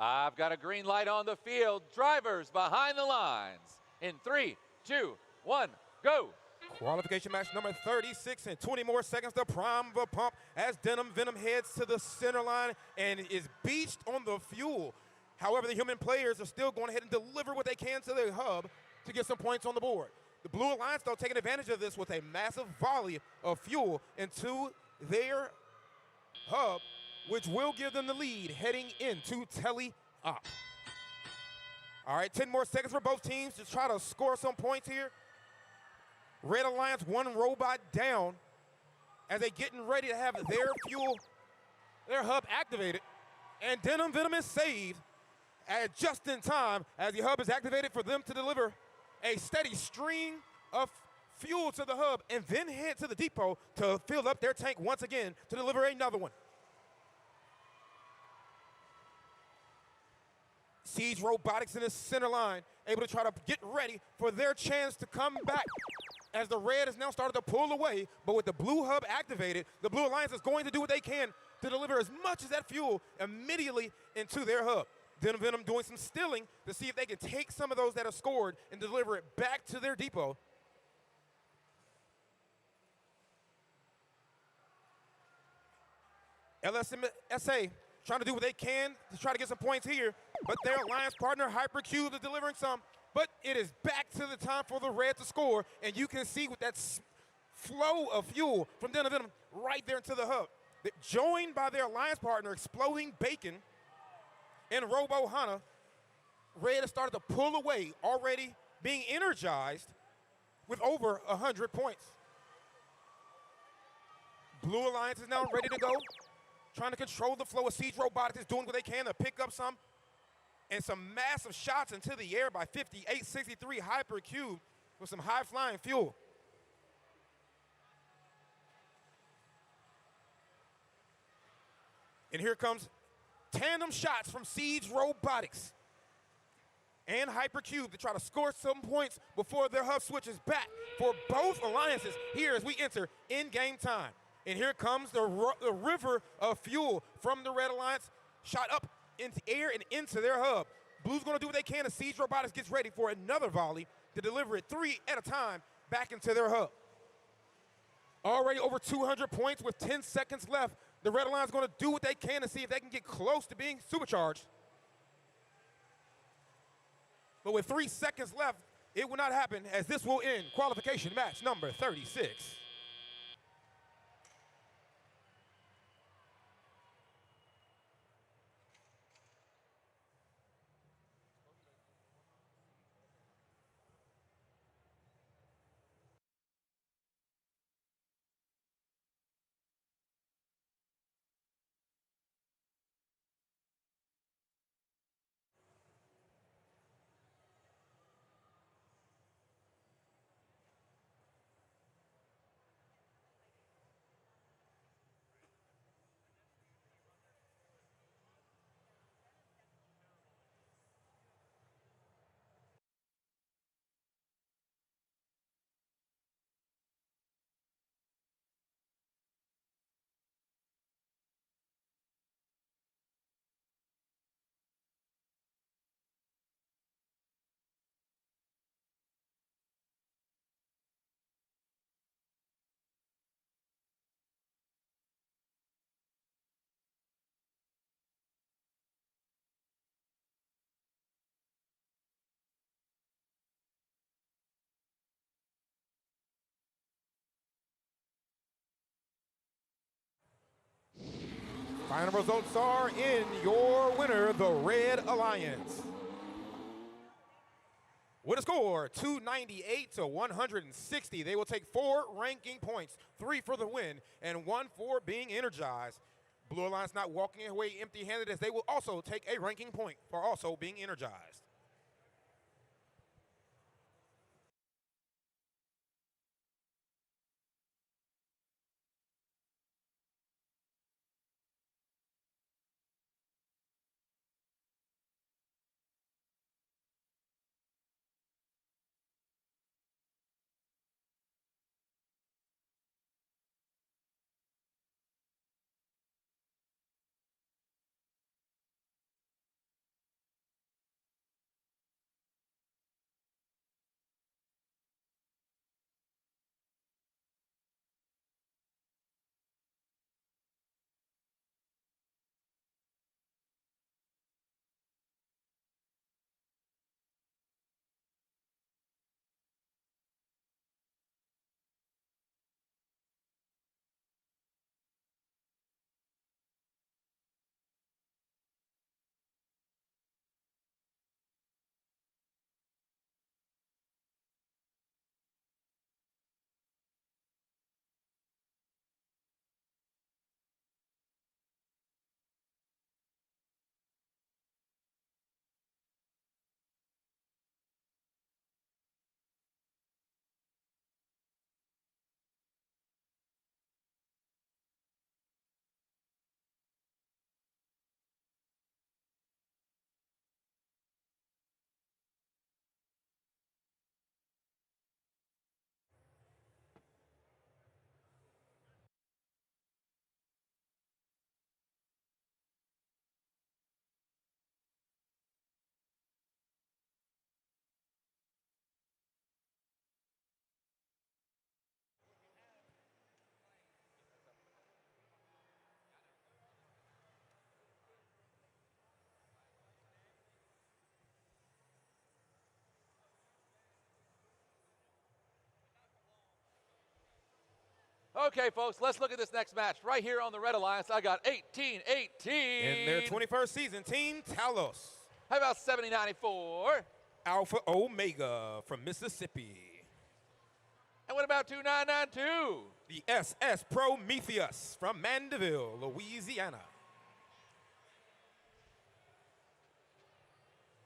I've got a green light on the field. Drivers behind the lines. In 3, 2, 1, go. Qualification match number 36 and 20 more seconds to prime the pump as Denim Venom heads to the center line and is beached on the fuel. However, the human players are still going ahead and deliver what they can to their hub. to get some points on the board. The Blue Alliance, though, taking advantage of this with a massive volley of fuel into their hub, which will give them the lead heading into tele-op. All right, 10 more seconds for both teams to try to score some points here. Red Alliance, one robot down as they getting ready to have their fuel, their hub activated. And Denim Venom is saved just in time as the hub is activated for them to deliver a steady stream of fuel to the hub and then head to the depot to fill up their tank once again to deliver another one. Siege Robotics in the center line, able to try to get ready for their chance to come back as the red has now started to pull away, but with the blue hub activated, the Blue Alliance is going to do what they can to deliver as much as that fuel immediately into their hub. Denim Venom doing some stealing to see if they can take some of those that are scored and deliver it back to their depot. LSMSA trying to do what they can to try to get some points here, but their alliance partner Hypercube is delivering some, but it is back to the time for the red to score, and you can see with that flow of fuel from Denim Venom right there into the hub. Joined by their alliance partner Exploding Bacon and Robo Hana, red has started to pull away, already being energized with over 100 points. Blue Alliance is now ready to go, trying to control the flow of Siege Robotics, is doing what they can to pick up some, and some massive shots into the air by 5863 Hypercube with some high-flying fuel. And here comes tandem shots from Siege Robotics and Hypercube to try to score some points before their hub switches back for both alliances here as we enter in-game time. And here comes the river of fuel from the Red Alliance, shot up into air and into their hub. Blue's gonna do what they can as Siege Robotics gets ready for another volley to deliver it 3 at a time back into their hub. Already over 200 points with 10 seconds left. The Red Alliance is gonna do what they can to see if they can get close to being supercharged. But with 3 seconds left, it will not happen as this will end qualification match number 36. Final results are in your winner, the Red Alliance. With a score 298 to 160, they will take 4 ranking points, 3 for the win and 1 for being energized. Blue Alliance not walking away empty-handed as they will also take a ranking point for also being energized. Okay, folks, let's look at this next match. Right here on the Red Alliance, I got 18-18. In their 21st season, Team Talos. How about 70-94? Alpha Omega from Mississippi. And what about 2992? The SS Prometheus from Mandeville, Louisiana.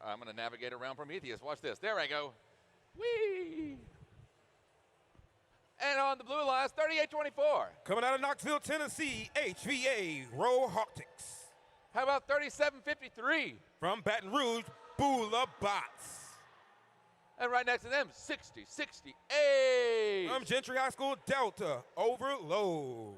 I'm going to navigate around Prometheus. Watch this. There I go. Whee! And on the Blue Alliance, 38-24. Coming out of Knoxville, Tennessee, HVA Robotics. How about 37-53? From Baton Rouge, Bula Bots. And right next to them, 60-68. From Gentry High School, Delta Overload.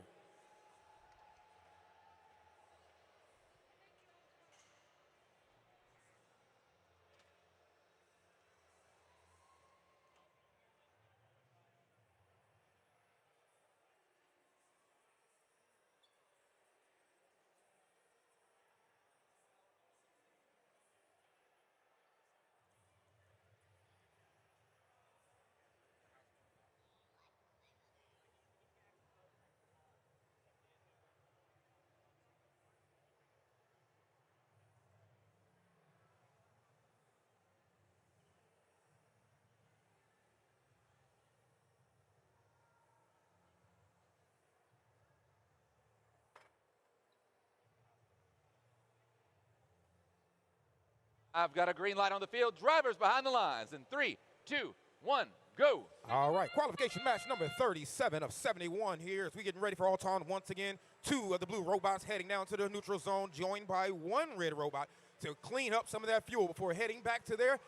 I've got a green light on the field. Drivers behind the lines. In 3, 2, 1, go. All right, qualification match number 37 of 71 here as we getting ready for Alton once again. 2 of the blue robots heading down to the neutral zone, joined by 1 red robot to clean up some of that fuel before heading back to their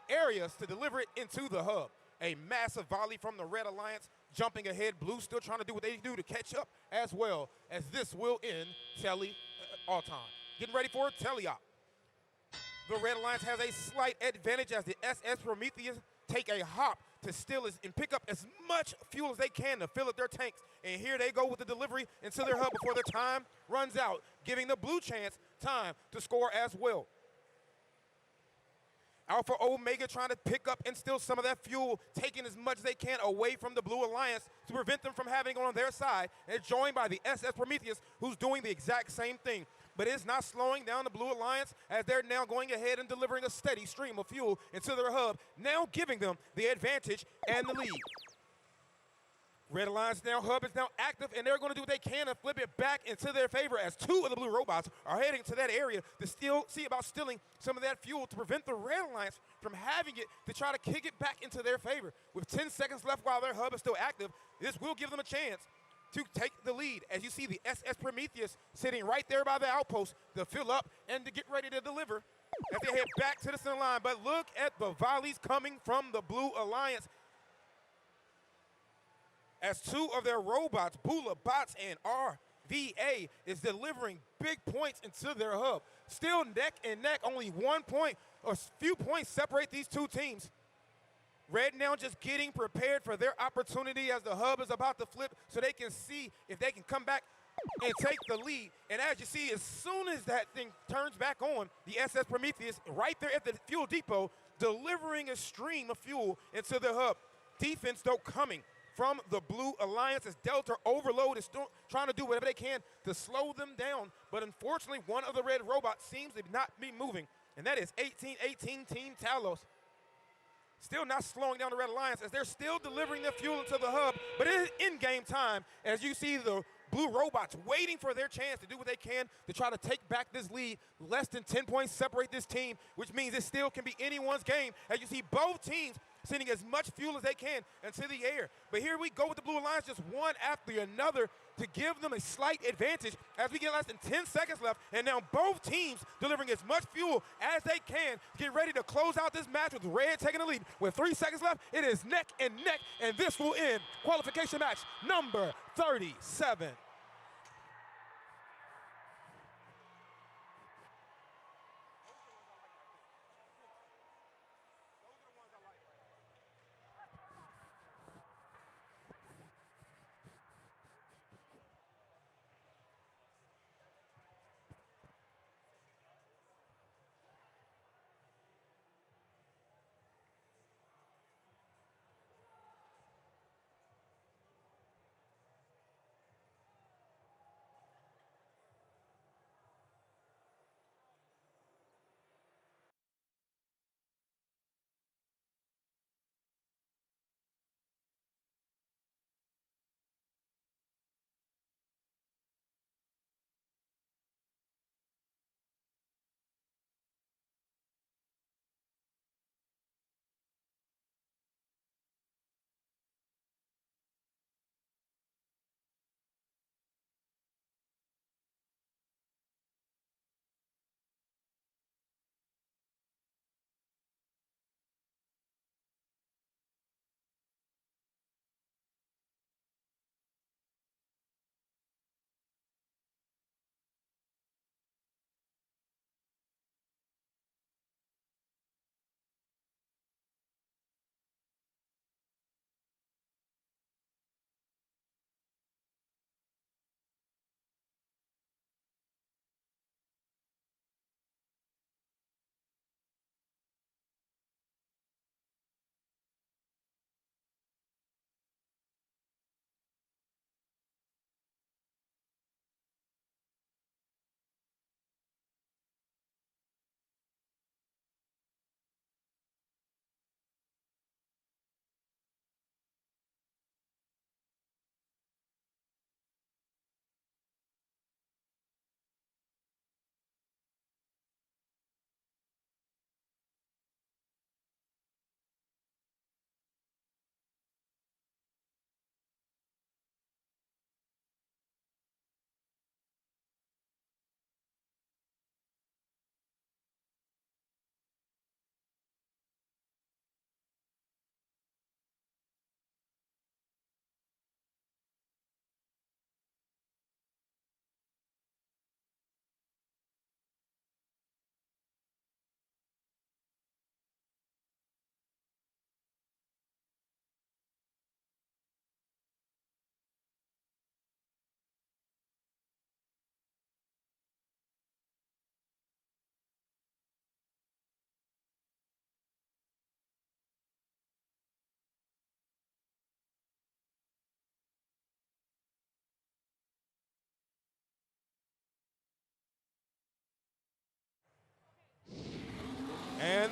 areas to deliver it into the hub. A massive volley from the Red Alliance, jumping ahead. Blue still trying to do what they do to catch up, as well as this will end Alton. Getting ready for Teleop. The Red Alliance has a slight advantage as the SS Prometheus take a hop to steal and pick up as much fuel as they can to fill up their tanks. And here they go with the delivery into their hub before their time runs out, giving the blue chance time to score as well. Alpha Omega trying to pick up and steal some of that fuel, taking as much as they can away from the Blue Alliance to prevent them from having it on their side. And joined by the SS Prometheus, who's doing the exact same thing. But it's not slowing down the Blue Alliance as they're now going ahead and delivering a steady stream of fuel into their hub, now giving them the advantage and the lead. Red Alliance now hub is now active, and they're going to do what they can to flip it back into their favor as 2 of the blue robots are heading to that area to see about stealing some of that fuel to prevent the Red Alliance from having it to try to kick it back into their favor. With 10 seconds left while their hub is still active, this will give them a chance to take the lead. As you see the SS Prometheus sitting right there by the outpost to fill up and to get ready to deliver as they head back to the center line. But look at the volleys coming from the Blue Alliance as 2 of their robots, Bula Bots and RVA, is delivering big points into their hub. Still neck and neck, only 1 point or a few points separate these 2 teams. Red now just getting prepared for their opportunity as the hub is about to flip so they can see if they can come back and take the lead. And as you see, as soon as that thing turns back on, the SS Prometheus right there at the fuel depot delivering a stream of fuel into the hub. Defense, though, coming from the Blue Alliance as Delta Overload is still trying to do whatever they can to slow them down. But unfortunately, one of the red robots seems to not be moving, and that is 18-18 Team Talos. Still not slowing down the Red Alliance as they're still delivering their fuel into the hub, but it is in-game time as you see the blue robots waiting for their chance to do what they can to try to take back this lead. Less than 10 points separate this team, which means it still can be anyone's game as you see both teams sending as much fuel as they can into the air. But here we go with the Blue Alliance, just one after another to give them a slight advantage as we get less than 10 seconds left. And now both teams delivering as much fuel as they can to get ready to close out this match with Red taking the lead. With 3 seconds left, it is neck and neck, and this will end qualification match number 37.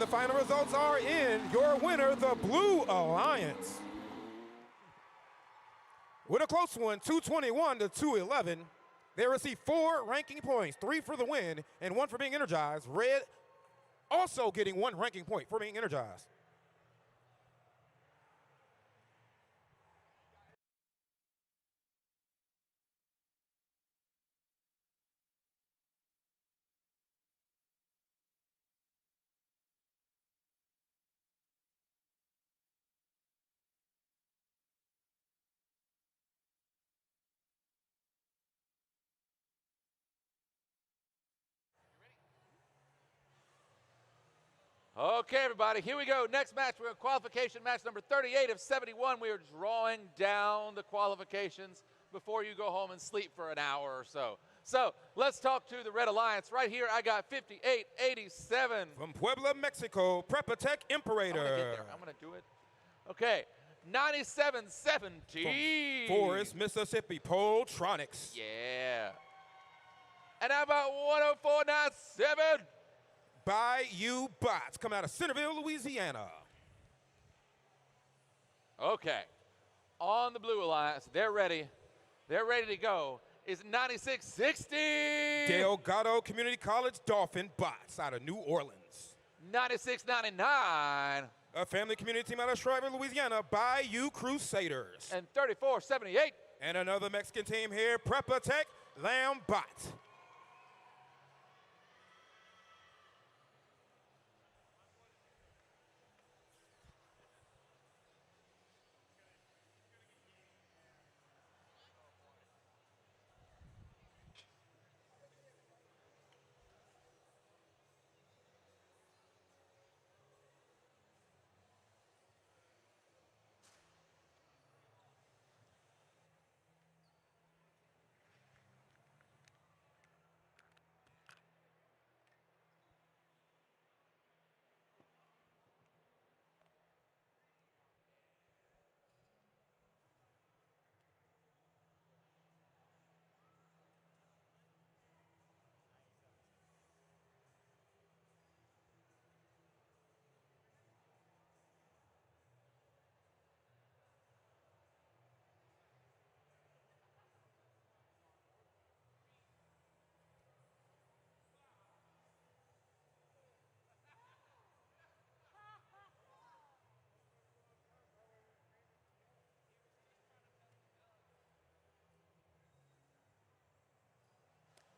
the final results are in. Your winner, the Blue Alliance. With a close one, 221 to 211. They receive 4 ranking points, 3 for the win and 1 for being energized. Red also getting 1 ranking point for being energized. Okay, everybody, here we go. Next match, we're in qualification match number 38 of 71. We are drawing down the qualifications before you go home and sleep for an hour or so. So let's talk to the Red Alliance. Right here, I got 5887. From Puebla, Mexico, Prepatech Imperator. I'm going to do it. Okay, 9717. From Forest, Mississippi, Poltronics. Yeah. And how about 10497? Bayou Bots, coming out of Centerville, Louisiana. Okay, on the Blue Alliance, they're ready. They're ready to go. Is 9660. Delgado Community College Dolphin Bots out of New Orleans. 9699. A family community team out of Shriver, Louisiana, Bayou Crusaders. And 3478. And another Mexican team here, Prepatech Lamb Bot.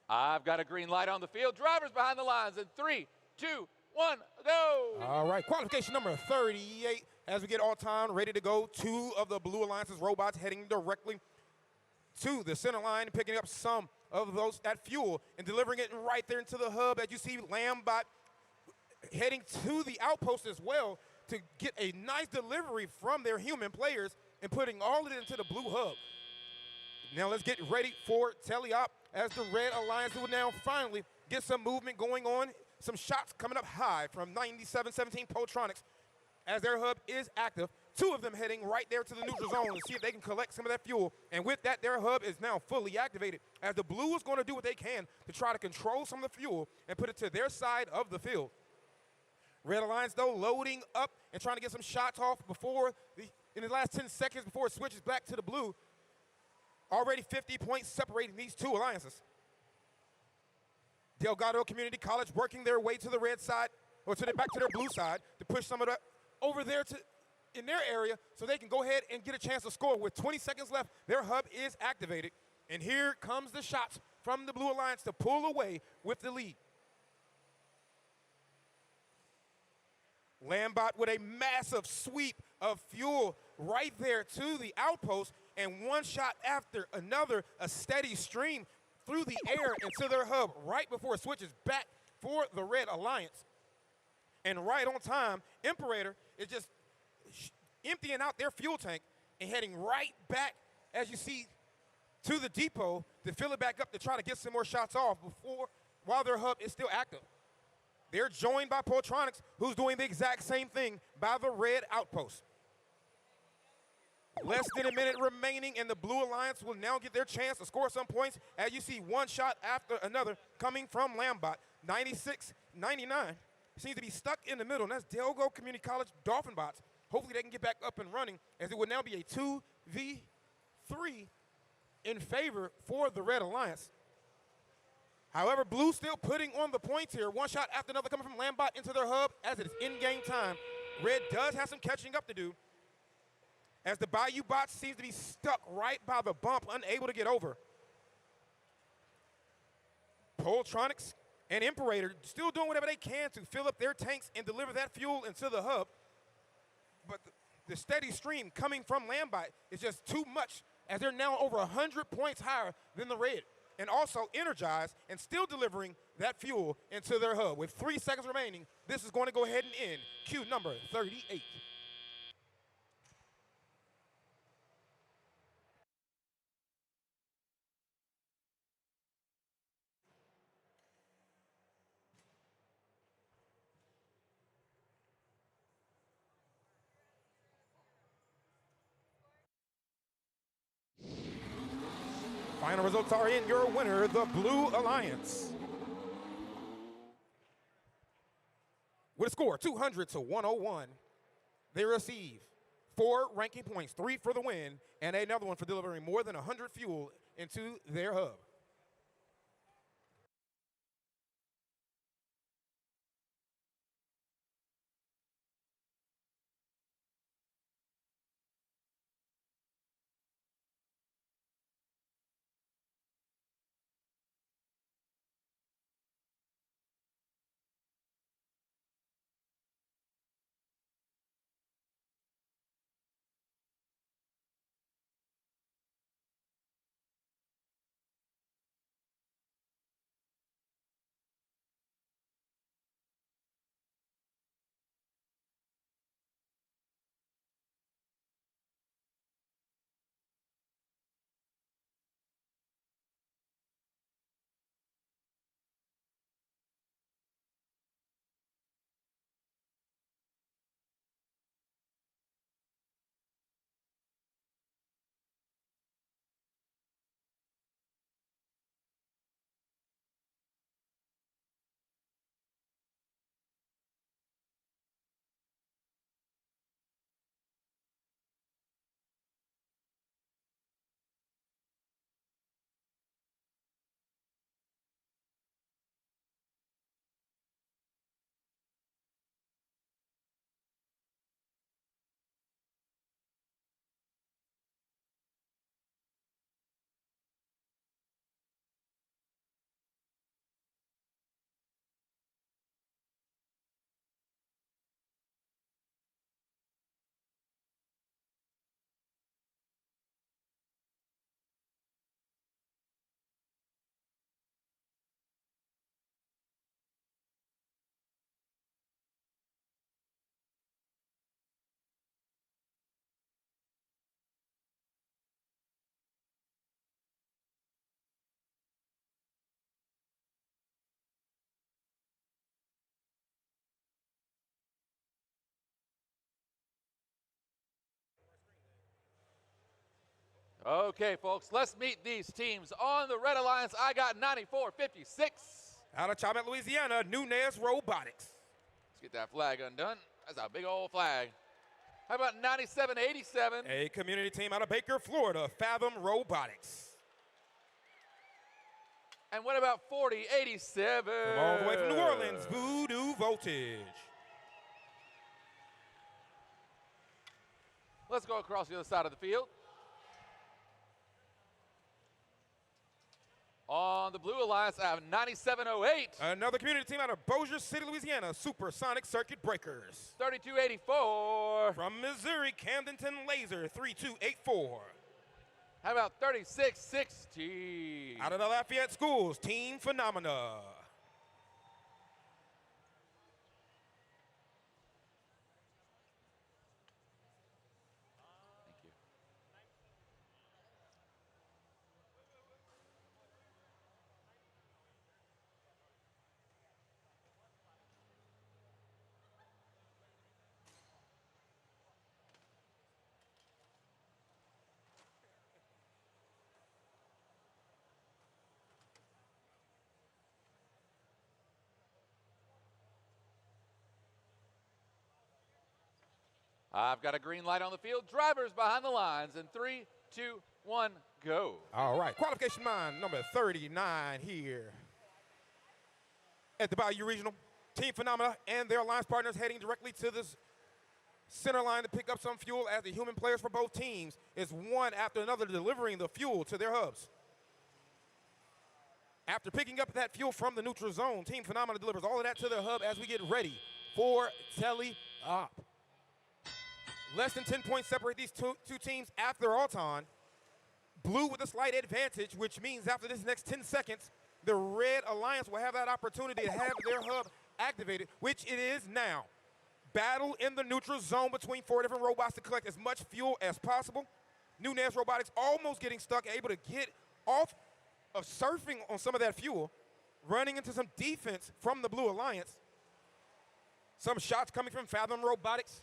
I've got a green light on the field. Drivers behind the lines in 3, 2, 1, go. All right, qualification number 38. As we get all time ready to go, 2 of the Blue Alliance's robots heading directly to the center line, picking up some of that fuel and delivering it right there into the hub. As you see, Lambot heading to the outpost as well to get a nice delivery from their human players and putting all of it into the blue hub. Now let's get ready for teleop as the Red Alliance will now finally get some movement going on. Some shots coming up high from 9717 Poltronics as their hub is active. 2 of them heading right there to the neutral zone to see if they can collect some of that fuel. And with that, their hub is now fully activated as the blue is going to do what they can to try to control some of the fuel and put it to their side of the field. Red Alliance, though, loading up and trying to get some shots off in the last 10 seconds before it switches back to the blue. Already 50 points separating these 2 alliances. Delgado Community College working their way to the red side, or back to their blue side to push some of that over there in their area so they can go ahead and get a chance to score. With 20 seconds left, their hub is activated. And here comes the shots from the Blue Alliance to pull away with the lead. Lambot with a massive sweep of fuel right there to the outpost, and one shot after another, a steady stream through the air into their hub right before it switches back for the Red Alliance. And right on time, Imperator is just emptying out their fuel tank and heading right back, as you see, to the depot to fill it back up to try to get some more shots off while their hub is still active. They're joined by Poltronics, who's doing the exact same thing by the Red Outpost. Less than a minute remaining, and the Blue Alliance will now get their chance to score some points. As you see, one shot after another coming from Lambot. 96-99. seems to be stuck in the middle, and that's Delgo Community College Dolphin Bots. Hopefully they can get back up and running, as it would now be a 2v3 in favor for the Red Alliance. However, Blue still putting on the points here. One shot after another coming from Lambot into their hub as it is in-game time. Red does have some catching up to do, as the Bayou Bots seems to be stuck right by the bump, unable to get over. Poltronics and Imperator still doing whatever they can to fill up their tanks and deliver that fuel into the hub. But the steady stream coming from Lambot is just too much, as they're now over 100 points higher than the Red. And also energized and still delivering that fuel into their hub. With 3 seconds remaining, this is going to go ahead and end Q number 38. Final results are in. Your winner, the Blue Alliance. With a score 200 to 101, they receive 4 ranking points, 3 for the win, and another one for delivering more than 100 fuel into their hub. Okay, folks, let's meet these teams. On the Red Alliance, I got 94-56. Out of Chalmette, Louisiana, Nunez Robotics. Let's get that flag undone. That's a big old flag. How about 97-87? A community team out of Baker, Florida, Fathom Robotics. And what about 40-87? From all the way from New Orleans, Voodoo Voltage. Let's go across the other side of the field. On the Blue Alliance, I have 97-08. Another community team out of Bossier City, Louisiana, Supersonic Circuit Breakers. 32-84. From Missouri, Camdenton Laser, 3284. How about 36-60? Out of the Lafayette Schools, Team Phenomena. Thank you. I've got a green light on the field. Drivers behind the lines in 3, 2, 1, go. All right, qualification line number 39 here at the Bayou Regional. Team Phenomena and their alliance partners heading directly to this center line to pick up some fuel as the human players for both teams is one after another delivering the fuel to their hubs. After picking up that fuel from the neutral zone, Team Phenomena delivers all of that to their hub as we get ready for tele-op. Less than 10 points separate these two teams after Alton. Blue with a slight advantage, which means after this next 10 seconds, the Red Alliance will have that opportunity to have their hub activated, which it is now. Battle in the neutral zone between 4 different robots to collect as much fuel as possible. Nunez Robotics almost getting stuck, able to get off of surfing on some of that fuel, running into some defense from the Blue Alliance. Some shots coming from Fathom Robotics.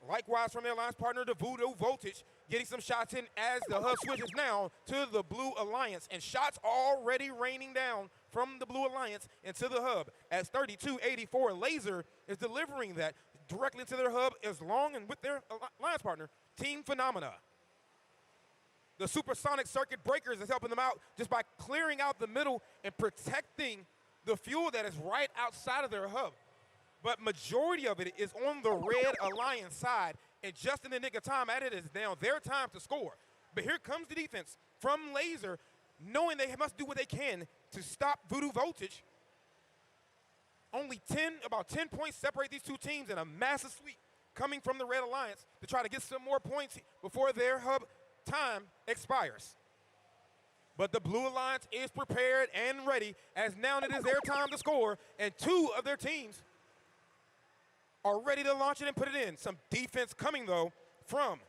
Likewise from their alliance partner, the Voodoo Voltage, getting some shots in as the hub switches now to the Blue Alliance. And shots already raining down from the Blue Alliance into the hub as 3284 Laser is delivering that directly into their hub as long and with their alliance partner, Team Phenomena. The supersonic circuit breakers is helping them out just by clearing out the middle and protecting the fuel that is right outside of their hub. But majority of it is on the Red Alliance side, and just in the nick of time at it is now their time to score. But here comes the defense from Laser, knowing they must do what they can to stop Voodoo Voltage. Only about 10 points separate these two teams, and a massive sweep coming from the Red Alliance to try to get some more points before their hub time expires. But the Blue Alliance is prepared and ready, as now it is their time to score, and 2 of their teams are ready to launch it and put it in. Some defense coming, though, from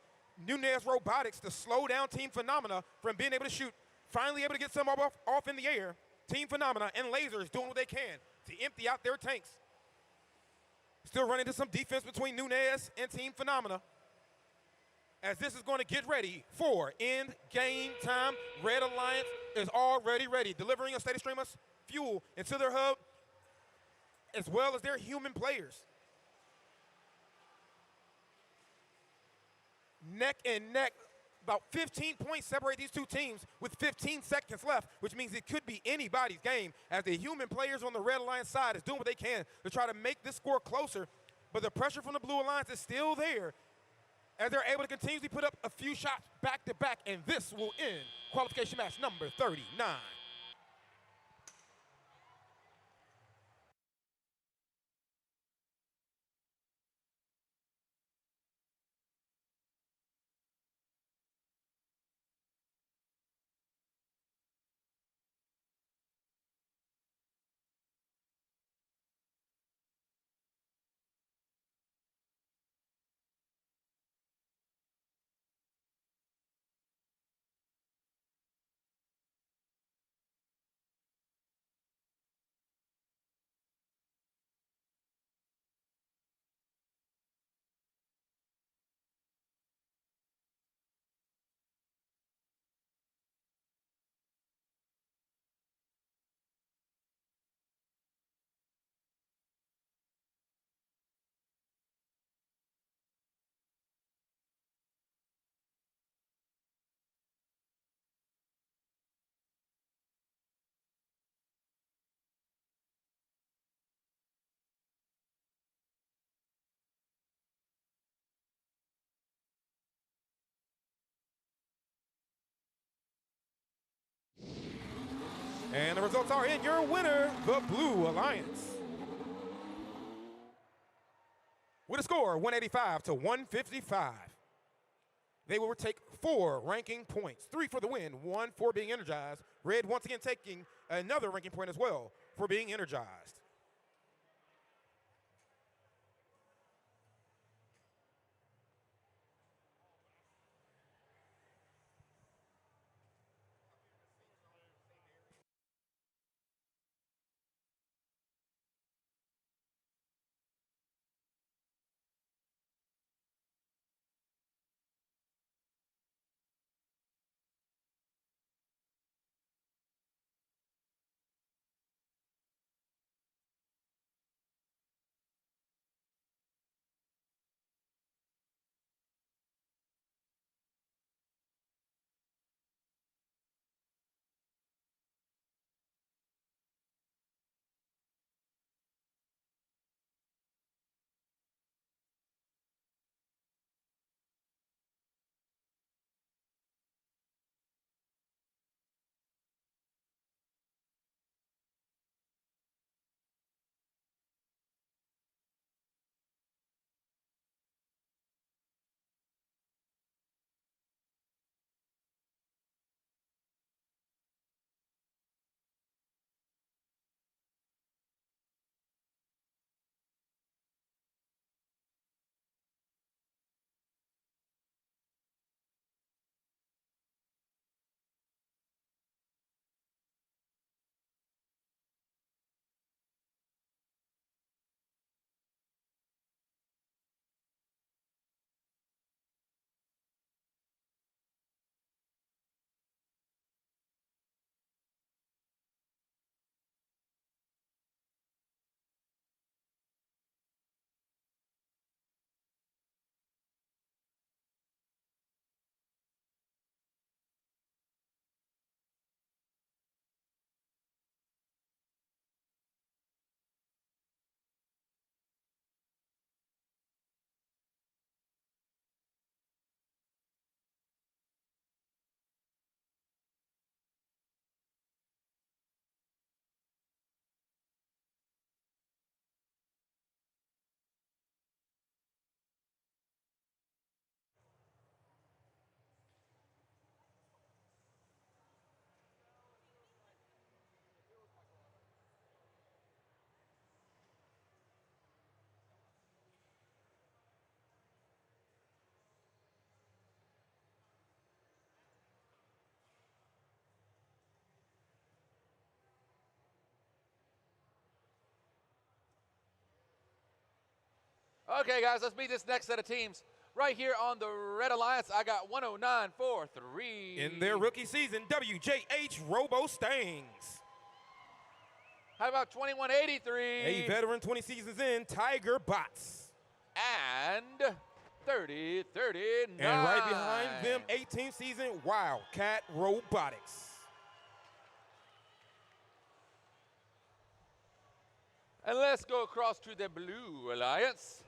Nunez Robotics to slow down Team Phenomena from being able to shoot. Finally able to get some off in the air. Team Phenomena and Lasers doing what they can to empty out their tanks. Still running into some defense between Nunez and Team Phenomena, as this is going to get ready for end game time. Red Alliance is already ready, delivering a steady stream of fuel into their hub, as well as their human players. Neck and neck, about 15 points separate these two teams with 15 seconds left, which means it could be anybody's game, as the human players on the Red Alliance side is doing what they can to try to make this score closer. But the pressure from the Blue Alliance is still there, as they're able to continuously put up a few shots back to back, and this will end qualification match number 39. And the results are in. Your winner, the Blue Alliance, with a score 185 to 155. They will take 4 ranking points, 3 for the win, 1 for being energized. Red once again taking another ranking point as well for being energized. Okay, guys, let's meet this next set of teams. Right here on the Red Alliance, I got 109.43. In their rookie season, WJH Robo Stangs. How about 2183? A veteran 20 seasons in, Tiger Bots. And 3039. And right behind them, 18th season, Wildcat Robotics. And let's go across to the Blue Alliance.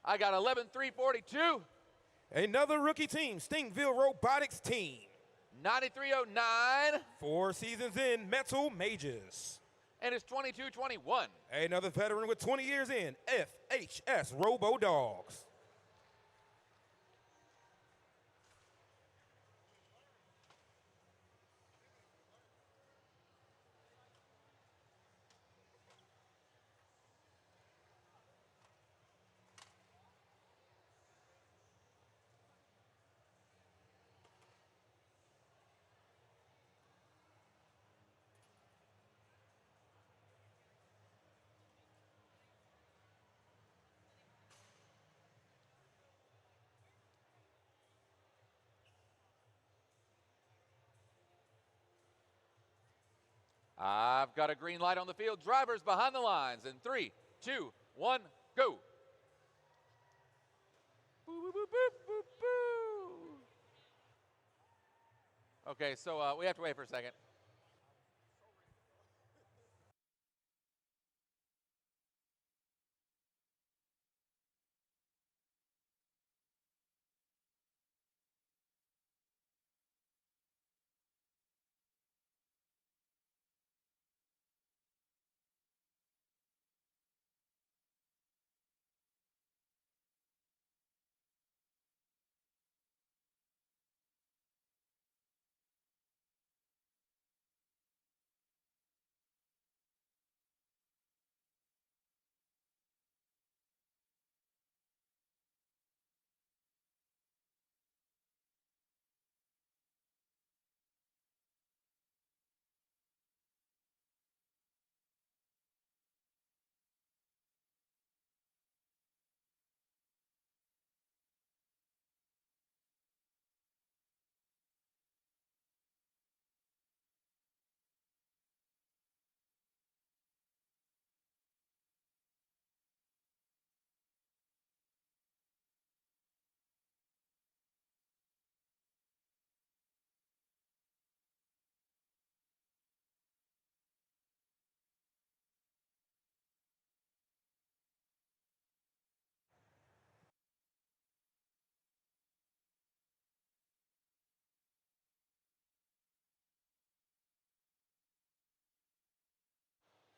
I got 11342. Another rookie team, Stingville Robotics team. 9309. 4 seasons in, Metal Mages. And it's 2221. Another veteran with 20 years in, FHS Robo Dogs. I've got a green light on the field. Drivers behind the lines in 3, 2, 1, go. Boo, boo, boo, boo, boo, boo. Okay, so we have to wait for a second.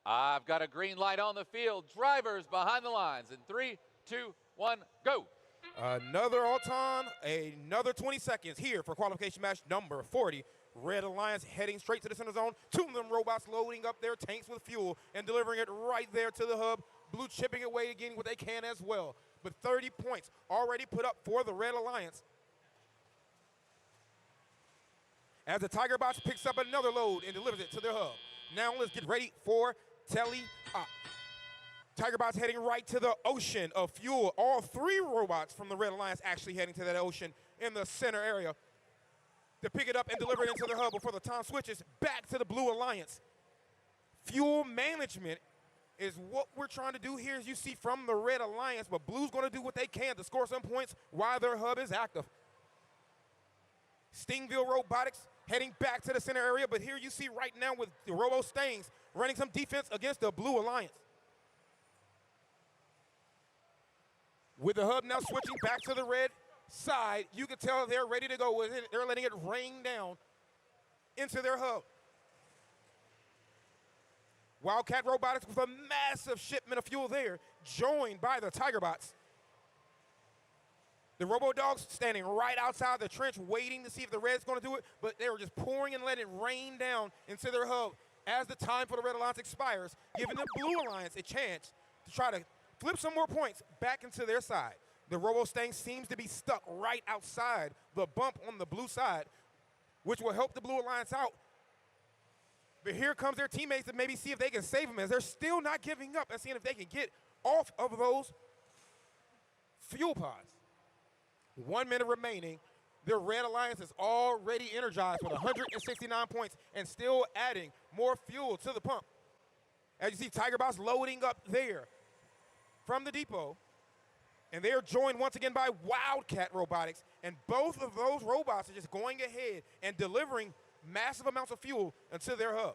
I've got a green light on the field. Drivers behind the lines in 3, 2, 1, go. Another Alton, another 20 seconds here for qualification match number 40. Red Alliance heading straight to the center zone. 2 of them robots loading up their tanks with fuel and delivering it right there to the hub. Blue chipping away again what they can as well. But 30 points already put up for the Red Alliance. As the Tiger Bots picks up another load and delivers it to their hub. Now let's get ready for Telly Up. Tiger Bots heading right to the ocean of fuel. All 3 robots from the Red Alliance actually heading to that ocean in the center area to pick it up and deliver it into their hub before the time switches back to the Blue Alliance. Fuel management is what we're trying to do here, as you see from the Red Alliance, but Blue's going to do what they can to score some points while their hub is active. Stingville Robotics heading back to the center area, but here you see right now with the Robo Stangs running some defense against the Blue Alliance. With the hub now switching back to the red side, you can tell they're ready to go with it. They're letting it rain down into their hub. Wildcat Robotics with a massive shipment of fuel there, joined by the Tiger Bots. The Robo Dogs standing right outside the trench waiting to see if the Red's going to do it, but they were just pouring and letting it rain down into their hub as the time for the Red Alliance expires, giving the Blue Alliance a chance to try to flip some more points back into their side. The Robo Stang seems to be stuck right outside the bump on the blue side, which will help the Blue Alliance out. But here comes their teammates to maybe see if they can save them, as they're still not giving up and seeing if they can get off of those fuel pods. 1 minute remaining. The Red Alliance is already energized with 169 points and still adding more fuel to the pump. As you see, Tiger Boss loading up there from the depot. And they are joined once again by Wildcat Robotics. And both of those robots are just going ahead and delivering massive amounts of fuel into their hub.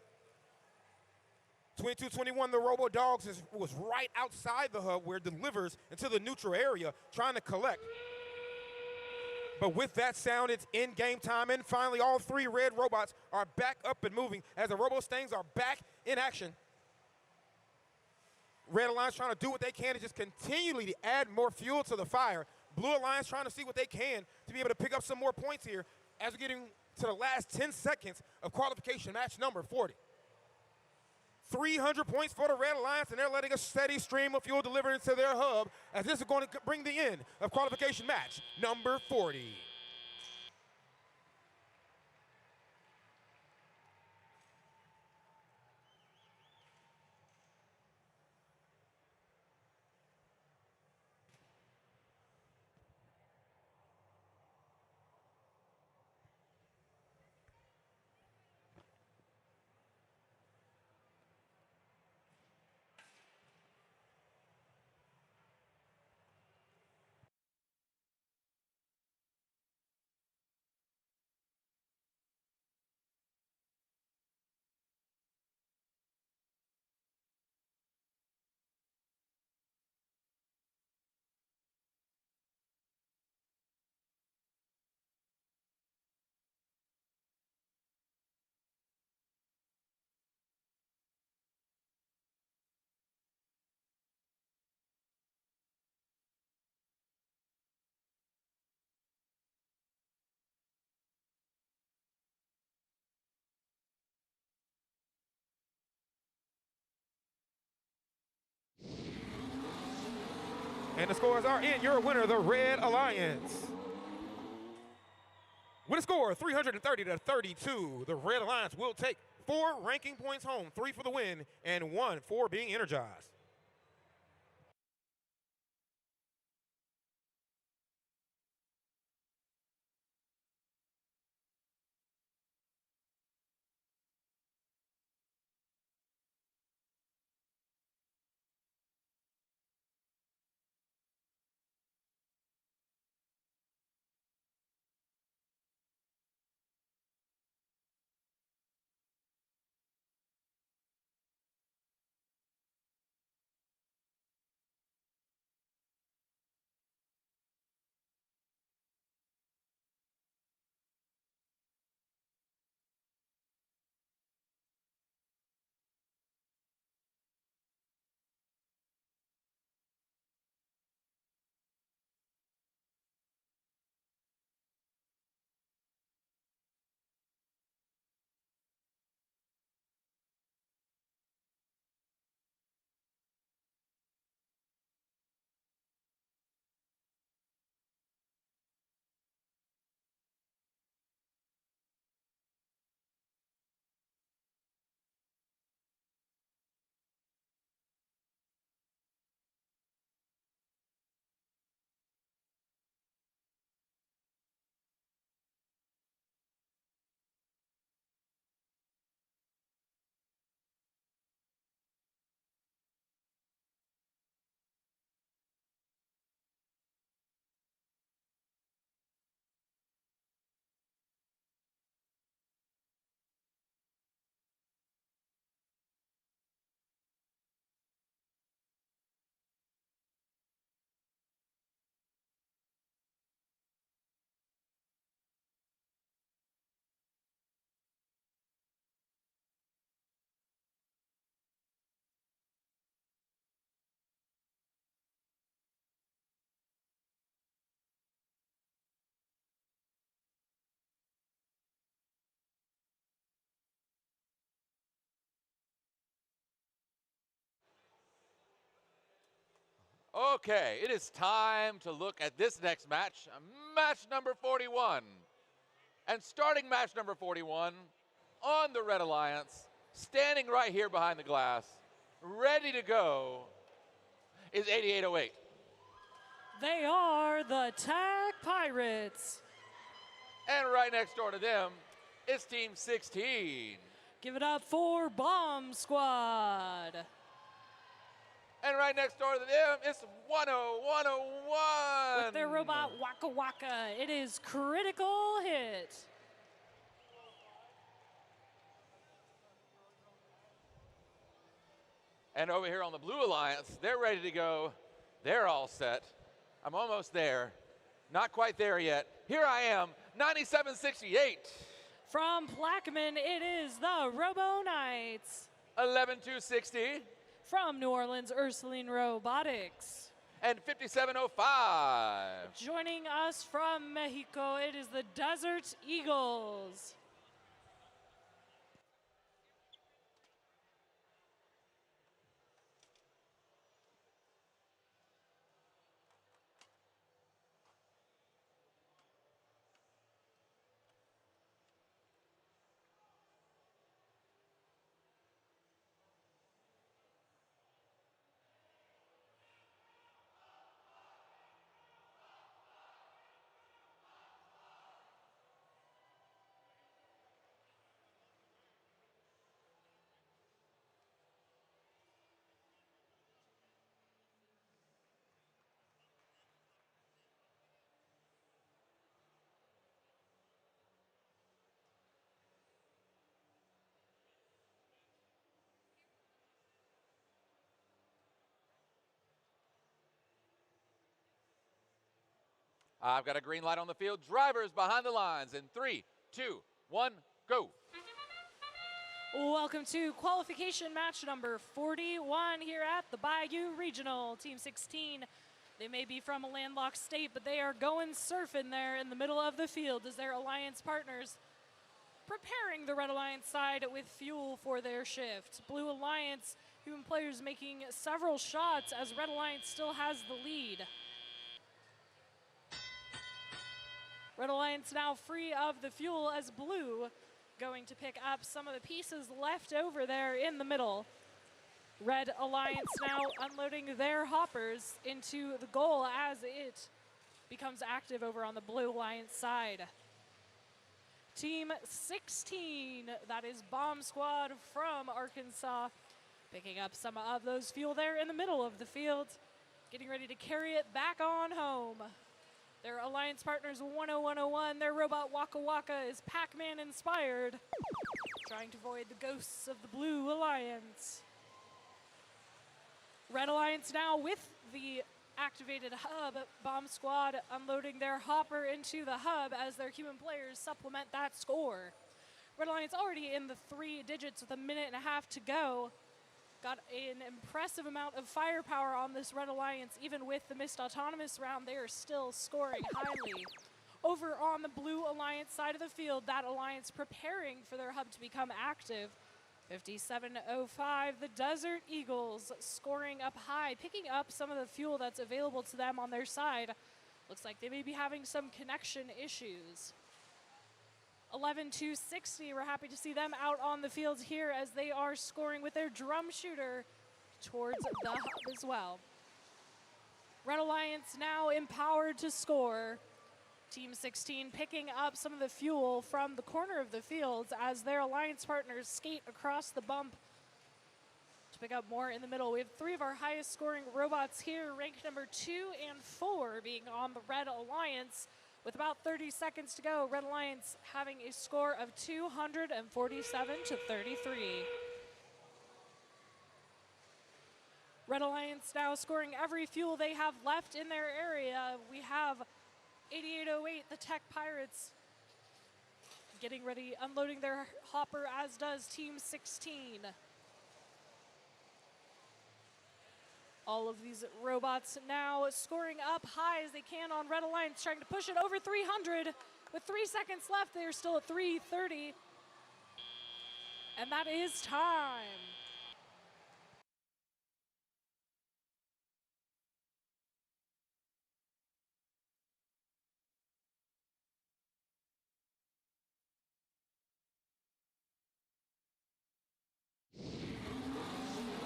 2221, the Robo Dogs was right outside the hub where it delivers into the neutral area trying to collect. But with that sound, it's in game time. And finally, all three red robots are back up and moving as the Robo Stangs are back in action. Red Alliance trying to do what they can to just continually add more fuel to the fire. Blue Alliance trying to see what they can to be able to pick up some more points here as we're getting to the last 10 seconds of qualification match number 40. 300 points for the Red Alliance, and they're letting a steady stream of fuel delivered into their hub as this is going to bring the end of qualification match number 40. And the scores are in. Your winner, the Red Alliance. With a score of 330-32, the Red Alliance will take 4 ranking points home, 3 for the win and 1 for being energized. Okay, it is time to look at this next match, match number 41. And starting match number 41 on the Red Alliance, standing right here behind the glass, ready to go, is 8808. They are the Tag Pirates. And right next door to them, it's Team 16. Give it up for Bomb Squad. And right next door to them, it's 10101. With their robot Waka Waka, it is Critical Hit. And over here on the Blue Alliance, they're ready to go. They're all set. I'm almost there. Not quite there yet. Here I am, 9768. From Plaquemine, it is the Robo Knights. 11260. From New Orleans, Ursuline Robotics. And 5705. Joining us from Mexico, it is the Desert Eagles. I've got a green light on the field. Drivers behind the lines in 3, 2, 1, go. Welcome to qualification match number 41 here at the Bayou Regional. Team 16, they may be from a landlocked state, but they are going surfing there in the middle of the field as their alliance partners preparing the Red Alliance side with fuel for their shift. Blue Alliance, human players making several shots as Red Alliance still has the lead. Red Alliance now free of the fuel as Blue going to pick up some of the pieces left over there in the middle. Red Alliance now unloading their hoppers into the goal as it becomes active over on the Blue Alliance side. Team 16, that is Bomb Squad from Arkansas, picking up some of those fuel there in the middle of the field, getting ready to carry it back on home. Their alliance partners 10101, their robot Waka Waka is Pac-Man inspired, trying to avoid the ghosts of the Blue Alliance. Red Alliance now with the activated hub, Bomb Squad unloading their hopper into the hub as their human players supplement that score. Red Alliance already in the 3 digits with a minute and a half to go. Got an impressive amount of firepower on this Red Alliance. Even with the missed autonomous round, they are still scoring highly. Over on the Blue Alliance side of the field, that alliance preparing for their hub to become active. 5705, the Desert Eagles scoring up high, picking up some of the fuel that's available to them on their side. Looks like they may be having some connection issues. 11260, we're happy to see them out on the field here as they are scoring with their drum shooter towards the hub as well. Red Alliance now empowered to score. Team 16 picking up some of the fuel from the corner of the field as their alliance partners skate across the bump to pick up more in the middle. We have 3 of our highest scoring robots here, ranked number 2 and 4 being on the Red Alliance. With about 30 seconds to go, Red Alliance having a score of 247 to 33. Red Alliance now scoring every fuel they have left in their area. We have 8808, the Tech Pirates, getting ready, unloading their hopper, as does Team 16. All of these robots now scoring up high as they can on Red Alliance, trying to push it over 300. With 3 seconds left, they are still at 330. And that is time.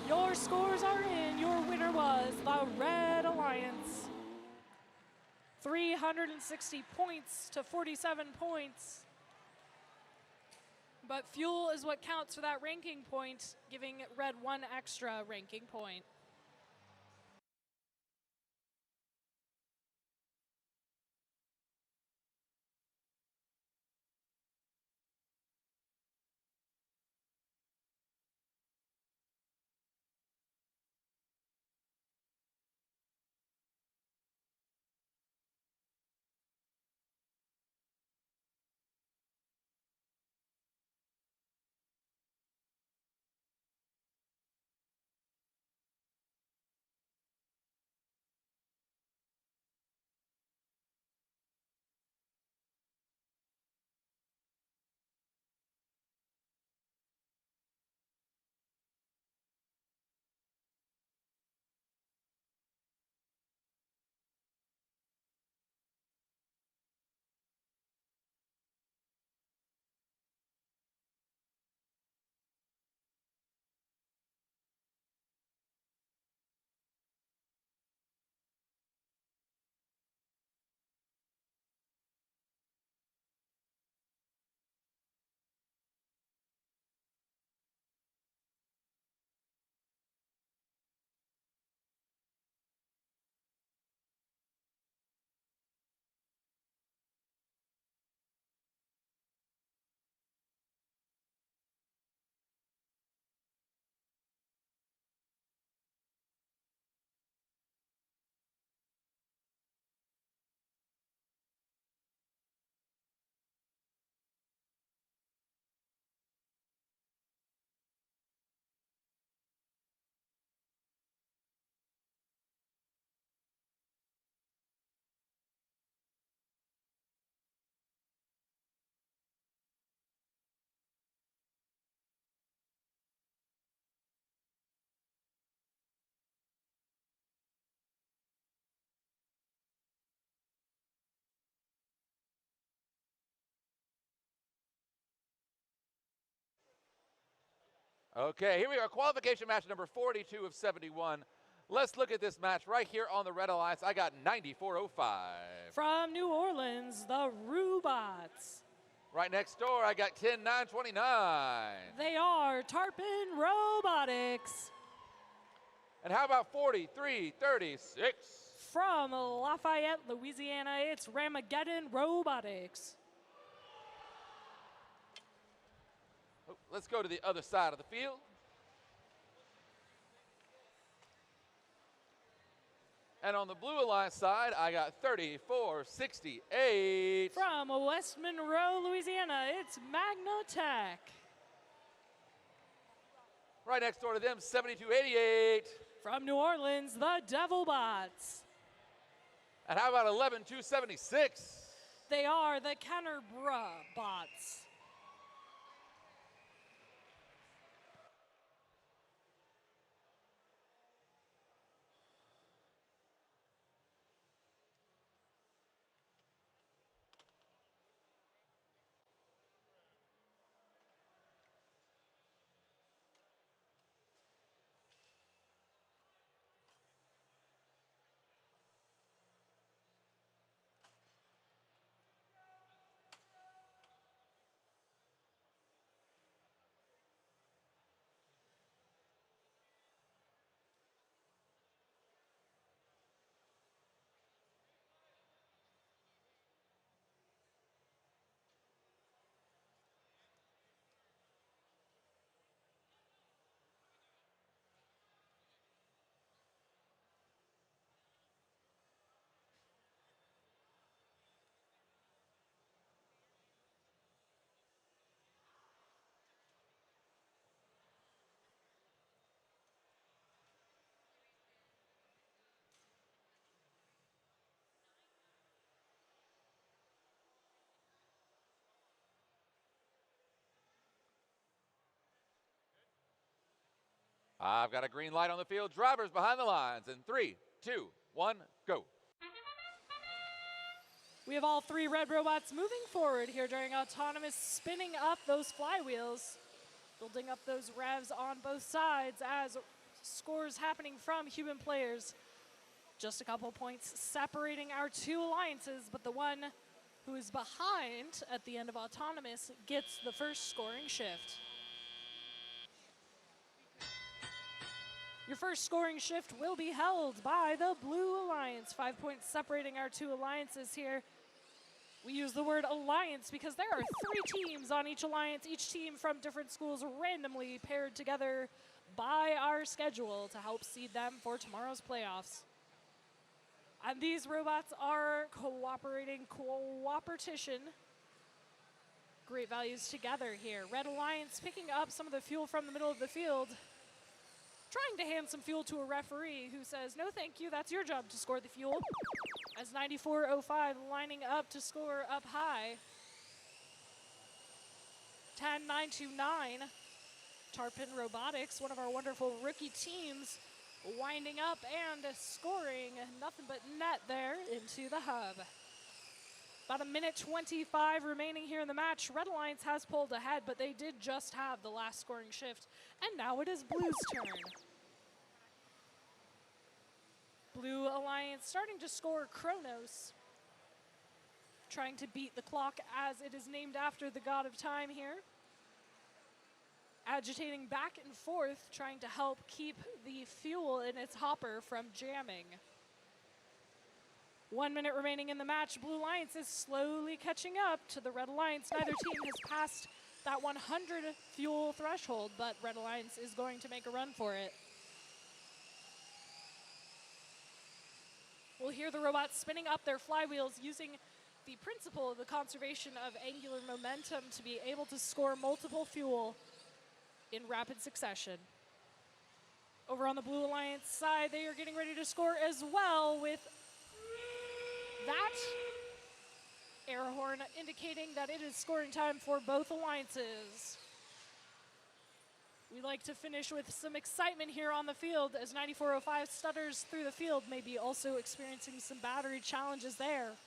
Your scores are in. Your winner was the Red Alliance. 360 points to 47 points. But fuel is what counts for that ranking point, giving red 1 extra ranking point. Okay, here we are, qualification match number 42 of 71. Let's look at this match right here on the Red Alliance. I got 94.05. From New Orleans, the Robots. Right next door, I got 10.929. They are Tarpon Robotics. And how about 43.36? From Lafayette, Louisiana, it's Ramageddon Robotics. Oh, let's go to the other side of the field. And on the Blue Alliance side, I got 34.68. From West Monroe, Louisiana, it's Magnatech. Right next door to them, 72.88. From New Orleans, the Devilbots. And how about 11.276? They are the Kennerbra Bots. I've got a green light on the field. Drivers behind the lines in 3, 2, 1, go. We have all 3 red robots moving forward here during autonomous, spinning up those flywheels, building up those revs on both sides as scores happening from human players. Just a couple points separating our two alliances, but the one who is behind at the end of Autonomous gets the first scoring shift. Your first scoring shift will be held by the Blue Alliance. 5 points separating our two alliances here. We use the word alliance because there are 3 teams on each alliance, each team from different schools randomly paired together by our schedule to help seed them for tomorrow's playoffs. And these robots are cooperating, cooperation. Great values together here. Red Alliance picking up some of the fuel from the middle of the field, trying to hand some fuel to a referee who says, no thank you, that's your job to score the fuel. As 9405 lining up to score up high. 10-9-2-9. Tarpon Robotics, one of our wonderful rookie teams, winding up and scoring nothing but net there into the hub. About a minute 25 remaining here in the match. Red Alliance has pulled ahead, but they did just have the last scoring shift. And now it is Blue's turn. Blue Alliance starting to score Kronos. Trying to beat the clock as it is named after the god of time here. Agitating back and forth, trying to help keep the fuel in its hopper from jamming. 1 minute remaining in the match. Blue Alliance is slowly catching up to the Red Alliance. Neither team has passed that 100 fuel threshold, but Red Alliance is going to make a run for it. We'll hear the robots spinning up their flywheels using the principle of the conservation of angular momentum to be able to score multiple fuel in rapid succession. Over on the Blue Alliance side, they are getting ready to score as well, with that air horn indicating that it is scoring time for both alliances. We like to finish with some excitement here on the field as 9405 stutters through the field, maybe also experiencing some battery challenges there.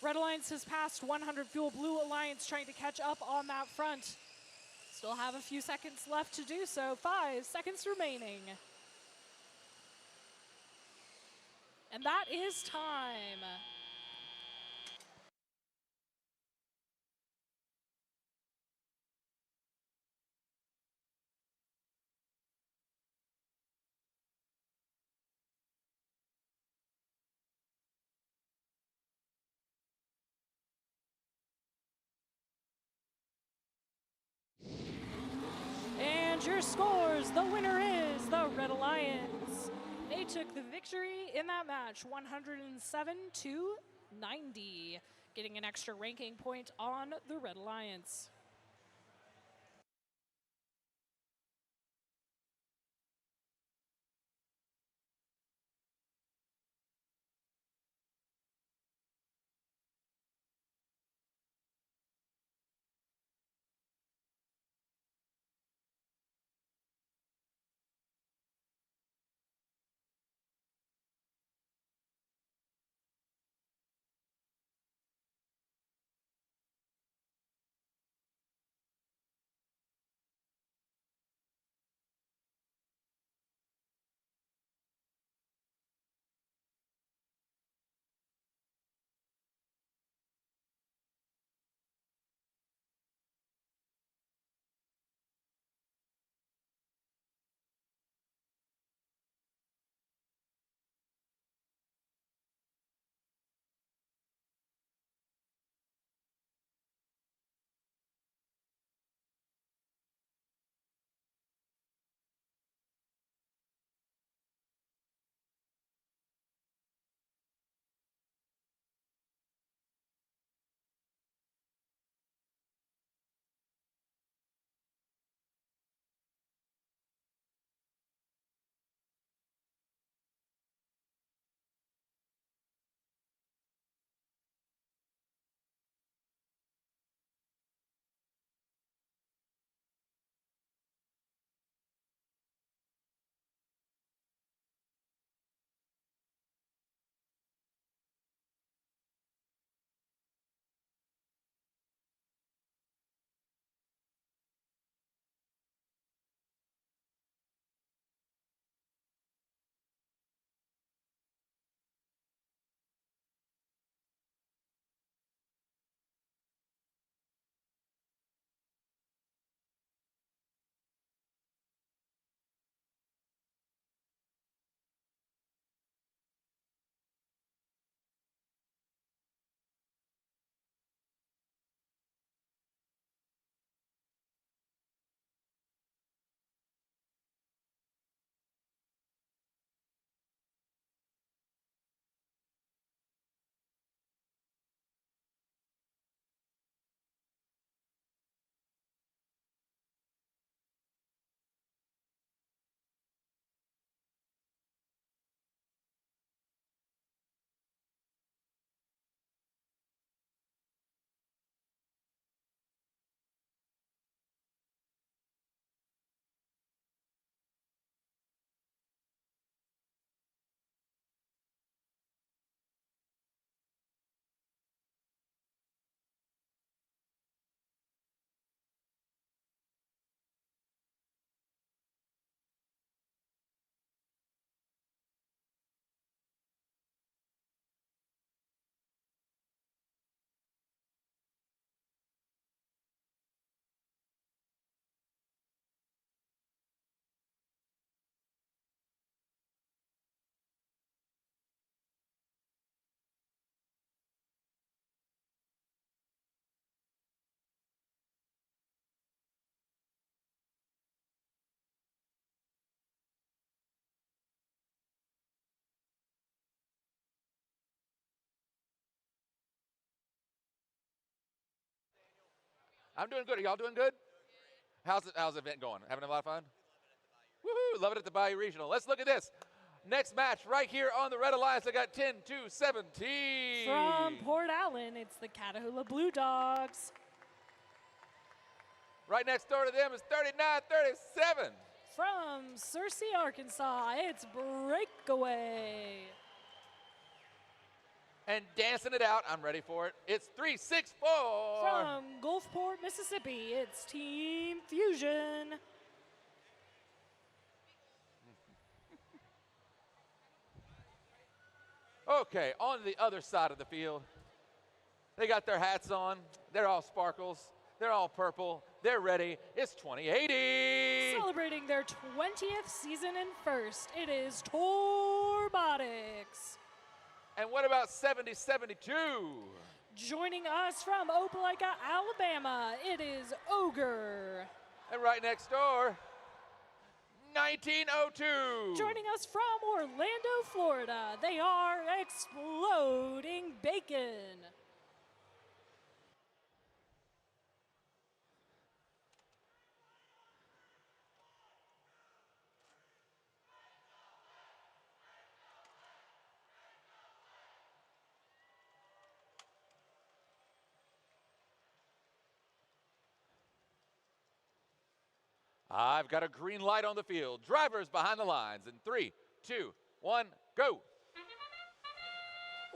Red Alliance has passed 100 fuel. Blue Alliance trying to catch up on that front. Still have a few seconds left to do so. 5 seconds remaining. And that is time. And your scores, the winner is the Red Alliance. They took the victory in that match, 107-90, getting an extra ranking point on the Red Alliance. I'm doing good. Are y'all doing good? How's the event going? Having a lot of fun? Woohoo! Love it at the Bayou Regional. Let's look at this. Next match right here on the Red Alliance. I got 10-2-17. From Port Allen, it's the Catahoula Blue Dogs. Right next door to them is 39-37. From Searcy, Arkansas, it's Breakaway. And dancing it out, I'm ready for it. It's 3-6-4. From Gulfport, Mississippi, it's Team Fusion. Okay, on the other side of the field, they got their hats on. They're all sparkles. They're all purple. They're ready. It's 2080. Celebrating their 20th season in first, it is Robotics. And what about 70-72? Joining us from Opelika, Alabama, it is Ogre. And right next door, 1902. Joining us from Orlando, Florida, they are Exploding Bacon. I've got a green light on the field. Drivers behind the lines in 3, 2, 1, go.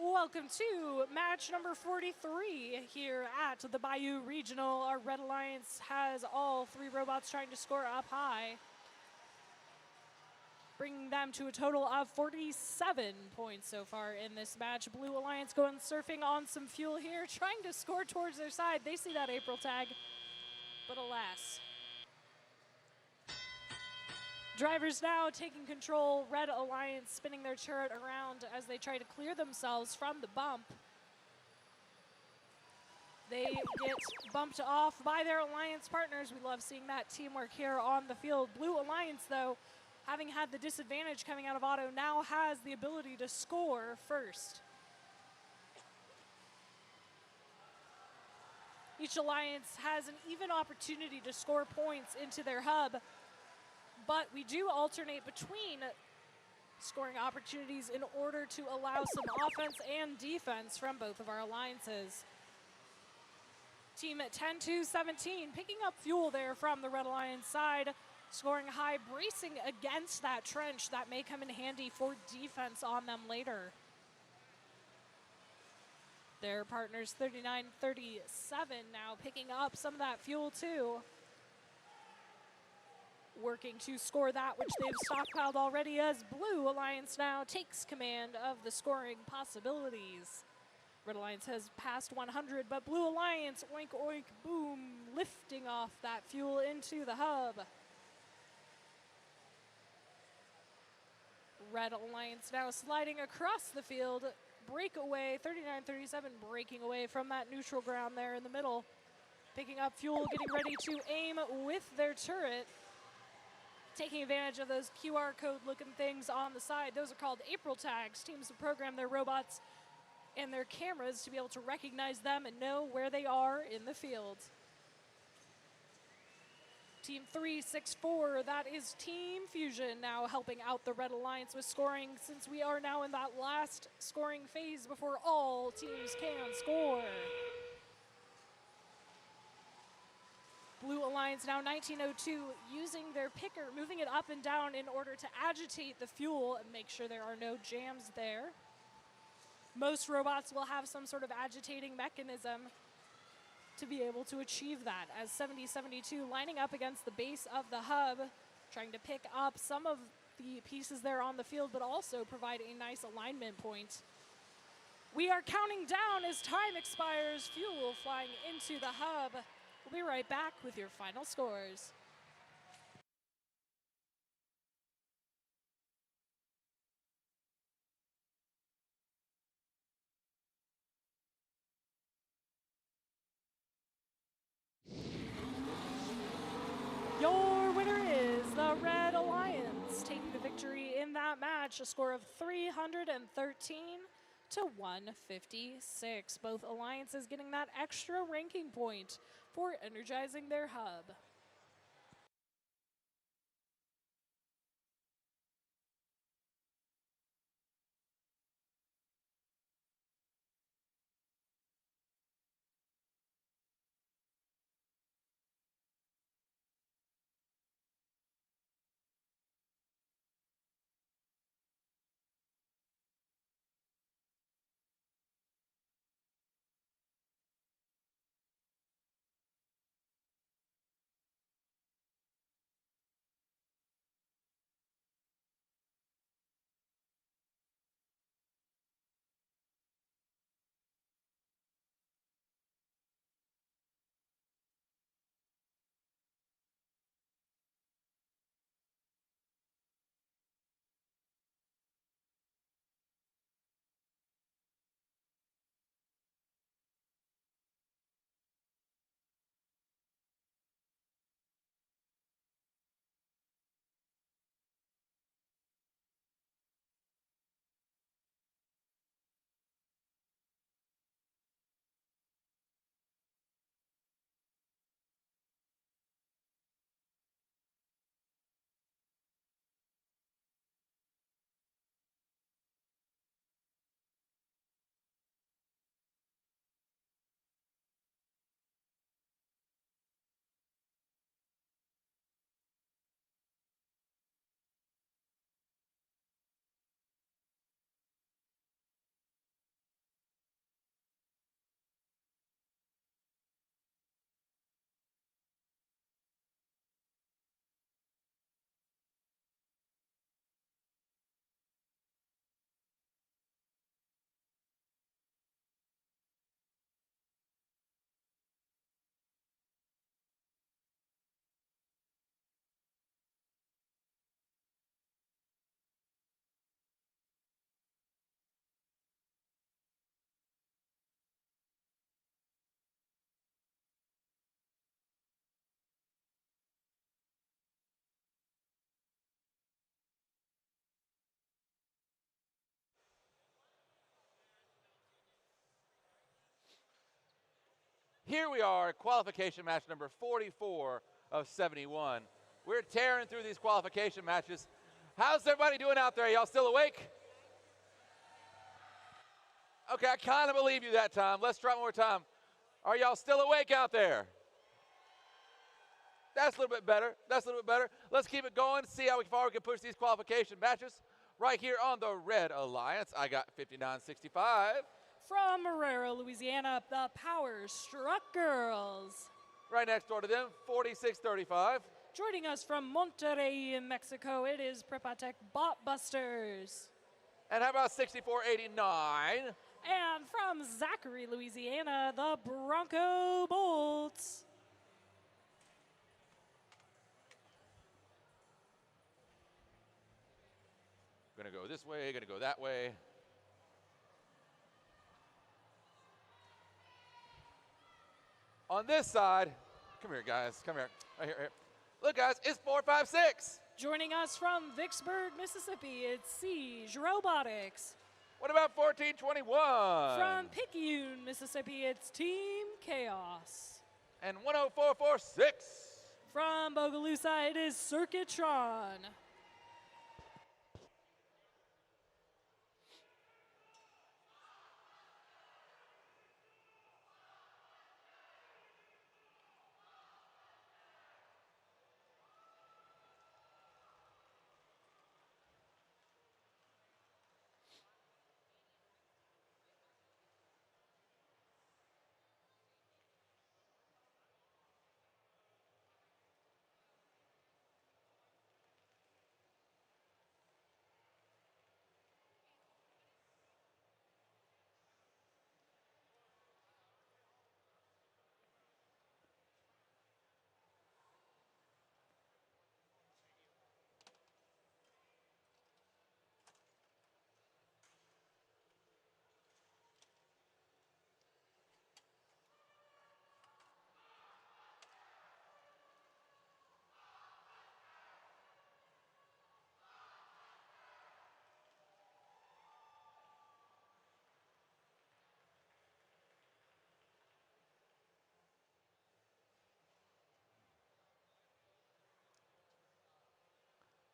Welcome to match number 43 here at the Bayou Regional. Our Red Alliance has all 3 robots trying to score up high, bringing them to a total of 47 points so far in this match. Blue Alliance going surfing on some fuel here, trying to score towards their side. They see that April tag, but alas. Drivers now taking control. Red Alliance spinning their turret around as they try to clear themselves from the bump. They get bumped off by their Alliance partners. We love seeing that teamwork here on the field. Blue Alliance, though, having had the disadvantage coming out of auto, now has the ability to score first. Each Alliance has an even opportunity to score points into their hub, but we do alternate between scoring opportunities in order to allow some offense and defense from both of our alliances. Team at 10-2-17, picking up fuel there from the Red Alliance side, scoring high, bracing against that trench that may come in handy for defense on them later. Their partners 39-37 now picking up some of that fuel too. Working to score that which they've stockpiled already as Blue Alliance now takes command of the scoring possibilities. Red Alliance has passed 100, but Blue Alliance, oink, oink, boom, lifting off that fuel into the hub. Red Alliance now sliding across the field, breakaway, 39-37, breaking away from that neutral ground there in the middle. Picking up fuel, getting ready to aim with their turret. Taking advantage of those QR code looking things on the side. Those are called April tags. Teams have programmed their robots and their cameras to be able to recognize them and know where they are in the field. Team 364, that is Team Fusion now helping out the Red Alliance with scoring, since we are now in that last scoring phase before all teams can score. Blue Alliance now 1902, using their picker, moving it up and down in order to agitate the fuel and make sure there are no jams there. Most robots will have some sort of agitating mechanism to be able to achieve that, as 7072 lining up against the base of the hub, trying to pick up some of the pieces there on the field, but also provide a nice alignment point. We are counting down as time expires, fuel flying into the hub. We'll be right back with your final scores. Your winner is the Red Alliance, taking the victory in that match, a score of 313 to 156. Both alliances getting that extra ranking point for energizing their hub. Here we are, qualification match number 44 of 71. We're tearing through these qualification matches. How's everybody doing out there? Y'all still awake? Okay, I kind of believe you that time. Let's try one more time. Are y'all still awake out there? That's a little bit better. That's a little bit better. Let's keep it going, see how far we can push these qualification matches. Right here on the Red Alliance, I got 59-65. From Marrero, Louisiana, the Power Struck Girls. Right next door to them, 46-35. Joining us from Monterrey, Mexico, it is Prepatech Botbusters. And how about 64-89? And from Zachary, Louisiana, the Bronco Bolts. Gonna go this way, gonna go that way. On this side, come here guys, come here, right here, here. Look guys, it's 456. Joining us from Vicksburg, Mississippi, it's Siege Robotics. What about 1421? From Picayune, Mississippi, it's Team Chaos. And 10446. From Bogalusa, it is Circuitron.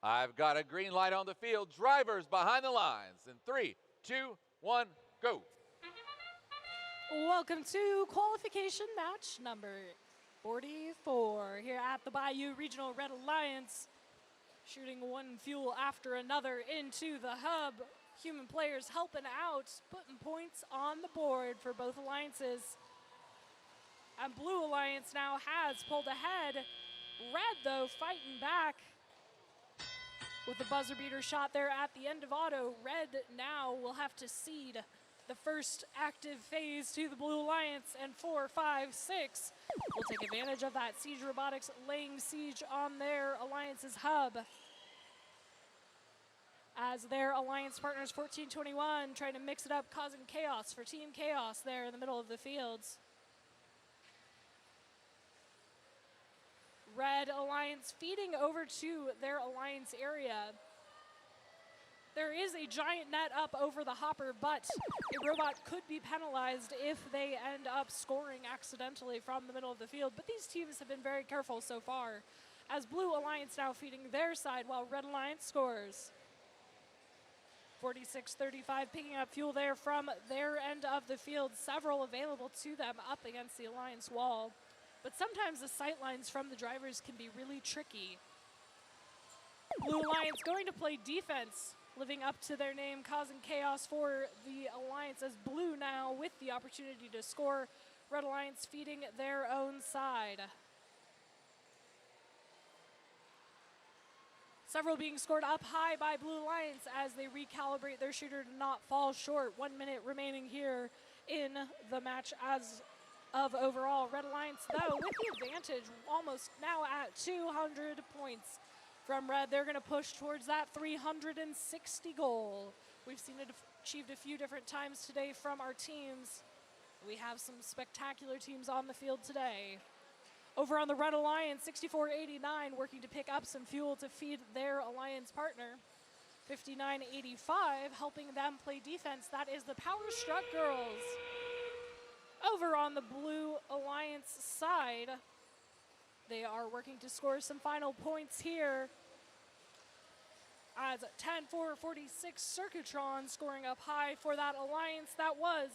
I've got a green light on the field. Drivers behind the lines. In 3, 2, 1, go. Welcome to qualification match number 44 here at the Bayou Regional Red Alliance. Shooting one fuel after another into the hub. Human players helping out, putting points on the board for both alliances. And Blue Alliance now has pulled ahead. Red, though, fighting back with the buzzer beater shot there at the end of auto. Red now will have to cede the first active phase to the Blue Alliance, and 4, 5, 6 will take advantage of that. Siege Robotics laying siege on their Alliance's hub. As their Alliance partners 1421 trying to mix it up, causing chaos for Team Chaos there in the middle of the fields. Red Alliance feeding over to their Alliance area. There is a giant net up over the hopper, but a robot could be penalized if they end up scoring accidentally from the middle of the field. But these teams have been very careful so far, as Blue Alliance now feeding their side while Red Alliance scores. 46-35 picking up fuel there from their end of the field. Several available to them up against the Alliance wall. But sometimes the sight lines from the drivers can be really tricky. Blue Alliance going to play defense, living up to their name, causing chaos for the Alliance, as Blue now with the opportunity to score. Red Alliance feeding their own side. Several being scored up high by Blue Alliance as they recalibrate their shooter to not fall short. 1 minute remaining here in the match as of overall. Red Alliance, though, with the advantage, almost now at 200 points from Red. They're going to push towards that 360 goal. We've seen it achieved a few different times today from our teams. We have some spectacular teams on the field today. Over on the Red Alliance, 6489 working to pick up some fuel to feed their Alliance partner. 5985 helping them play defense. That is the Power Struck Girls. Over on the Blue Alliance side, they are working to score some final points here. As 10-4-46 Circuitron scoring up high for that Alliance. That was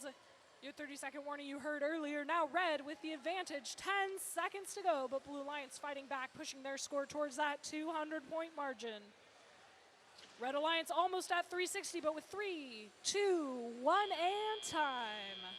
your 30-second warning you heard earlier. Now Red with the advantage, 10 seconds to go, but Blue Alliance fighting back, pushing their score towards that 200-point margin. Red Alliance almost at 360, but with 3, 2, 1, and time.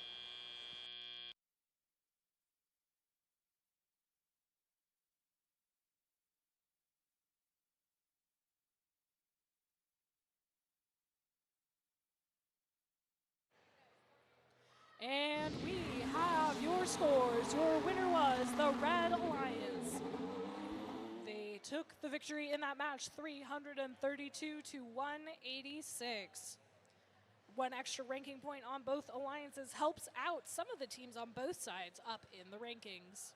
And we have your scores. Your winner was the Red Alliance. They took the victory in that match, 332 to 186. One extra ranking point on both alliances helps out some of the teams on both sides up in the rankings.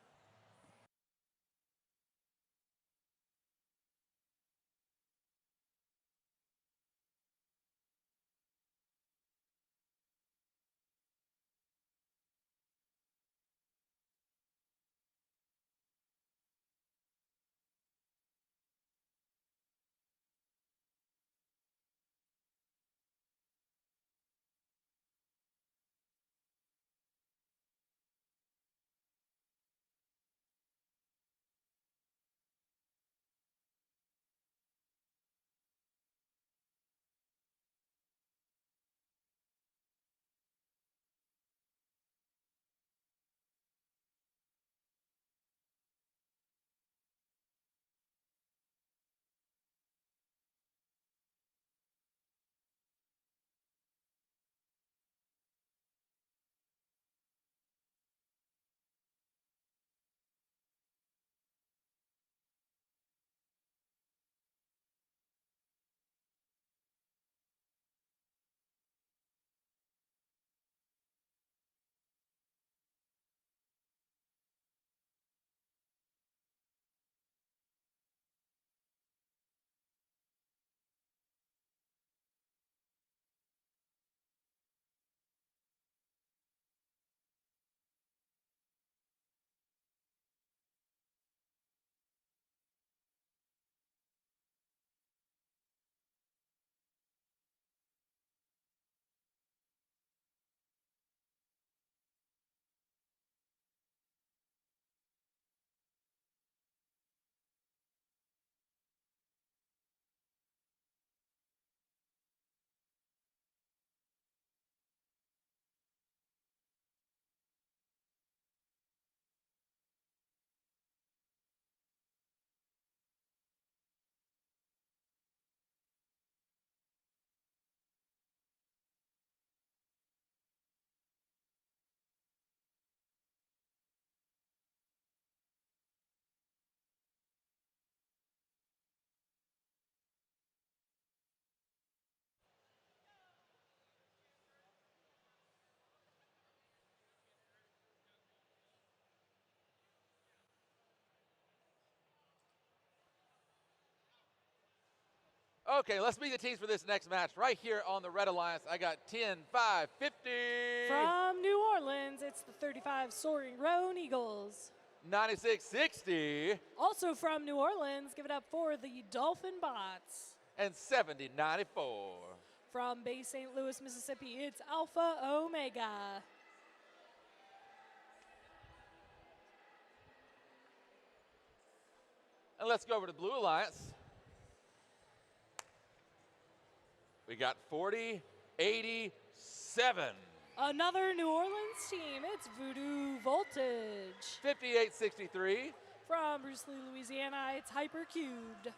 Okay, let's meet the teams for this next match. Right here on the Red Alliance, I got 10, 5, 50. From New Orleans, it's the 35 Soaring Roan Eagles. 96-60. Also from New Orleans, give it up for the Dolphin Bots. And 70-94. From Bay St. Louis, Mississippi, it's Alpha Omega. And let's go over to Blue Alliance. We got 40-87. Another New Orleans team, it's Voodoo Voltage. 58-63. From Bruce Lee, Louisiana, it's Hypercubed.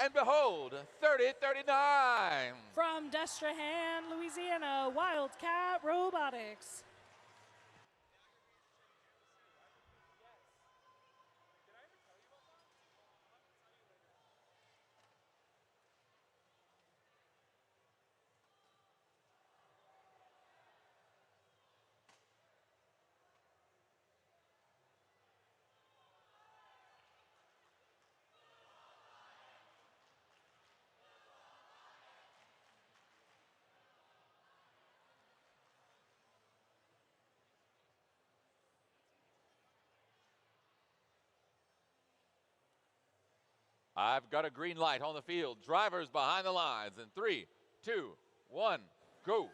And behold, 30-39. From Destrehan, Louisiana, Wildcat Robotics. I've got a green light on the field. Drivers behind the lines in 3, 2, 1, go.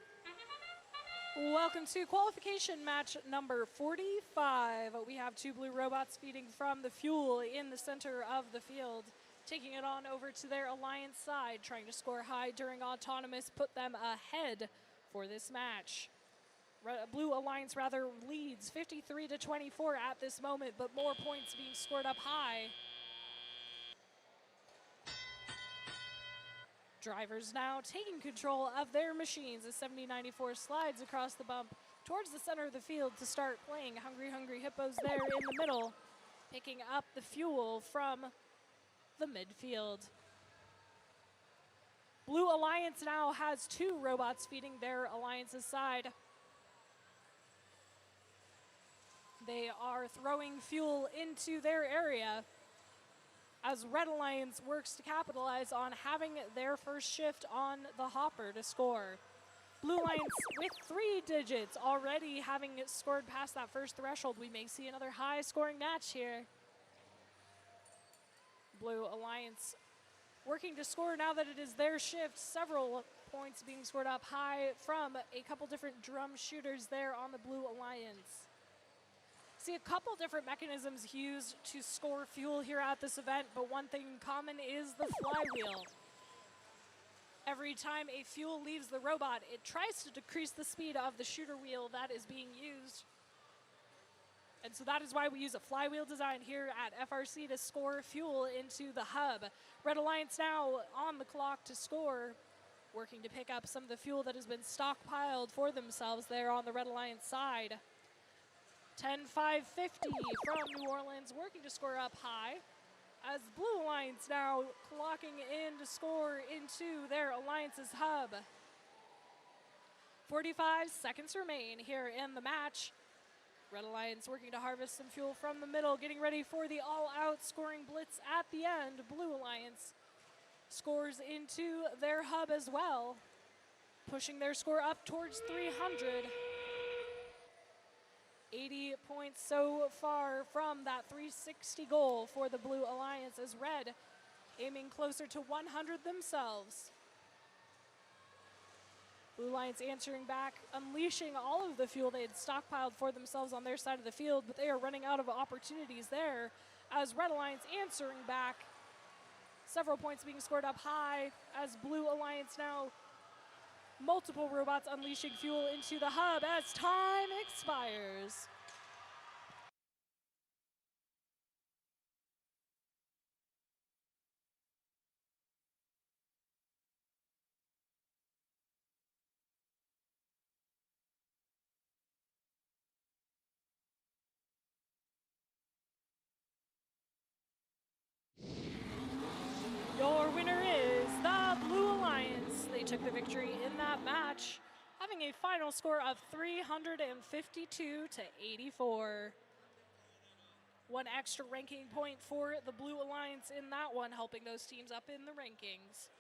Welcome to qualification match number 45. We have two blue robots feeding from the fuel in the center of the field, taking it on over to their alliance side, trying to score high during autonomous, put them ahead for this match. Blue Alliance leads 53-24 at this moment, but more points being scored up high. Drivers now taking control of their machines as 7094 slides across the bump towards the center of the field to start playing. Hungry Hippos there in the middle, picking up the fuel from the midfield. Blue Alliance now has two robots feeding their alliance's side. They are throwing fuel into their area as Red Alliance works to capitalize on having their first shift on the hopper to score. Blue Alliance with 3 digits already having scored past that first threshold. We may see another high scoring match here. Blue Alliance working to score now that it is their shift. Several points being scored up high from a couple different drum shooters there on the Blue Alliance. See a couple different mechanisms used to score fuel here at this event, but one thing in common is the flywheel. Every time a fuel leaves the robot, it tries to decrease the speed of the shooter wheel that is being used. And so that is why we use a flywheel design here at FRC to score fuel into the hub. Red Alliance now on the clock to score, working to pick up some of the fuel that has been stockpiled for themselves there on the Red Alliance side. 10-5-50 from New Orleans, working to score up high, as Blue Alliance now clocking in to score into their alliance's hub. 45 seconds remain here in the match. Red Alliance working to harvest some fuel from the middle, getting ready for the all-out scoring blitz at the end. Blue Alliance scores into their hub as well, pushing their score up towards 300. 80 points so far from that 360 goal for the Blue Alliance, as Red aiming closer to 100 themselves. Blue Alliance answering back, unleashing all of the fuel they had stockpiled for themselves on their side of the field, but they are running out of opportunities there, as Red Alliance answering back. Several points being scored up high, as Blue Alliance now multiple robots unleashing fuel into the hub as time expires. Your winner is the Blue Alliance. They took the victory in that match, having a final score of 352-84. One extra ranking point for the Blue Alliance in that one, helping those teams up in the rankings.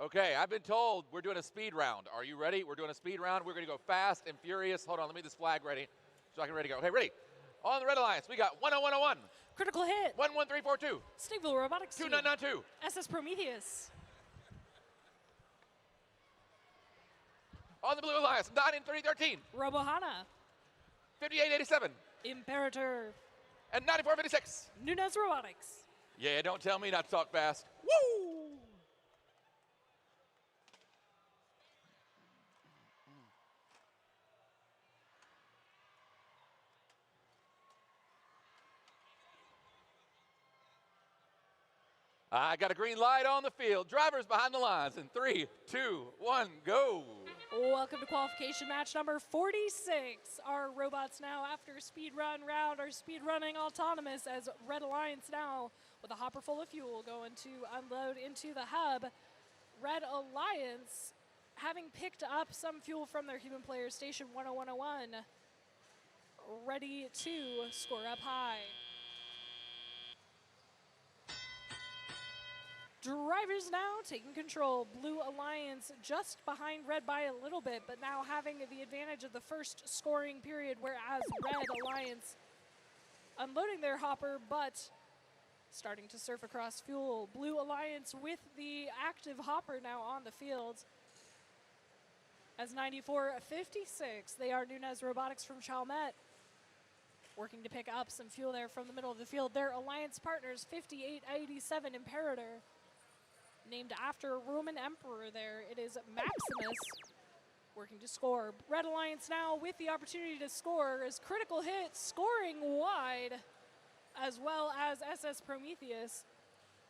Okay, I've been told we're doing a speed round. Are you ready? We're doing a speed round. We're going to go fast and furious. Hold on, let me get this flag ready so I can ready to go. Okay, ready? On the Red Alliance, we got 10101, Critical hit. 11342, Stingville Robotics team. 2992. SS Prometheus. On the Blue Alliance, 9 and 3013, Robohana. 5887, Imperator. and 9456. Nunez Robotics. Yeah, don't tell me not to talk fast. Woo! I got a green light on the field. Drivers behind the lines in 3, 2, 1, go. Welcome to qualification match number 46. Our robots now after speed run round are speed running autonomous as Red Alliance now with a hopper full of fuel going to unload into the hub. Red Alliance having picked up some fuel from their human player station 10101, ready to score up high. Drivers now taking control. Blue Alliance just behind Red by a little bit, but now having the advantage of the first scoring period, whereas Red Alliance unloading their hopper, but starting to surf across fuel. Blue Alliance with the active hopper now on the field. As 9456, they are Nunez Robotics from Chalmette, working to pick up some fuel there from the middle of the field. Their alliance partners, 5887 Imperator, named after a Roman emperor there. It is Maximus working to score. Red Alliance now with the opportunity to score as critical hit scoring wide, as well as SS Prometheus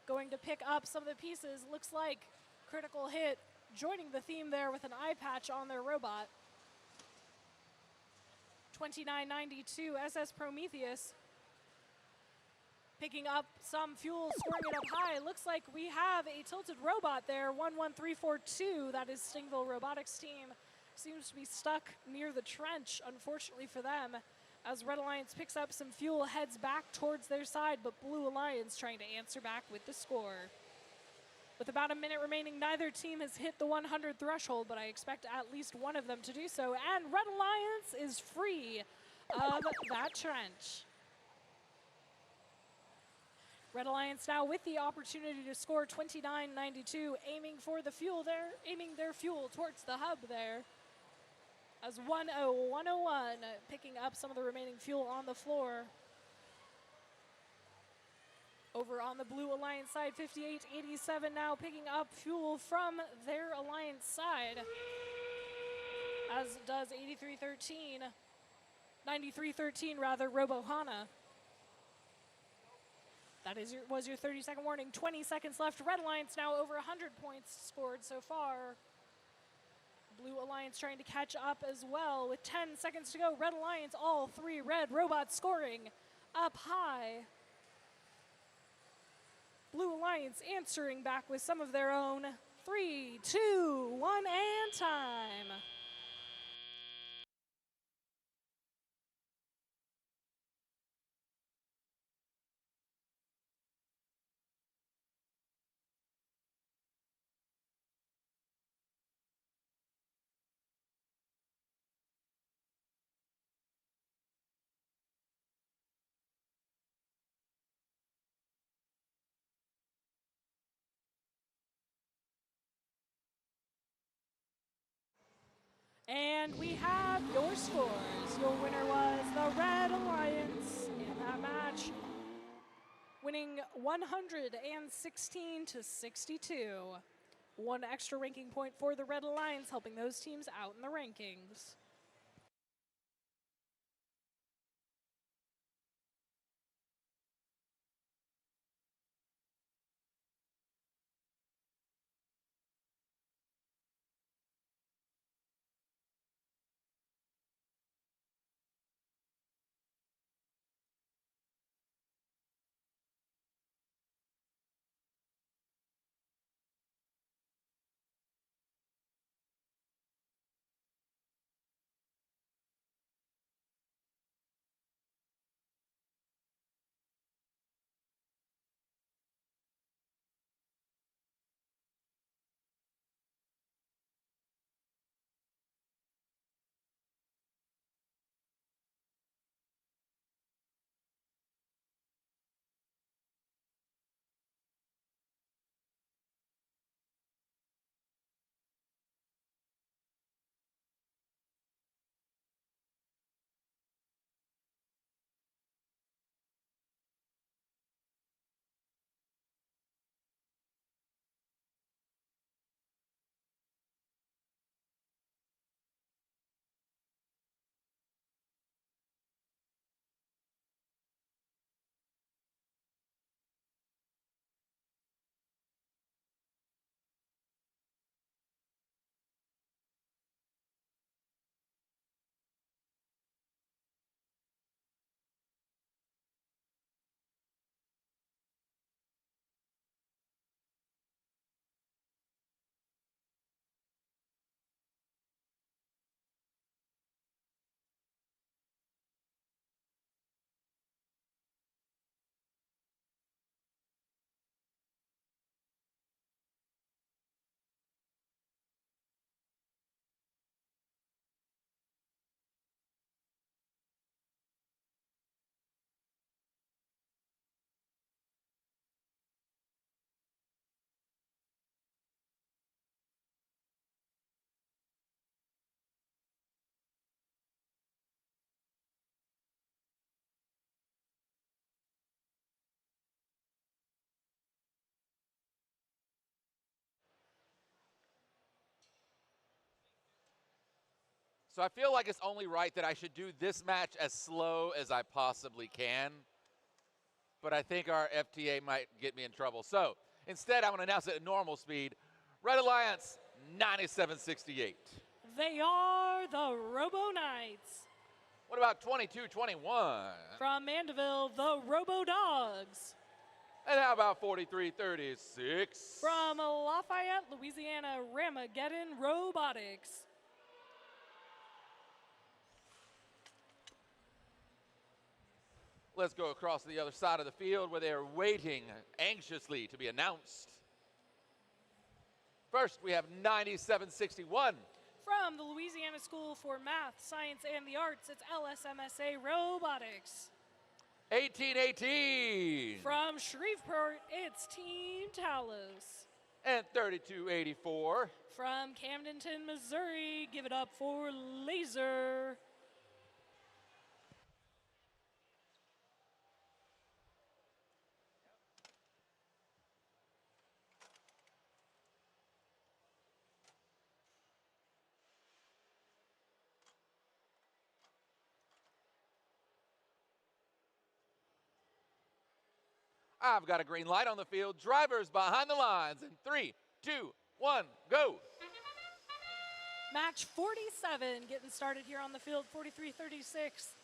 going to pick up some of the pieces. Looks like critical hit joining the theme there with an eye patch on their robot. 2992 SS Prometheus picking up some fuel, scoring it up high. Looks like we have a tilted robot there, 11342. That is Stingville Robotics team. Seems to be stuck near the trench, unfortunately for them, as Red Alliance picks up some fuel, heads back towards their side, but Blue Alliance trying to answer back with the score. With about a minute remaining, neither team has hit the 100 threshold, but I expect at least one of them to do so, and Red Alliance is free of that trench. Red Alliance now with the opportunity to score 2992, aiming for the fuel there, aiming their fuel towards the hub there. As 10101 picking up some of the remaining fuel on the floor. Over on the Blue Alliance side, 5887 now picking up fuel from their Alliance side, as does 9313 rather, Robohana. That was your 30-second warning. 20 seconds left. Red Alliance now over 100 points scored so far. Blue Alliance trying to catch up as well with 10 seconds to go. Red Alliance, all three red robots scoring up high. Blue Alliance answering back with some of their own. 3, 2, 1, and time. And we have your scores. Your winner was the Red Alliance in that match, winning 116 to 62. One extra ranking point for the Red Alliance, helping those teams out in the rankings. So I feel like it's only right that I should do this match as slow as I possibly can. But I think our FTA might get me in trouble. So instead, I'm going to announce it at normal speed. Red Alliance, 9768. They are the Robo Knights. What about 2221? From Mandeville, the Robo Dogs. And how about 4336? From Lafayette, Louisiana, Ramageddon Robotics. Let's go across to the other side of the field where they are waiting anxiously to be announced. First, we have 9761. From the Louisiana School for Math, Science, and the Arts, it's LSMSA Robotics. 1818. From Shreveport, it's Team Talos. And 3284. From Camdenton, Missouri, give it up for Laser. I've got a green light on the field. Drivers behind the lines in 3, 2, 1, go. Match 47 getting started here on the field, 43-36.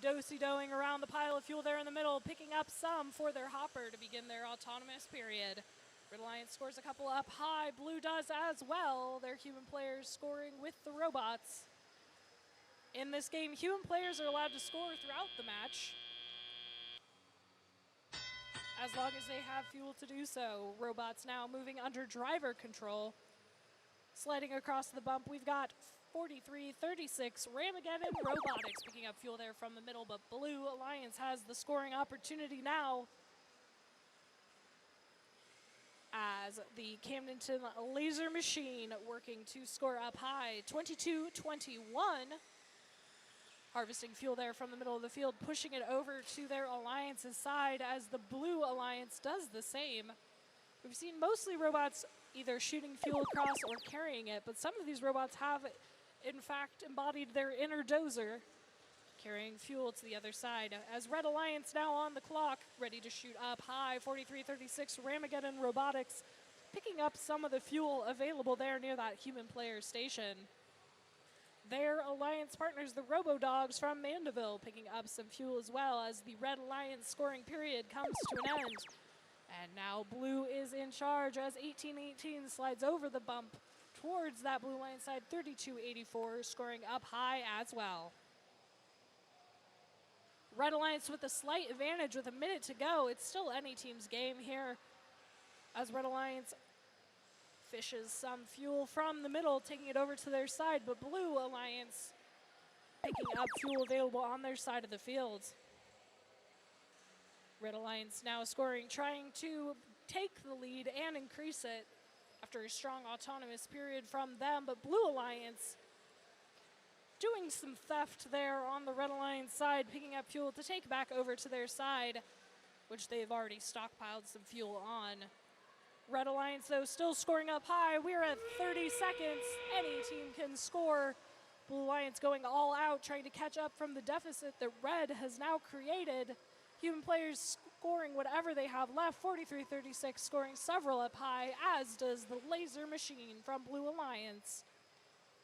Do-si-doing around the pile of fuel there in the middle, picking up some for their hopper to begin their autonomous period. Red Alliance scores a couple up high. Blue does as well. Their human players scoring with the robots. In this game, human players are allowed to score throughout the match, as long as they have fuel to do so. Robots now moving under driver control. Sliding across the bump, we've got 43-36 Ramageddon Robotics picking up fuel there from the middle, but Blue Alliance has the scoring opportunity now as the Camdenton Laser Machine working to score up high, 22-21. Harvesting fuel there from the middle of the field, pushing it over to their Alliance's side as the Blue Alliance does the same. We've seen mostly robots either shooting fuel across or carrying it, but some of these robots have, in fact, embodied their inner dozer, carrying fuel to the other side. As Red Alliance now on the clock, ready to shoot up high, 43-36 Ramageddon Robotics, picking up some of the fuel available there near that human player station. Their Alliance partners, the Robo Dogs from Mandeville, picking up some fuel as well as the Red Alliance scoring period comes to an end. And now Blue is in charge as 1818 slides over the bump towards that Blue Alliance side, 32-84, scoring up high as well. Red Alliance with a slight advantage with a minute to go. It's still any team's game here as Red Alliance fishes some fuel from the middle, taking it over to their side, but Blue Alliance picking up fuel available on their side of the field. Red Alliance now scoring, trying to take the lead and increase it after a strong autonomous period from them, but Blue Alliance doing some theft there on the Red Alliance side, picking up fuel to take back over to their side, which they've already stockpiled some fuel on. Red Alliance, though, still scoring up high. We're at 30 seconds. Any team can score. Blue Alliance going all out, trying to catch up from the deficit that Red has now created. Human players scoring whatever they have left. 43-36, scoring several up high, as does the Laser Machine from Blue Alliance.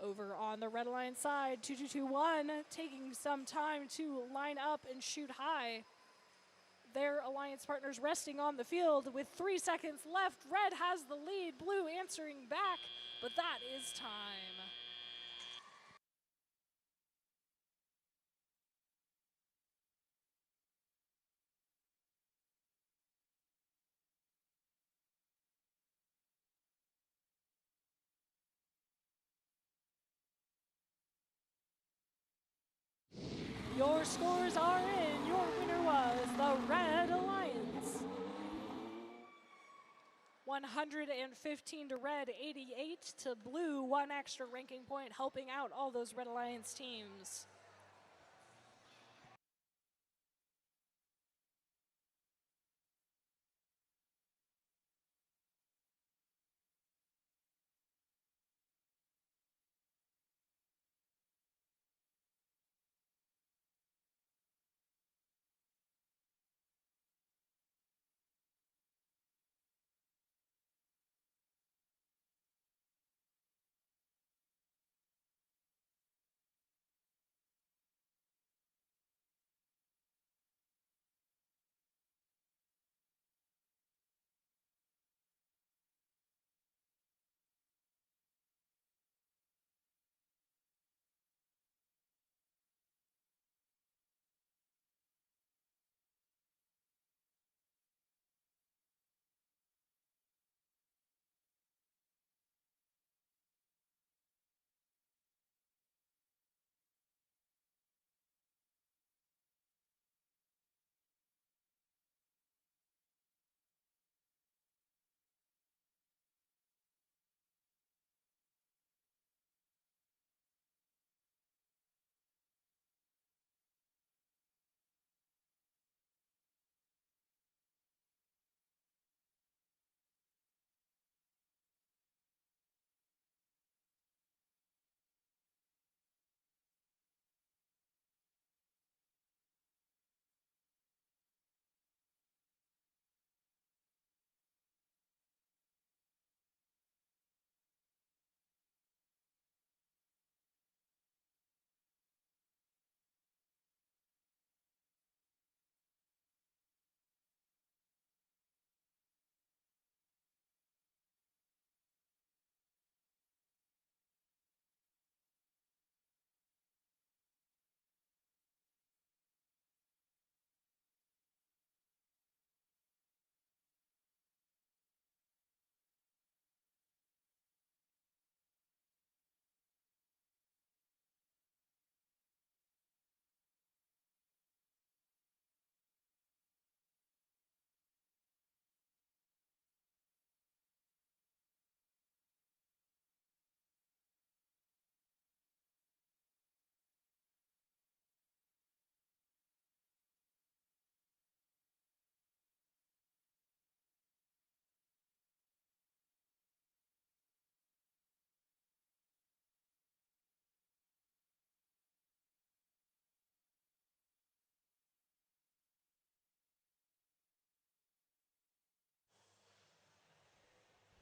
Over on the Red Alliance side, 2221, taking some time to line up and shoot high. Their Alliance partners resting on the field with 3 seconds left. Red has the lead, Blue answering back, but that is time. Your scores are in. Your winner was the Red Alliance. 115 to Red, 88 to Blue. One extra ranking point helping out all those Red Alliance teams.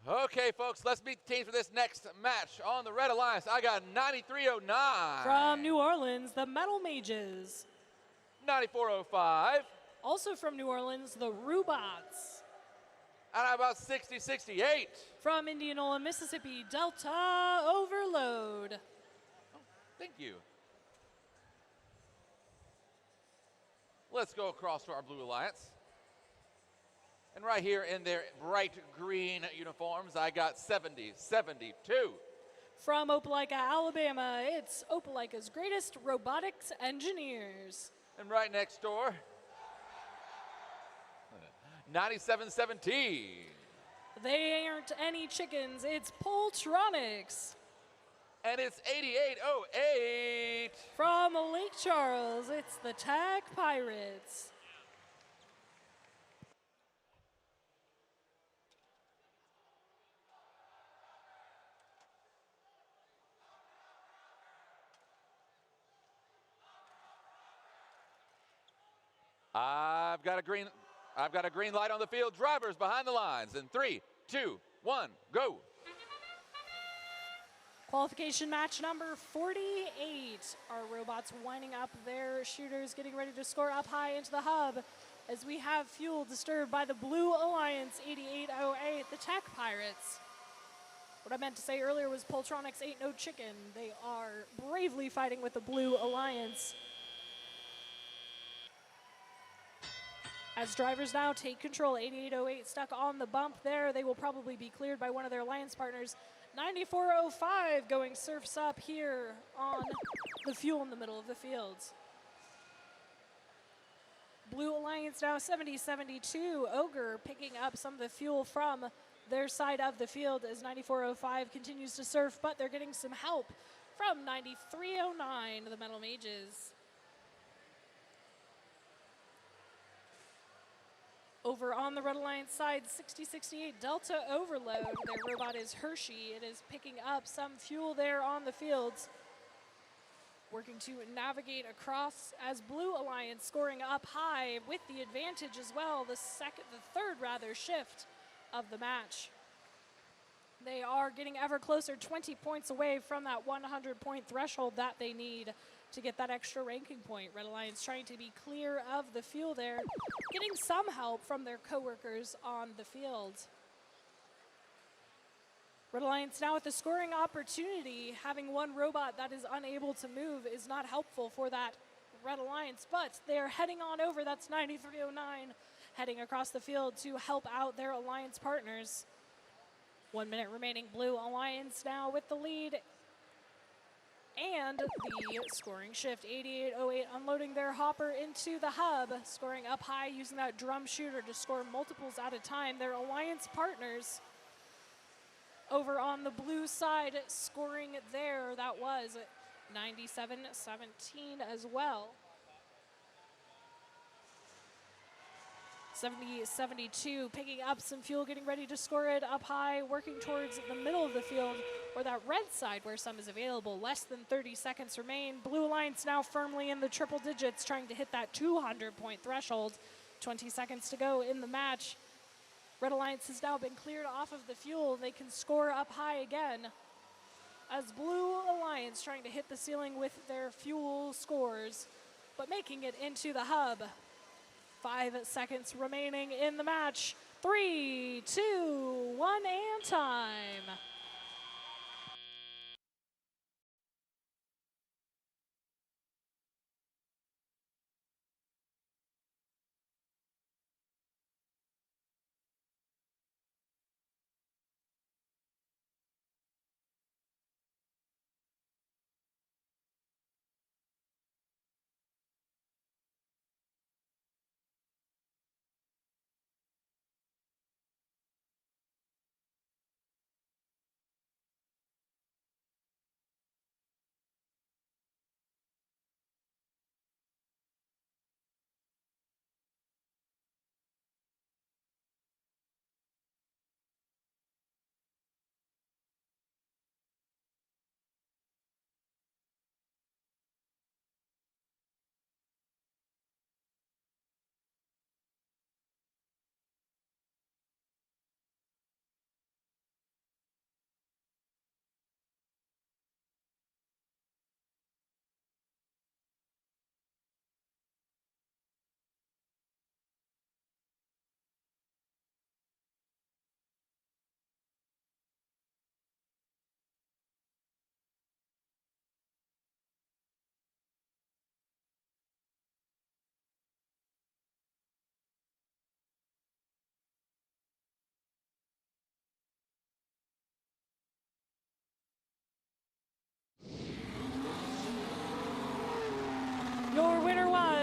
Okay, folks, let's meet the teams for this next match. On the Red Alliance, I got 9309. From New Orleans, the Metal Mages. 9405. Also from New Orleans, the Robots. And how about 6068? From Indianola, Mississippi, Delta Overload. Thank you. Let's go across to our Blue Alliance. And right here in their bright green uniforms, I got 7072. From Opelika, Alabama, it's Opelika's greatest robotics engineers. And right next door, 9717. They aren't any chickens, it's Poltronics. And it's 8808. From Lake Charles, it's the Tag Pirates. I've got a green light on the field. Drivers behind the lines. In 3, 2, 1, go. Qualification match number 48. Our robots winding up their shooters, getting ready to score up high into the hub as we have fuel disturbed by the Blue Alliance 8808, the Tech Pirates. What I meant to say earlier was Poltronics ain't no chicken. They are bravely fighting with the Blue Alliance. As drivers now take control, 8808 stuck on the bump there. They will probably be cleared by one of their alliance partners. 9405 going surfs up here on the fuel in the middle of the field. Blue Alliance now 7072. Ogre picking up some of the fuel from their side of the field as 9405 continues to surf, but they're getting some help from 9309, the Metal Mages. Over on the Red Alliance side, 6068 Delta Overload. Their robot is Hershey. It is picking up some fuel there on the fields. Working to navigate across as Blue Alliance scoring up high with the advantage as well. The third shift of the match. They are getting ever closer, 20 points away from that 100-point threshold that they need to get that extra ranking point. Red Alliance trying to be clear of the fuel there, getting some help from their coworkers on the field. Red Alliance now with the scoring opportunity. Having one robot that is unable to move is not helpful for that Red Alliance, but they're heading on over. That's 9309 heading across the field to help out their alliance partners. 1 minute remaining. Blue Alliance now with the lead. And the scoring shift, 8808 unloading their hopper into the hub, scoring up high using that drum shooter to score multiples at a time. Their alliance partners over on the blue side scoring there. That was 97-17 as well. 70-72 picking up some fuel, getting ready to score it up high, working towards the middle of the field or that red side where some is available. Less than 30 seconds remain. Blue Alliance now firmly in the triple digits, trying to hit that 200-point threshold. 20 seconds to go in the match. Red Alliance has now been cleared off of the fuel. They can score up high again as Blue Alliance trying to hit the ceiling with their fuel scores, but making it into the hub. 5 seconds remaining in the match. 3, 2, 1, and time.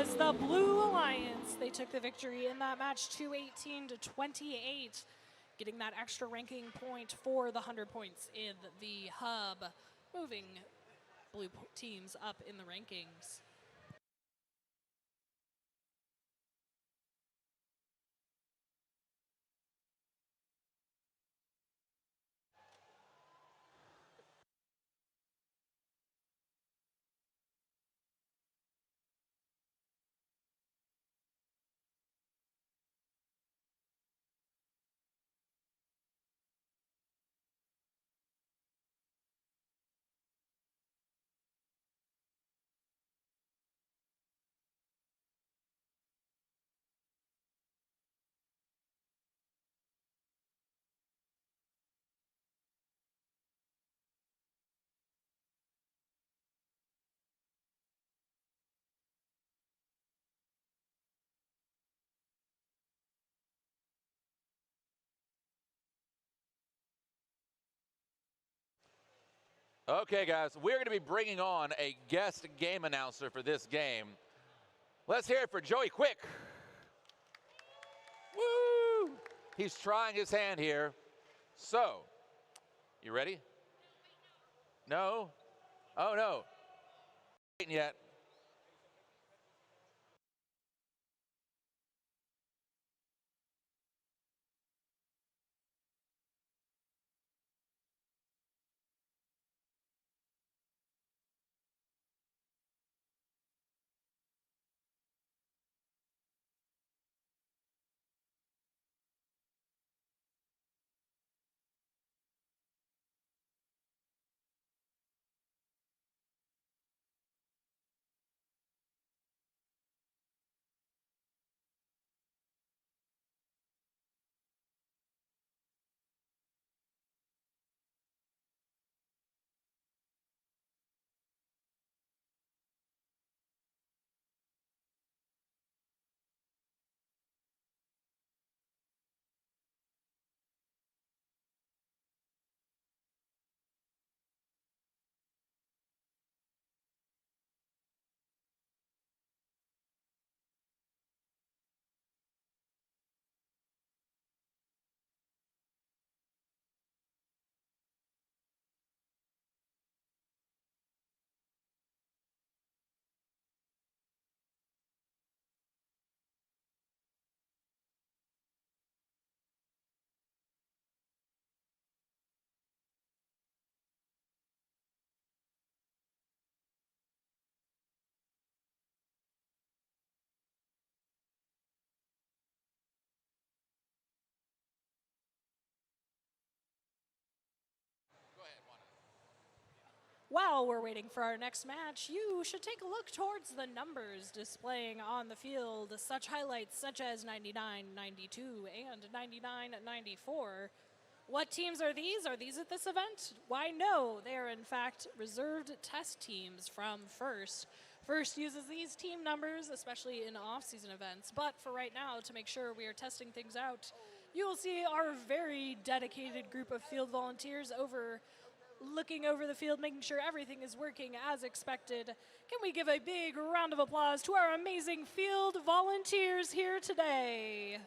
as the Blue Alliance, they took the victory in that match 218 to 28, getting that extra ranking point for the 100 points in the hub, moving blue teams up in the rankings. Okay, guys, we're going to be bringing on a guest game announcer for this game. Let's hear it for Joey Quick. Woo! He's trying his hand here. So, you ready? No? Oh, no. Waiting yet. While we're waiting for our next match, you should take a look towards the numbers displaying on the field, such highlights such as 99, 92, and 99, 94. What teams are these? Are these at this event? Why, no, they are in fact reserved test teams from First. First uses these team numbers, especially in off-season events, but for right now, to make sure we are testing things out, you will see our very dedicated group of field volunteers looking over the field, making sure everything is working as expected. Can we give a big round of applause to our amazing field volunteers here today?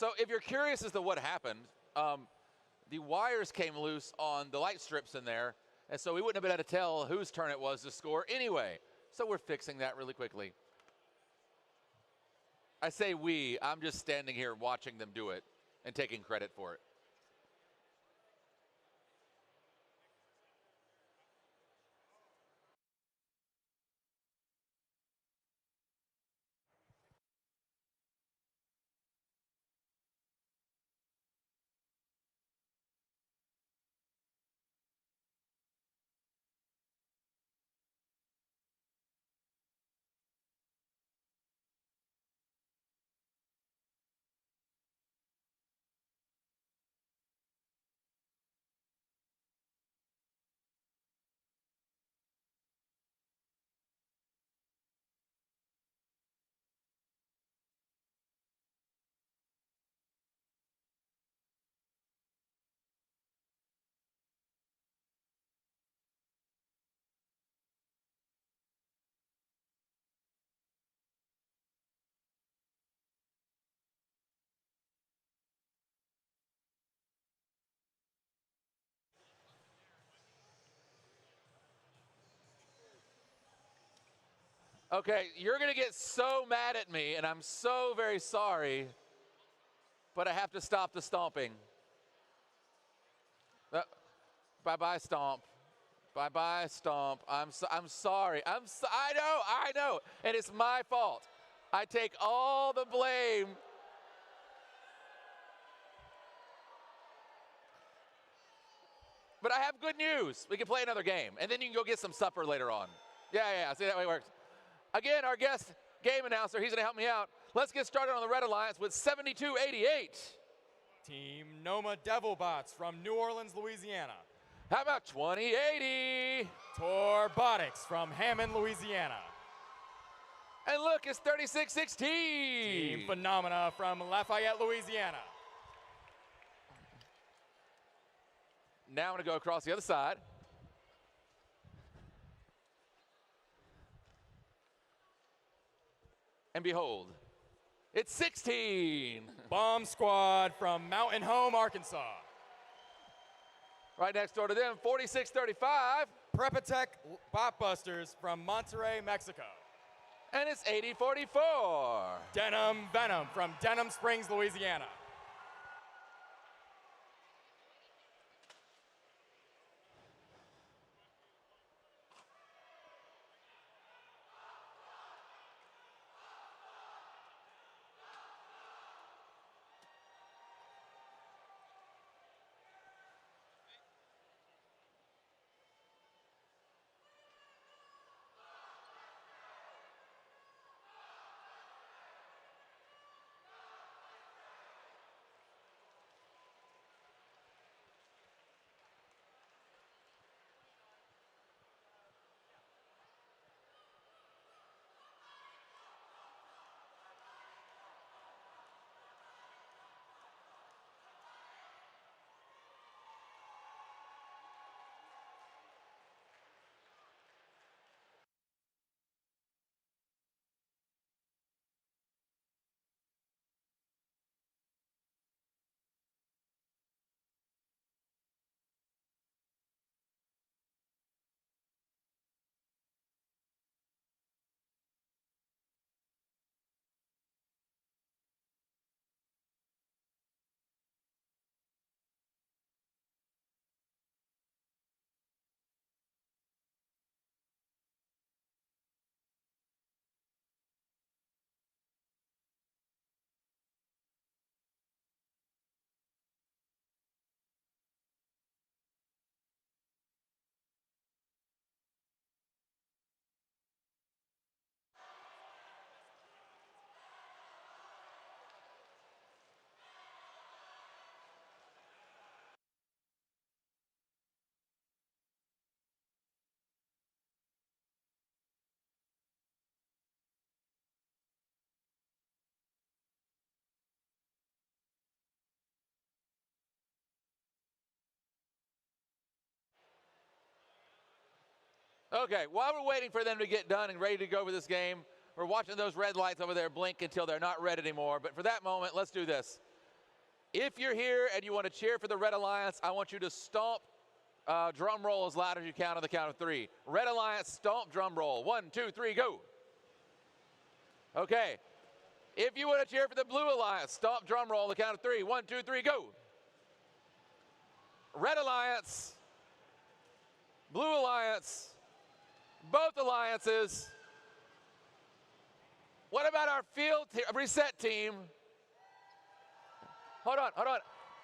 So if you're curious as to what happened, the wires came loose on the light strips in there, and so we wouldn't have been able to tell whose turn it was to score anyway. So we're fixing that really quickly. I say we, I'm just standing here watching them do it and taking credit for it. Okay, you're going to get so mad at me, and I'm so very sorry, but I have to stop the stomping. Bye-bye, stomp. Bye-bye, stomp. I'm sorry. I know, and it's my fault. I take all the blame. But I have good news. We can play another game, and then you can go get some supper later on. Yeah, see that way it works. Again, our guest game announcer, he's going to help me out. Let's get started on the Red Alliance with 7288. Team Noma Devilbots from New Orleans, Louisiana. How about 2080? Robotics from Hammond, Louisiana. And look, it's 3616. Team Phenomena from Lafayette, Louisiana. Now I'm going to go across the other side. And behold, it's 16. Bomb Squad from Mountain Home, Arkansas. Right next door to them, 4635. Prepatech Botbusters from Monterrey, Mexico. And it's 8044. Denim Venom from Denham Springs, Louisiana. Okay, while we're waiting for them to get done and ready to go with this game, we're watching those red lights over there blink until they're not red anymore. But for that moment, let's do this. If you're here and you want to cheer for the Red Alliance, I want you to stomp drum roll as loud as you can on the count of 3. Red Alliance, stomp drum roll. 1, 2, 3, go. Okay. If you want to cheer for the Blue Alliance, stomp drum roll on the count of 3. 1, 2, 3, go. Red Alliance, Blue Alliance, both alliances. What about our field reset team? Hold on.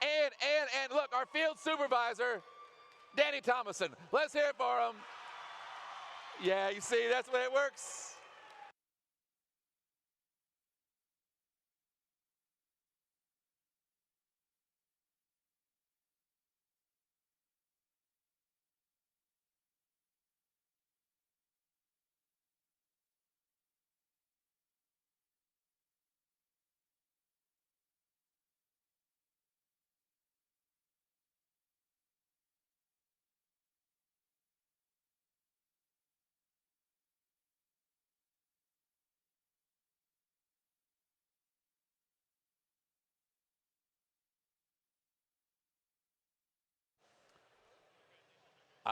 And look, our field supervisor, Danny Thomason. Let's hear it for him. Yeah, you see, that's the way it works.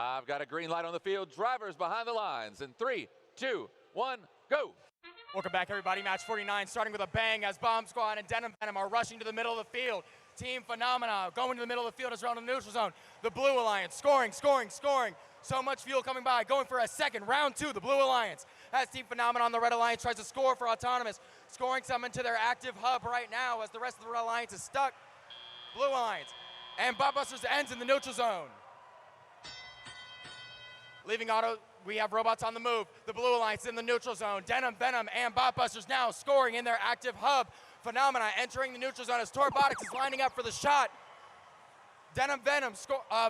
I've got a green light on the field. Drivers behind the lines. In 3, 2, 1, go. Welcome back, everybody. Match 49 starting with a bang as Bomb Squad and Denim Venom are rushing to the middle of the field. Team Phenomena going to the middle of the field as around the neutral zone. The Blue Alliance scoring. So much fuel coming by. Going for a second. Round 2, the Blue Alliance. As Team Phenomena on the Red Alliance tries to score for Autonomous. Scoring some into their active hub right now as the rest of the Red Alliance is stuck. Blue Alliance. And Botbusters ends in the neutral zone. Leaving auto, we have robots on the move. The Blue Alliance in the neutral zone. Denim, Venom, and Botbusters now scoring in their active hub. Phenomena entering the neutral zone as Robotics is lining up for the shot. Denim, Venom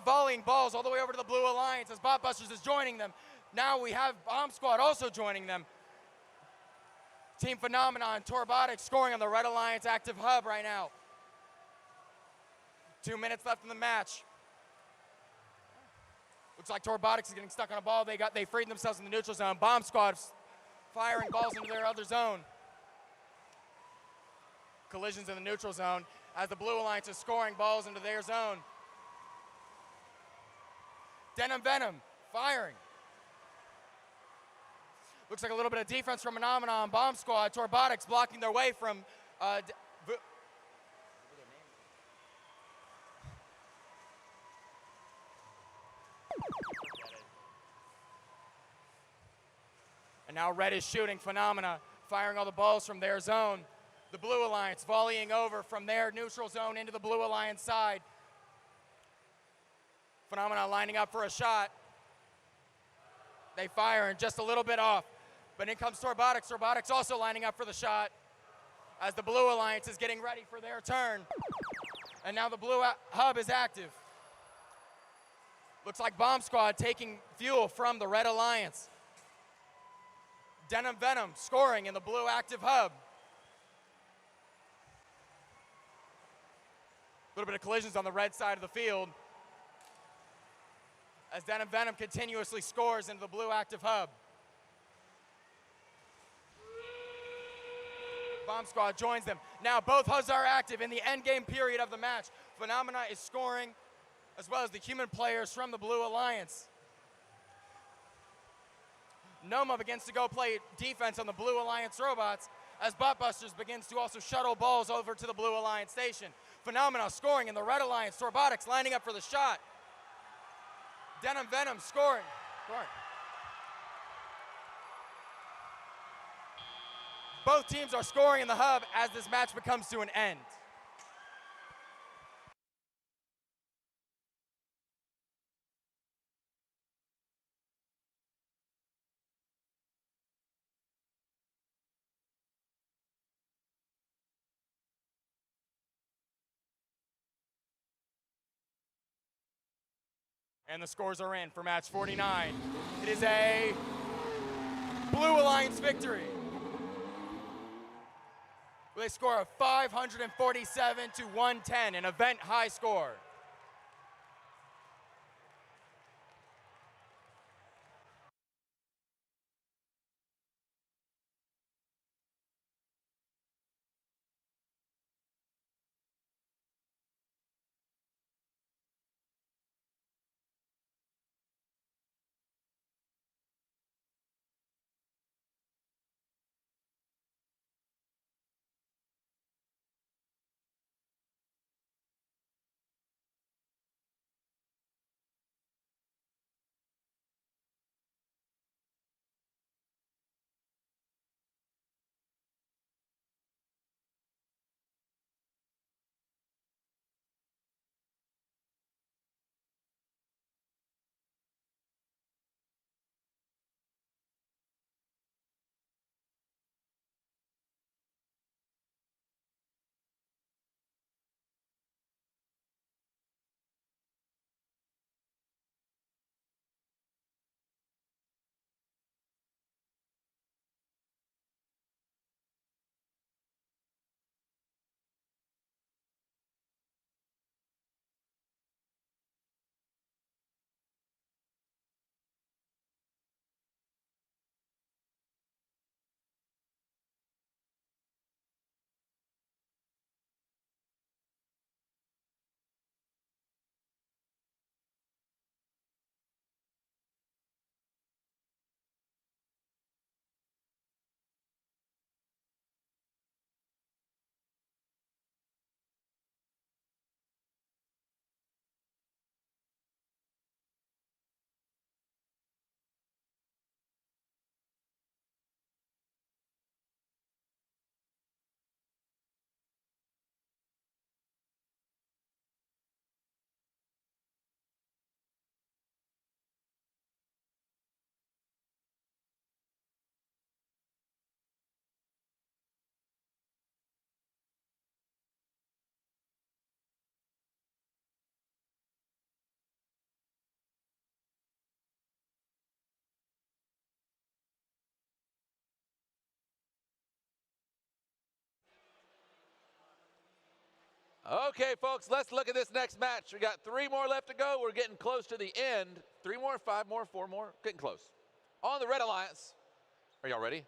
volleying balls all the way over to the Blue Alliance as Botbusters is joining them. Now we have Bomb Squad also joining them. Team Phenomena and Robotics scoring on the Red Alliance active hub right now. 2 minutes left in the match. Looks like Robotics is getting stuck on a ball. They freed themselves in the neutral zone. Bomb Squad firing balls into their other zone. Collisions in the neutral zone as the Blue Alliance is scoring balls into their zone. Denim Venom firing. Looks like a little bit of defense from Phenomena on Bomb Squad. Robotics blocking their way from and now Red is shooting. Phenomena firing all the balls from their zone. The Blue Alliance volleying over from their neutral zone into the Blue Alliance side. Phenomena lining up for a shot. They fire and just a little bit off. But in comes Robotics. Robotics also lining up for the shot as the Blue Alliance is getting ready for their turn. And now the Blue Hub is active. Looks like Bomb Squad taking fuel from the Red Alliance. Denim Venom scoring in the Blue active hub. A little bit of collisions on the red side of the field as Denim Venom continuously scores into the Blue active hub. Bomb Squad joins them. Now both hubs are active in the end game period of the match. Phenomena is scoring as well as the human players from the Blue Alliance. Noma begins to go play defense on the Blue Alliance robots as Botbusters begins to also shuttle balls over to the Blue Alliance station. Phenomena scoring in the Red Alliance. Robotics lining up for the shot. Denim Venom scoring. Both teams are scoring in the hub as this match comes to an end. And the scores are in for match 49. It is a Blue Alliance victory. They score a 547 to 110, an event high score. Okay, folks, let's look at this next match. We got 3 more left to go. We're getting close to the end. 3 more, 5 more, 4 more, getting close. On the Red Alliance, are y'all ready?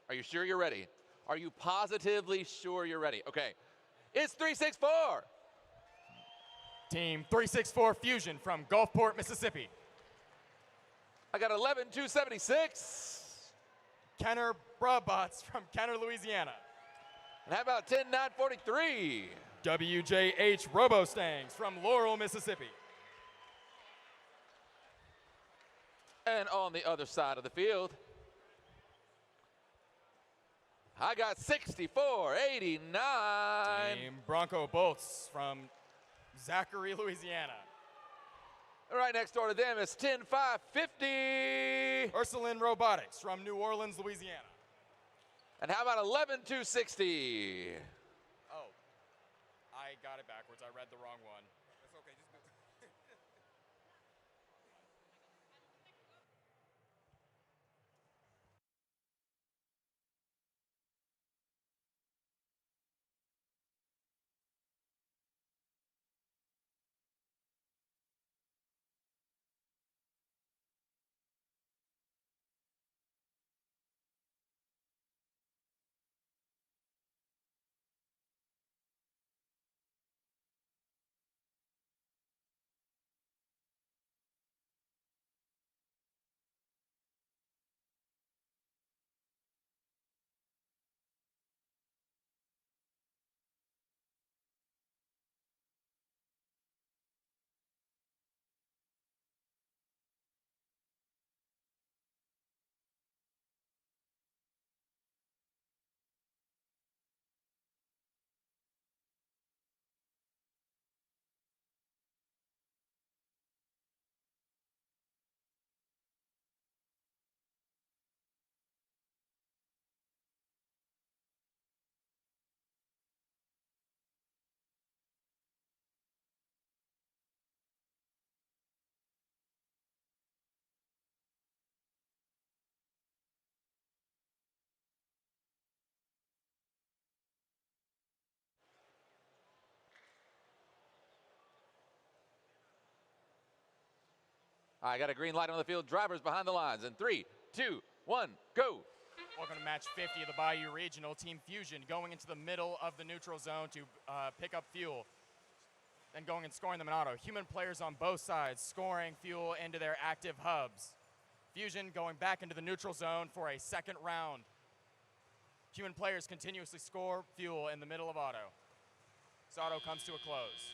Are you sure you're ready? Are you positively sure you're ready? Okay, it's 364. Team 364 Fusion from Gulfport, Mississippi. I got 11,276. Kenner Robots from Kenner, Louisiana. And how about 10,943? WJH Robostangs from Laurel, Mississippi. And on the other side of the field, I got 6,489. Team Bronco Bolts from Zachary, Louisiana. Right next door to them is 10,550. Ursuline Robotics from New Orleans, Louisiana. And how about 11,260? Oh, I got it backwards. I read the wrong one. That's okay. Just do it. I got a green light on the field. Drivers behind the lines. In 3, 2, 1, go. Welcome to match 50 of the Bayou Regional. Team Fusion going into the middle of the neutral zone to pick up fuel. Then going and scoring them in auto. Human players on both sides scoring fuel into their active hubs. Fusion going back into the neutral zone for a second round. Human players continuously score fuel in the middle of auto. This auto comes to a close.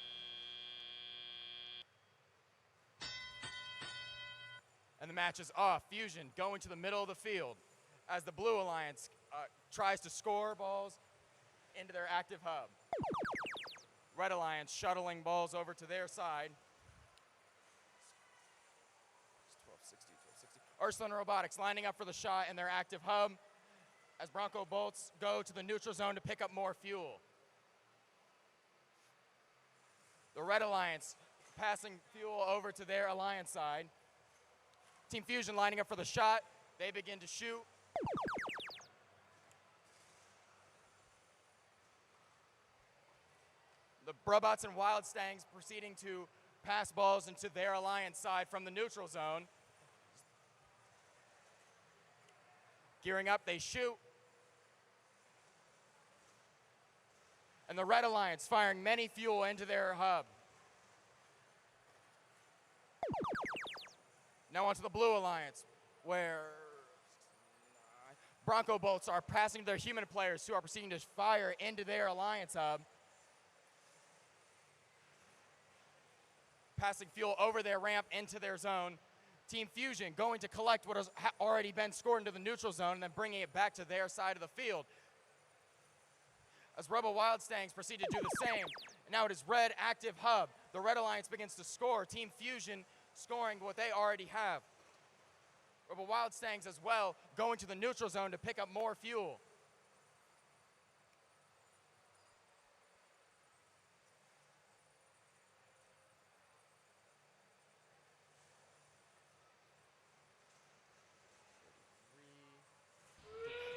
And the match is off. Fusion going to the middle of the field as the Blue Alliance tries to score balls into their active hub. Red Alliance shuttling balls over to their side. 1260, 1260. Ursuline Robotics lining up for the shot in their active hub as Bronco Bolts go to the neutral zone to pick up more fuel. The Red Alliance passing fuel over to their Alliance side. Team Fusion lining up for the shot. They begin to shoot. The Robots and Wild Stangs proceeding to pass balls into their Alliance side from the neutral zone. Gearing up, they shoot. And the Red Alliance firing many fuel into their hub. Now onto the Blue Alliance, where Bronco Bolts are passing to their human players who are proceeding to fire into their Alliance hub. Passing fuel over their ramp into their zone. Team Fusion going to collect what has already been scored into the neutral zone and then bringing it back to their side of the field. As Rebel Wild Stangs proceed to do the same. Now it is Red active hub. The Red Alliance begins to score. Team Fusion scoring what they already have. Rebel Wild Stangs as well going to the neutral zone to pick up more fuel.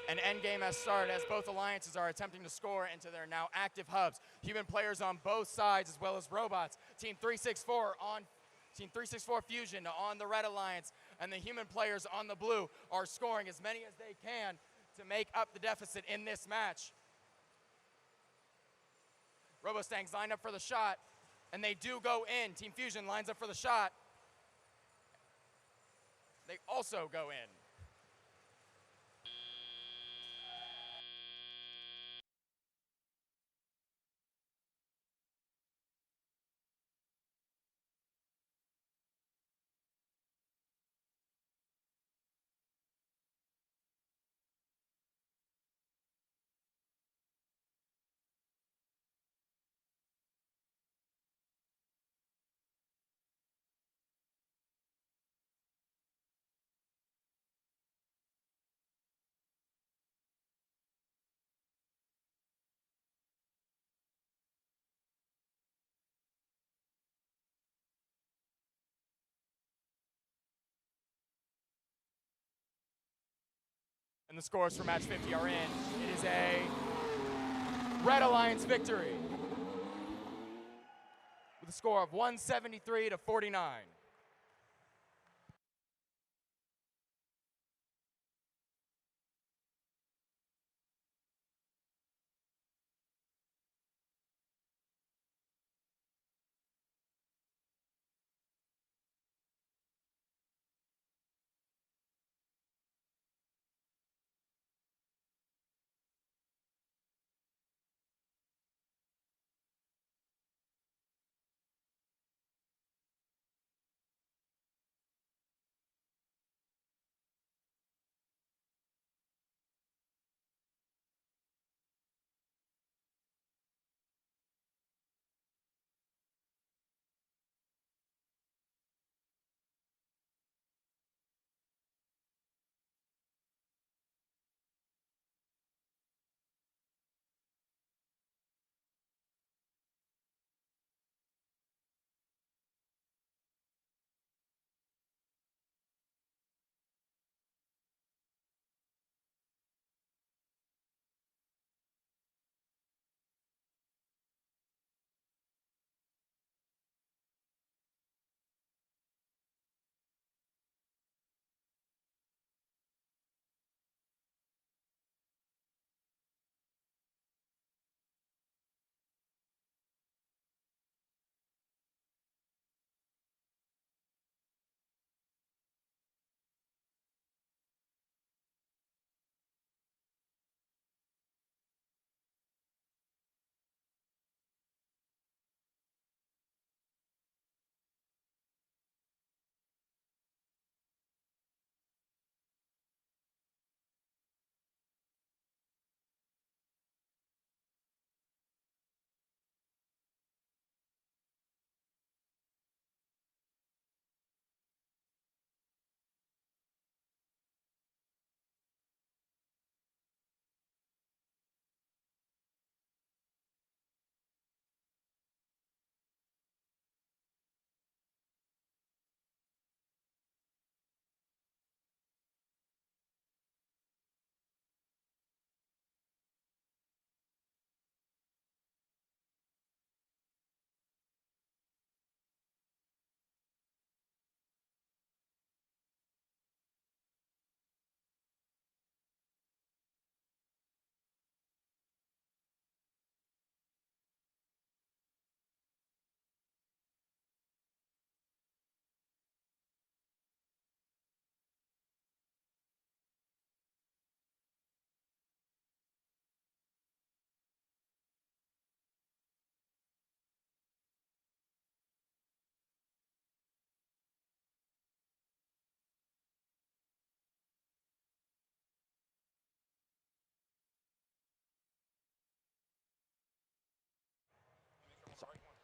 An end game has started as both alliances are attempting to score into their now active hubs. Human players on both sides as well as robots. Team 364 Fusion on the red alliance, and the human players on the blue are scoring as many as they can to make up the deficit in this match. Robostangs lined up for the shot, and they do go in. Team Fusion lines up for the shot. They also go in. And the scores for match 50 are in. It is a Red Alliance victory with a score of 173 to 49.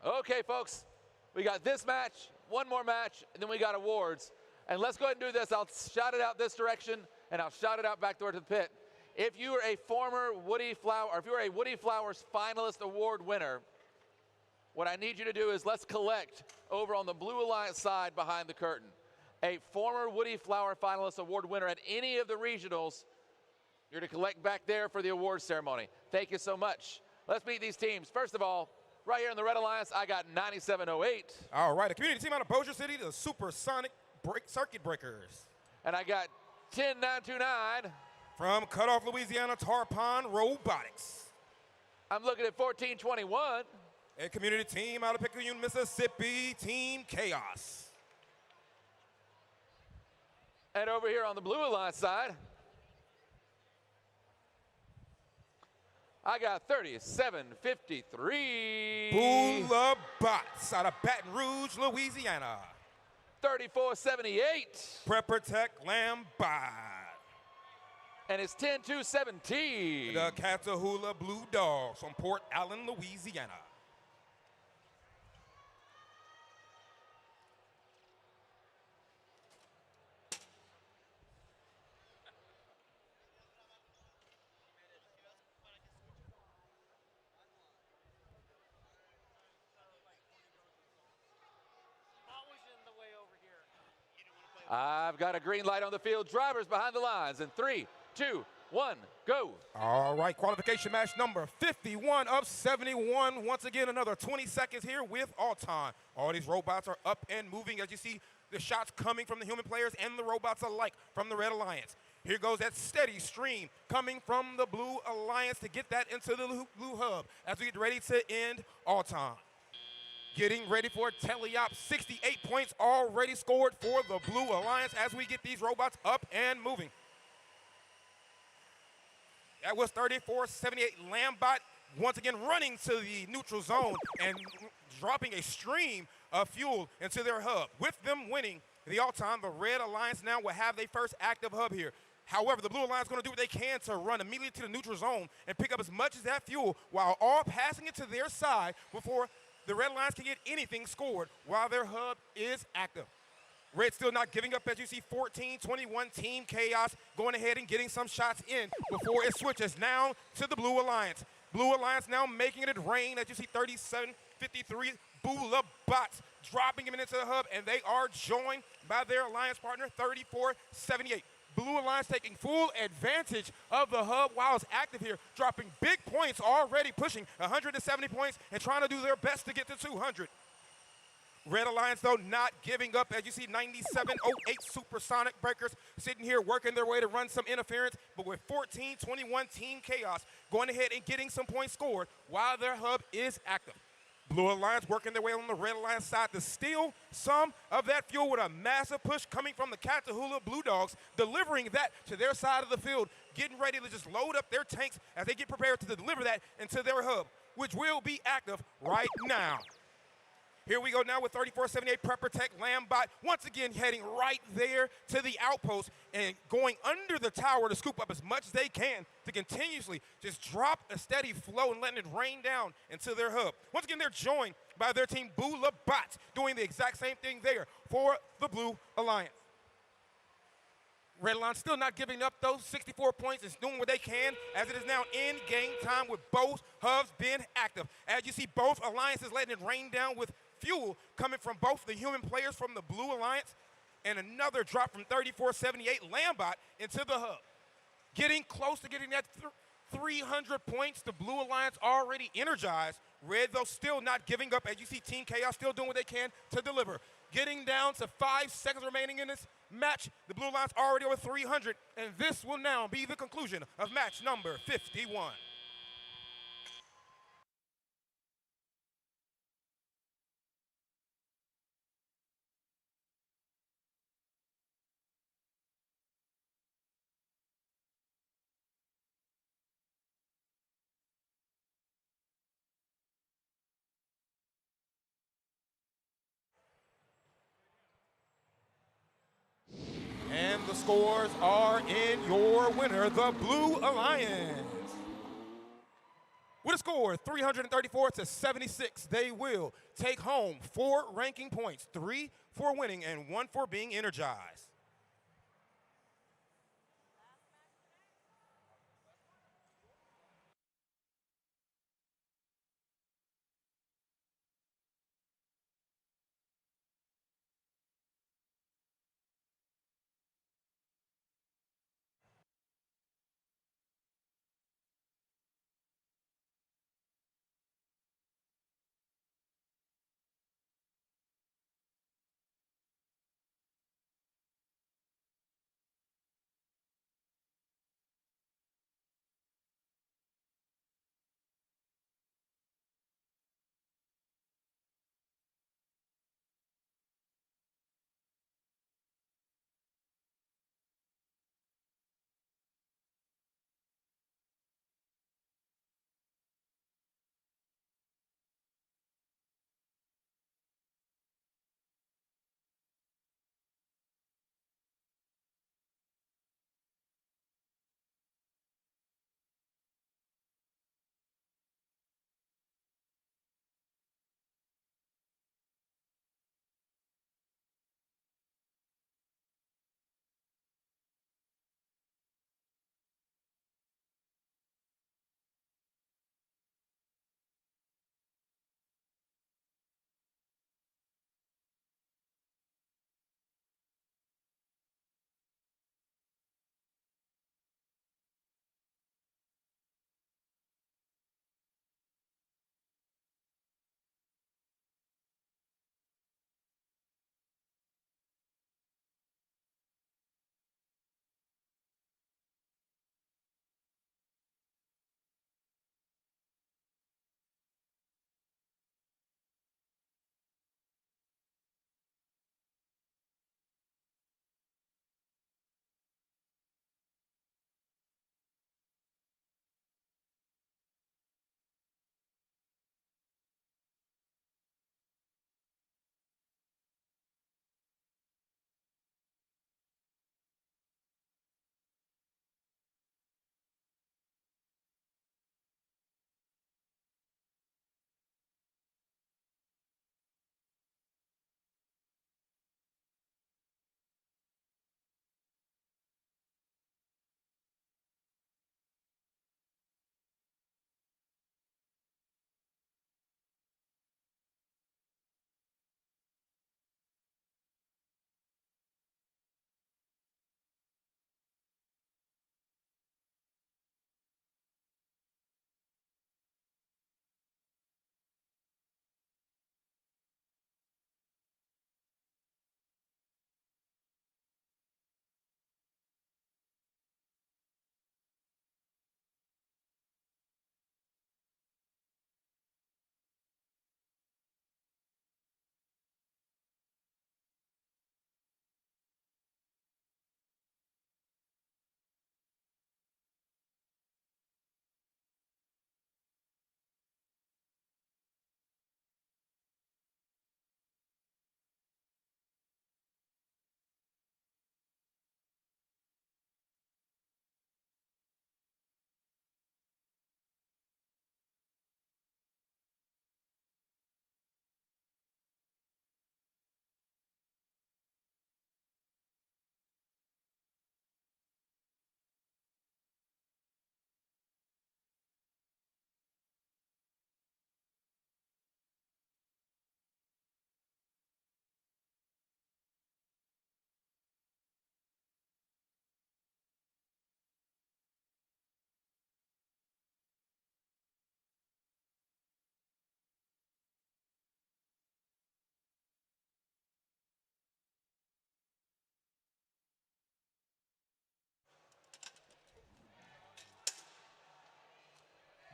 Okay, folks, we got this match, one more match, and then we got awards. And let's go ahead and do this. I'll shout it out this direction, and I'll shout it out back door to the pit. If you are a former Woody Flower, or if you're a Woody Flowers Finalist Award winner, what I need you to do is let's collect over on the Blue Alliance side behind the curtain. A former Woody Flower Finalist Award winner at any of the regionals, You're to collect back there for the awards ceremony. Thank you so much. Let's meet these teams. First of all, right here in the Red Alliance, I got 9708. All right, a community team out of Bossier City, the Supersonic Circuit Breakers. And I got 10929. From Cutoff, Louisiana, Tarpon Robotics. I'm looking at 1421. A community team out of Picayune, Mississippi, Team Chaos. And over here on the Blue Alliance side, I got 3753. Bula Bots out of Baton Rouge, Louisiana. 3478. Prepper Tech Lambot. And it's 10217. The Catahoula Blue Dogs from Port Allen, Louisiana. I've got a green light on the field. Drivers behind the lines in 3, 2, 1, go. All right, qualification match number 51 of 71. Once again, another 20 seconds here with Alton. All these robots are up and moving as you see the shots coming from the human players and the robots alike from the Red Alliance. Here goes that steady stream coming from the Blue Alliance to get that into the Blue Hub as we get ready to end Alton. Getting ready for teleop. 68 points already scored for the Blue Alliance as we get these robots up and moving. That was 3478. Lambot once again running to the neutral zone and dropping a stream of fuel into their hub. With them winning the all-time, the Red Alliance now will have their first active hub here. However, the Blue Alliance is going to do what they can to run immediately to the neutral zone and pick up as much of that fuel while all passing it to their side before the Red Alliance can get anything scored while their hub is active. Red still not giving up as you see 14-21 Team Chaos going ahead and getting some shots in before it switches now to the Blue Alliance. Blue Alliance now making it rain as you see 37-53 Bula Bots dropping him into the hub, and they are joined by their alliance partner 34-78. Blue Alliance taking full advantage of the hub while it's active here, dropping big points already, pushing 170 points and trying to do their best to get to 200. Red Alliance, though, not giving up. As you see, 9708 Supersonic Breakers sitting here working their way to run some interference, but with 14-21 Team Chaos going ahead and getting some points scored while their hub is active. Blue Alliance working their way on the Red Alliance side to steal some of that fuel with a massive push coming from the Catahoula Blue Dogs, delivering that to their side of the field, getting ready to just load up their tanks as they get prepared to deliver that into their hub, which will be active right now. Here we go now with 3478 Prepper Tech Lambot, once again heading right there to the outpost and going under the tower to scoop up as much as they can to continuously just drop a steady flow and letting it rain down into their hub. Once again, they're joined by their team Bula Bots doing the exact same thing there for the Blue Alliance. Red Alliance still not giving up those 64 points. It's doing what they can as it is now in game time with both hubs being active. As you see, both alliances letting it rain down with fuel coming from both the human players from the Blue Alliance and another drop from 3478 Lambot into the hub. Getting close to getting that 300 points. The Blue Alliance already energized. Red, though, still not giving up. As you see, Team Chaos still doing what they can to deliver. Getting down to 5 seconds remaining in this match. The Blue Alliance already over 300, and this will now be the conclusion of match number 51. And the scores are in your winner, the Blue Alliance. With a score 334-76, they will take home 4 ranking points, 3 for winning and 1 for being energized.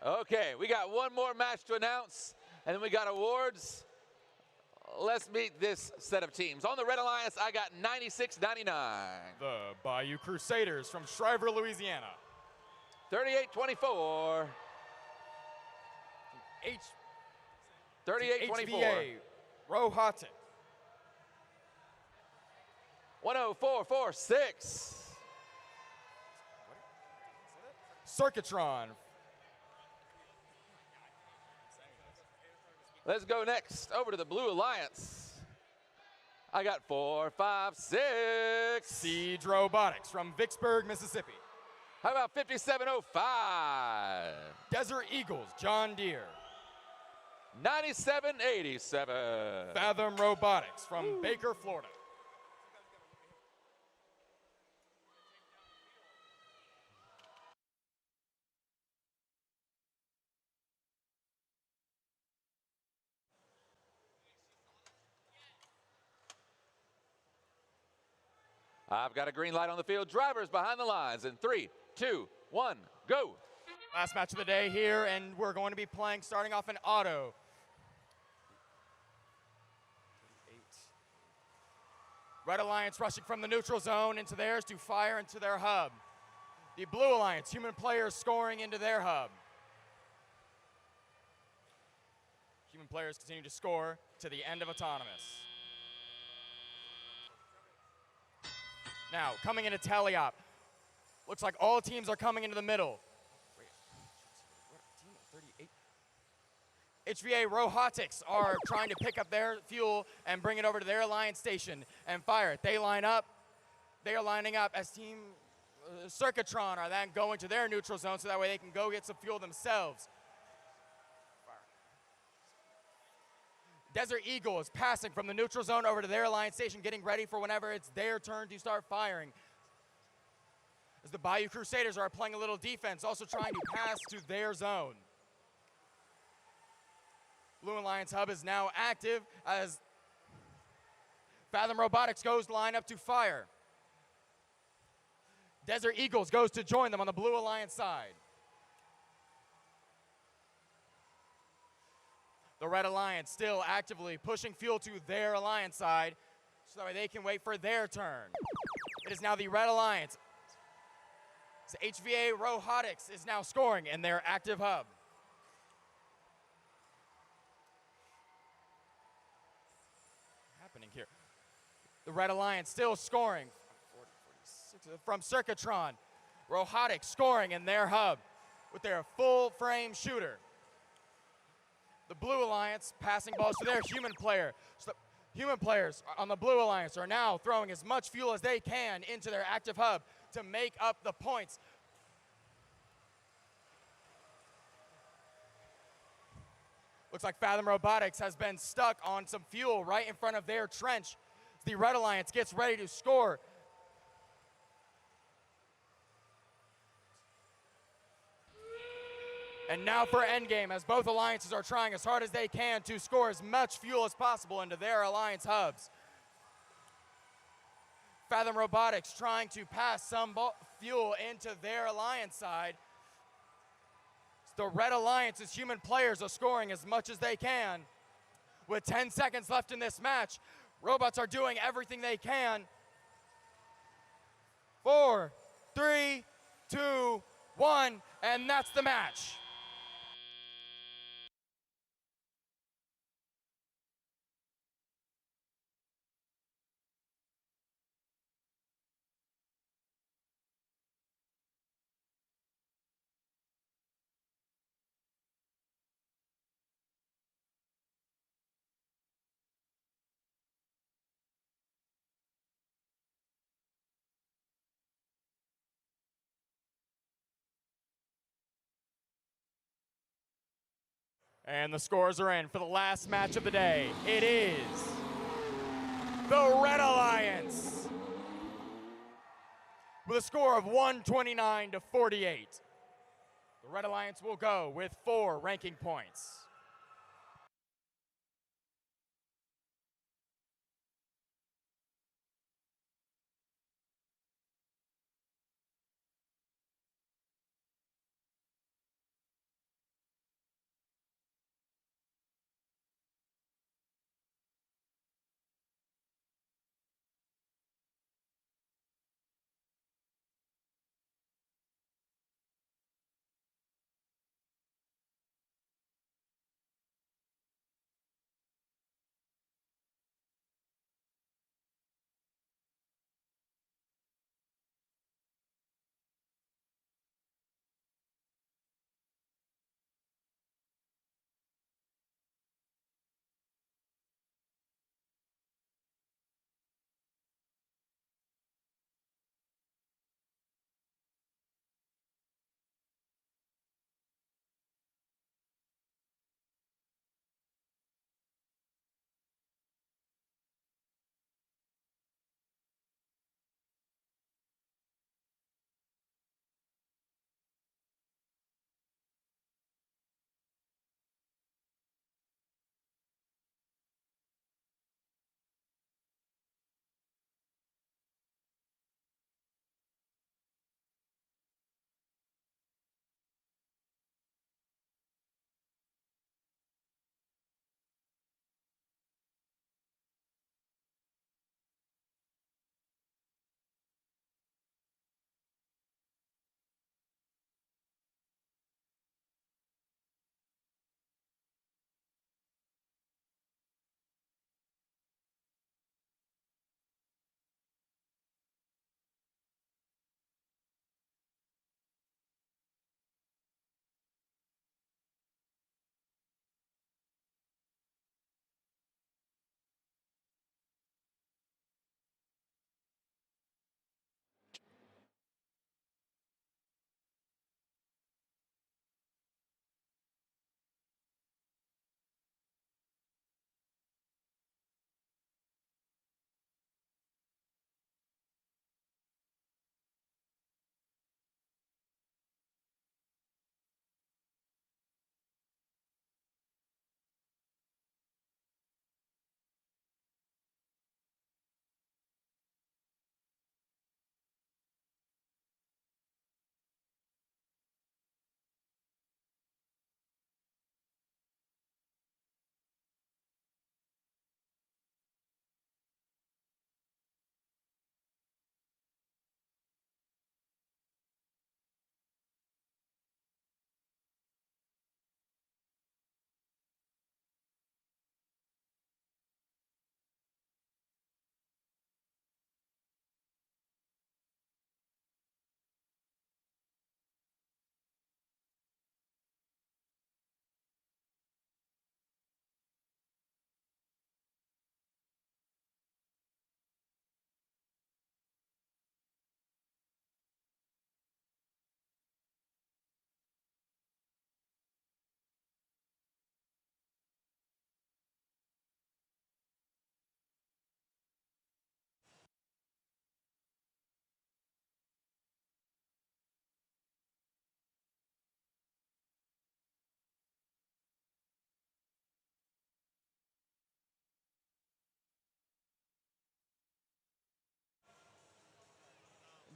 Okay, we got one more match to announce, and then we got awards. Let's meet this set of teams. On the Red Alliance, I got 96-99. The Bayou Crusaders from Shriver, Louisiana. 38-24. 38-24. HVA Robotics. 104-46. Circuitron. Let's go next over to the Blue Alliance. I got 4, 5, 6. Siege Robotics from Vicksburg, Mississippi. How about 57-05? Desert Eagles, John Deere. 97-87. Fathom Robotics from Baker, Florida. I've got a green light on the field. Drivers behind the lines in 3, 2, 1, go. Last match of the day here, and we're going to be playing, starting off in auto. Red Alliance rushing from the neutral zone into theirs to fire into their hub. The Blue Alliance, human players scoring into their hub. Human players continue to score to the end of autonomous. Now, coming into tally-up. Looks like all teams are coming into the middle. HVA Robotics are trying to pick up their fuel and bring it over to their alliance station and fire it. They line up. They are lining up as Team Circuitron are then going to their neutral zone so that way they can go get some fuel themselves. Desert Eagle is passing from the neutral zone over to their alliance station, getting ready for whenever it's their turn to start firing. As the Bayou Crusaders are playing a little defense, also trying to pass to their zone. Blue Alliance hub is now active as Fathom Robotics goes to line up to fire. Desert Eagles goes to join them on the Blue Alliance side. The Red Alliance still actively pushing fuel to their alliance side so that way they can wait for their turn. It is now the Red Alliance. So HVA Robotics is now scoring in their active hub. What's happening here? The Red Alliance still scoring from Circuitron. Robotics scoring in their hub with their full frame shooter. The Blue Alliance passing balls to their human player. So the human players on the Blue Alliance are now throwing as much fuel as they can into their active hub to make up the points. Looks like Fathom Robotics has been stuck on some fuel right in front of their trench. The Red Alliance gets ready to score. And now for endgame, as both alliances are trying as hard as they can to score as much fuel as possible into their alliance hubs. Fathom Robotics trying to pass some fuel into their alliance side. The Red Alliance's human players are scoring as much as they can. With 10 seconds left in this match, robots are doing everything they can. 4, 3, 2, 1, and that's the match. And the scores are in for the last match of the day. It is the Red Alliance with a score of 129-48. The Red Alliance will go with 4 ranking points.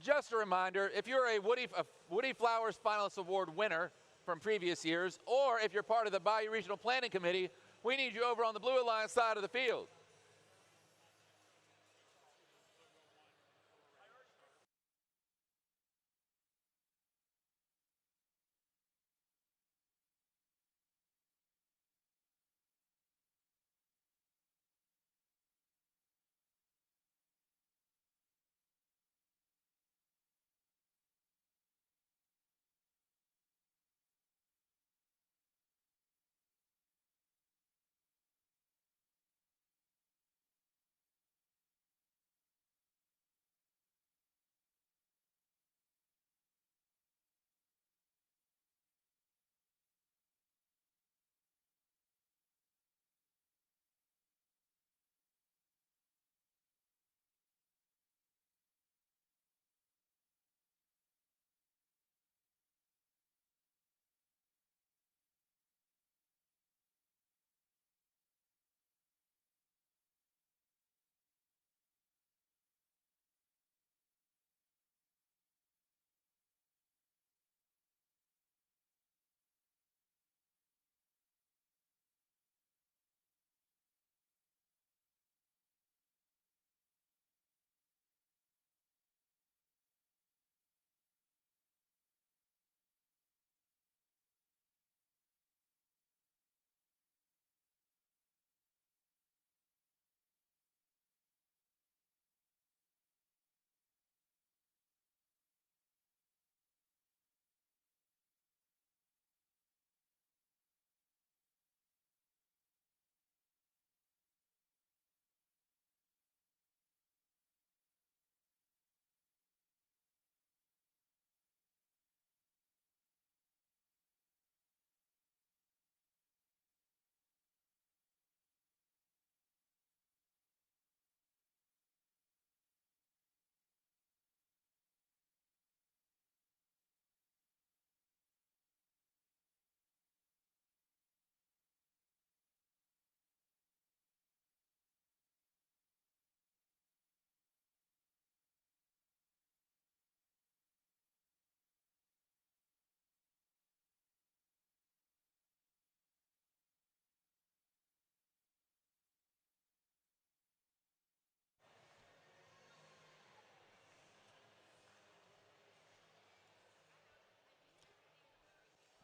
Just a reminder, if you're a Woody Flowers Finalist Award winner from previous years, or if you're part of the Bayou Regional Planning Committee, we need you over on the Blue Alliance side of the field.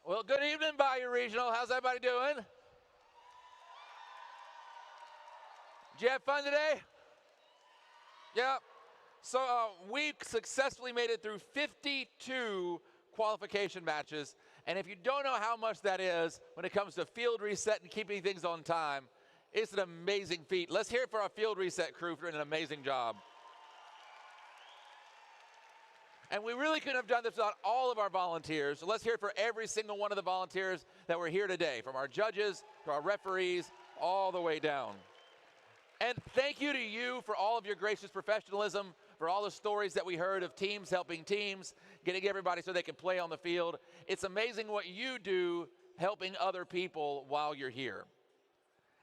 Well, good evening, Bayou Regional. How's everybody doing? Did you have fun today? Yeah. So we successfully made it through 52 qualification matches. And if you don't know how much that is when it comes to field reset and keeping things on time, it's an amazing feat. Let's hear it for our field reset crew for an amazing job. And we really couldn't have done this without all of our volunteers. So let's hear it for every single one of the volunteers that were here today, from our judges to our referees, all the way down. And thank you to you for all of your gracious professionalism, for all the stories that we heard of teams helping teams, getting everybody so they can play on the field. It's amazing what you do helping other people while you're here.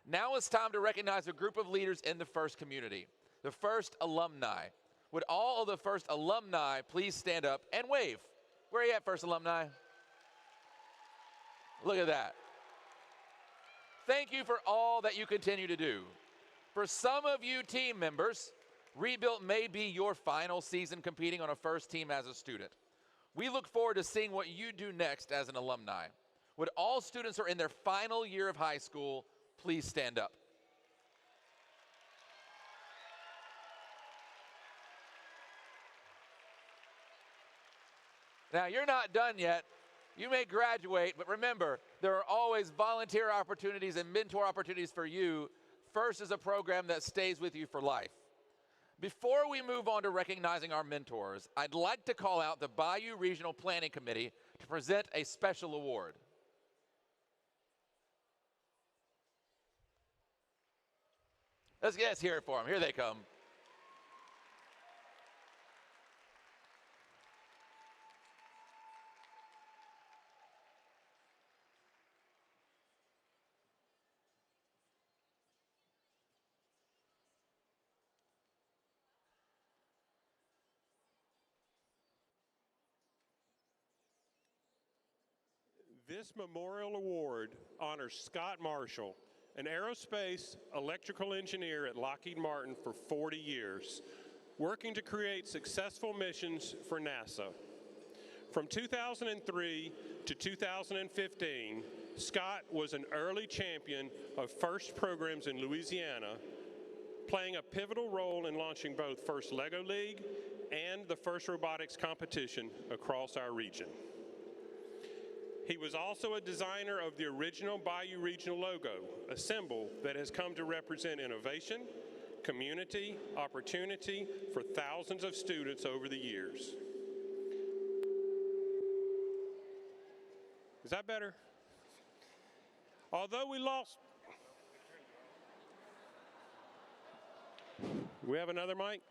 Now it's time to recognize a group of leaders in the FIRST community, the FIRST alumni. Would all of the FIRST alumni please stand up and wave? Where are you at, FIRST alumni? Look at that. Thank you for all that you continue to do. For some of you team members, Rebuilt may be your final season competing on a FIRST team as a student. We look forward to seeing what you do next as an alumni. Would all students who are in their final year of high school please stand up? Now, you're not done yet. You may graduate, but remember, there are always volunteer opportunities and mentor opportunities for you. FIRST is a program that stays with you for life. Before we move on to recognizing our mentors, I'd like to call out the Bayou Regional Planning Committee to present a special award. Let's hear it for them. Here they come. This memorial award honors Scott Marshall, an aerospace electrical engineer at Lockheed Martin for 40 years, working to create successful missions for NASA. From 2003 to 2015, Scott was an early champion of FIRST programs in Louisiana, playing a pivotal role in launching both FIRST LEGO League and the FIRST Robotics competition across our region. He was also a designer of the original Bayou Regional logo, a symbol that has come to represent innovation, community, opportunity for thousands of students over the years. Is that better? Although we lost... We have another mic?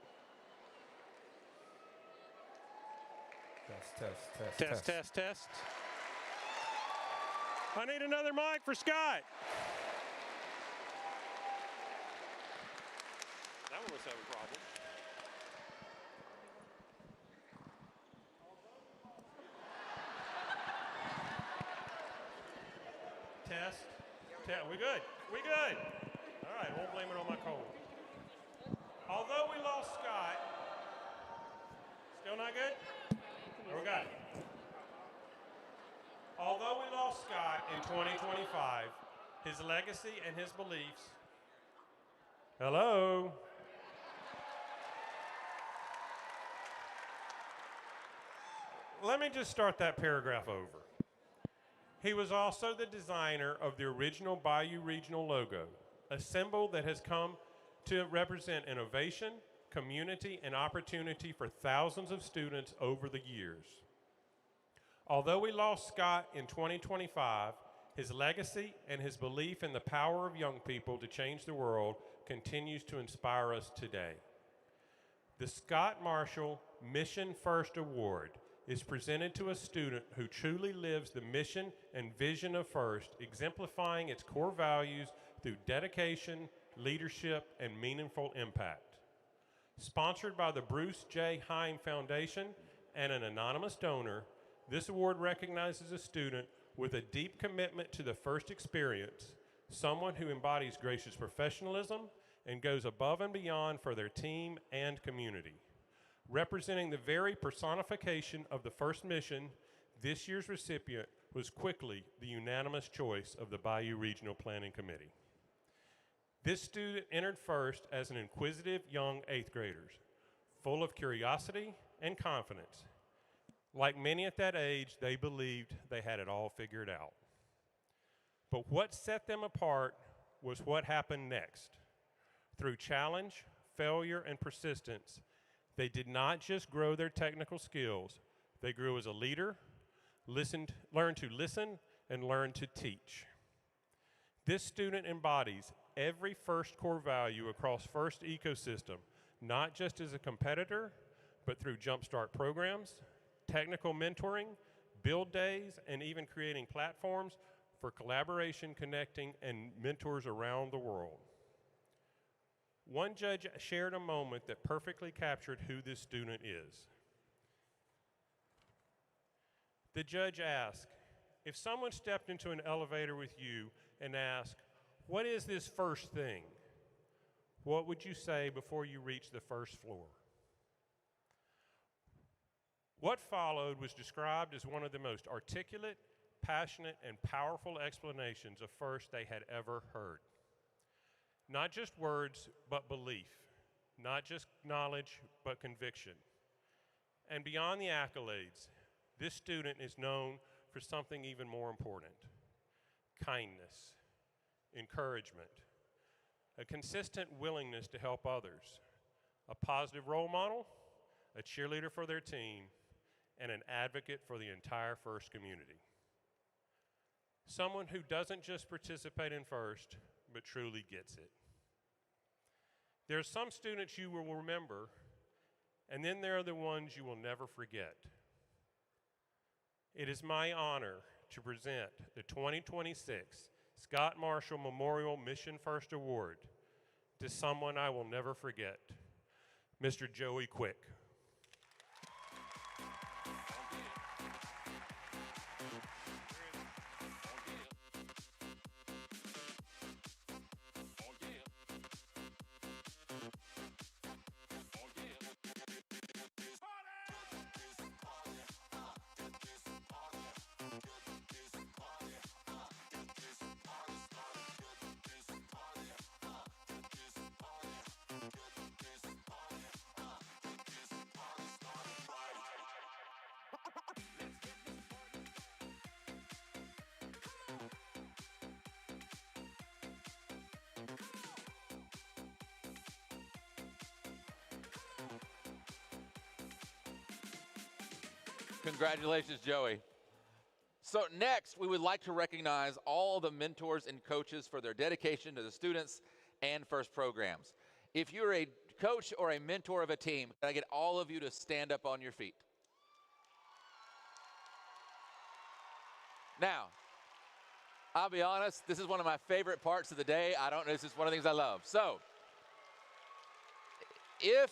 Test. I need another mic for Scott. That one was having problems. Test. We good. We good. All right, won't blame it on my cold. Although we lost Scott, still not good? We got it. Although we lost Scott in 2025, his legacy and his beliefs. Hello. Let me just start that paragraph over. He was also the designer of the original Bayou Regional logo, a symbol that has come to represent innovation, community, and opportunity for thousands of students over the years. Although we lost Scott in 2025, his legacy and his belief in the power of young people to change the world continues to inspire us today. The Scott Marshall Mission First Award is presented to a student who truly lives the mission and vision of FIRST, exemplifying its core values through dedication, leadership, and meaningful impact. Sponsored by the Bruce J. Heim Foundation and an anonymous donor, this award recognizes a student with a deep commitment to the FIRST experience, someone who embodies gracious professionalism and goes above and beyond for their team and community. Representing the very personification of the FIRST mission, this year's recipient was quickly the unanimous choice of the Bayou Regional Planning Committee. This student entered FIRST as an inquisitive young 8th grader, full of curiosity and confidence. Like many at that age, they believed they had it all figured out. But what set them apart was what happened next. Through challenge, failure, and persistence, they did not just grow their technical skills, they grew as a leader, learned to listen, and learned to teach. This student embodies every FIRST core value across FIRST ecosystem, not just as a competitor, but through Jumpstart programs, technical mentoring, build days, and even creating platforms for collaboration, connecting, and mentors around the world. One judge shared a moment that perfectly captured who this student is. The judge asked, if someone stepped into an elevator with you and asked, what is this first thing? What would you say before you reach the first floor? What followed was described as one of the most articulate, passionate, and powerful explanations of FIRST they had ever heard. Not just words, but belief. Not just knowledge, but conviction. And beyond the accolades, this student is known for something even more important: kindness, encouragement, a consistent willingness to help others, a positive role model, a cheerleader for their team, and an advocate for the entire FIRST community. Someone who doesn't just participate in FIRST, but truly gets it. There are some students you will remember, and then there are the ones you will never forget. It is my honor to present the 2026 Scott Marshall Memorial Mission First Award to someone I will never forget, Mr. Joey Quick. Congratulations, Joey. So next, we would like to recognize all the mentors and coaches for their dedication to the students and FIRST programs. If you're a coach or a mentor of a team, can I get all of you to stand up on your feet? Now, I'll be honest, this is one of my favorite parts of the day. I don't know, this is one of the things I love. So, if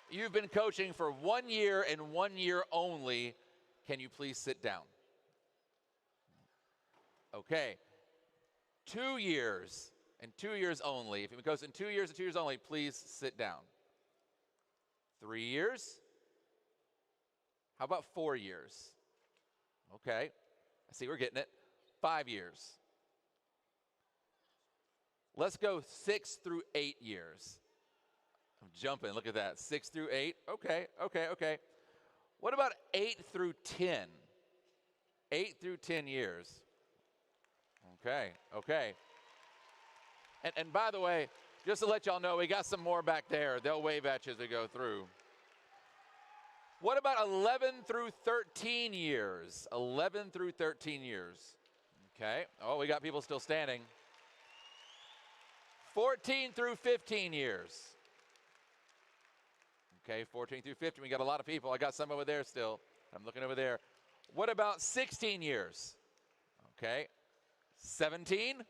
you've been coaching for 1 year and 1 year only, can you please sit down? Okay. 2 years and 2 years only. If you've been coaching 2 years and 2 years only, please sit down. 3 years? How about 4 years? Okay. I see we're getting it. 5 years. Let's go 6 through 8 years. I'm jumping, look at that. 6 through 8, okay. What about 8 through 10? 8 through 10 years. Okay. And by the way, just to let y'all know, we got some more back there. They'll wave at you as we go through. What about 11 through 13 years? 11 through 13 years. Okay. Oh, we got people still standing. 14 through 15 years. Okay, 14 through 15. We got a lot of people. I got some over there still. I'm looking over there. What about 16 years? Okay. 17,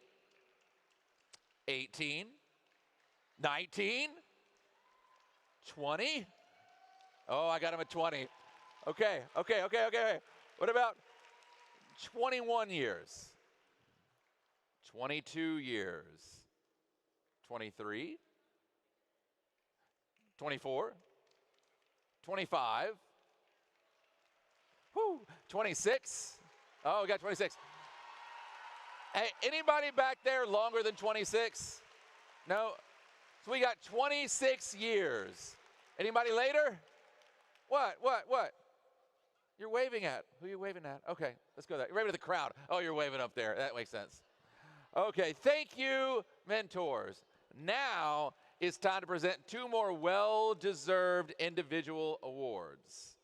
18, 19, 20. Oh, I got him at 20. Okay. What about 21 years? 22 years. 23, 24, 25, 26. Oh, we got 26. Hey, anybody back there longer than 26? No? So we got 26 years. Anybody later? What? You're waving at. Who are you waving at? Okay, let's go there. You're waving at the crowd. Oh, you're waving up there. That makes sense. Okay, thank you, mentors. Now it's time to present 2 more well-deserved individual awards.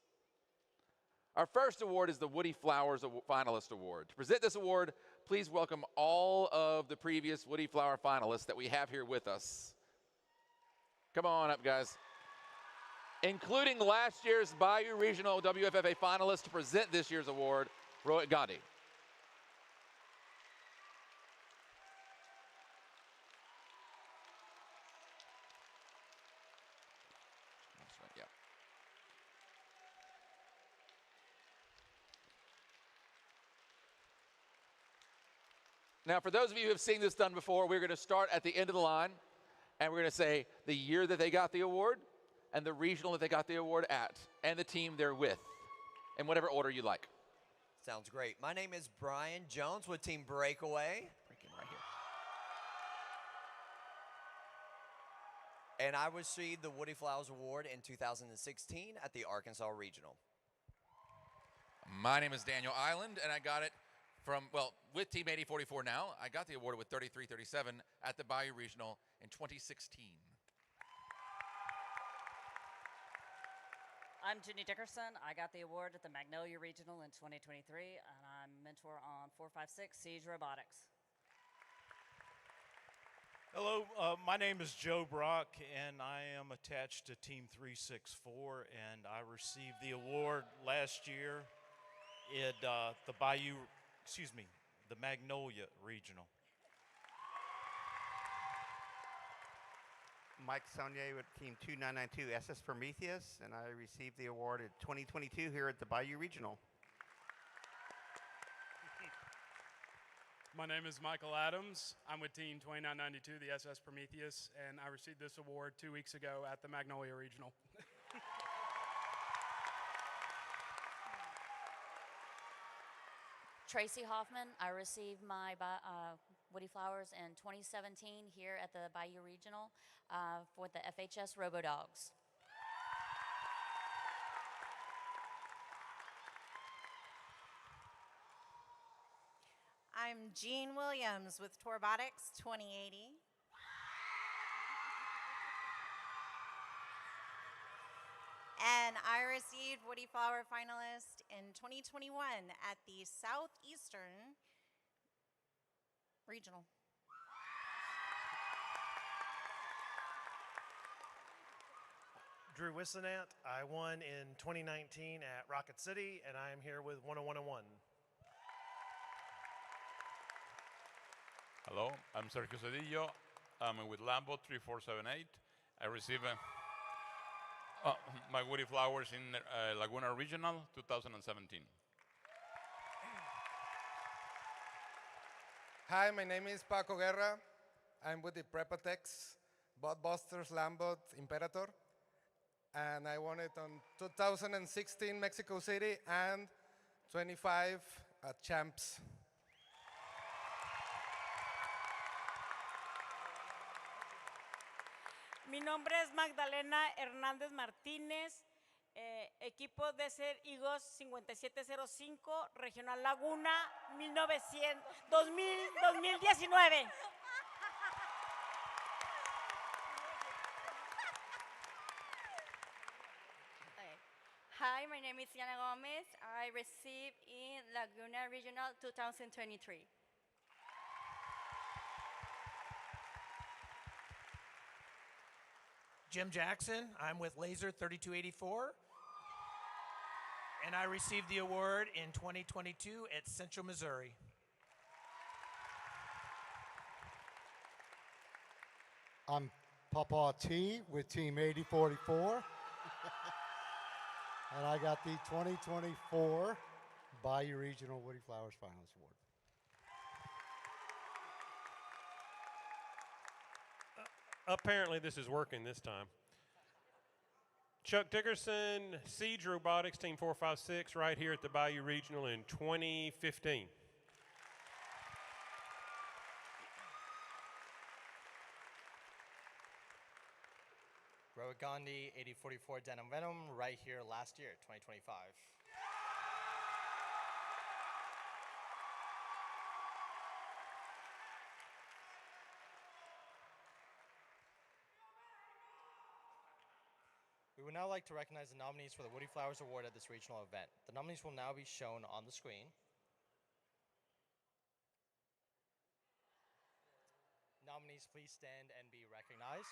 Our first award is the Woody Flowers Finalist Award. To present this award, please welcome all of the previous Woody Flower finalists that we have here with us. Come on up, guys. Including last year's Bayou Regional WFFA finalist to present this year's award, Rohit Gandhi. Now, for those of you who have seen this done before, we're going to start at the end of the line, and we're going to say the year that they got the award, and the regional that they got the award at, and the team they're with, in whatever order you like. Sounds great. My name is Brian Jones with Team Breakaway. Breaking right here. And I received the Woody Flowers Award in 2016 at the Arkansas Regional. My name is Daniel Island, and I got it with Team 8044 now. I got the award with 3337 at the Bayou Regional in 2016. I'm Ginny Dickerson. I got the award at the Magnolia Regional in 2023, and I'm mentor on 456 Siege Robotics. Hello, my name is Joe Brock, and I am attached to Team 364, and I received the award last year at the Magnolia Regional. Mike Saunier with Team 2992 SS Prometheus, and I received the award in 2022 here at the Bayou Regional. My name is Michael Adams. I'm with Team 2992, the SS Prometheus, and I received this award 2 weeks ago at the Magnolia Regional. Tracy Hoffman. I received my Woody Flowers in 2017 here at the Bayou Regional for the FHS Robodogs. I'm Jean Williams with Robotics 2080. And I received Woody Flower finalist in 2021 at the Southeastern Regional. Drew Wissenant. I won in 2019 at Rocket City, and I am here with 10101. Hello, I'm Sergio Cedillo. I'm with Lambo 3478. I received my Woody Flowers in Laguna Regional 2017. Hi, my name is Paco Guerra. I'm with the Prepatex Botbusters Lambot Imperator. And I won it on 2016 Mexico City and 25 at Champs. Mi nombre es Magdalena Hernández Martínez, equipo de Ser Eagles 5705, Regional Laguna 2019. Hi, my name is Yana Gomez. I received in Laguna Regional 2023. Jim Jackson, I'm with Laser 3284, and I received the award in 2022 at Central Missouri. I'm Papa T with Team 8044, and I got the 2024 Bayou Regional Woody Flowers Finalist Award. Apparently this is working this time. Chuck Dickerson, Siege Robotics, Team 456, right here at the Bayou Regional in 2015. Robert Gandhi, 8044 Denim Venom, right here last year, 2025. We would now like to recognize the nominees for the Woody Flowers Award at this regional event. The nominees will now be shown on the screen. Nominees, please stand and be recognized.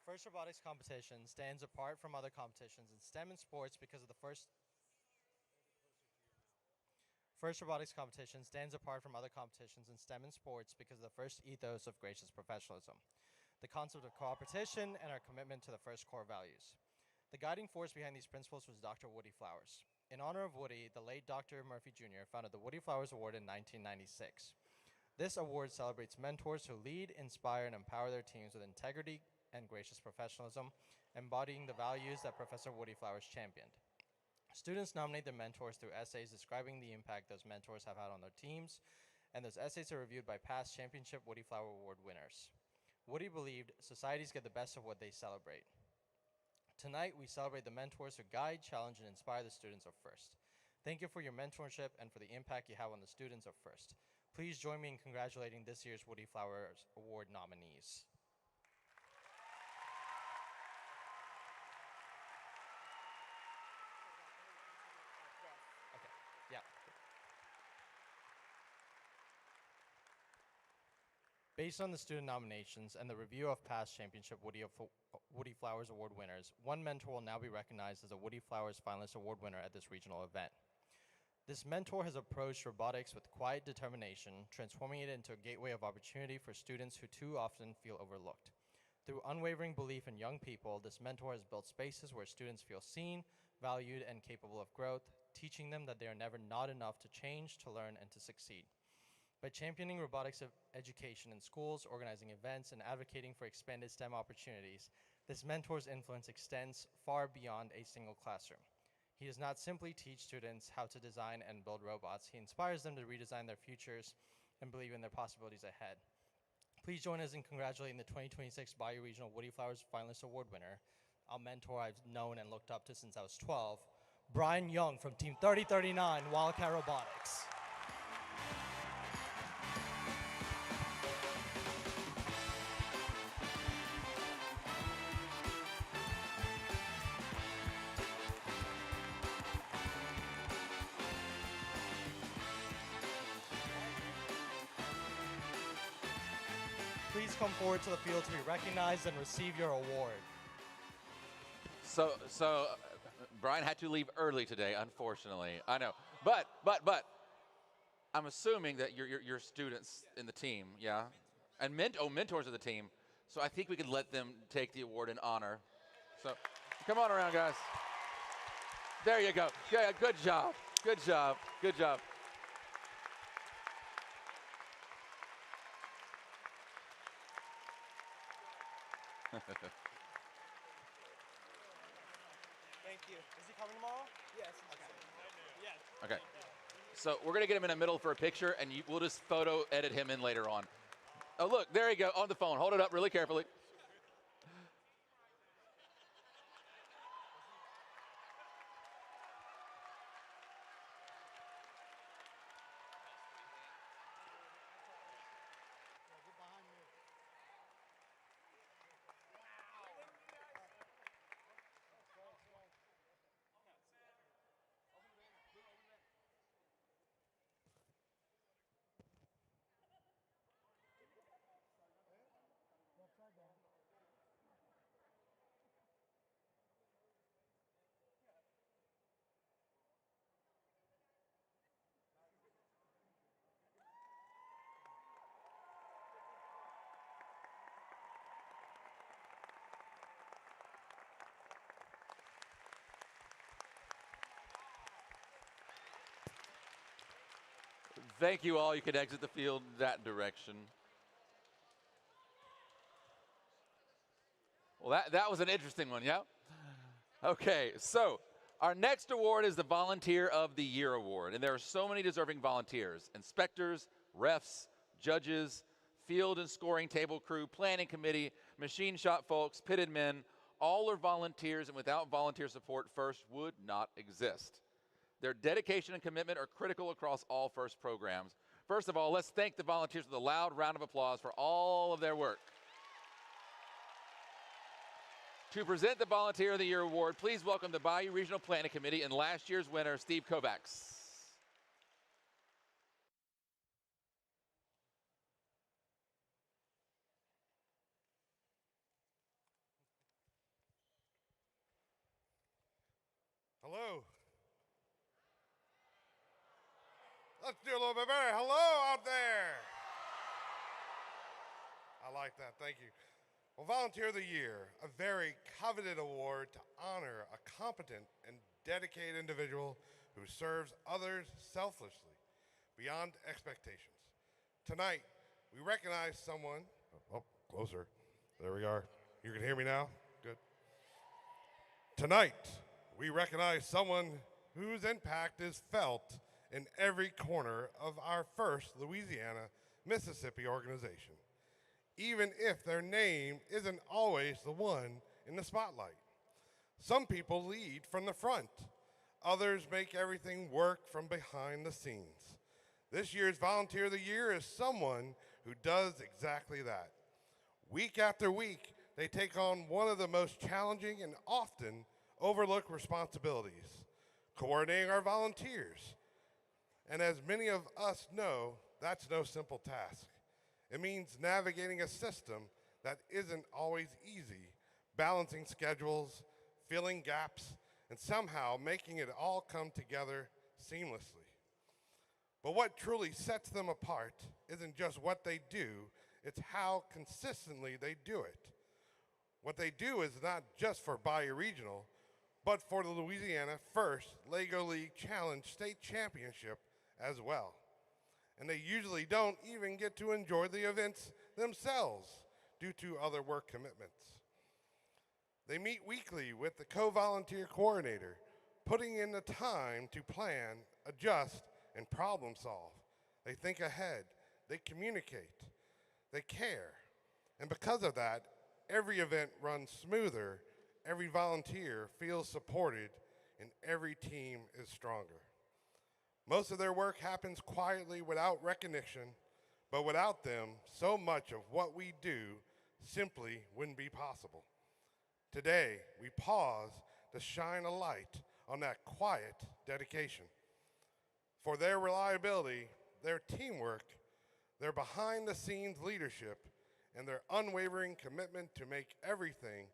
First Robotics competition stands apart from other competitions in STEM and sports because of the First Robotics competition stands apart from other competitions in STEM and sports because of the first ethos of gracious professionalism, the concept of cooperation, and our commitment to the first core values. The guiding force behind these principles was Dr. Woody Flowers. In honor of Woody, the late Dr. Murphy Jr. founded the Woody Flowers Award in 1996. This award celebrates mentors who lead, inspire, and empower their teams with integrity and gracious professionalism, embodying the values that Professor Woody Flowers championed. Students nominate their mentors through essays describing the impact those mentors have had on their teams, and those essays are reviewed by past championship Woody Flower Award winners. Woody believed societies get the best of what they celebrate. Tonight, we celebrate the mentors who guide, challenge, and inspire the students of FIRST. Thank you for your mentorship and for the impact you have on the students of FIRST. Please join me in congratulating this year's Woody Flowers Award nominees. Based on the student nominations and the review of past championship Woody Flowers Award winners, one mentor will now be recognized as a Woody Flowers Finalist Award winner at this regional event. This mentor has approached robotics with quiet determination, transforming it into a gateway of opportunity for students who too often feel overlooked. Through unwavering belief in young people, this mentor has built spaces where students feel seen, valued, and capable of growth, teaching them that they are never not enough to change, to learn, and to succeed. By championing robotics education in schools, organizing events, and advocating for expanded STEM opportunities, this mentor's influence extends far beyond a single classroom. He does not simply teach students how to design and build robots, he inspires them to redesign their futures and believe in their possibilities ahead. Please join us in congratulating the 2026 Bayou Regional Woody Flowers Finalist Award winner, a mentor I've known and looked up to since I was 12, Brian Young from Team 3039, Wildcat Robotics. Please come forward to the field to be recognized and receive your award. So Brian had to leave early today, unfortunately. I know, but I'm assuming that you're students in the team, yeah, and mentors of the team. So I think we could let them take the award in honor. So come on around, guys. There you go. Yeah, good job. Good job. Good job. Thank you. Is he coming tomorrow? Yes. Okay. Okay. So we're going to get him in the middle for a picture, and we'll just photo edit him in later on. Oh, look, there you go, on the phone. Hold it up really carefully. Thank you all. You can exit the field that direction. Well, that was an interesting one, yeah? Okay, so our next award is the Volunteer of the Year Award, and there are so many deserving volunteers: inspectors, refs, judges, field and scoring table crew, planning committee, machine shop folks, pitted men. All are volunteers, and without volunteer support, FIRST would not exist. Their dedication and commitment are critical across all FIRST programs. First of all, let's thank the volunteers with a loud round of applause for all of their work. To present the Volunteer of the Year Award, please welcome the Bayou Regional Planning Committee and last year's winner, Steve Kovacs. Hello. Let's do a little bit better. Hello out there. I like that. Thank you. Well, Volunteer of the Year, a very coveted award to honor a competent and dedicated individual who serves others selflessly, beyond expectations. Tonight, we recognize someone, oh, closer, there we are. You can hear me now? Good. Tonight, we recognize someone whose impact is felt in every corner of our FIRST Louisiana, Mississippi organization, even if their name isn't always the one in the spotlight. Some people lead from the front. Others make everything work from behind the scenes. This year's Volunteer of the Year is someone who does exactly that. Week after week, they take on one of the most challenging and often overlooked responsibilities: coordinating our volunteers. And as many of us know, that's no simple task. It means navigating a system that isn't always easy, balancing schedules, filling gaps, and somehow making it all come together seamlessly. But what truly sets them apart isn't just what they do, it's how consistently they do it. What they do is not just for Bayou Regional, but for the Louisiana FIRST Lego League Challenge State Championship as well. And they usually don't even get to enjoy the events themselves due to other work commitments. They meet weekly with the co-volunteer coordinator, putting in the time to plan, adjust, and problem solve. They think ahead, they communicate, they care. And because of that, every event runs smoother, every volunteer feels supported, and every team is stronger. Most of their work happens quietly without recognition, but without them, so much of what we do simply wouldn't be possible. Today, we pause to shine a light on that quiet dedication. For their reliability, their teamwork, their behind-the-scenes leadership, and their unwavering commitment to make everything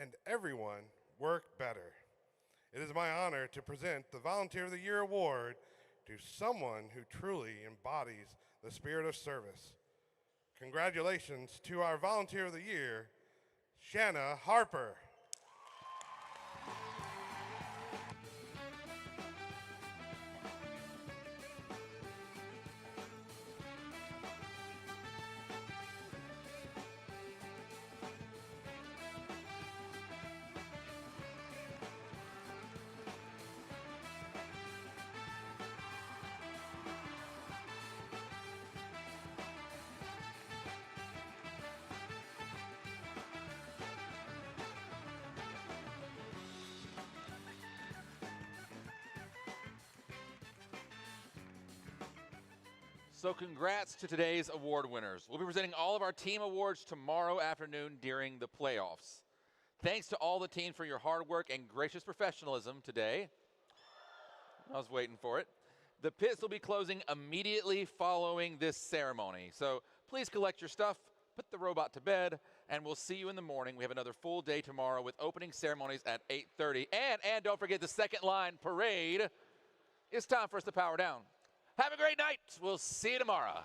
and everyone work better. It is my honor to present the Volunteer of the Year Award to someone who truly embodies the spirit of service. Congratulations to our Volunteer of the Year, Shanna Harper. So congrats to today's award winners. We'll be presenting all of our team awards tomorrow afternoon during the playoffs. Thanks to all the team for your hard work and gracious professionalism today. I was waiting for it. The pits will be closing immediately following this ceremony. So please collect your stuff, put the robot to bed, and we'll see you in the morning. We have another full day tomorrow with opening ceremonies at 8:30. And don't forget the second line parade. It's time for us to power down. Have a great night. We'll see you tomorrow.